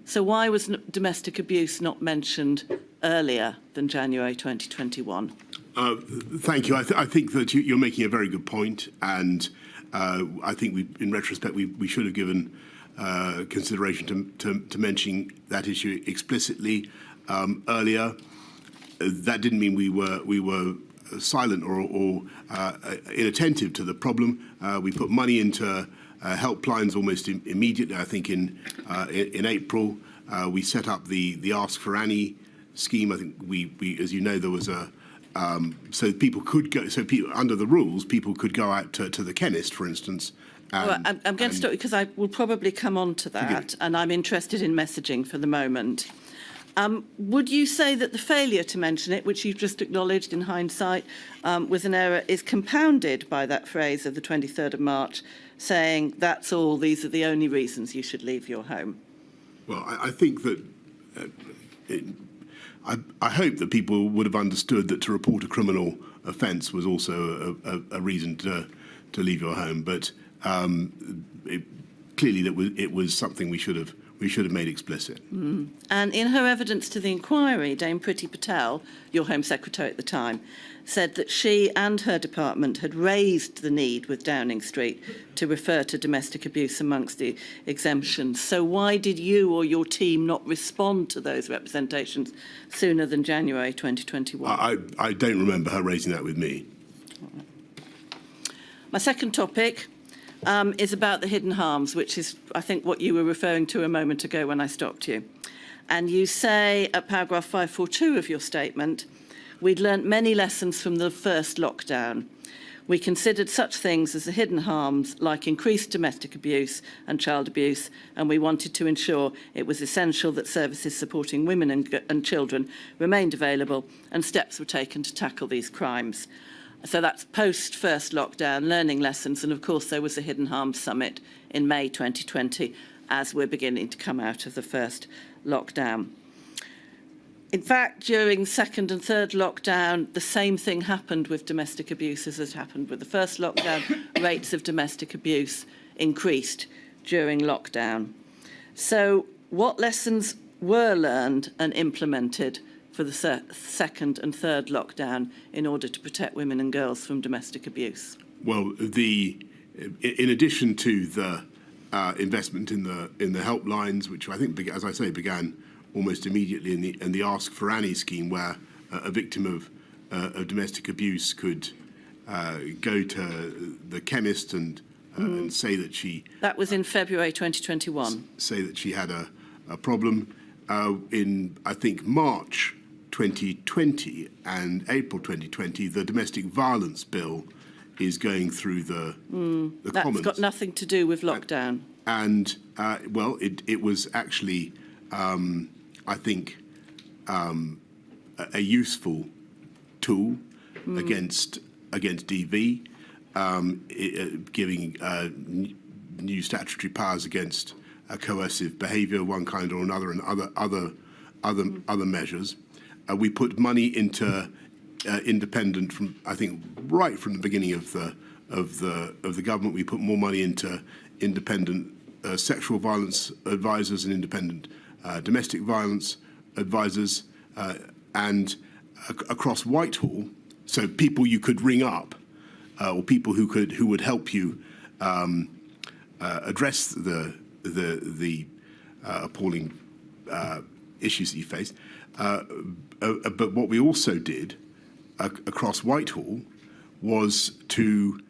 So why was domestic abuse not mentioned earlier than January 2021? Thank you. I think that you're making a very good point, and I think in retrospect, we should have given consideration to mentioning that issue explicitly earlier. That didn't mean we were silent or inattentive to the problem. We put money into helplines almost immediately. I think in April we set up the Ask for Annie scheme. I think we as you know, there was a so people could go. So people, under the rules, people could go out to the chemist, for instance. Well, I'm going to stop because I will probably come on to that, and I'm interested in messaging for the moment. Would you say that the failure to mention it, which you've just acknowledged in hindsight, was an error, is compounded by that phrase of the 23rd of March, saying that's all, these are the only reasons you should leave your home? Well, I think that I hope that people would have understood that to report a criminal offence was also a reason to leave your home. But clearly, it was something we should have made explicit. Mm. And in her evidence to the inquiry, Dame Priti Patel, your Home Secretary at the time, said that she and her department had raised the need with Downing Street to refer to domestic abuse amongst the exemptions. So why did you or your team not respond to those representations sooner than January 2021? I don't remember her raising that with me. My second topic is about the hidden harms, which is, I think, what you were referring to a moment ago when I stopped you. And you say at paragraph 542 of your statement, we'd learnt many lessons from the first lockdown. We considered such things as the hidden harms, like increased domestic abuse and child abuse, and we wanted to ensure it was essential that services supporting women and children remained available and steps were taken to tackle these crimes. So that's post-first lockdown, learning lessons, and of course there was a Hidden Harms Summit in May 2020 as we're beginning to come out of the first lockdown. In fact, during second and third lockdown, the same thing happened with domestic abuse as has happened with the first lockdown. Rates of domestic abuse increased during lockdown. So what lessons were learned and implemented for the second and third lockdown in order to protect women and girls from domestic abuse? Well, in addition to the investment in the helplines, which I think, as I say, began almost immediately, in the Ask for Annie scheme, where a victim of domestic abuse could go to the chemist and say that she... That was in February 2021. Say that she had a problem. In, I think, March 2020 and April 2020, the domestic violence bill is going through the Commons. That's got nothing to do with lockdown. And, well, it was actually, I think, a useful tool against DV, giving new statutory powers against coercive behaviour, one kind or another, and other measures. We put money into independent, from I think right from the beginning of the government. We put more money into independent sexual violence advisors and independent domestic violence advisors, and across Whitehall, so people you could ring up, or people who would help you address the appalling issues that you face. But what we also did across Whitehall was to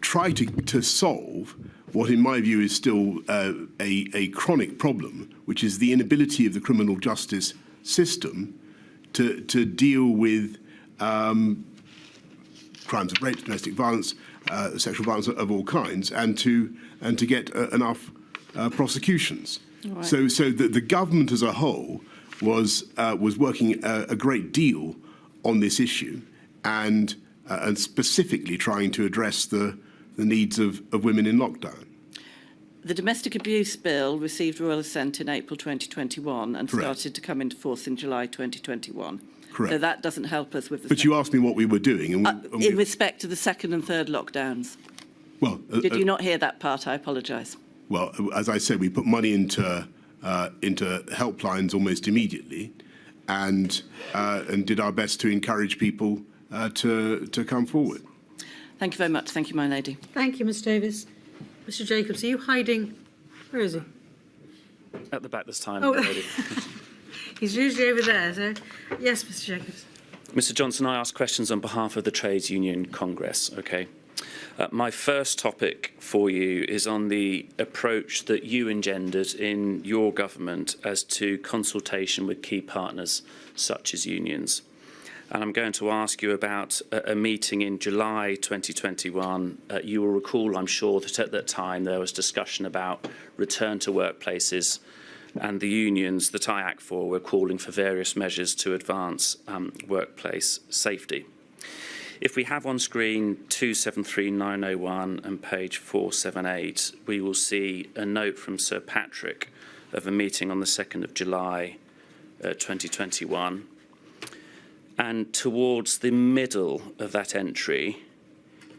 try to solve what, in my view, is still a chronic problem, which is the inability of the criminal justice system to deal with crimes of rape, domestic violence, sexual violence of all kinds, and to get enough prosecutions. Right. So the government as a whole was working a great deal on this issue, and specifically trying to address the needs of women in lockdown. The domestic abuse bill received royal assent in April 2021 and Correct. started to come into force in July 2021. Correct. So that doesn't help us with the... But you asked me what we were doing. in respect to the second and third lockdowns. Well, Did you not hear that part? I apologise. Well, as I said, we put money into helplines almost immediately, and did our best to encourage people to come forward. Thank you very much. Thank you, my lady. Thank you, Ms Davis. Mr Jacobs, are you hiding? Where is he? At the back this time. Oh, he's usually over there. So, yes, Mr Jacobs. Mr Johnson, I ask questions on behalf of the Trades Union Congress, okay? My first topic for you is on the approach that you engendered in your government as to consultation with key partners such as unions. And I'm going to ask you about a meeting in July 2021. You will recall, I'm sure, that at that time there was discussion about return to workplaces, and the unions that I act for were calling for various measures to advance workplace safety. If we have on screen 273901 and page 478, we will see a note from Sir Patrick of a meeting on the 2nd of July 2021. And towards the middle of that entry,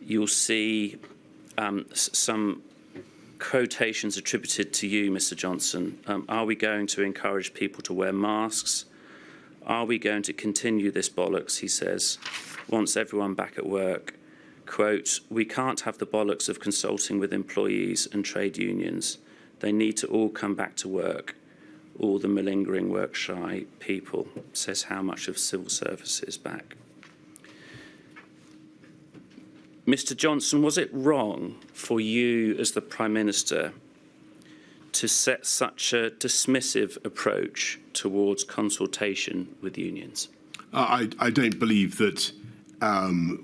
you'll see some quotations attributed to you, Mr Johnson. Are we going to encourage people to wear masks? Are we going to continue this bollocks, he says, wants everyone back at work. Quote, we can't have the bollocks of consulting with employees and trade unions. They need to all come back to work. All the malingering work-shy people, says how much of civil service is back. Mr Johnson, was it wrong for you as the Prime Minister to set such a dismissive approach towards consultation with unions? I don't believe that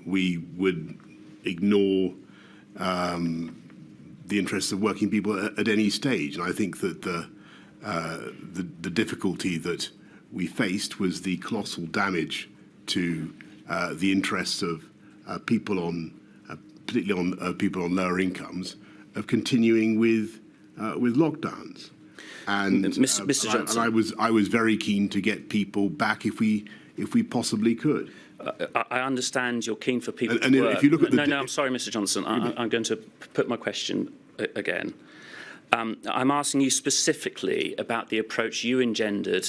we would ignore the interests of working people at any stage, and I think that the difficulty that we faced was the colossal damage to the interests of people on, particularly on people on lower incomes, of continuing with lockdowns. And Mr. Johnson, and I was very keen to get people back if we possibly could. I understand you're keen for people and to work. If you look at I'm sorry, Mr Johnson. I'm going to put my question again. I'm asking you specifically about the approach you engendered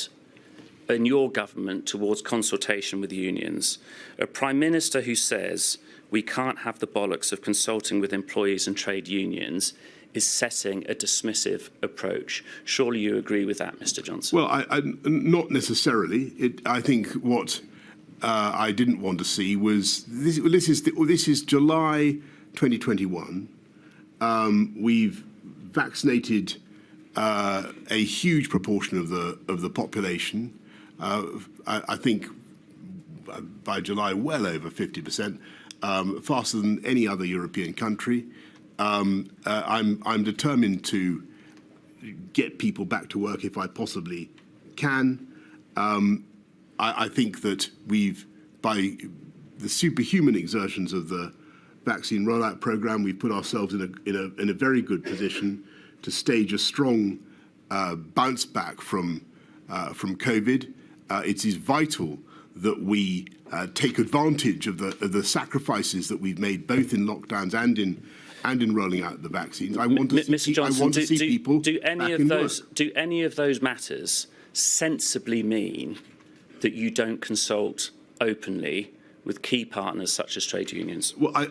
in your government towards consultation with unions. A Prime Minister who says we can't have the bollocks of consulting with employees and trade unions is setting a dismissive approach. Surely you agree with that, Mr. Johnson? Well, I not necessarily. I think what I didn't want to see was this is July 2021. We've vaccinated a huge proportion of the population. I think by July, well over 50%, faster than any other European country. I'm determined to get people back to work if I possibly can. I think that by the superhuman exertions of the vaccine rollout programme, we've put ourselves in a very good position to stage a strong bounce back from COVID. It is vital that we take advantage of the sacrifices that we've made, both in lockdowns and in rolling out the vaccines. I want to see, Johnson, I want to see people do any back of in those work. do any of those matters sensibly mean that you don't consult openly with key partners such as trade unions? Well, I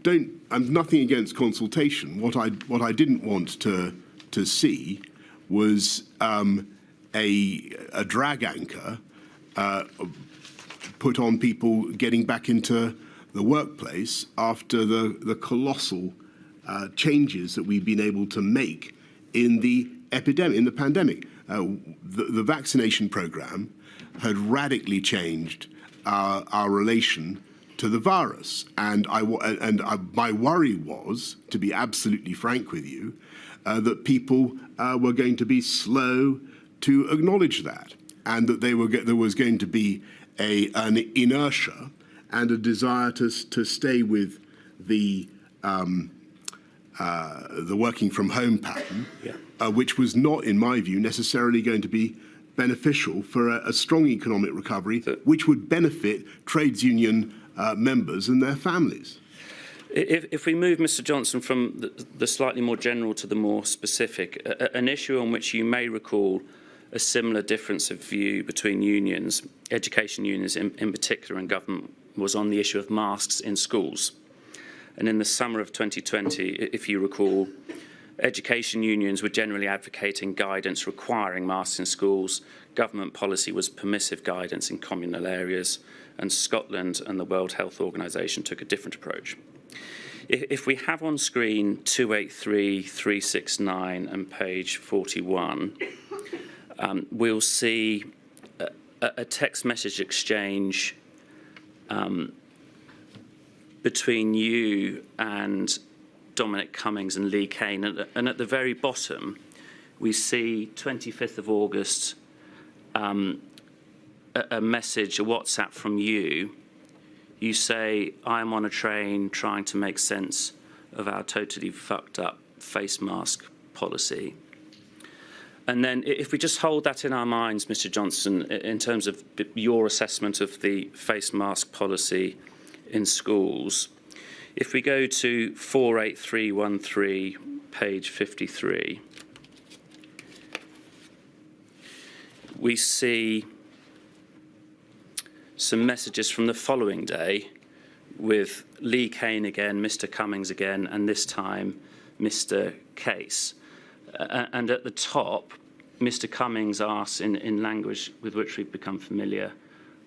don't. I'm nothing against consultation. What I didn't want to see was a drag anchor put on people getting back into the workplace after the colossal changes that we've been able to make in the epidemic, in the pandemic. The vaccination programme had radically changed our relation to the virus, and my worry was, to be absolutely frank with you, that people were going to be slow to acknowledge that, and that there was going to be an inertia and a desire to stay with the working from home pattern, which was not, in my view, necessarily going to be beneficial for a strong economic recovery, which would benefit trades union members and their families. If we move, Mr. Johnson, from the slightly more general to the more specific, an issue on which you may recall a similar difference of view between unions, education unions in particular, and government, was on the issue of masks in schools. And in the summer of 2020, if you recall, education unions were generally advocating guidance requiring masks in schools. Government policy was permissive guidance in communal areas, and Scotland and the World Health Organization took a different approach. If we have on screen 283, 369 and page 41, we'll see a text message exchange between you and Dominic Cummings and Lee Kane. And at the very bottom, we see 25th of August, a message, a WhatsApp from you. You say, I'm on a train trying to make sense of our totally fucked up face mask policy. And then if we just hold that in our minds, Mr. Johnson, in terms of your assessment of the face mask policy in schools, if we go to 48313, page 53, we see some messages from the following day with Lee Kane again, Mr. Cummings again, and this time Mr. Case. And at the top, Mr. Cummings asks, in language with which we've become familiar,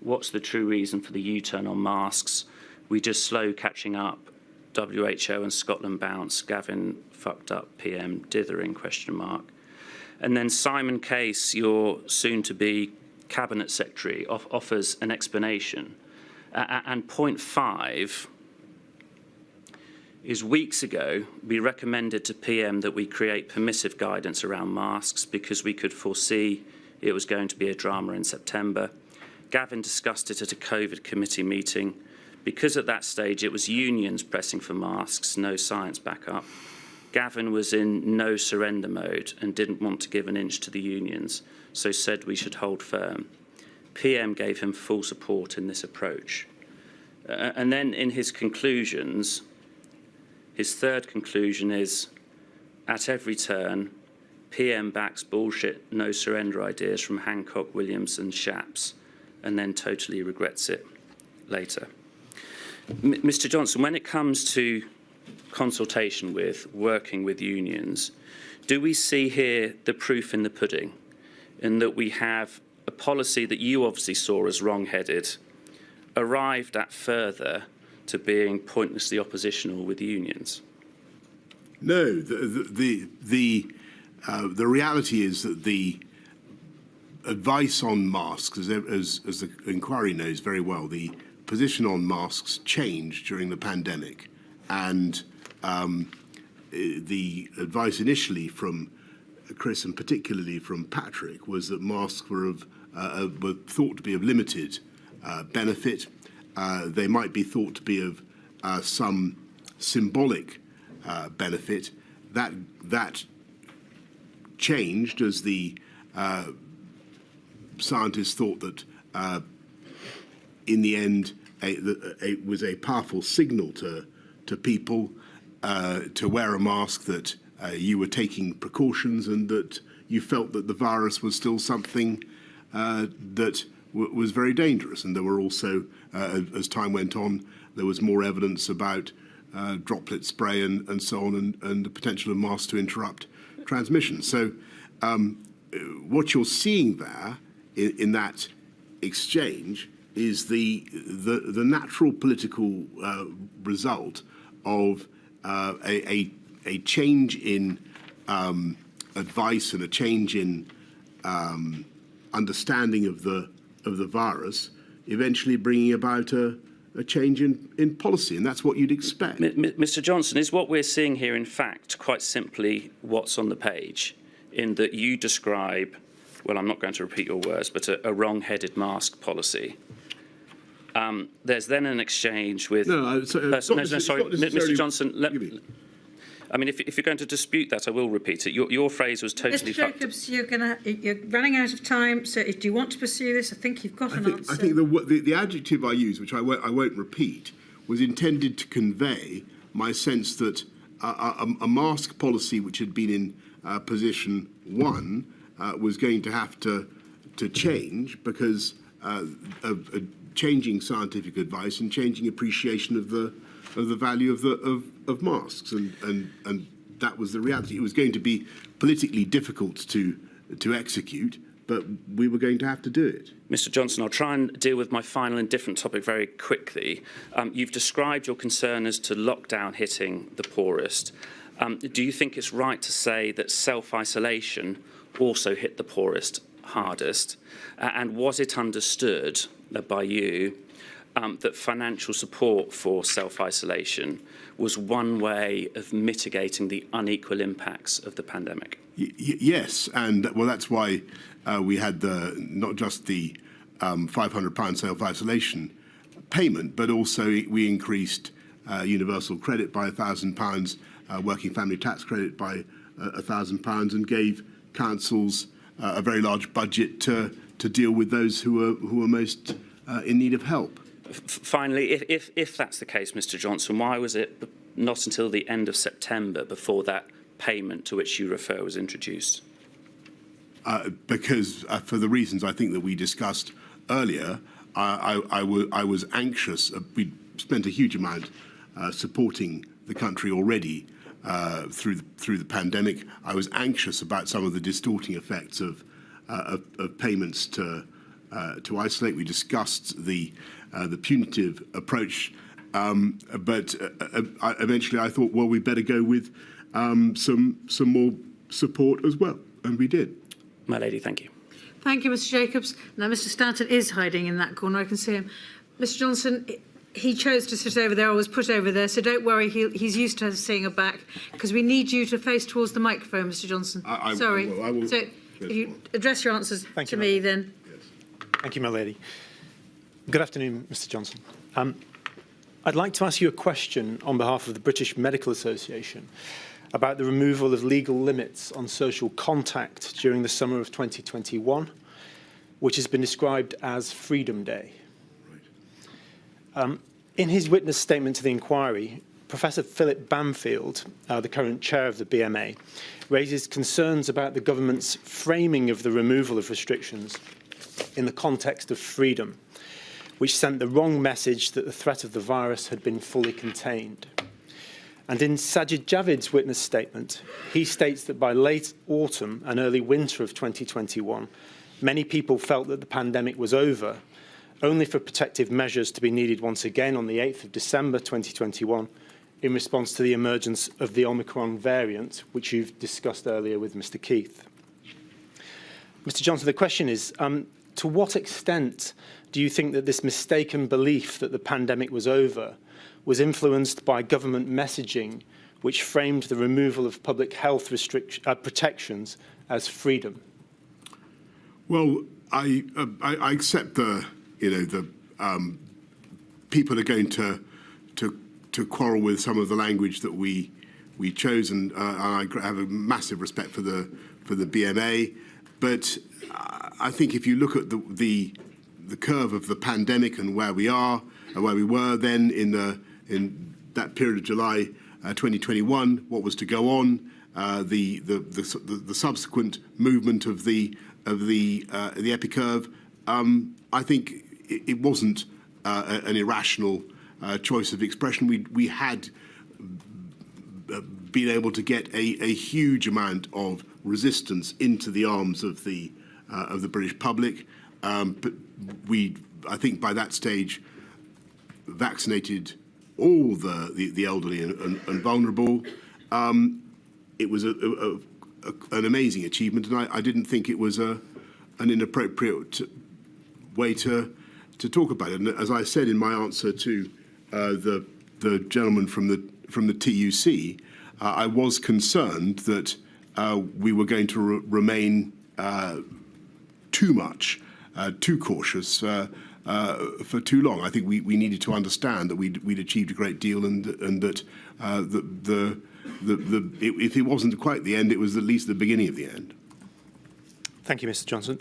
what's the true reason for the U-turn on masks? We just slow catching up. WHO and Scotland bounce. Gavin fucked up. PM dithering ? And then Simon Case, your soon-to-be Cabinet Secretary, offers an explanation. And point 5 is weeks ago, we recommended to PM that we create permissive guidance around masks because we could foresee it was going to be a drama in September. Gavin discussed it at a COVID committee meeting. Because at that stage it was unions pressing for masks, no science backup, Gavin was in no surrender mode and didn't want to give an inch to the unions, so said we should hold firm. PM gave him full support in this approach. And then in his conclusions, his third conclusion is, at every turn, PM backs bullshit, no surrender ideas from Hancock, Williams and Shapps, and then totally regrets it later. Mr. Johnson, when it comes to consultation with, working with unions, do we see here the proof in the pudding, in that we have a policy that you obviously saw as wrong-headed, arrived at further to being pointlessly oppositional with unions? No, the reality is that the advice on masks, as the inquiry knows very well, the position on masks changed during the pandemic, and the advice initially from Chris and particularly from Patrick was that masks were thought to be of limited benefit. They might be thought to be of some symbolic benefit. That changed as the scientists thought that in the end it was a powerful signal to people to wear a mask, that you were taking precautions and that you felt that the virus was still something that was very dangerous. And there were also, as time went on, there was more evidence about droplet spray and so on, and the potential of masks to interrupt transmission. So what you're seeing there in that exchange is the natural political result of a change in advice and a change in understanding of the virus, eventually bringing about a change in policy, and that's what you'd expect. Mr. Johnson, is what we're seeing here, in fact, quite simply what's on the page, in that you describe, well, I'm not going to repeat your words, but a wrong-headed mask policy. There's then an exchange with... Mr. Johnson, I mean, if you're going to dispute that, I will repeat it. Your phrase was totally Mr. Jacobs, you're running out of time, so do you want to pursue this? I think you've got an answer. I think the adjective I used, which I won't repeat, was intended to convey my sense that a mask policy which had been in position one was going to have to change because of changing scientific advice and changing appreciation of the value of masks, and that was the reality. It was going to be politically difficult to execute, but we were going to have to do it. Mr. Johnson, I'll try and deal with my final and different topic very quickly. You've described your concern as to lockdown hitting the poorest. Do you think it's right to say that self-isolation also hit the poorest hardest? And was it understood by you that financial support for self-isolation was one way of mitigating the unequal impacts of the pandemic? Yes, and well, that's why we had not just the £500 self-isolation payment, but also we increased universal credit by £1,000, working family tax credit by £1,000, and gave councils a very large budget to deal with those who are most in need of help. Finally, if that's the case, Mr. Johnson, why was it not until the end of September before that payment to which you refer was introduced? Because for the reasons I think that we discussed earlier, I was anxious. We spent a huge amount supporting the country already through the pandemic. I was anxious about some of the distorting effects of payments to isolate. We discussed the punitive approach, but eventually I thought, well, we better go with some more support as well, and we did. My lady, thank you. Thank you, Mr. Jacobs. Now, Mr. Stanton is hiding in that corner. I can see him. Mr. Johnson, he chose to sit over there. I was put over there, so don't worry. He's used to seeing her back, because we need you to face towards the microphone, Mr. Johnson. Sorry. I will. So if you address your answers to me, then. Yes. Thank you, my lady. Good afternoon, Mr. Johnson. I'd like to ask you a question on behalf of the British Medical Association about the removal of legal limits on social contact during the summer of 2021, which has been described as Freedom Day. In his witness statement to the inquiry, Professor Philip Bamfield, the current chair of the BMA, raises concerns about the government's framing of the removal of restrictions in the context of freedom, which sent the wrong message that the threat of the virus had been fully contained. And in Sajid Javid's witness statement, he states that by late autumn and early winter of 2021, many people felt that the pandemic was over, only for protective measures to be needed once again on the 8th of December 2021 in response to the emergence of the Omicron variant, which you've discussed earlier with Mr. Keith. Mr. Johnson, the question is, to what extent do you think that this mistaken belief that the pandemic was over was influenced by government messaging which framed the removal of public health protections as freedom? Well, I accept people are going to quarrel with some of the language that we chose, and I have a massive respect for the BMA. But I think if you look at the curve of the pandemic and where we are and where we were then in that period of July 2021, what was to go on, the subsequent movement of the epicurve, I think it wasn't an irrational choice of expression. We had been able to get a huge amount of resistance into the arms of the British public, but I think by that stage, vaccinated all the elderly and vulnerable. It was an amazing achievement, and I didn't think it was an inappropriate way to talk about it. And as I said in my answer to the gentleman from the TUC, I was concerned that we were going to remain too cautious for too long. I think we needed to understand that we'd achieved a great deal, and that if it wasn't quite the end, it was at least the beginning of the end. Thank you, Mr. Johnson.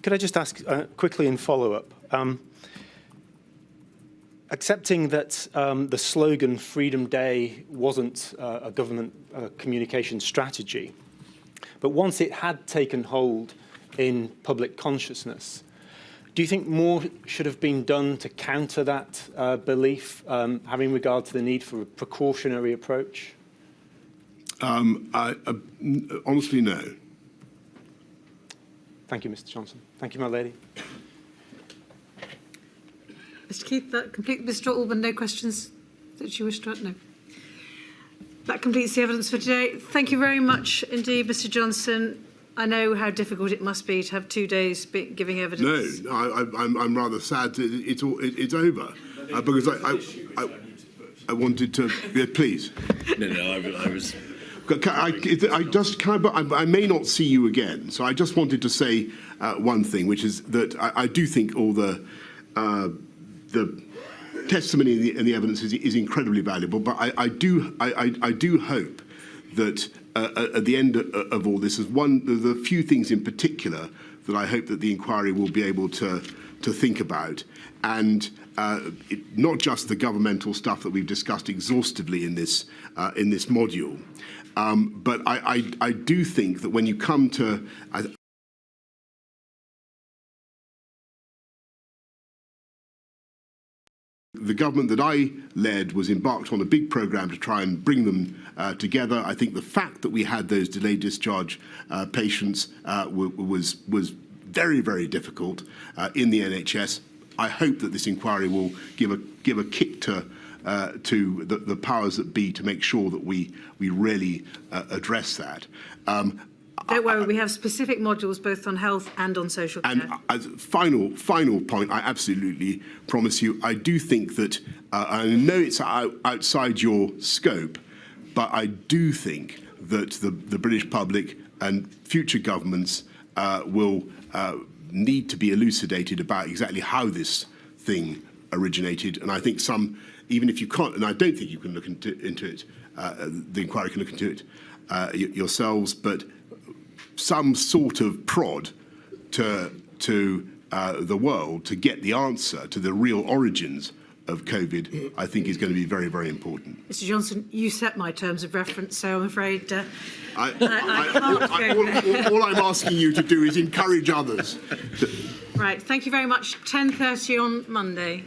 Could I just ask quickly in follow-up? Accepting that the slogan Freedom Day wasn't a government communication strategy, but once it had taken hold in public consciousness, do you think more should have been done to counter that belief, having regard to the need for a precautionary approach? Honestly, no. Thank you, Mr. Johnson. Thank you, my lady. Mr. Keith, that completes. Mr. Alban, no questions that you wish to add? No. That completes the evidence for today. Thank you very much indeed, Mr. Johnson. I know how difficult it must be to have 2 days giving evidence. No, I'm rather sad that it's over, because I wanted to. Yeah, please. No, I was. I may not see you again, so I just wanted to say one thing, which is that I do think all the testimony and the evidence is incredibly valuable, but I do hope that at the end of all this, is one of the few things in particular that I hope that the inquiry will be able to think about, and not just the governmental stuff that we've discussed exhaustively in this module, but I do think that when you come to the government that I led was embarked on a big programme to try and bring them together. I think the fact that we had those delayed discharge patients was very, very difficult in the NHS. I hope that this inquiry will give a kick to the powers that be to make sure that we really address that. Don't worry, we have specific modules both on health and on social care. And as final point, I absolutely promise you, I do think that, I know it's outside your scope, but I do think that the British public and future governments will need to be elucidated about exactly how this thing originated. And I think even if you can't, and I don't think you can look into it, the inquiry can look into it yourselves, but some sort of prod to the world to get the answer to the real origins of COVID, I think is going to be very, very important. Mr Johnson, you set my terms of reference, so I'm afraid all I I'm asking you to do is encourage others. Right, thank you very much. 10:30 on Monday.